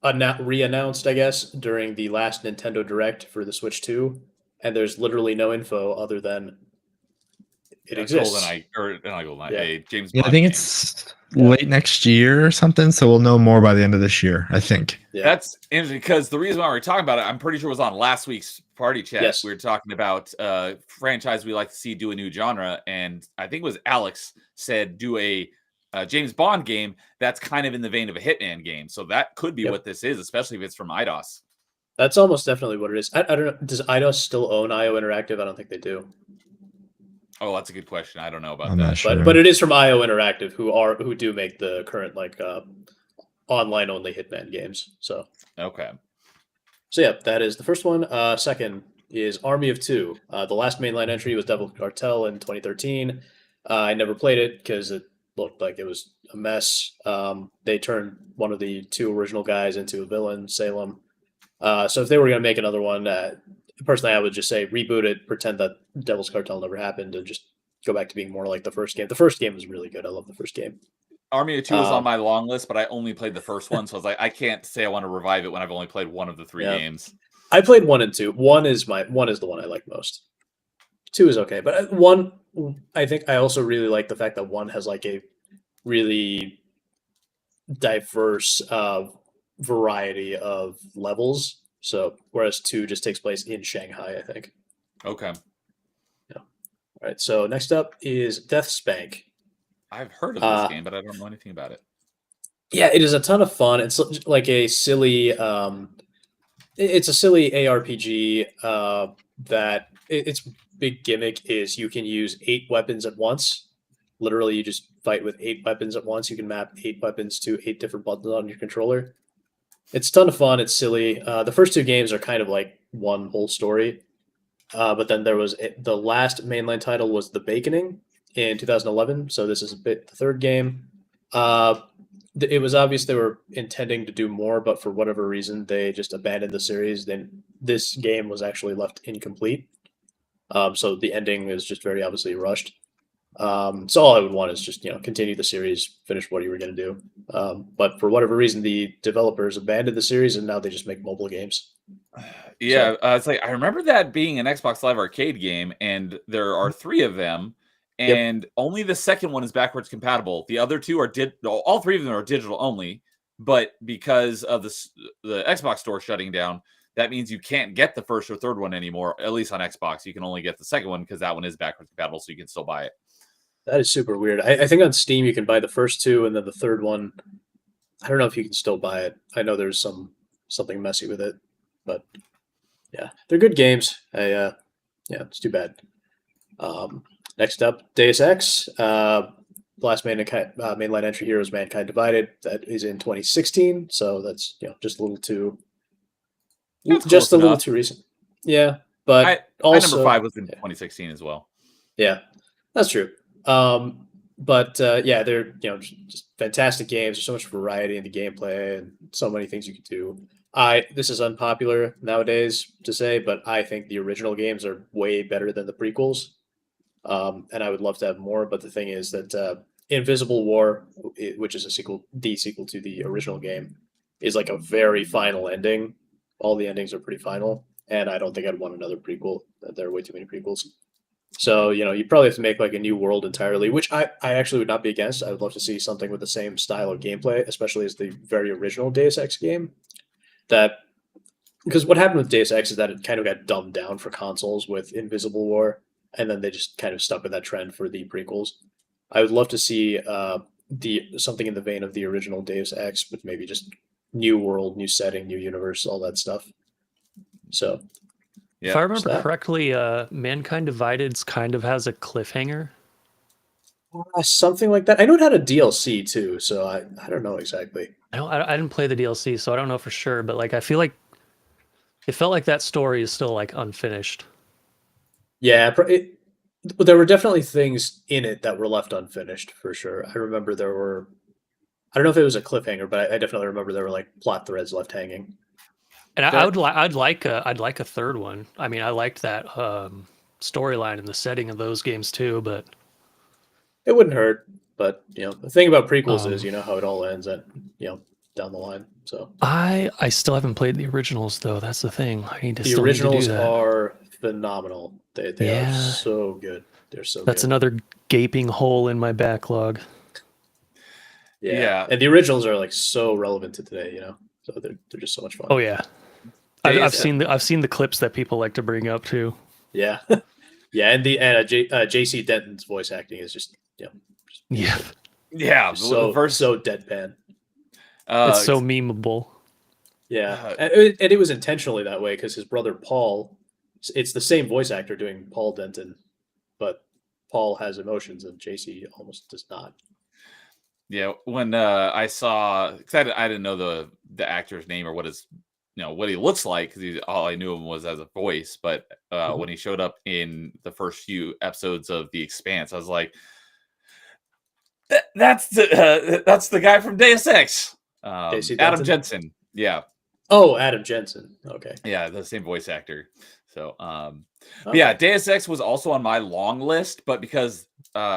re-announced, I guess, during the last Nintendo Direct for the Switch 2, and there's literally no info other than it exists. GoldenEye, Yeah. a James Yeah, Bond I think game. it's late next year or something, so we'll know more by the end of this year, I think. Yeah. That's interesting because the reason why we're talking about it, I'm pretty sure it was on last week's party chat. Yes. We were talking about franchise we like to see do a new genre, and I think it was Alex said do a James Bond game that's kind of in the vein of a Hitman game. So that could be Yep. what this is, especially if it's from IDOS. That's almost definitely what it is. I don't know. Does IDOS still own IO Interactive? I don't think they do. Oh, that's a good question. I don't know about I'm that. not sure. But it is from IO Interactive, who do make the current like online only Hitman games. So Okay. yeah, that is the first one. Second is Army of Two. The last mainline entry was Devil Cartel in 2013. I never played it because it looked like it was a mess. They turned one of the two original guys into a villain, Salem. So if they were going to make another one, personally, I would just say reboot it, pretend that Devil's Cartel never happened, and just go back to being more like the first game. The first game was really good. I love the first game. Army of Two was on my long list, but I only played the first one, so I was like, I can't say I want to revive it when I've only played one of the 3 Yeah. games. I played 1 and 2. 1 is the one I like most. 2 is okay, but 1, I think I also really like the fact that 1 has like a really diverse variety of levels. So whereas 2 just takes place in Shanghai, I think. Okay. All right. So next up is Deathspank. I've heard of this game, but I don't know anything about it. Yeah, it is a ton of fun. It's like a silly it's a silly ARPG that its big gimmick is you can use 8 weapons at once. Literally, you just fight with 8 weapons at once. You can map 8 weapons to 8 different buttons on your controller. It's a ton of fun. It's silly. The first 2 games are kind of like one whole story. But then there was the last mainline title was The Baconing in 2011. So this is the third game. It was obvious they were intending to do more, but for whatever reason, they just abandoned the series. Then this game was actually left incomplete. So the ending is just very obviously rushed. So all I would want is just, continue the series, finish what you were going to do. But for whatever reason, the developers abandoned the series and now they just make mobile games. Yeah, it's like I remember that being an Xbox Live Arcade game, and there are 3 of them, and only the second one is backwards compatible. The other 2 are all 3 of them are digital only, but because of the Xbox store shutting down, that means you can't get the first or third one anymore, at least on Xbox. You can only get the second one because that one is backwards compatible, so you can still buy it. That is super weird. I think on Steam you can buy the first 2, and then the third one, I don't know if you can still buy it. I know there's something messy with it, but yeah, they're good games. Yeah, it's too bad. Next up, Deus Ex. Last mainline entry here was Mankind Divided. That is in 2016, so that's just a little too, That's a little enough. too recent. Yeah, but My also number 5 was in 2016 as well. Yeah, that's true. But yeah, they're just fantastic games. There's so much variety in the gameplay and so many things you can do. This is unpopular nowadays to say, but I think the original games are way better than the prequels. And I would love to have more, but the thing is that Invisible War, which is the sequel to the original game, is like a very final ending. All the endings are pretty final, and I don't think I'd want another prequel. There are way too many prequels. So, you probably have to make like a new world entirely, which I actually would not be against. I would love to see something with the same style of gameplay, especially as the very original Deus Ex game. Because what happened with Deus Ex is that it kind of got dumbed down for consoles with Invisible War, and then they just kind of stuck with that trend for the prequels. I would love to see something in the vein of the original Deus Ex, with maybe just new world, new setting, new universe, all that stuff. So, Yeah, if I remember that. correctly, Mankind Divided kind of has a cliffhanger. Something like that. I know it had a DLC too, so I don't know exactly. I didn't play the DLC, so I don't know for sure. But like, I feel like it felt like that story is still like unfinished. Yeah, but there were definitely things in it that were left unfinished for sure. I remember there were. I don't know if it was a cliffhanger, but I definitely remember there were like plot threads left hanging. And I'd like a third one. I mean, I liked that storyline and the setting of those games too, but It wouldn't hurt. But the thing about prequels is how it all ends at down the line. So I still haven't played the originals though. That's the thing. I need to. the still originals need to do that. are phenomenal. They Yeah. are so good. They're so That's good. another gaping hole in my backlog. Yeah. And the originals are like so relevant to today. So they're just so much fun. Oh yeah, Days I've Ex- seen the clips that people like to bring up too. Yeah, yeah, and JC Denton's voice acting is just Yeah, Yeah, the first. So deadpan. It's so memeable. Yeah, and it was intentionally that way because his brother Paul, it's the same voice actor doing Paul Denton, but Paul has emotions and JC almost does not. Yeah, when I saw, because I didn't know the actor's name or what his, what he looks like, because all I knew him was as a voice. But when he showed up in the first few episodes of The Expanse, I was like, that's the guy from Deus Ex, JC Adam Denton? Jensen. Yeah, Oh, Adam Jensen. Okay. yeah, the same voice actor. So, Okay. yeah, Deus Ex was also on my long list, but because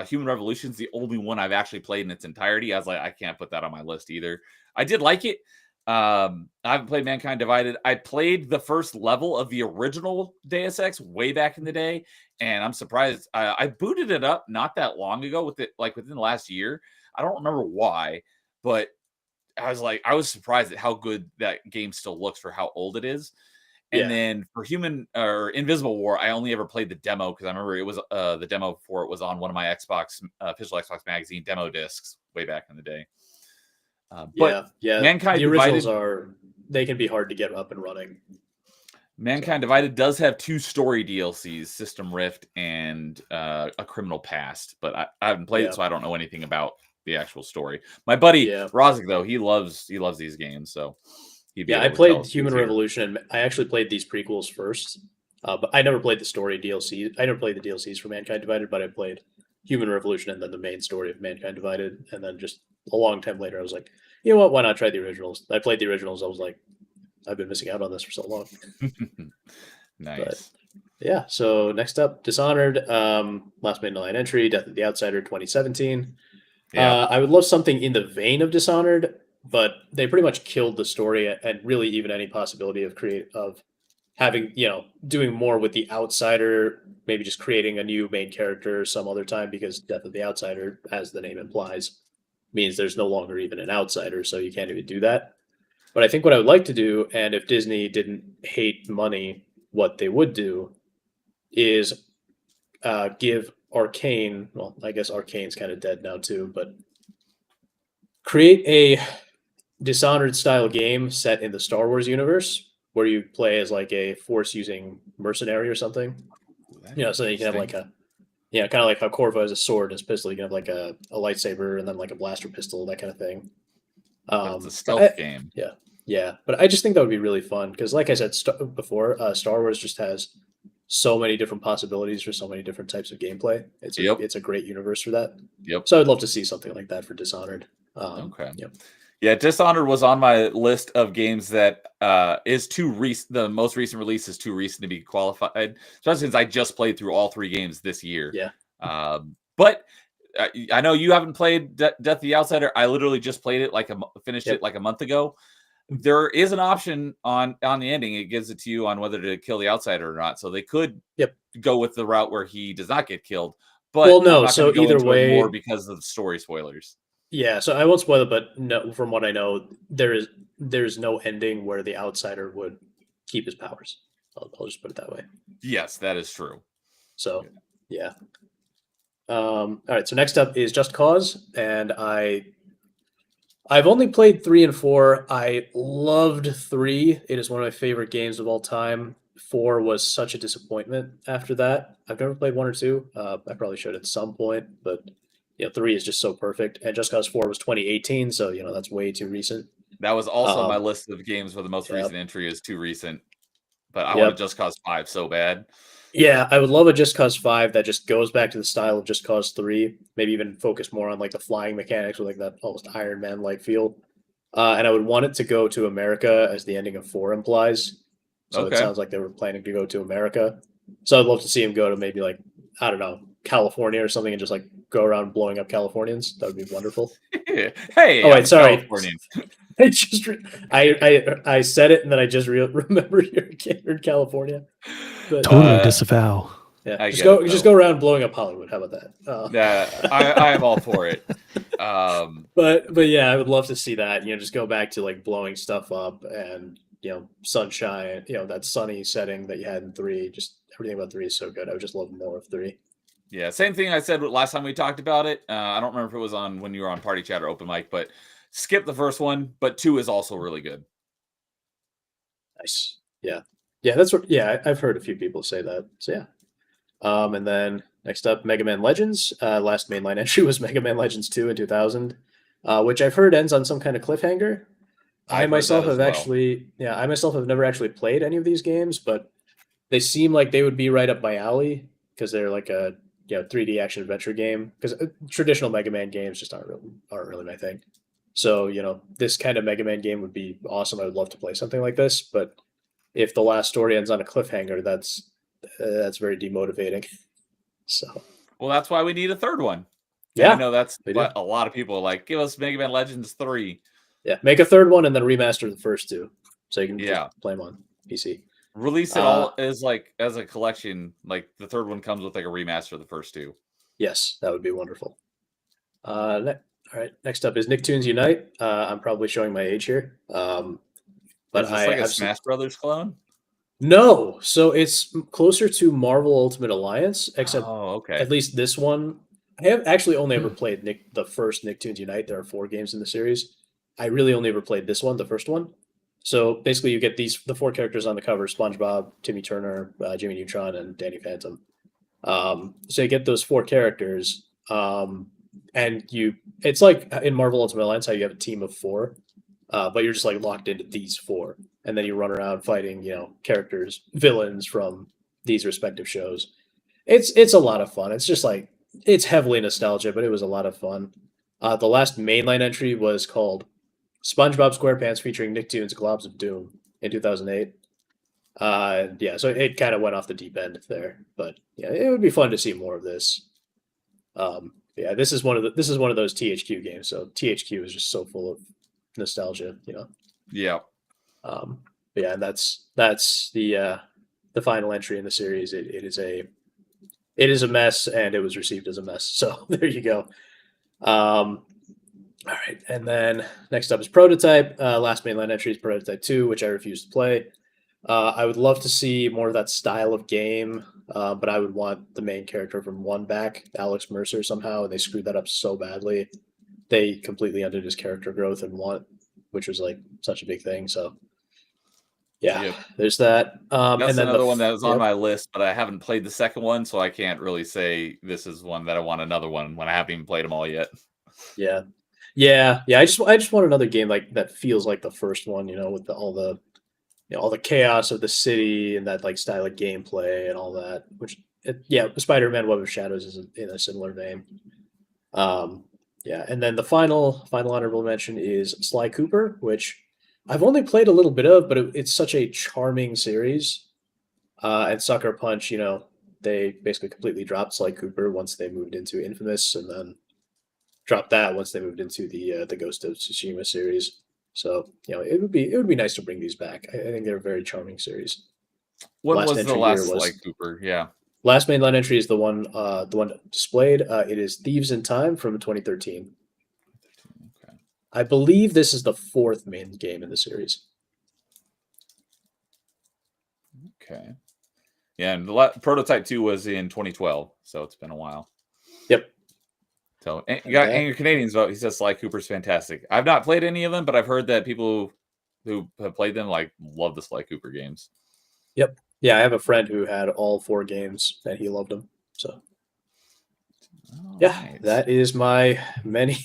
Human Revolution is the only one I've actually played in its entirety, I was like, I can't put that on my list either. I did like it. I haven't played Mankind Divided. I played the first level of the original Deus Ex way back in the day, and I'm surprised. I booted it up not that long ago within the last year. I don't remember why, but I was surprised at how good that game still looks for how old it is. And then for Invisible War, I only ever played the demo because I remember it was the demo for it was on one of my official Xbox magazine demo discs way back in the day. But Mankind the originals Divided, they can be hard to get up and running. Mankind Divided does have 2 story DLCs, System Rift and A Criminal Past, but I haven't played it, so I don't know anything about the actual story. My buddy Rozik, though, he loves these games, so he'd be able I to played tell us Human easier. Revolution, and I actually played these prequels first, but I never played the story DLC. I never played the DLCs for Mankind Divided, but I played Human Revolution and then the main story of Mankind Divided, and then just a long time later, I was like, you know what? Why not try the originals? I played the originals. I was like, I've been missing out on this for so long. Nice. But, yeah. So next up, Dishonored, last midnight entry, Death of the Outsider, 2017. Yeah. I would love something in the vein of Dishonored, but they pretty much killed the story and really even any possibility of having, doing more with the Outsider, maybe just creating a new main character some other time, because Death of the Outsider, as the name implies, means there's no longer even an outsider, so you can't even do that. But I think what I would like to do, and if Disney didn't hate money, what they would do is give Arcane, well, I guess Arcane's kind of dead now too, but create a Dishonored style game set in the Star Wars universe where you play as like a force using mercenary or something. So you can have like kind of like how Corvo has a sword and his pistol. You can have like a lightsaber and then like a blaster pistol, that kind of thing. It's a stealth game. Yeah. But I just think that would be really fun because, like I said before, Star Wars just has so many different possibilities for so many different types of gameplay. It's a great universe for that. Yep. So I'd love to see something like that for Dishonored. Okay. Yep. Yeah, Dishonored was on my list of games that is too recent. The most recent release is too recent to be qualified, especially since I just played through all 3 games this year. Yeah. But I know you haven't played Death of the Outsider. I literally just played it finished it like a month ago. There is an option on the ending. It gives it to you on whether to kill the outsider or not. So they could go with the route where he does not get killed. But well, no. I'm not So go either into it way, more because of the story spoilers. Yeah. So I won't spoil it, but no, from what I know, there's no ending where the outsider would keep his powers. I'll just put it that way. Yes, that is true. So, yeah. All right. So next up is Just Cause, and I've only played 3 and 4. I loved 3. It is one of my favorite games of all time. 4 was such a disappointment after that. I've never played 1 or 2. I probably should at some point, but 3 is just so perfect. And Just Cause 4 was 2018, so that's way too recent. That was also on my list of games where the most recent entry is too recent. But I wanted Just Cause 5 so bad. Yeah, I would love a Just Cause 5 that just goes back to the style of Just Cause 3. Maybe even focus more on like the flying mechanics with like that almost Iron Man like feel. And I would want it to go to America, as the ending of 4 implies. So it sounds like they were planning to go to America. So I'd love to see him go to maybe like, I don't know, California or something, and just like go around blowing up Californians. That would be wonderful. Hey, oh wait, sorry. Californian. I said it and then I just remembered you're in California. But, totally disavow. Yeah, just go around blowing up Hollywood. How about that? Yeah, I am all for it. But yeah, I would love to see that. Just go back to like blowing stuff up and sunshine. That sunny setting that you had in 3. Just everything about 3 is so good. I would just love more of 3. Yeah, same thing I said last time we talked about it. I don't remember if it was on when you were on Party Chat or Open Mic, but skip the first one. But 2 is also really good. Nice. Yeah. Yeah, that's what. Yeah, I've heard a few people say that. So yeah. And then next up, Mega Man Legends. Last mainline entry was Mega Man Legends 2 in 2000, which I've heard ends on some kind of cliffhanger. I I've heard myself that as have well. actually, yeah, I myself have never actually played any of these games, but they seem like they would be right up my alley because they're like a 3D action adventure game. Because traditional Mega Man games just aren't really my thing. So this kind of Mega Man game would be awesome. I would love to play something like this, but if the last story ends on a cliffhanger, that's very demotivating. So Well, that's why we need a third one. yeah, I know that's we do. what a lot of people are like. Give us Mega Man Legends 3. Yeah, make a third one and then remaster the first 2, so you can Yeah. just play them on PC. Release it all as a collection. Like the third one comes with like a remaster of the first 2. Yes, that would be wonderful. All right, next up is Nicktoons Unite. I'm probably showing my age here, but Is this like a Smash Brothers clone? No, so it's closer to Marvel Ultimate Alliance, except okay. at least this one. I have actually only ever played the first Nicktoons Unite. There are 4 games in the series. I really only ever played this one, the first one. So basically, you get the 4 characters on the cover: SpongeBob, Timmy Turner, Jimmy Neutron, and Danny Phantom. So you get those 4 characters, and it's like in Marvel Ultimate Alliance how you have a team of 4, but you're just like locked into these 4, and then you run around fighting characters, villains from these respective shows. It's a lot of fun. It's just like it's heavily nostalgia, but it was a lot of fun. The last mainline entry was called SpongeBob SquarePants featuring Nicktoons Globs of Doom in 2008. Yeah, so it kind of went off the deep end there, but yeah, it would be fun to see more of this. Yeah, this is one of those THQ games. So THQ is just so full of nostalgia, Yeah. But yeah, that's the final entry in the series. It is a mess, and it was received as a mess. So there you go. All right, and then next up is Prototype. Last mainline entry is Prototype 2, which I refuse to play. I would love to see more of that style of game, but I would want the main character from 1 back, Alex Mercer, somehow. They screwed that up so badly. They completely undid his character growth in 1, which was like such a big thing. So yeah, Yep. there's that. That's and then another one that was on yep. my list, but I haven't played the second one, so I can't really say this is one that I want another one when I haven't even played them all yet. Yeah. I just want another game like that feels like the first one, with all the chaos of the city and that like style of gameplay and all that. Spider-Man: Web of Shadows is in a similar vein. Yeah, and then the final honorable mention is Sly Cooper, which I've only played a little bit of, but it's such a charming series. And Sucker Punch, they basically completely dropped Sly Cooper once they moved into Infamous, and then dropped that once they moved into the Ghost of Tsushima series. So it would be nice to bring these back. I think they're a very charming series. What Last was the entry last here was- Sly Cooper? Yeah. Last mainline entry is the one displayed. It is Thieves in Time from 2013. Okay. I believe this is the 4th main game in the series. Okay. Yeah, and Prototype 2 was in 2012, so it's been a while. Yep. So and your Canadians vote. He says Sly Cooper's fantastic. I've not played any of them, but I've heard that people who have played them love the Sly Cooper games. Yep. Yeah, I have a friend who had all 4 games and he loved them. So yeah, that is my many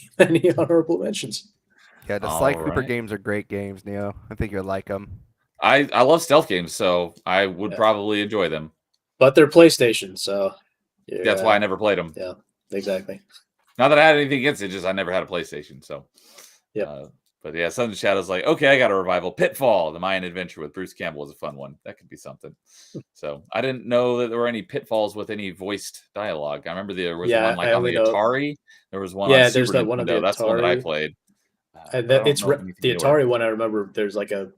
honorable mentions. Yeah, the Sly All Cooper right. games are great games, Neo. I think you'll like them. I love stealth games, so I would Yeah. probably enjoy them. But they're PlayStation, so That's why I never played them. Yeah, exactly. Not that I had anything against it, just I never had a PlayStation. So, Yep. But yeah, Sons of Shadow's like, okay, I got a revival. Pitfall, the Mayan Adventure with Bruce Campbell was a fun one. That could be something. So I didn't know that there were any pitfalls with any voiced dialogue. I remember there was one I on the only know- Atari. There was one. Yeah, on there's Super that one on the Nintendo. That's the one that I Atari. played. And I don't it's know anything the newer. Atari one. I remember there's like a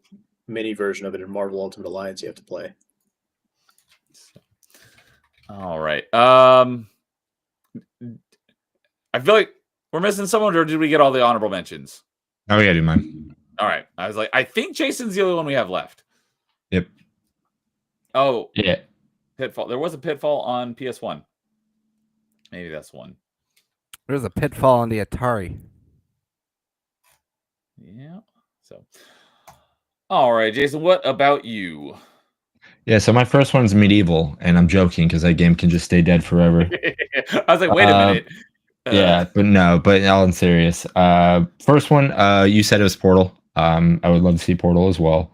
mini version of it in Marvel Ultimate Alliance you have to play. All right. I feel like we're missing someone, or did we get all the honorable mentions? Oh, we gotta do mine. All right. I was like, I think Jason's the only one we have left. Yep. Oh, Yeah. Pitfall. There was a Pitfall on PS1. Maybe that's one. There's a Pitfall on the Atari. Yeah. So, all right, Jason. What about you? Yeah, so my first one's Medieval, and I'm joking because that game can just stay dead forever. I was like, wait a minute. Yeah, but no, but all in serious. First one, you said it was Portal. I would love to see Portal as well.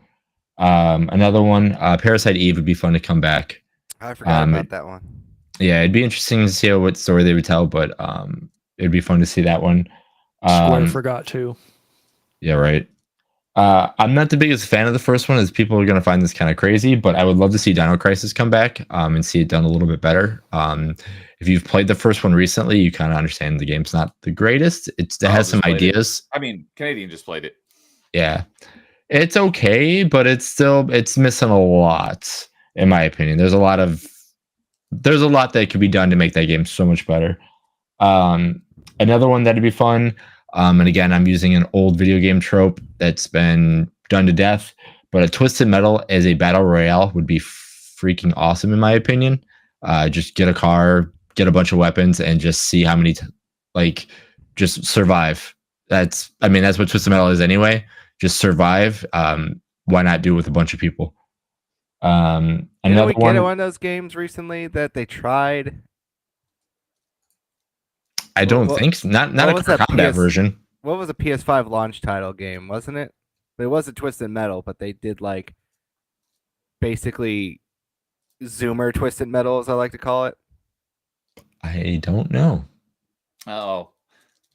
Another one, Parasite Eve would be fun to come back. I forgot about that one. Yeah, it'd be interesting to see what story they would tell, but it'd be fun to see that one. Square forgot too. Yeah, right. I'm not the biggest fan of the first one, as people are going to find this kind of crazy, but I would love to see Dino Crisis come back and see it done a little bit better. If you've played the first one recently, you kind of understand the game's not the greatest. It has some ideas. I mean, Canadian just played it. Yeah, it's okay, but it's missing a lot, in my opinion. There's a lot that could be done to make that game so much better. Another one that'd be fun. And again, I'm using an old video game trope that's been done to death, but a Twisted Metal as a battle royale would be freaking awesome, in my opinion. Just get a car, get a bunch of weapons, and just see how many, just survive. That's what Twisted Metal is anyway. Just survive. Why not do it with a bunch of people? Didn't we get one of those games recently that they tried? I don't think so. Not a combat version. What was a PS5 launch title game, wasn't it? But it wasn't Twisted Metal, but they did basically Zoomer Twisted Metal, as I like to call it. I don't know. Oh,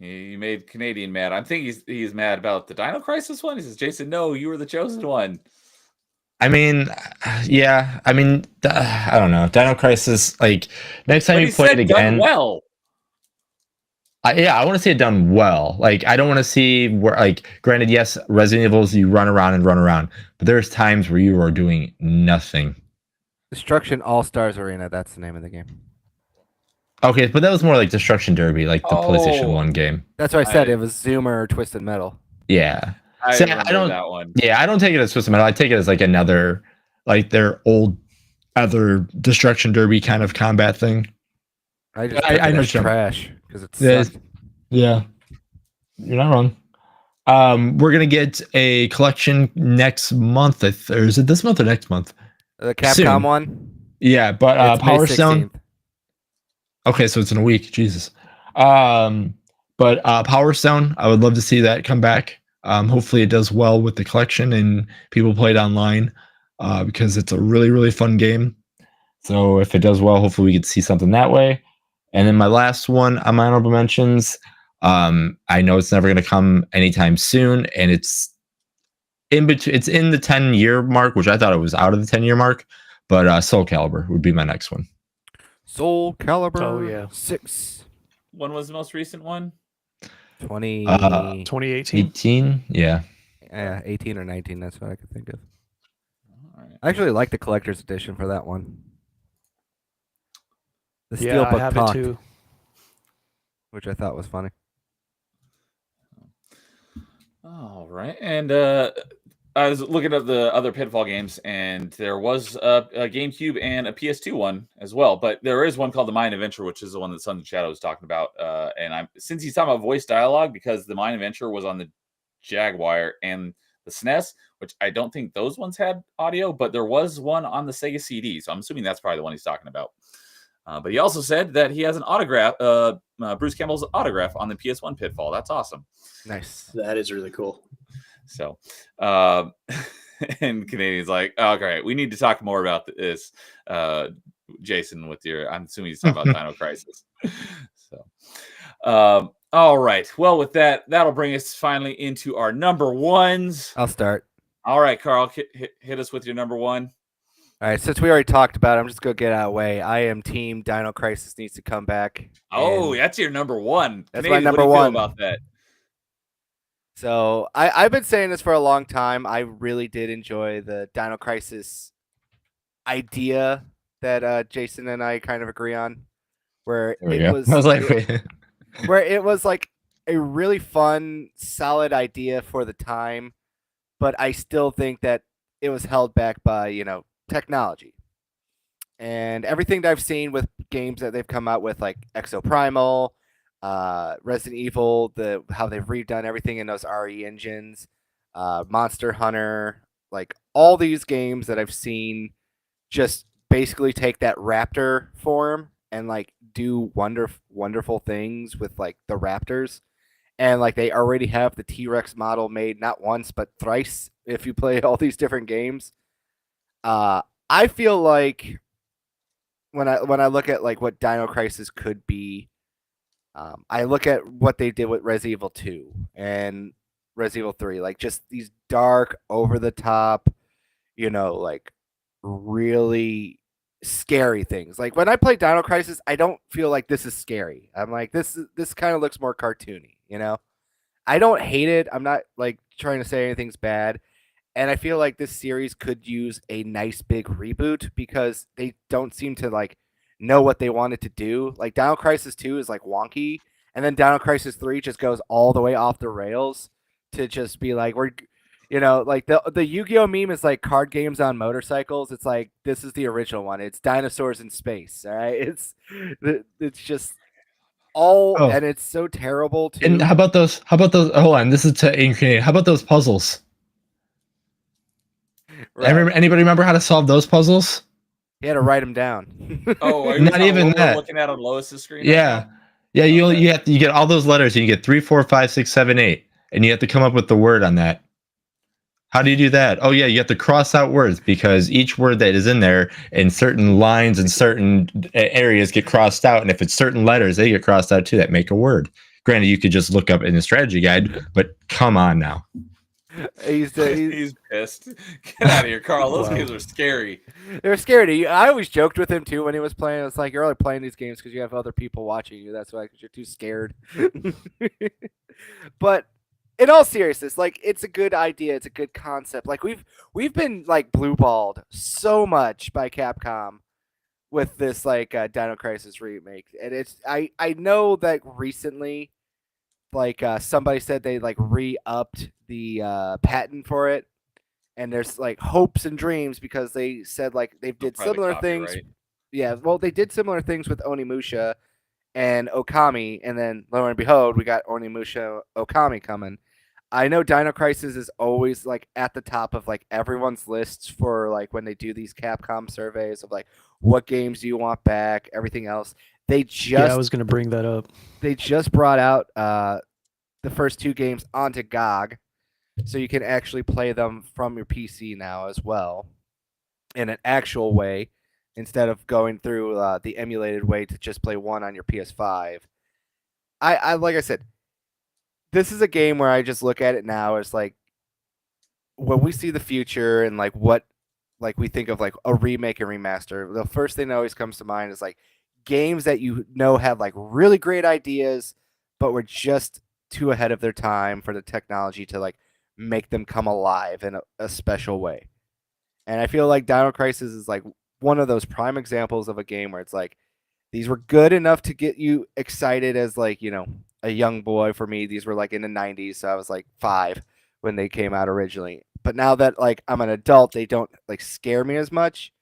you made Canadian mad. I think he's mad about the Dino Crisis one. He says, Jason, no, you were the chosen one. I mean, yeah. I mean, I don't know. Dino Crisis, next time you play it again. Done well. I want to see it done well. I don't want to see where, granted, yes, Resident Evil's you run around, but there's times where you are doing nothing. Destruction All-Stars Arena, that's the name of the game. Okay, but that was more like Destruction Derby, the PlayStation 1 game. That's what I said. It was Zoomer Twisted Metal. Yeah. I don't that one. Yeah, I don't take it as Twisted Metal. I take it as another, their old other Destruction Derby kind of combat thing. I know it's trash because it's yeah. You're not wrong. We're gonna get a collection next month, or is it this month or next month? The Capcom Soon. one. Yeah, but Power Stone. 16th. Okay, so it's in a week. Jesus. But Power Stone, I would love to see that come back. Hopefully it does well with the collection and people play it online because it's a really, really fun game. So if it does well, hopefully we get to see something that way. And then my last one on my honorable mentions, I know it's never going to come anytime soon, and it's in between. It's in the 10-year mark, which I thought it was out of the 10-year mark. But Soul Calibur would be my next one. Soul Calibur. Oh yeah, 6. When was the most recent one? 2018. 18, yeah. Yeah, 18 or 19. That's what I could think of. All right. I actually like the collector's edition for that one. The Yeah, I Steelbook have talked, it too. which I thought was funny. All right, and I was looking at the other Pitfall games, and there was a GameCube and a PS2 one as well. But there is one called the Mind Adventure, which is the one that Sons of Shadow was talking about. And since he's talking about voice dialogue, because the Mind Adventure was on the Jaguar and the SNES, which I don't think those ones had audio, but there was one on the Sega CD. So I'm assuming that's probably the one he's talking about. But he also said that he has an autograph, Bruce Campbell's autograph on the PS1 Pitfall. That's awesome. Nice. That is really cool. So, and Canadian's like, oh, great. We need to talk more about this, Jason, with your, I'm assuming he's talking about Dino Crisis. So, all right. Well, with that, that'll bring us finally into our number ones. I'll start. All right, Carl, hit us with your number one. All right, since we already talked about it, I'm just going to get out of the way. I am team Dino Crisis needs to come back. Oh, that's your number one. That's Canadian, my number what do you feel one. about that? So I've been saying this for a long time. I really did enjoy the Dino Crisis idea that Jason and I kind of agree on, where it was I was like, where it was like a really fun, solid idea for the time, but I still think that it was held back by, technology. And everything that I've seen with games that they've come out with, like Exoprimal, Resident Evil, how they've redone everything in those RE engines, Monster Hunter, like all these games that I've seen just basically take that raptor form and like do wonderful things with like the raptors. And like they already have the T-Rex model made not once but thrice if you play all these different games. I feel like when I look at like what Dino Crisis could be, I look at what they did with Resident Evil 2 and Resident Evil 3, like just these dark, over the top, like really scary things. Like when I play Dino Crisis, I don't feel like this is scary. I'm like this kind of looks more cartoony, I don't hate it. I'm not like trying to say anything's bad. And I feel like this series could use a nice big reboot because they don't seem to like know what they wanted to do. Like Dino Crisis 2 is like wonky, and then Dino Crisis 3 just goes all the way off the rails to just be like like the Yu-Gi-Oh meme is like card games on motorcycles. It's like this is the original one. It's dinosaurs in space. All right, it's just all, Oh. and it's so terrible too. And how about those? Hold on, this is to Incarnate. How about those puzzles? Right. Anybody remember how to solve those puzzles? You had to write them down. Oh, are you Not talking even what we're that. looking at on Lois's screen? Yeah, yeah. You get all those letters, and you get 3, 4, 5, 6, 7, 8, and you have to come up with the word on that. How do you do that? Oh yeah, you have to cross out words because each word that is in there in certain lines and certain areas get crossed out, and if it's certain letters, they get crossed out too. That make a word. Granted, you could just look up in the strategy guide, but come on now. He's pissed. Get out of here, Carl. Those Wow. games are scary. They're scary. I always joked with him too when he was playing. It's like you're only playing these games because you have other people watching you. That's why, because you're too scared. But in all seriousness, like it's a good idea. It's a good concept. Like we've been like blue-balled so much by Capcom with this like Dino Crisis remake, and I know that recently, like somebody said they like re-upped the patent for it, and there's like hopes and dreams because they said like they did Private similar things. copyright. Yeah, well, they did similar things with Onimusha and Okami, and then lo and behold, we got Onimusha Okami coming. I know Dino Crisis is always like at the top of like everyone's lists for like when they do these Capcom surveys of like what games do you want back, everything else. They just Yeah, I was going to bring that up. they just brought out the first 2 games onto GOG, so you can actually play them from your PC now as well in an actual way instead of going through the emulated way to just play one on your PS5. I like I said, this is a game where I just look at it now as like when we see the future and like what like we think of like a remake and remaster, the first thing that always comes to mind is like games that have like really great ideas but were just too ahead of their time for the technology to like make them come alive in a special way. And I feel like Dino Crisis is like one of those prime examples of a game where it's like these were good enough to get you excited as like, a young boy. For me, these were like in the 90s, so I was like 5 when they came out originally. But now that like I'm an adult, they don't like scare me as much.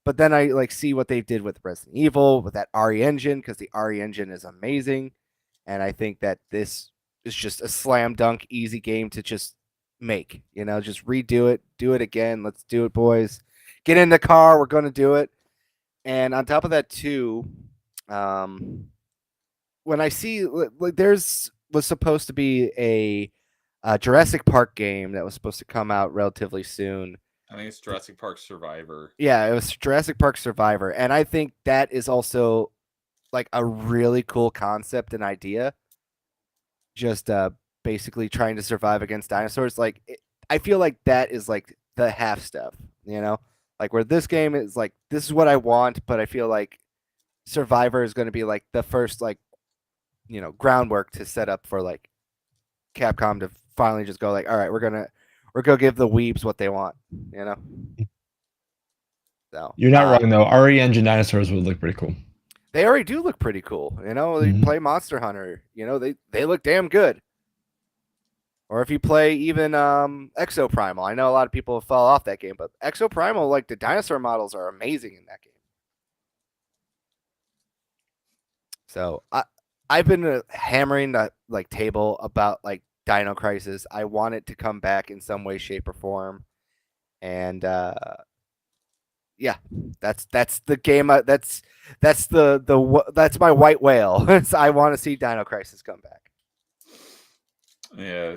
But then I like see what they did with Resident Evil with that RE engine, because the RE engine is amazing. And I think that this is just a slam dunk easy game to just make, just redo it, do it again. Let's do it, boys. Get in the car. We're going to do it. And on top of that too, when I see like was supposed to be a Jurassic Park game that was supposed to come out relatively soon. I think it's Jurassic Park Survivor. Yeah, it was Jurassic Park Survivor. And I think that is also like a really cool concept and idea. Just basically trying to survive against dinosaurs. Like I feel like that is like the half stuff, like where this game is like, this is what I want, but I feel like Survivor is going to be like the first like, groundwork to set up for like Capcom to finally just go like, all right, we're gonna give the weebs what they want, So You're not wrong though. RE Engine dinosaurs would look pretty cool. They already do look pretty cool. You play Monster Hunter, they look damn good. Or if you play even Exoprimal, I know a lot of people fell off that game, but Exoprimal, like the dinosaur models are amazing in that game. So I've been hammering the like table about like Dino Crisis. I want it to come back in some way, shape, or form, and yeah, that's the game. That's that's my white whale. I want to see Dino Crisis come back. Yeah,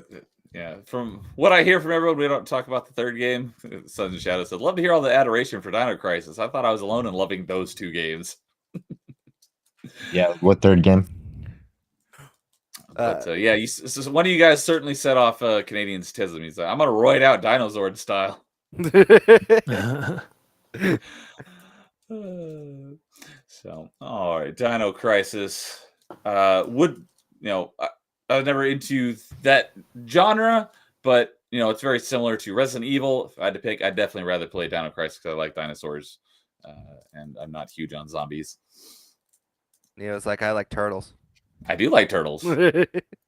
yeah. From what I hear from everyone, we don't talk about the third game. Sons and Shadows said, "Love to hear all the adoration for Dino Crisis." I thought I was alone in loving those two games. Yeah. What third game? But yeah, one of you guys certainly set off Canadian's tism. He's like, "I'm gonna roid out Dinozord style." So, all right, Dino Crisis. Would I was never into that genre, but it's very similar to Resident Evil. If I had to pick, I'd definitely rather play Dino Crisis because I like dinosaurs, and I'm not huge on zombies. It's like I like turtles. I do like turtles. I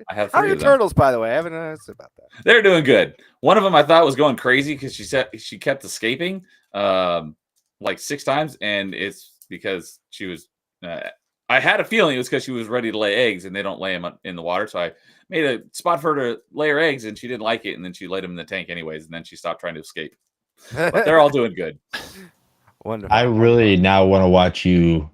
have How are three your of them. turtles, by the way? I haven't asked about that. They're doing good. One of them I thought was going crazy because she kept escaping like 6 times, and it's because she was. I had a feeling it was because she was ready to lay eggs, and they don't lay them in the water. So I made a spot for her to lay her eggs, and she didn't like it, and then she laid them in the tank anyways, and then she stopped trying to escape. But they're all doing good. Wonderful. I really now want to watch you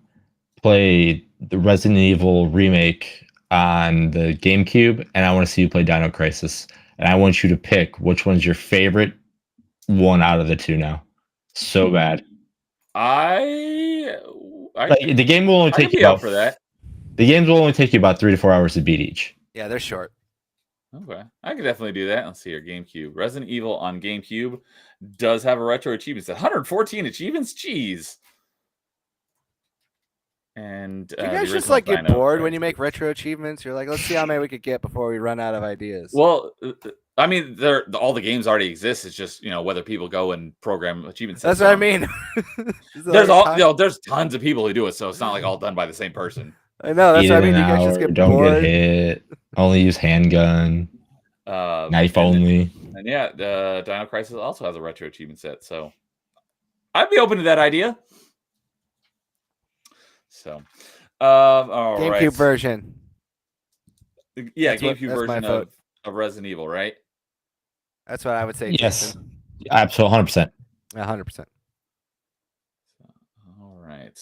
play the Resident Evil remake on the GameCube, and I want to see you play Dino Crisis. And I want you to pick which one's your favorite one out of the two now. So bad. Like, the game will only I could take you be up about for that. The games will only take you about 3 to 4 hours to beat each. Yeah, they're short. Okay, I could definitely do that. Let's see here. GameCube. Resident Evil on GameCube does have a retro achievement set. 114 achievements. Jeez. And You the guys just original like get Dino bored when Crisis. you make retro achievements. You're like, let's see how many we could get before we run out of ideas. Well, I mean, all the games already exist. It's just whether people go and program achievement sets. That's what I mean. There's tons of people who do it, so it's not like all done by the same person. I know. That's Eat what I in mean. You an guys just hour, get don't bored. get hit. Only use handgun. Knife only. And yeah, the Dino Crisis also has a retro achievement set, so I'd be open to that idea. So, all GameCube right. version. Yeah, That's GameCube my version vote. of Resident Evil, right? That's what I would say. Yes. Jason. Absolutely, 100%. 100%. All right.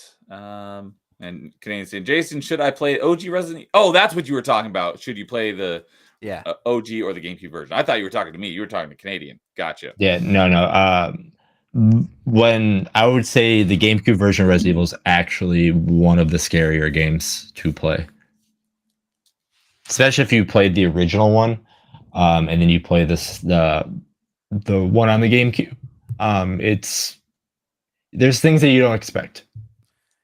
And Canadian saying, Jason, should I play OG Resident? Oh, that's what you were talking about. Should you play the Yeah. OG or the GameCube version? I thought you were talking to me. You were talking to Canadian. Gotcha. Yeah, no. When I would say the GameCube version of Resident Evil is actually one of the scarier games to play, especially if you played the original one, and then you play the one on the GameCube. There's things that you don't expect.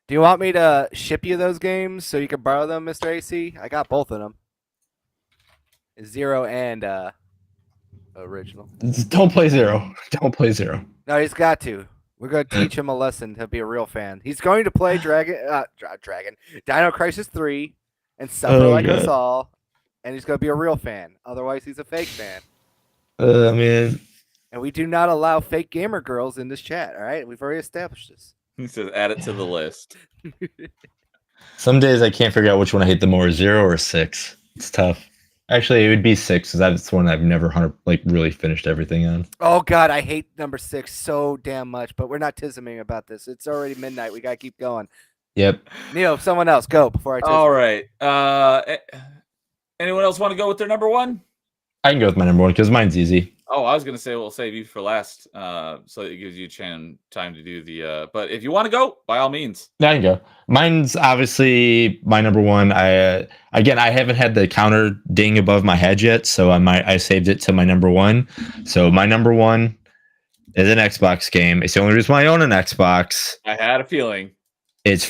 Do you want me to ship you those games so you can borrow them, Mr. AC? I got both of them. Zero and original. Don't play Zero. Don't play Zero. No, he's got to. We're going to teach him a lesson to be a real fan. He's going to play Dino Crisis 3 and suffer Oh, like us God. all, and he's going to be a real fan. Otherwise, he's a fake fan. Man. And we do not allow fake gamer girls in this chat, all right? We've already established this. He says, add it to the list. Some days I can't figure out which one I hate the more, 0 or 6. It's tough. Actually, it would be 6 because that's one I've never really finished everything on. Oh, God, I hate number 6 so damn much, but we're not tisming about this. It's already midnight. We got to keep going. Yep. Neo, someone else, go before I tism. All right. Anyone else want to go with their number one? I can go with my number 1 because mine's easy. Oh, I was going to say we'll save you for last, so it gives you time to do the. But if you want to go, by all means. Yeah, I can go. Mine's obviously my number 1. I haven't had the counter ding above my head yet, so I saved it to my number 1. So my number 1 is an Xbox game. It's the only reason why I own an Xbox. I had a feeling. It's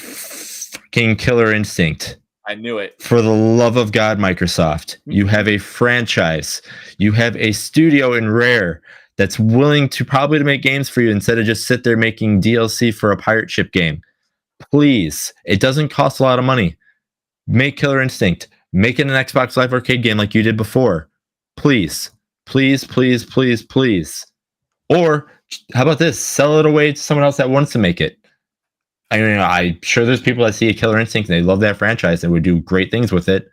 fucking Killer Instinct. I knew it. For the love of God, Microsoft, you have a franchise. You have a studio in Rare that's willing to probably to make games for you instead of just sit there making DLC for a pirate ship game. Please, it doesn't cost a lot of money. Make Killer Instinct. Make it an Xbox Live Arcade game like you did before. Please, please, please, please, please. Or how about this? Sell it away to someone else that wants to make it. I'm sure there's people that see a Killer Instinct and they love that franchise and would do great things with it.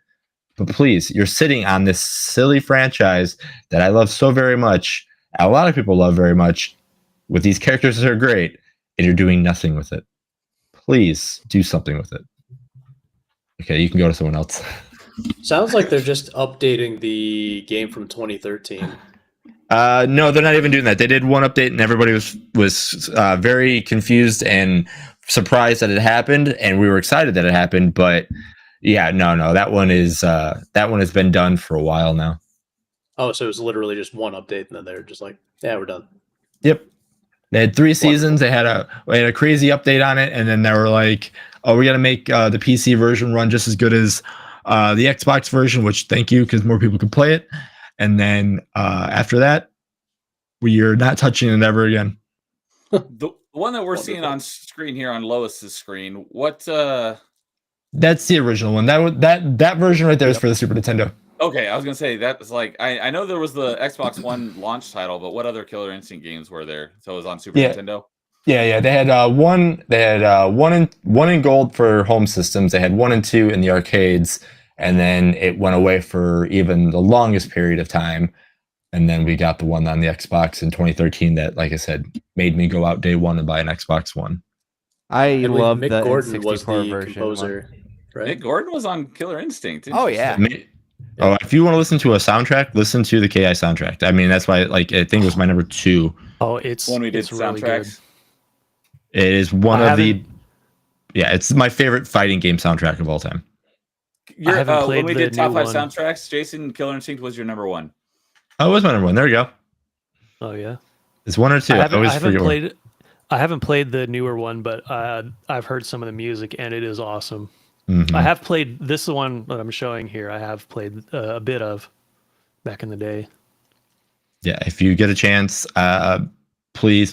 But please, you're sitting on this silly franchise that I love so very much, a lot of people love very much, with these characters that are great, and you're doing nothing with it. Please do something with it. Okay, you can go to someone else. Sounds like they're just updating the game from 2013. No, they're not even doing that. They did one update, and everybody was very confused and surprised that it happened, and we were excited that it happened. But yeah, no, that one has been done for a while now. Oh, so it was literally just one update, and then they're just like, "Yeah, we're done." Yep. They had 3 seasons. They had a crazy update on it, and then they were like, "Oh, we got to make the PC version run just as good as the Xbox version." Which, thank you, because more people could play it. And then after that, we are not touching it ever again. The one that we're seeing on screen here on Lois's screen, what? That's the original one. That version right there is for the Super Nintendo. Okay, I was gonna say that was like I know there was the Xbox One launch title, but what other Killer Instinct games were there? So it was on Super Nintendo. Yeah. They had one. They had one in gold for home systems. They had 1 and 2 in the arcades, and then it went away for even the longest period of time. And then we got the one on the Xbox in 2013 that, like I said, made me go out day one and buy an Xbox One. I believe love Mick the Gordon N64 was the version. composer, right? Nick Gordon was on Killer Instinct. Oh, yeah. Oh, if you want to listen to a soundtrack, listen to the KI soundtrack. I mean, that's why, like, I think it was my number 2. Oh, it's When we did it's really good. soundtracks. It is one of the. Yeah, it's my favorite fighting game soundtrack of all time. You're, haven't when played we the did top new 5 one. soundtracks, Jason, Killer Instinct was your number 1. Oh, it was my number 1. There we go. Oh yeah. It's 1 or 2. I always forget one. I haven't played the newer one, but I've heard some of the music and it is awesome. Mhm. I have played this one that I'm showing here. I have played a bit of back in the day. Yeah, if you get a chance, please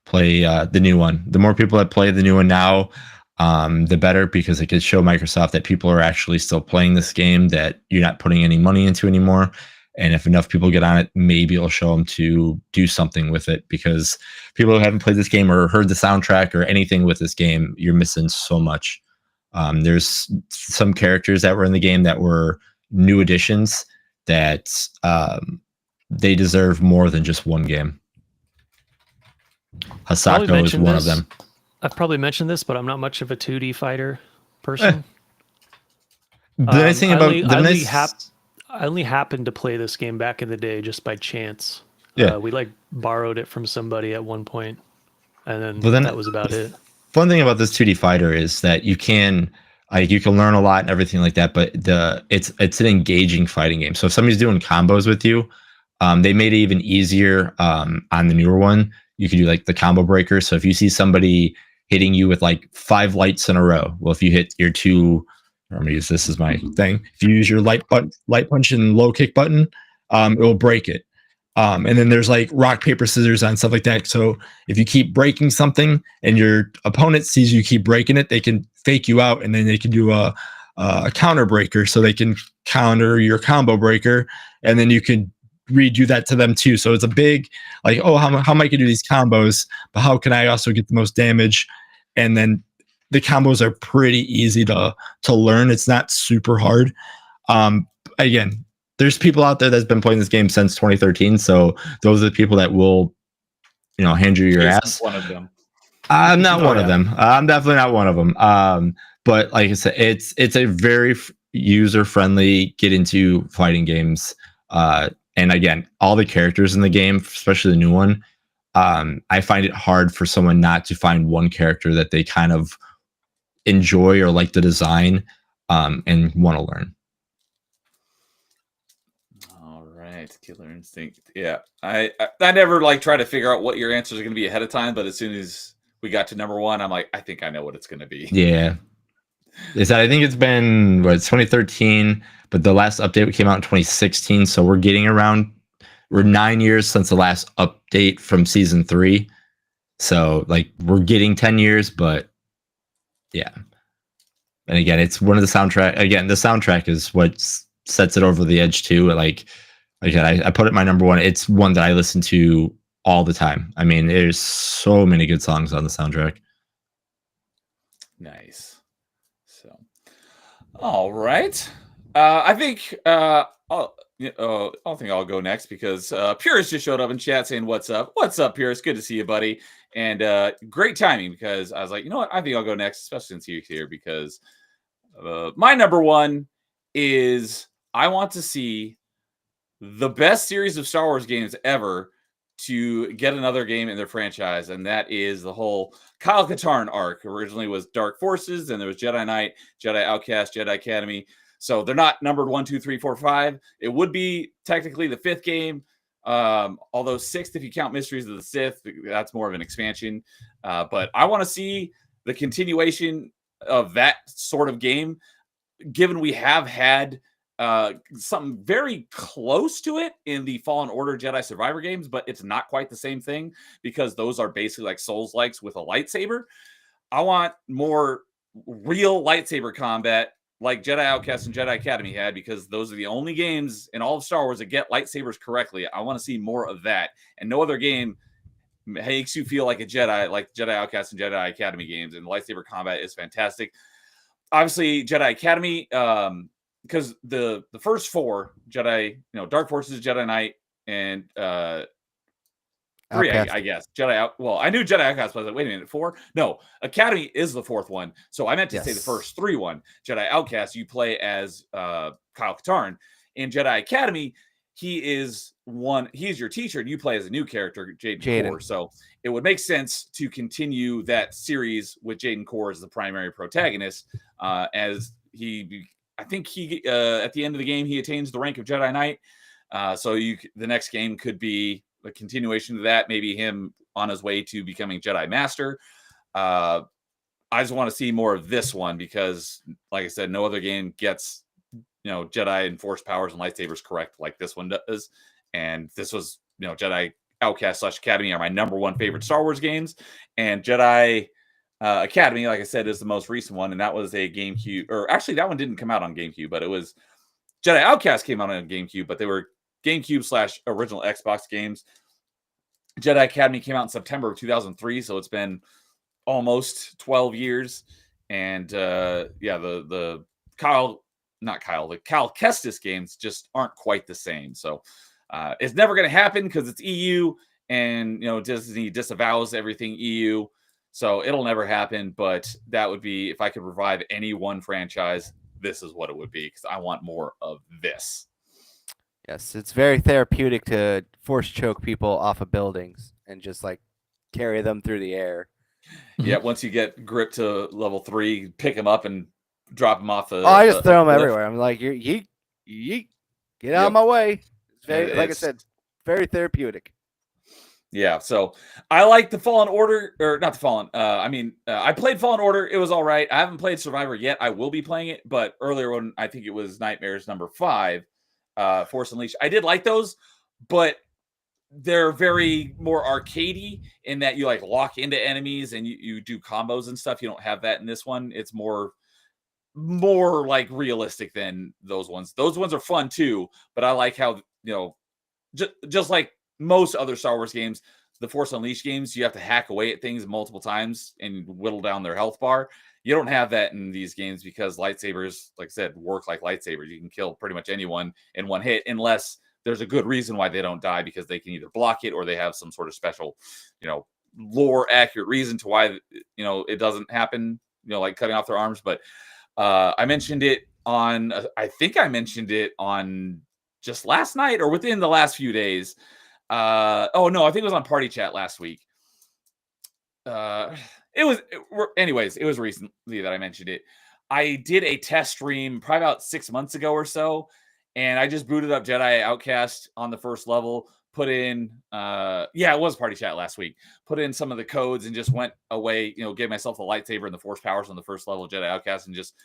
play the new one. The more people that play the new one now, the better, because it could show Microsoft that people are actually still playing this game, that you're not putting any money into anymore. And if enough people get on it, maybe it'll show them to do something with it, because people who haven't played this game or heard the soundtrack or anything with this game, you're missing so much. There's some characters that were in the game that were new additions that they deserve more than just one game. Hasako is one of them. I've probably mentioned this, but I'm not much of a 2D fighter person. The nice thing about I only happened to play this game back in the day just by chance. Yeah. We like borrowed it from somebody at one point, and Well, then- that was about it. Fun thing about this 2D fighter is that you can learn a lot and everything like that, but it's an engaging fighting game. So if somebody's doing combos with you, they made it even easier on the newer one. You could do like the combo breaker. So if you see somebody hitting you with like 5 lights in a row, well, if you hit your 2, I'm gonna use this as my thing. If you use your light punch and low kick button, it will break it. And then there's like rock, paper, scissors on stuff like that. So if you keep breaking something and your opponent sees you keep breaking it, they can fake you out, and then they can do a counter breaker, so they can counter your combo breaker, and then you can redo that to them too. So it's a big like, oh, how am I gonna do these combos, but how can I also get the most damage? And then the combos are pretty easy to learn. It's not super hard. Again, there's people out there that's been playing this game since 2013. So those are the people that will, hand you your Jason's ass. one of them. I'm not one of them. I'm definitely not one of them. But like I said, it's a very user-friendly get into fighting games. And again, all the characters in the game, especially the new one, I find it hard for someone not to find one character that they kind of enjoy or like the design, and want to learn. All right, Killer Instinct. Yeah, I never like try to figure out what your answers are going to be ahead of time, but as soon as we got to number 1, I'm like, I think I know what it's going to be. Yeah. I think it's been 2013, but the last update came out in 2016. So we're 9 years since the last update from season 3. So like we're getting 10 years, but yeah. And again, it's one of the soundtrack. Again, the soundtrack is what sets it over the edge too. Like again, I put it my number 1. It's one that I listen to all the time. I mean, there's so many good songs on the soundtrack. Nice. So, all right. I think I'll go next because Purist just showed up in chat saying, "What's up? What's up, Purist? Good to see you, buddy." And great timing because I was like, you know what? I think I'll go next, especially since he's here because my number one is I want to see the best series of Star Wars games ever to get another game in their franchise, and that is the whole Kyle Katarn arc. Originally was Dark Forces, and there was Jedi Knight, Jedi Outcast, Jedi Academy. So they're not numbered 1, 2, 3, 4, 5. It would be technically the 5th game, although 6th if you count Mysteries of the Sith. That's more of an expansion. But I want to see the continuation of that sort of game, given we have had something very close to it in the Fallen Order Jedi Survivor games, but it's not quite the same thing because those are basically like Souls-likes with a lightsaber. I want more real lightsaber combat like Jedi Outcast and Jedi Academy had, because those are the only games in all of Star Wars that get lightsabers correctly. I want to see more of that, and no other game makes you feel like a Jedi like Jedi Outcast and Jedi Academy games, and lightsaber combat is fantastic. Obviously, Jedi Academy, because the first 4 Jedi, Dark Forces, Jedi Knight, and 3, I guess. Jedi Out. Well, I knew Jedi Outcast, but I was like, wait a minute, 4? No, Academy is the 4th one. So I meant to say the first 3 one. Jedi Outcast, you play as Kyle Katarn. In Jedi Academy, he's your teacher, and you play as a new character, Jaden Korr. So it would make sense to continue that series with Jaden Korr as the primary protagonist, as I think he at the end of the game, he attains the rank of Jedi Knight. So the next game could be a continuation of that, maybe him on his way to becoming Jedi Master. I just want to see more of this one because, like I said, no other game gets, Jedi and Force powers and lightsabers correct like this one does. And this was, Jedi Outcast / Academy are my number one favorite Star Wars games. And Jedi Academy, like I said, is the most recent one. And that was a GameCube, or actually that one didn't come out on GameCube, but it was Jedi Outcast came out on GameCube, but they were GameCube / original Xbox games. Jedi Academy came out in September of 2003, so it's been almost 12 years. And the Cal Kestis games just aren't quite the same. So it's never going to happen because it's EU, and Disney disavows everything EU, so it'll never happen. But that would be, if I could revive any one franchise, this is what it would be, because I want more of this. Yes, it's very therapeutic to force choke people off of buildings and just like carry them through the air. Yeah, once you get grip to level 3, pick them up and drop them off the. I just throw them everywhere. I'm like, yeet, get out of my way. It's very, like I said, very therapeutic. Yeah, so I like the Fallen Order, or not the Fallen. I played Fallen Order. It was all right. I haven't played Survivor yet. I will be playing it, but earlier when I think it was Nightmares number 5. Force Unleashed, I did like those, but they're very more arcadey in that you like lock into enemies and you do combos and stuff. You don't have that in this one. It's more like realistic than those ones. Those ones are fun too, but I like how, just like most other Star Wars games, the Force Unleashed games, you have to hack away at things multiple times and whittle down their health bar. You don't have that in these games because lightsabers, like I said, work like lightsabers. You can kill pretty much anyone in one hit, unless there's a good reason why they don't die, because they can either block it or they have some sort of special, lore accurate reason to why, it doesn't happen, like cutting off their arms. But I mentioned it on, I think I mentioned it on just last night or within the last few days. I think it was on Party Chat last week. It was recently that I mentioned it. I did a test stream probably about 6 months ago or so, and I just booted up Jedi Outcast on the first level, put in, it was Party Chat last week, put in some of the codes and just went away, gave myself the lightsaber and the force powers on the first level of Jedi Outcast, and just,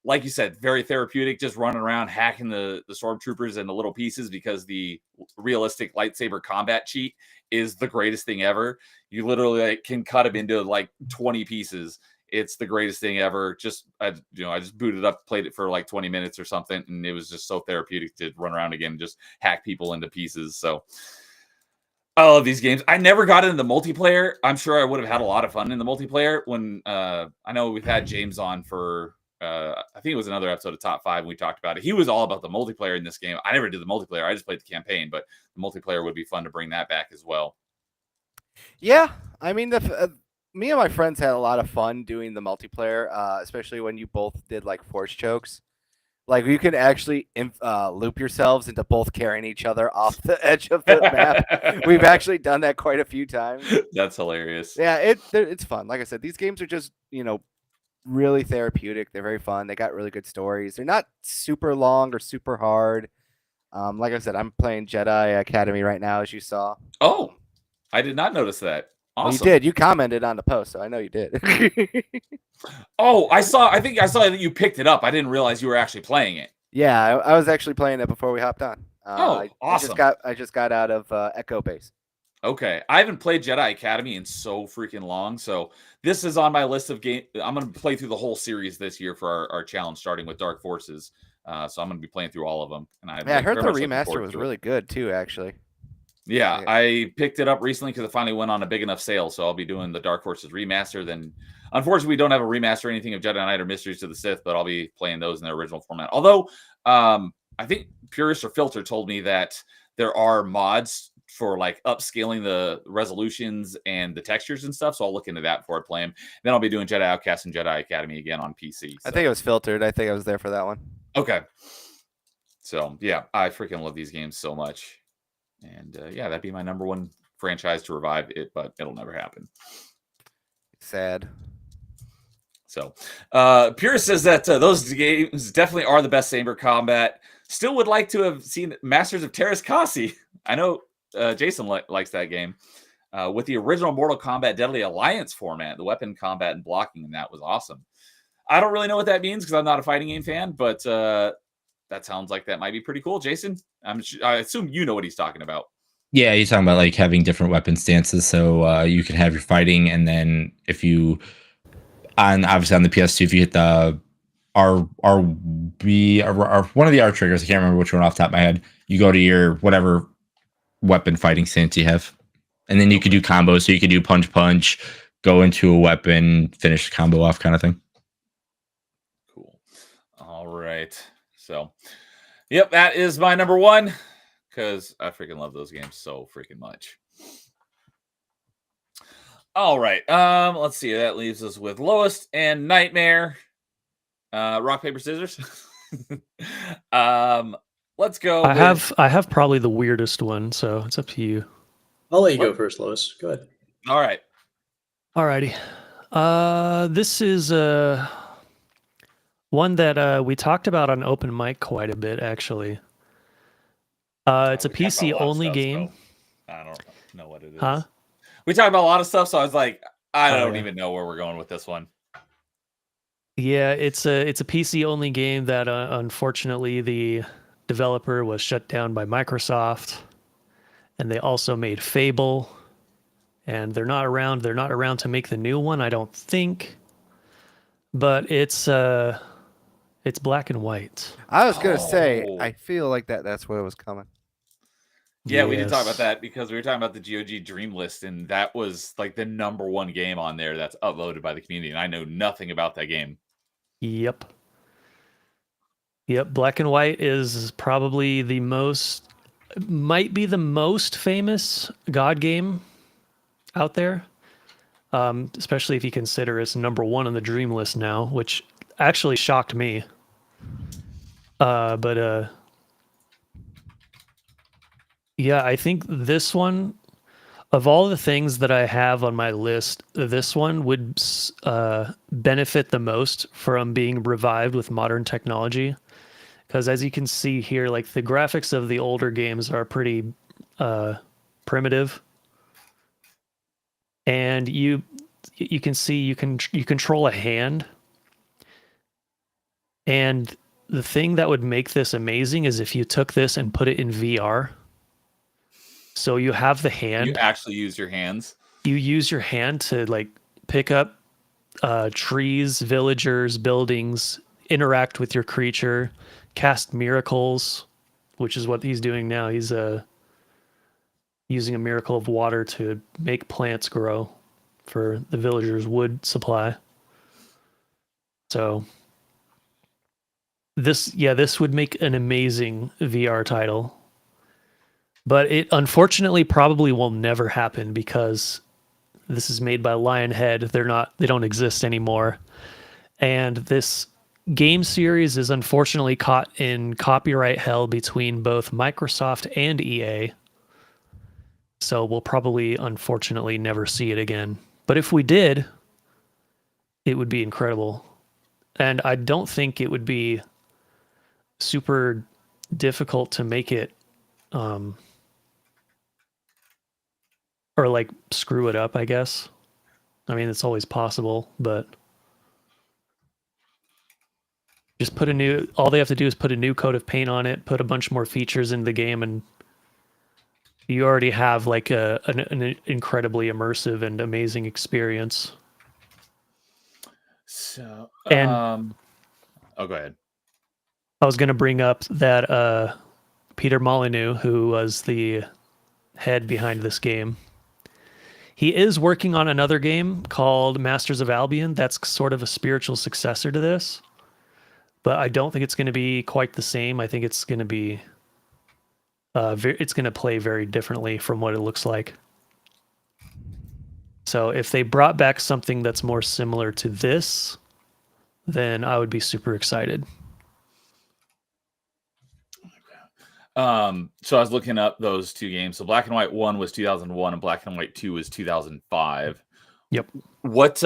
like you said, very therapeutic, just running around hacking the stormtroopers into little pieces, because the realistic lightsaber combat cheat is the greatest thing ever. You literally can cut them into like 20 pieces. It's the greatest thing ever. I just booted up, played it for like 20 minutes or something, and it was just so therapeutic to run around again and just hack people into pieces. So I love these games. I never got into the multiplayer. I'm sure I would have had a lot of fun in the multiplayer. When I know we've had James on for I think it was another episode of Top 5 and we talked about it. He was all about the multiplayer in this game. I never did the multiplayer. I just played the campaign, but the multiplayer would be fun to bring that back as well. Yeah, I mean, me and my friends had a lot of fun doing the multiplayer, especially when you both did like force chokes. Like you can actually loop yourselves into both carrying each other off the edge of the map. We've actually done that quite a few times. That's hilarious. Yeah, it's fun. Like I said, these games are just really therapeutic. They're very fun. They got really good stories. They're not super long or super hard. Like I said, I'm playing Jedi Academy right now, as you saw. Oh, I did not notice that. Well, Awesome. you did. You commented on the post, so I know you did. Oh, I think I saw that you picked it up. I didn't realize you were actually playing it. Yeah, I was actually playing it before we hopped on. Awesome. I just got out of Echo Base. Okay, I haven't played Jedi Academy in so freaking long, so this is on my list of game. I'm going to play through the whole series this year for our challenge, starting with Dark Forces. So I'm going to be playing through all of them. And I heard the remaster was really good too, actually. Yeah, I picked it up recently because it finally went on a big enough sale. So I'll be doing the Dark Forces remaster. Then, unfortunately, we don't have a remaster or anything of Jedi Knight or Mysteries of the Sith, but I'll be playing those in their original format. Although, I think Purist or Filter told me that there are mods for like upscaling the resolutions and the textures and stuff. So I'll look into that before I play them. Then I'll be doing Jedi Outcast and Jedi Academy again on PC. So. I think it was Filtered. I think I was there for that one. Okay. So, yeah, I freaking love these games so much. And yeah, that'd be my number one franchise to revive it, but it'll never happen. Sad. So, Pure says that those games definitely are the best Saber combat. Still would like to have seen Masters of Terras Kasi. I know Jason likes that game. With the original Mortal Kombat Deadly Alliance format, the weapon combat and blocking, and that was awesome. I don't really know what that means because I'm not a fighting game fan, but that sounds like that might be pretty cool. Jason, I assume you know what he's talking about. Yeah, he's talking about like having different weapon stances, so you can have your fighting, and then if you obviously on the PS2, if you hit the RB or one of the R triggers, I can't remember which one off the top of my head, you go to your whatever weapon fighting stance you have, and then you could do combos. So you could do punch, go into a weapon, finish the combo off, kind of thing. Cool. All right. So, yep, that is my number one because I freaking love those games so freaking much. All right. Let's see. That leaves us with Lowest and Nightmare. Rock, paper, scissors. Let's go. I have probably the weirdest one, so it's up to you. I'll let you go first, Lois. Go ahead. All right. Alrighty. This is one that we talked about on open mic quite a bit, actually. It's a PC only game. So I don't know what it is. Huh? We talked about a lot of stuff, so I was like, I don't even know where we're going with this one. Yeah, it's a PC only game that unfortunately the developer was shut down by Microsoft, and they also made Fable, and they're not around. They're not around to make the new one, I don't think. But it's black and white. I was gonna say, I feel like that's where it was coming. Yeah, we did talk about Yes. that because we were talking about the GOG Dream List, and that was like the number one game on there that's uploaded by the community, and I know nothing about that game. Yep. Black and White is probably might be the most famous God game out there. Especially if you consider it's number one on the Dream List now, which actually shocked me. Yeah, I think this one, of all the things that I have on my list, this one would benefit the most from being revived with modern technology. Because as you can see here, like the graphics of the older games are pretty primitive. And you can see you control a hand. And the thing that would make this amazing is if you took this and put it in VR. So you have the hand. You actually use your hands. You use your hand to like pick up trees, villagers, buildings, interact with your creature, cast miracles, which is what he's doing now. He's using a miracle of water to make plants grow for the villagers' wood supply. So this would make an amazing VR title. But it unfortunately probably will never happen because this is made by Lionhead. They don't exist anymore. And this game series is unfortunately caught in copyright hell between both Microsoft and EA. So we'll probably unfortunately never see it again. But if we did, it would be incredible. And I don't think it would be super difficult to make it or like screw it up, I guess. I mean, it's always possible, but just all they have to do is put a new coat of paint on it, put a bunch more features in the game, and you already have like an incredibly immersive and amazing experience. So, And oh, go ahead. I was going to bring up that Peter Molyneux, who was the head behind this game, he is working on another game called Masters of Albion. That's sort of a spiritual successor to this, but I don't think it's going to be quite the same. I think it's going to be, it's going to play very differently from what it looks like. So if they brought back something that's more similar to this, then I would be super excited. So I was looking up those two games. So Black and White 1 was 2001 and Black and White 2 was 2005. Yep. What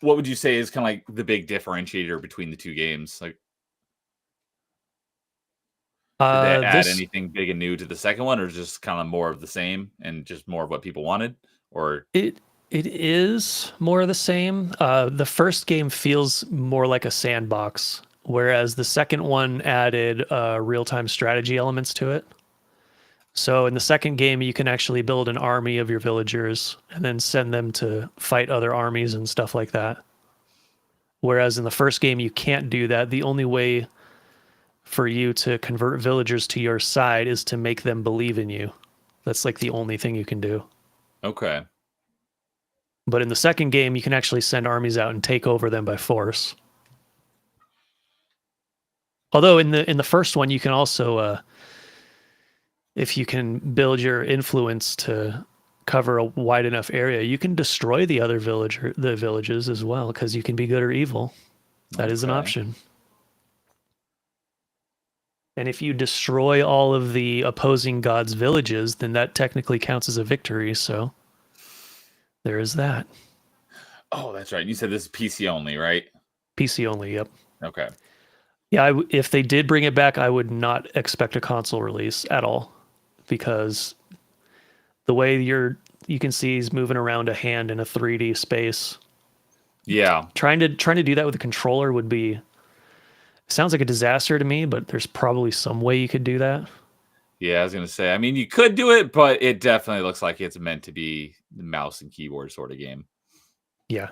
would you say is kind of like the big differentiator between the two games? Like, did they add anything big and new to the second one, or just kind of more of the same and just more of what people wanted? Or it is more of the same. The first game feels more like a sandbox, whereas the second one added real-time strategy elements to it. So in the second game, you can actually build an army of your villagers and then send them to fight other armies and stuff like that. Whereas in the first game, you can't do that. The only way for you to convert villagers to your side is to make them believe in you. That's like the only thing you can do. okay. But in the second game, you can actually send armies out and take over them by force. Although in the first one, you can also, if you can build your influence to cover a wide enough area, you can destroy the other villages as well, because you can be good or evil. That is an Okay. option. And if you destroy all of the opposing gods' villages, then that technically counts as a victory. So there is that. Oh, that's right. You said this is PC only, right? PC only. Yep. Okay. Yeah, if they did bring it back, I would not expect a console release at all, because the way you can see he's moving around a hand in a 3D space. Yeah. Trying to do that with a controller would be, sounds like a disaster to me, but there's probably some way you could do that. Yeah, I was gonna say. I mean, you could do it, but it definitely looks like it's meant to be the mouse and keyboard sort of game. Yeah.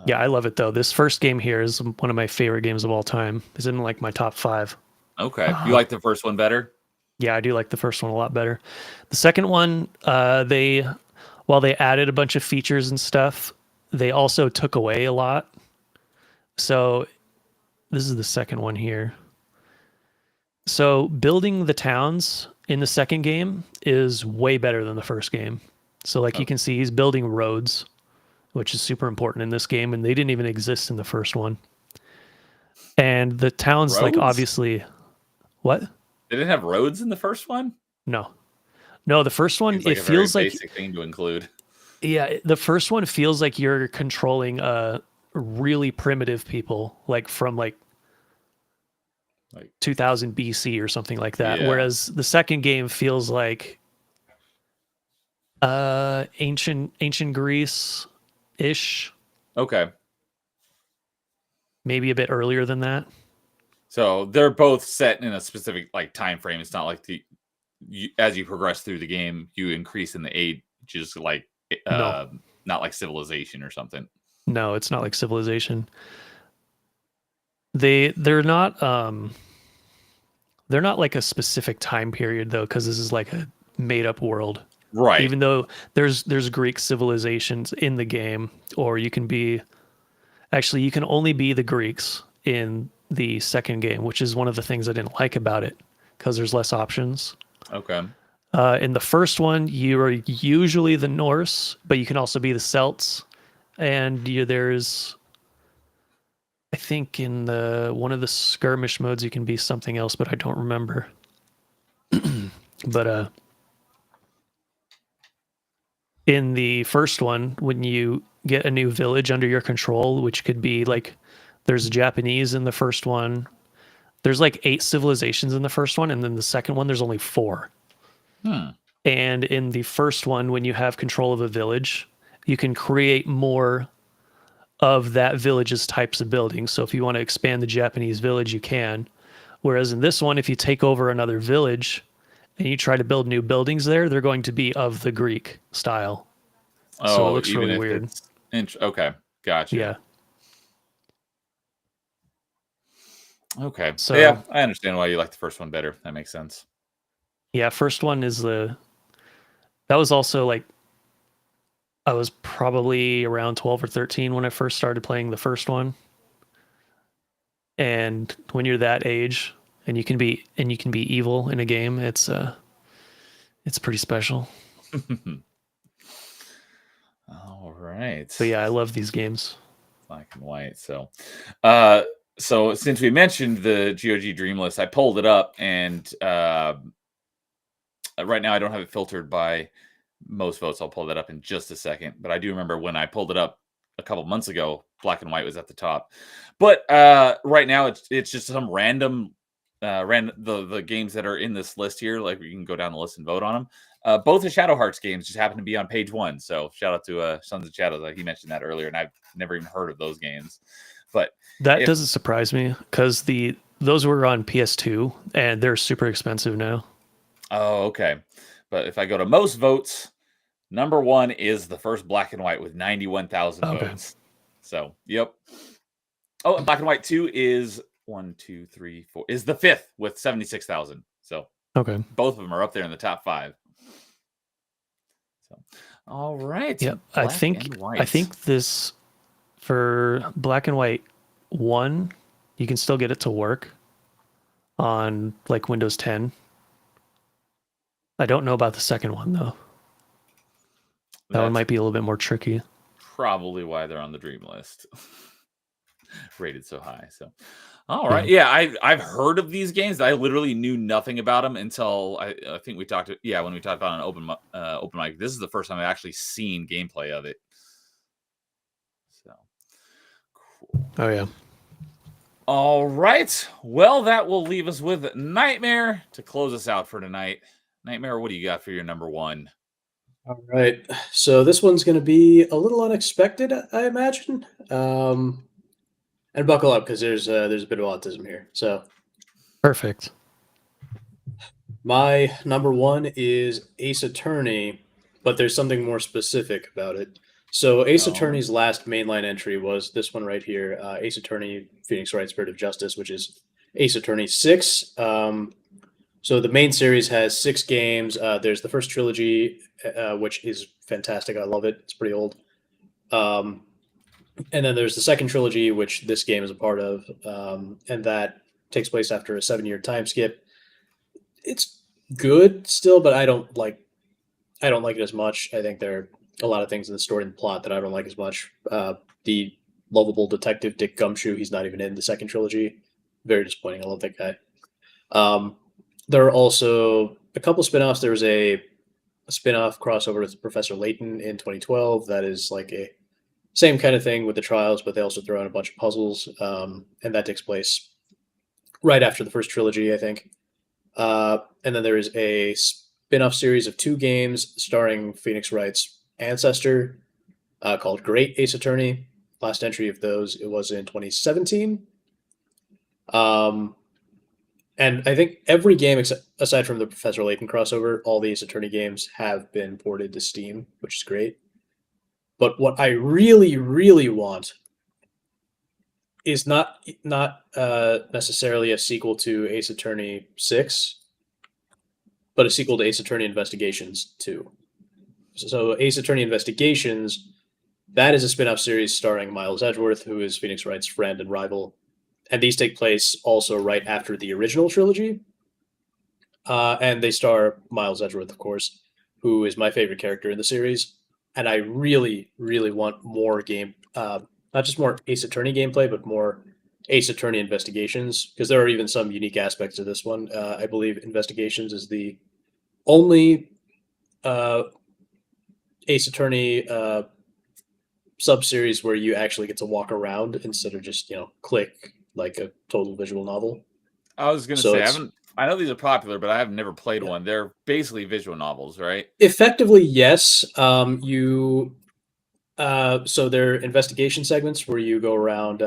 Yeah, I love it though. This first game here is one of my favorite games of all time. It's in like my top 5. Okay. You like the first one better? Yeah, I do like the first one a lot better. The second one, while they added a bunch of features and stuff, they also took away a lot. So this is the second one here. So building the towns in the second game is way better than the first game. So like you can see he's building roads, which is super important in this game, and they didn't even exist in the first one. And the towns, like, Roads? obviously, what? They didn't have roads in the first one? No, the first one, Seems like it a very feels like, basic thing to include. yeah, the first one feels like you're controlling really primitive people, like from like 2000 BC or something like that. Yeah. Whereas the second game feels like ancient Greece ish, Okay. maybe a bit earlier than that. So they're both set in a specific like time frame. It's not like as you progress through the game, you increase in the age, just like No. not like Civilization or something. No, it's not like Civilization. They're not They're not like a specific time period though, because this is like a made up world. Right. Even though there's Greek civilizations in the game, or you can be actually you can only be the Greeks in the second game, which is one of the things I didn't like about it, because there's less options. Okay. In the first one, you are usually the Norse, but you can also be the Celts, and there's I think in the one of the skirmish modes you can be something else, but I don't remember. But in the first one, when you get a new village under your control, which could be like there's Japanese in the first one. There's like 8 civilizations in the first one, and then the second one there's only 4. And in the first one, when you have control of a village, you can create more of that village's types of buildings. So if you want to expand the Japanese village, you can. Whereas in this one, if you take over another village and you try to build new buildings there, they're going to be of the Greek style. So it looks even really if weird. it's okay, gotcha. Yeah. Okay. So- Yeah, I understand why you like the first one better. That makes sense. Yeah, first one is that was also like I was probably around 12 or 13 when I first started playing the first one. And when you're that age and you can be evil in a game, it's pretty special. All right. So yeah, I love these games. Black and white. So so since we mentioned the GOG Dream List, I pulled it up, and right now I don't have it filtered by most votes. I'll pull that up in just a second. But I do remember when I pulled it up a couple months ago, black and white was at the top. But right now it's just some random the games that are in this list here. Like, you can go down the list and vote on them. Both the Shadow Hearts games just happen to be on page 1. So shout out to Sons of Shadows. He mentioned that earlier, and I've never even heard of those games. But That doesn't surprise me, because those were on PS2 and they're super expensive now. oh, okay. But if I go to most votes, number 1 is the first Black and White with 91,000 Okay. votes. So, yep. Oh, and Black and White 2 is 1, 2, 3, 4 is the 5th with 76,000. So Okay. both of them are up there in the top 5. So, all right. Yep. I Black think and White. this for Black and White 1, you can still get it to work on like Windows 10. I don't know about the second one though. That one That's might be a little bit more tricky. probably why they're on the dream list. Rated so high. So, all right. Yeah, I've heard of these games. I literally knew nothing about them until I think we talked. When we talked about an open mic. This is the first time I've actually seen gameplay of it. So, cool. Oh yeah. All right. Well, that will leave us with Nightmare to close us out for tonight. Nightmare, what do you got for your number 1? All right. So this one's going to be a little unexpected, I imagine. And buckle up, because there's a bit of autism here. So Perfect. my number 1 is Ace Attorney, but there's something more specific about it. So Ace Oh. Attorney's last mainline entry was this one right here, Ace Attorney Phoenix Wright Spirit of Justice, which is Ace Attorney 6. So the main series has 6 games. There's the first trilogy, which is fantastic. I love it. It's pretty old. And then there's the second trilogy, which this game is a part of, and that takes place after a 7-year time skip. It's good still, but I don't like it as much. I think there are a lot of things in the story and the plot that I don't like as much. The lovable detective Dick Gumshoe, he's not even in the second trilogy. Very disappointing. I love that guy. There are also a couple spin-offs. There was a spin-off crossover with Professor Layton in 2012 that is like a same kind of thing with the trials, but they also throw in a bunch of puzzles, and that takes place right after the first trilogy, I think. And then there is a spin-off series of 2 games starring Phoenix Wright's ancestor called Great Ace Attorney. Last entry of those, it was in 2017. And I think every game, aside from the Professor Layton crossover, all the Ace Attorney games have been ported to Steam, which is great. But what I really, really want is not necessarily a sequel to Ace Attorney 6, but a sequel to Ace Attorney Investigations 2. So Ace Attorney Investigations, that is a spin-off series starring Miles Edgeworth, who is Phoenix Wright's friend and rival. And these take place also right after the original trilogy. And they star Miles Edgeworth, of course, who is my favorite character in the series. And I really, really want more not just more Ace Attorney gameplay, but more Ace Attorney Investigations, because there are even some unique aspects to this one. I believe Investigations is the only Ace Attorney sub-series where you actually get to walk around instead of just, click like a total visual novel. I was gonna So say it's- I know these are popular, but I have never played Yeah. one. They're basically visual novels, right? Effectively, yes. So they're investigation segments where you go around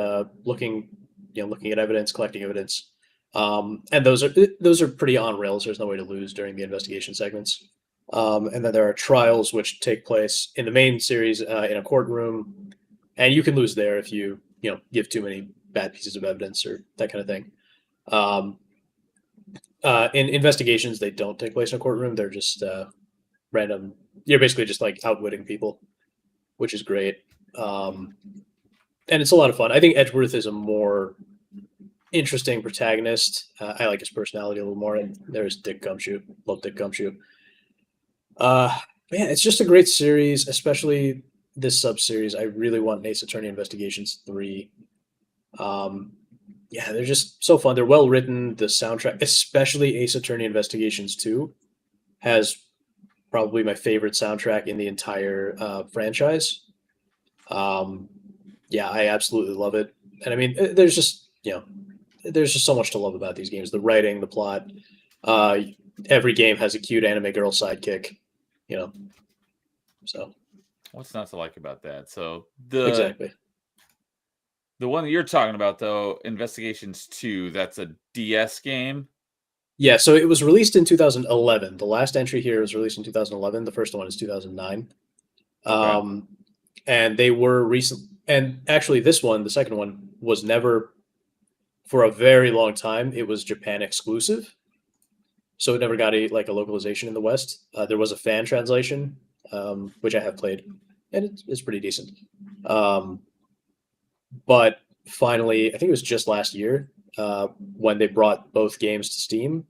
looking at evidence, collecting evidence, and those are pretty on rails. There's no way to lose during the investigation segments. And then there are trials which take place in the main series in a courtroom, and you can lose there if you give too many bad pieces of evidence or that kind of thing. In investigations, they don't take place in a courtroom. They're just random. You're basically just like outwitting people, which is great. And it's a lot of fun. I think Edgeworth is a more interesting protagonist. I like his personality a little more. And there's Dick Gumshoe. Love Dick Gumshoe. Man, it's just a great series, especially this sub-series. I really want Ace Attorney Investigations 3. Yeah, they're just so fun. They're well written. The soundtrack, especially Ace Attorney Investigations 2, has probably my favorite soundtrack in the entire franchise. Yeah, I absolutely love it. And I mean, there's just so much to love about these games. The writing, the plot. Every game has a cute anime girl sidekick. So What's not to like about that? So exactly. the one that you're talking about, though, Investigations 2, that's a DS game. Yeah, so it was released in 2011. The last entry here was released in 2011. The first one is 2009. Okay. And they were recent. And actually, this one, the second one, was never, for a very long time, it was Japan exclusive. So it never got a localization in the West. There was a fan translation, which I have played, and it's pretty decent. But finally, I think it was just last year, when they brought both games to Steam,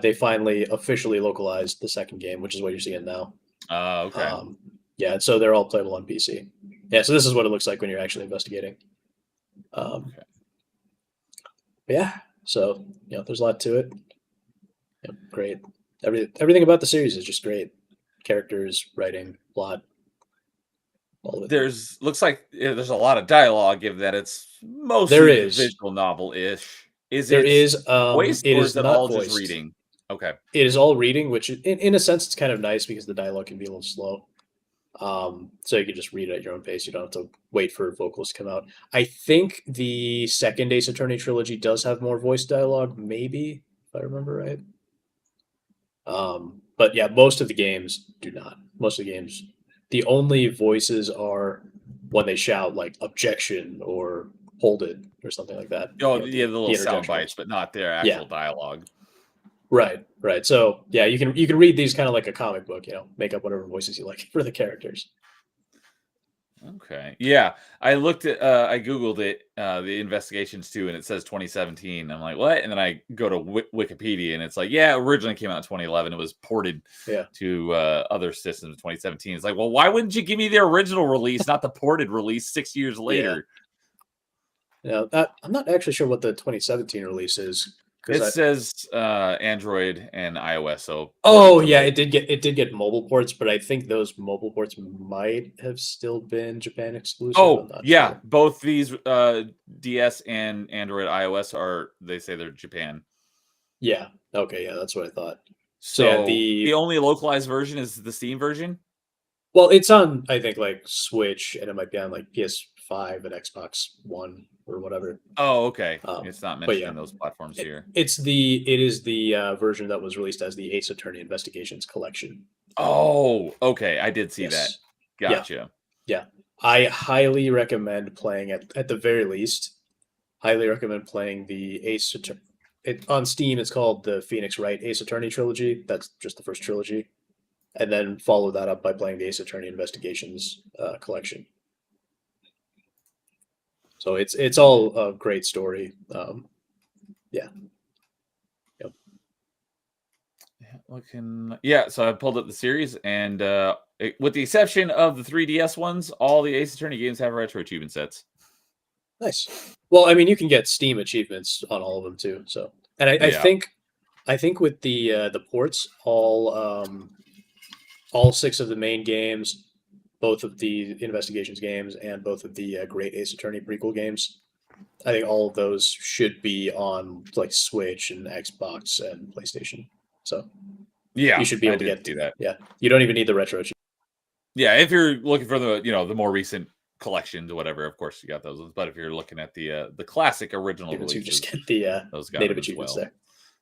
they finally officially localized the second game, which is what you're seeing now. Okay. Yeah, so they're all playable on PC. Yeah, so this is what it looks like when you're actually investigating. Okay. Yeah, so there's a lot to it. Great. Everything about the series is just great. Characters, writing, plot, all of it. Looks like there's a lot of dialogue, given that it's mostly There is. visual novel-ish. There is voiced, it or is is it not all voiced. just reading? Okay. It is all reading, which in a sense it's kind of nice because the dialogue can be a little slow. So you can just read it at your own pace. You don't have to wait for vocals to come out. I think the second Ace Attorney trilogy does have more voice dialogue, maybe, if I remember right. But yeah, most of the games do not. Most of the games, the only voices are when they shout like objection or hold it or something like that. Oh, yeah, the little interjection sound bites, ones. but not their actual dialogue. Right. So yeah, you can read these kind of like a comic book, make up whatever voices you like for the characters. Okay. Yeah. I Googled it, the Investigations 2, and it says 2017. I'm like, what? And then I go to Wikipedia, and it's like, yeah, originally came out in 2011. It was ported to other systems in 2017. It's like, well, why wouldn't you give me the original release, not the ported release 6 years later? Yeah. I'm not actually sure what the 2017 release is. It says Android and iOS. So it did get mobile ports, but I think those mobile ports might have still been Japan exclusive. Oh yeah, sure. Both these DS and Android iOS they say they're Japan. Yeah. Okay. Yeah, that's what I thought. So the only localized version is the Steam version. Well, it's on I think like Switch, and it might be on like PS5 and Xbox One or whatever. Oh, okay. It's not mentioned in those platforms here. It is the version that was released as the Ace Attorney Investigations collection. Oh, okay. I did see that. Gotcha. Yeah. I highly recommend playing at the very least. Highly recommend playing the Ace Attorney. On Steam, it's called the Phoenix Wright Ace Attorney trilogy. That's just the first trilogy, and then follow that up by playing the Ace Attorney Investigations collection. So it's all a great story. Yeah. Yep. So I pulled up the series, and with the exception of the 3DS ones, all the Ace Attorney games have retro achievement sets. Nice. Well, I mean, you can get Steam achievements on all of them too. So, and I think with the ports, all 6 of the main games, both of the investigations games and both of the Great Ace Attorney prequel games, I think all of those should be on like Switch and Xbox and PlayStation. So Yeah, you should be able to did get do that. Yeah, you don't even need the retro achievement. Yeah, if you're looking for the more recent collections or whatever, of course you got those ones. But if you're looking at the classic original You releases, just get the those got native them as achievements well. there.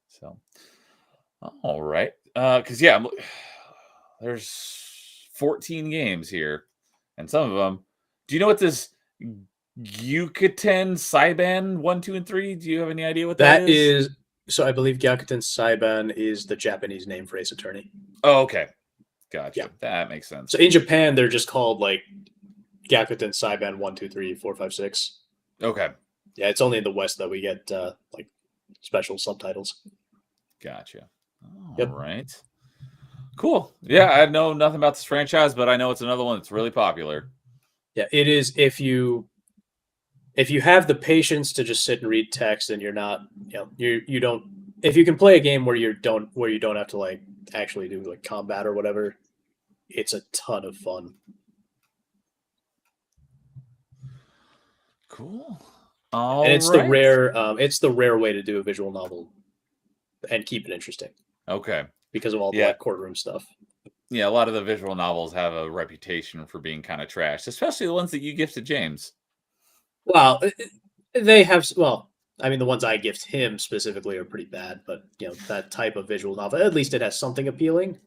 So, all right, because there's 14 games here, and some of them. Do you know what this Gyukaten Saiban 1, 2, and 3? Do you have any idea what that is? So I believe Gyakuten Saiban is the Japanese name for Ace Attorney. Oh, okay, gotcha. Yeah. That makes sense. So in Japan, they're just called like Gyakuten Saiban 1, 2, 3, 4, 5, 6. Okay, Yeah, it's only in the West that we get like special subtitles. gotcha. All Yep. right, cool. Yeah, I know nothing about this franchise, but I know it's another one that's really popular. Yeah, it is. If you have the patience to just sit and read text, and you're not, you don't. If you can play a game where you don't have to like actually do like combat or whatever, it's a ton of fun. Cool. And it's the rare way to do a visual novel and keep it interesting Okay. because of all the Yeah. like courtroom stuff. Yeah, a lot of the visual novels have a reputation for being kind of trash, especially the ones that you gifted James. Well, they have. Well, I mean, the ones I gift him specifically are pretty bad, but that type of visual novel, at least it has something appealing.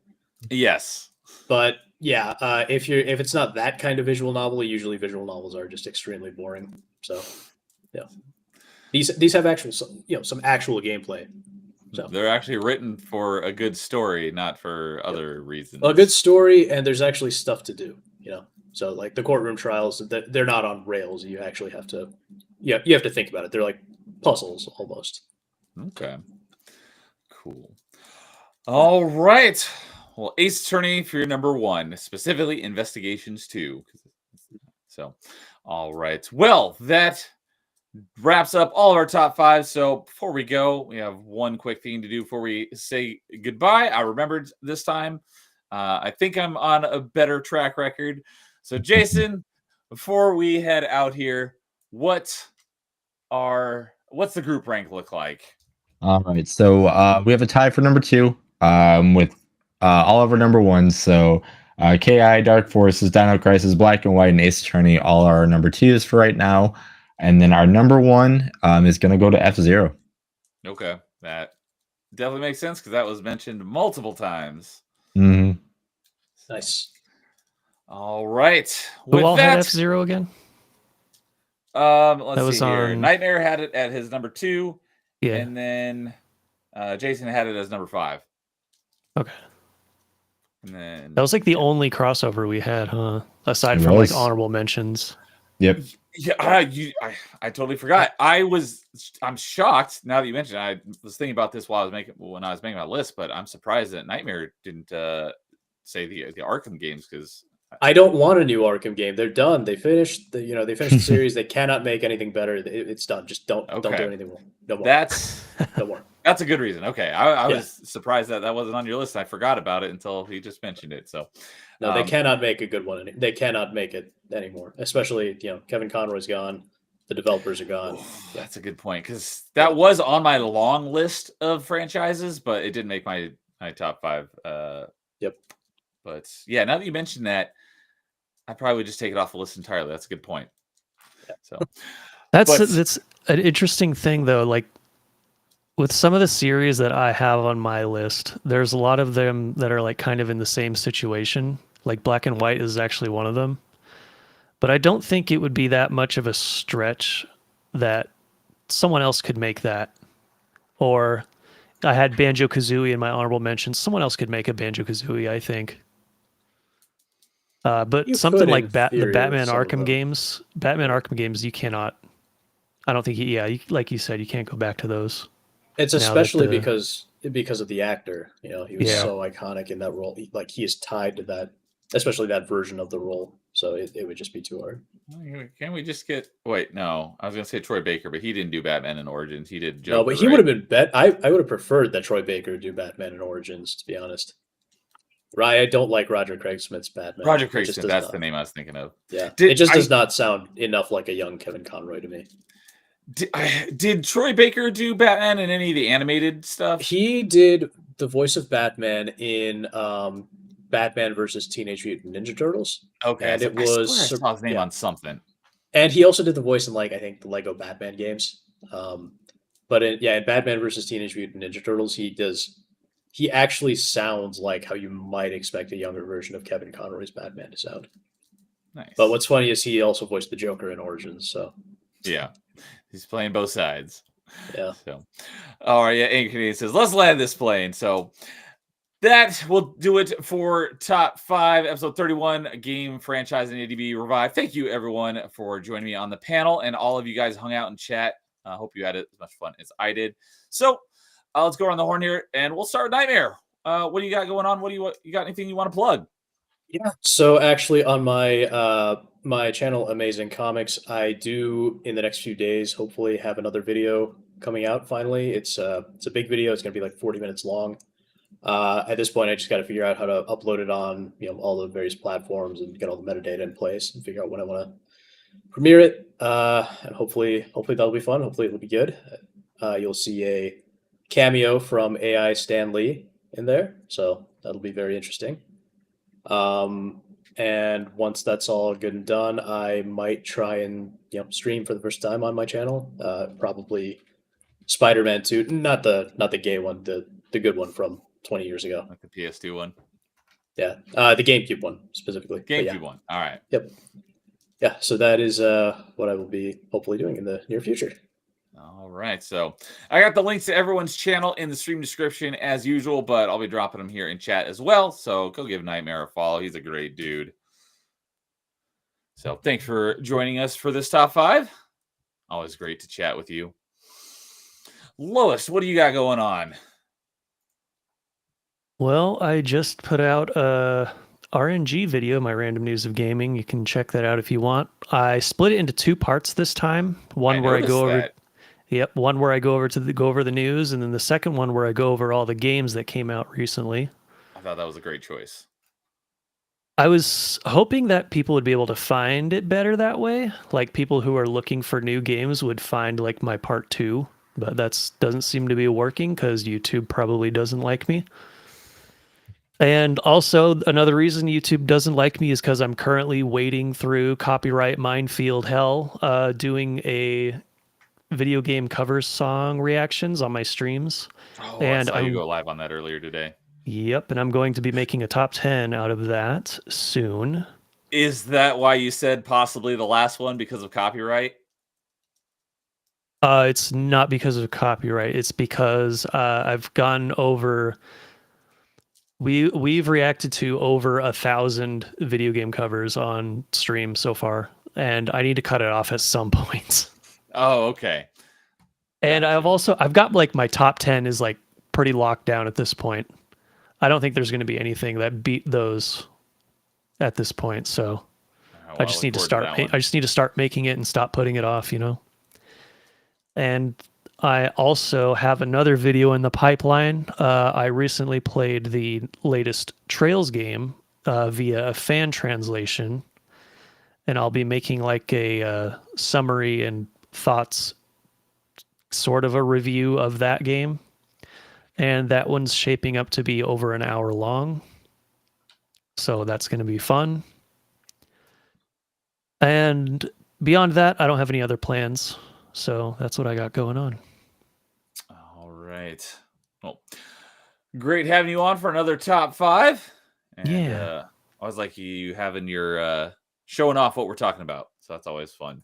Yes. But yeah, if it's not that kind of visual novel, usually visual novels are just extremely boring. So yeah, these have actual some actual gameplay. So They're actually written for a good story, not for other reasons. a good story, and there's actually stuff to do. So like the courtroom trials, they're not on rails. You actually have to, you have to think about it. They're like puzzles almost. Okay. Cool. All right. Well, Ace Attorney for your number 1, specifically Investigations 2. So, all right. Well, that wraps up all of our top 5. So before we go, we have one quick thing to do before we say goodbye. I remembered this time. I think I'm on a better track record. So Jason, before we head out here, what's the group rank look like? All right, so we have a tie for number 2 with all of our number 1s. So KI, Dark Forces, Dino Crisis, Black and White, and Ace Attorney all are our number 2s for right now. And then our number 1 is going to go to F-Zero. Okay, that definitely makes sense because that was mentioned multiple times. Mm-hmm. Nice. All right. Who all had F-Zero again? Let's see here. Nightmare had it at his number 2. Yeah. And then Jason had it as number 5. Okay. And then That was like the only crossover we had, huh? Aside from like honorable mentions. Yep. Yeah, I totally forgot. I'm shocked now that you mentioned it. I was thinking about this when I was making my list, but I'm surprised that Nightmare didn't say the Arkham games because I don't want a new Arkham game. They're done. They finished the series. They cannot make anything better. It's done. Just don't do anything more. No more. No more. That's a good reason. Okay, I was surprised that wasn't on your list. I forgot about it until he just mentioned it. So no, they cannot make a good one. They cannot make it anymore. Especially Kevin Conroy's gone. The developers are gone. That's a good point because that was on my long list of franchises, but it didn't make my top 5. Yep. But yeah, now that you mentioned that, I probably would just take it off the list entirely. That's a good point. So that's an interesting thing though. Like with some of the series that I have on my list, there's a lot of them that are like kind of in the same situation. Like Black and White is actually one of them. But I don't think it would be that much of a stretch that someone else could make that. Or I had Banjo-Kazooie in my honorable mentions. Someone else could make a Banjo-Kazooie, I think. But You something could, like in the theory, Batman with some of Arkham them. games, you cannot. I don't think. Like you said, you can't go back to those. It's Now that especially the- because of the actor. You know, he was Yeah. so iconic in that role. He is tied to that, especially that version of the role. So it would just be too hard. Can we just get? Wait, no. I was gonna say Troy Baker, but he didn't do Batman in Origins. He did Joker. No, but he would have been I would have preferred that Troy Baker do Batman in Origins, to be honest. Right, I don't like Roger Craig Smith's Batman. Roger It Craig just Smith. does That's not- the name I was thinking of. Yeah, Did it just does I- not sound enough like a young Kevin Conroy to me. Did Troy Baker do Batman in any of the animated stuff? He did the voice of Batman in Batman versus Teenage Mutant Ninja Turtles, Okay, and it I swear was I saw his name yeah. on something. And he also did the voice in I think the Lego Batman games. But in Batman versus Teenage Mutant Ninja Turtles, he actually sounds like how you might expect a younger version of Kevin Conroy's Batman to sound. Nice. But what's funny is he also voiced the Joker in Origins. So yeah, he's playing both sides. yeah, So, all right, yeah. Angry Canadian says, "Let's land this plane." So that will do it for top 5, episode 31, game franchise and ADB Revive. Thank you, everyone, for joining me on the panel, and all of you guys hung out and chat. I hope you had as much fun as I did. So let's go around the horn here, and we'll start with Nightmare. What do you got going on? You got anything you want to plug? yeah. So actually, on my my channel, Amazing Comics, I do in the next few days hopefully have another video coming out. Finally, it's a big video. It's going to be 40 minutes long. At this point, I just got to figure out how to upload it on all the various platforms and get all the metadata in place and figure out when I want to premiere it. And hopefully that'll be fun. Hopefully it'll be good. You'll see a cameo from AI Stan Lee in there, so that'll be very interesting. And once that's all good and done, I might try and stream for the first time on my channel. Probably Spider-Man 2, not the gay one, the good one from 20 years ago. Like the PS2 one, Yeah, the GameCube one specifically. But GameCube one. All right. Yep. Yeah, so that is what I will be hopefully doing in the near future. All right. So I got the links to everyone's channel in the stream description as usual, but I'll be dropping them here in chat as well. So go give Nightmare a follow. He's a great dude. So thanks for joining us for this top 5. Always great to chat with you. Lois, what do you got going on? Well, I just put out a RNG video, my random news of gaming. You can check that out if you want. I split it into 2 parts this time. One where I go over that. Yep, one where I go over the news, and then the second one where I go over all the games that came out recently. I thought that was a great choice. I was hoping that people would be able to find it better that way. Like people who are looking for new games would find my part 2, but that doesn't seem to be working because YouTube probably doesn't like me. And also another reason YouTube doesn't like me is because I'm currently wading through copyright minefield hell, doing a video game cover song reactions on my streams. Oh, And I saw you I'm- go live on that earlier today. Yep, and I'm going to be making a top 10 out of that soon. Is that why you said possibly the last one because of copyright? It's not because of copyright. It's because I've gone over. We've reacted to over 1,000 video game covers on stream so far, and I need to cut it off at some point. Oh, okay. And I've got my top 10 is pretty locked down at this point. I don't think there's going to be anything that beat those at this point. So All right, I well, just look need to forward start. that one. I just need to start making it and stop putting it off. And I also have another video in the pipeline. I recently played the latest Trails game via a fan translation, and I'll be making a summary and thoughts, sort of a review of that game. And that one's shaping up to be over an hour long. So that's going to be fun. And beyond that, I don't have any other plans. So that's what I got going on. All right. Well, great having you on for another top 5. And, Yeah. I was like you having your showing off what we're talking about. So that's always fun.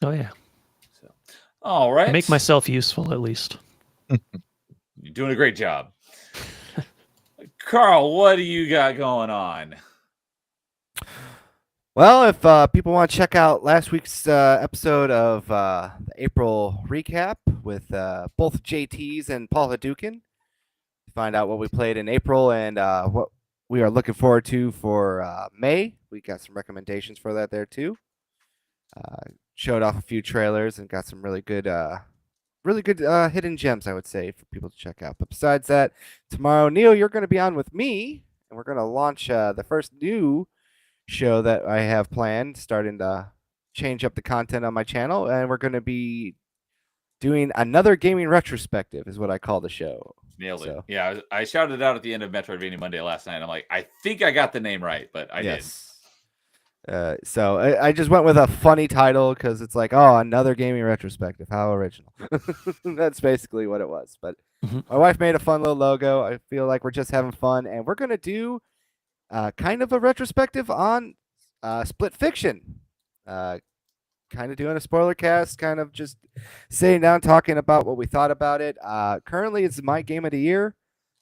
Oh yeah, So, all right. I make myself useful at least. You're doing a great job. Carl, what do you got going on? Well, if people want to check out last week's episode of the April recap with both JTs and Paul Hadouken, find out what we played in April and what we are looking forward to for May. We got some recommendations for that there too. Showed off a few trailers and got some really good hidden gems, I would say, for people to check out. But besides that, tomorrow, Neil, you're going to be on with me, and we're going to launch the first new show that I have planned, starting to change up the content on my channel, and we're going to be doing another gaming retrospective, is what I call the show. Nailed it. So- Yeah, I shouted it out at the end of Metroidvania Monday last night. I'm like, I think I got the name right, but I didn't. So I just went with a funny title because it's like, oh, another gaming retrospective. How original. That's basically what it was. But my wife made a fun little logo. I feel like we're just having fun. And we're going to do kind of a retrospective on Split Fiction. Kind of doing a spoiler cast, kind of just sitting down, talking about what we thought about it. Currently, it's my game of the year.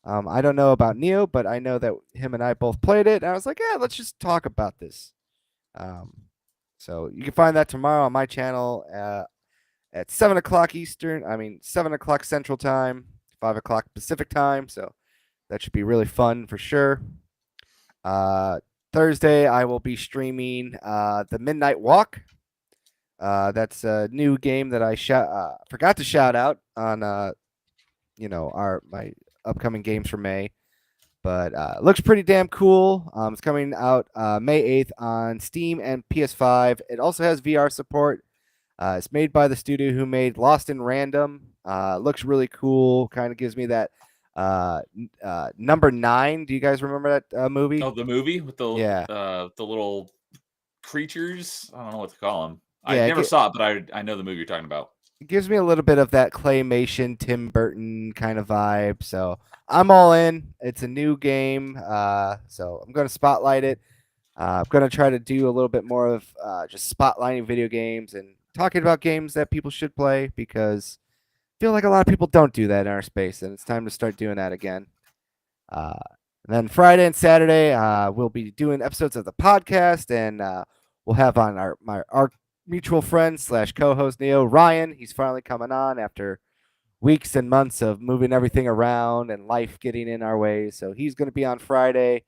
I don't know about Neo, but I know that him and I both played it. And I was like, yeah, let's just talk about this. So you can find that tomorrow on my channel at 7 o'clock Eastern. 7 o'clock Central Time, 5 o'clock Pacific Time. So that should be really fun for sure. Thursday, I will be streaming the Midnight Walk. That's a new game that I forgot to shout out on my upcoming games for May. But it looks pretty damn cool. It's coming out May 8th on Steam and PS5. It also has VR support. It's made by the studio who made Lost in Random. Looks really cool. Kind of gives me that Number 9. Do you guys remember that movie? Oh, the movie with the the little creatures. I don't know what to call them. Yeah, I never saw it, but I know the movie you're talking about. It gives me a little bit of that claymation Tim Burton kind of vibe. So I'm all in. It's a new game. So I'm going to spotlight it. I'm going to try to do a little bit more of just spotlighting video games and talking about games that people should play, because I feel like a lot of people don't do that in our space, and it's time to start doing that again. And then Friday and Saturday, we'll be doing episodes of the podcast, and we'll have on our mutual friend / co-host Neo, Ryan. He's finally coming on after weeks and months of moving everything around and life getting in our way. So he's going to be on Friday,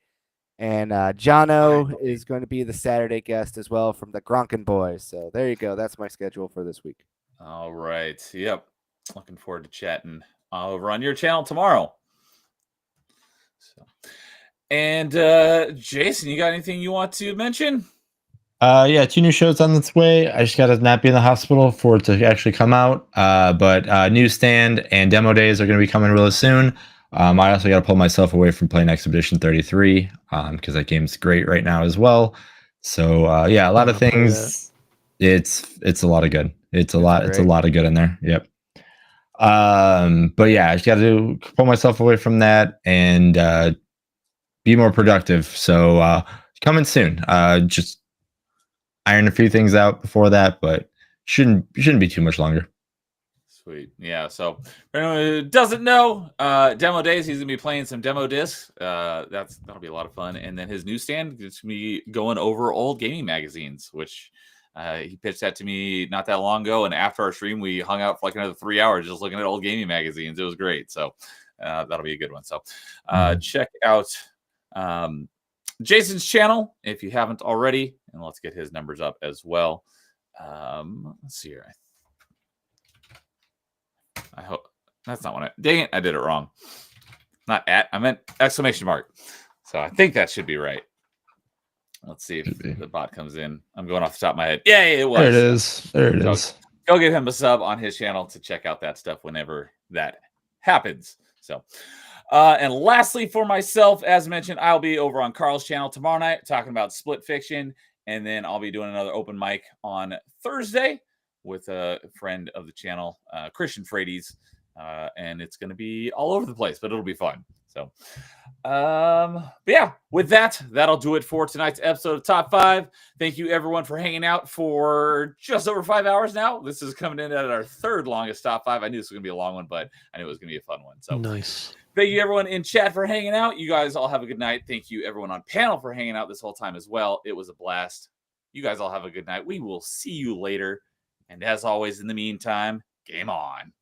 and Jono is going to be the Saturday guest as well from the Gronkin Boys. So there you go. That's my schedule for this week. All right. Yep. Looking forward to chatting over on your channel tomorrow. So, and Jason, you got anything you want to mention? Yeah, 2 new shows on its way. I just got to not be in the hospital for it to actually come out. But Newsstand and Demo Days are going to be coming really soon. I also got to pull myself away from playing Expedition 33 because that game's great right now as well. So yeah, a lot of things. It's a lot of good. It's a lot of good in there. Yep. But yeah, I just got to pull myself away from that and be more productive. So coming soon. Just iron a few things out before that, but shouldn't be too much longer. Sweet. Yeah. So for anyone who doesn't know, Demo Days, he's gonna be playing some demo discs. That'll be a lot of fun. And then his newsstand is gonna be going over old gaming magazines, which he pitched that to me not that long ago. And after our stream, we hung out for like another 3 hours just looking at old gaming magazines. It was great. So that'll be a good one. So check out Jason's channel if you haven't already, and let's get his numbers up as well. Let's see here. I hope that's not what dang it, I did it wrong. Not at, I meant exclamation mark. So I think that should be right. Let's see if the bot comes in. I'm going off the top of my head. Yeah, it was. There it is. Go give him a sub on his channel to check out that stuff whenever that happens. So, and lastly, for myself, as mentioned, I'll be over on Carl's channel tomorrow night talking about Split Fiction, and then I'll be doing another open mic on Thursday with a friend of the channel, Christian Frades, and it's going to be all over the place, but it'll be fun. So, but yeah, with that, that'll do it for tonight's episode of Top 5. Thank you everyone for hanging out for just over 5 hours now. This is coming in at our third longest Top 5. I knew this was going to be a long one, but I knew it was going to be a fun one. So Nice. thank you everyone in chat for hanging out. You guys all have a good night. Thank you everyone on panel for hanging out this whole time as well. It was a blast. You guys all have a good night. We will see you later. And as always, in the meantime, game on.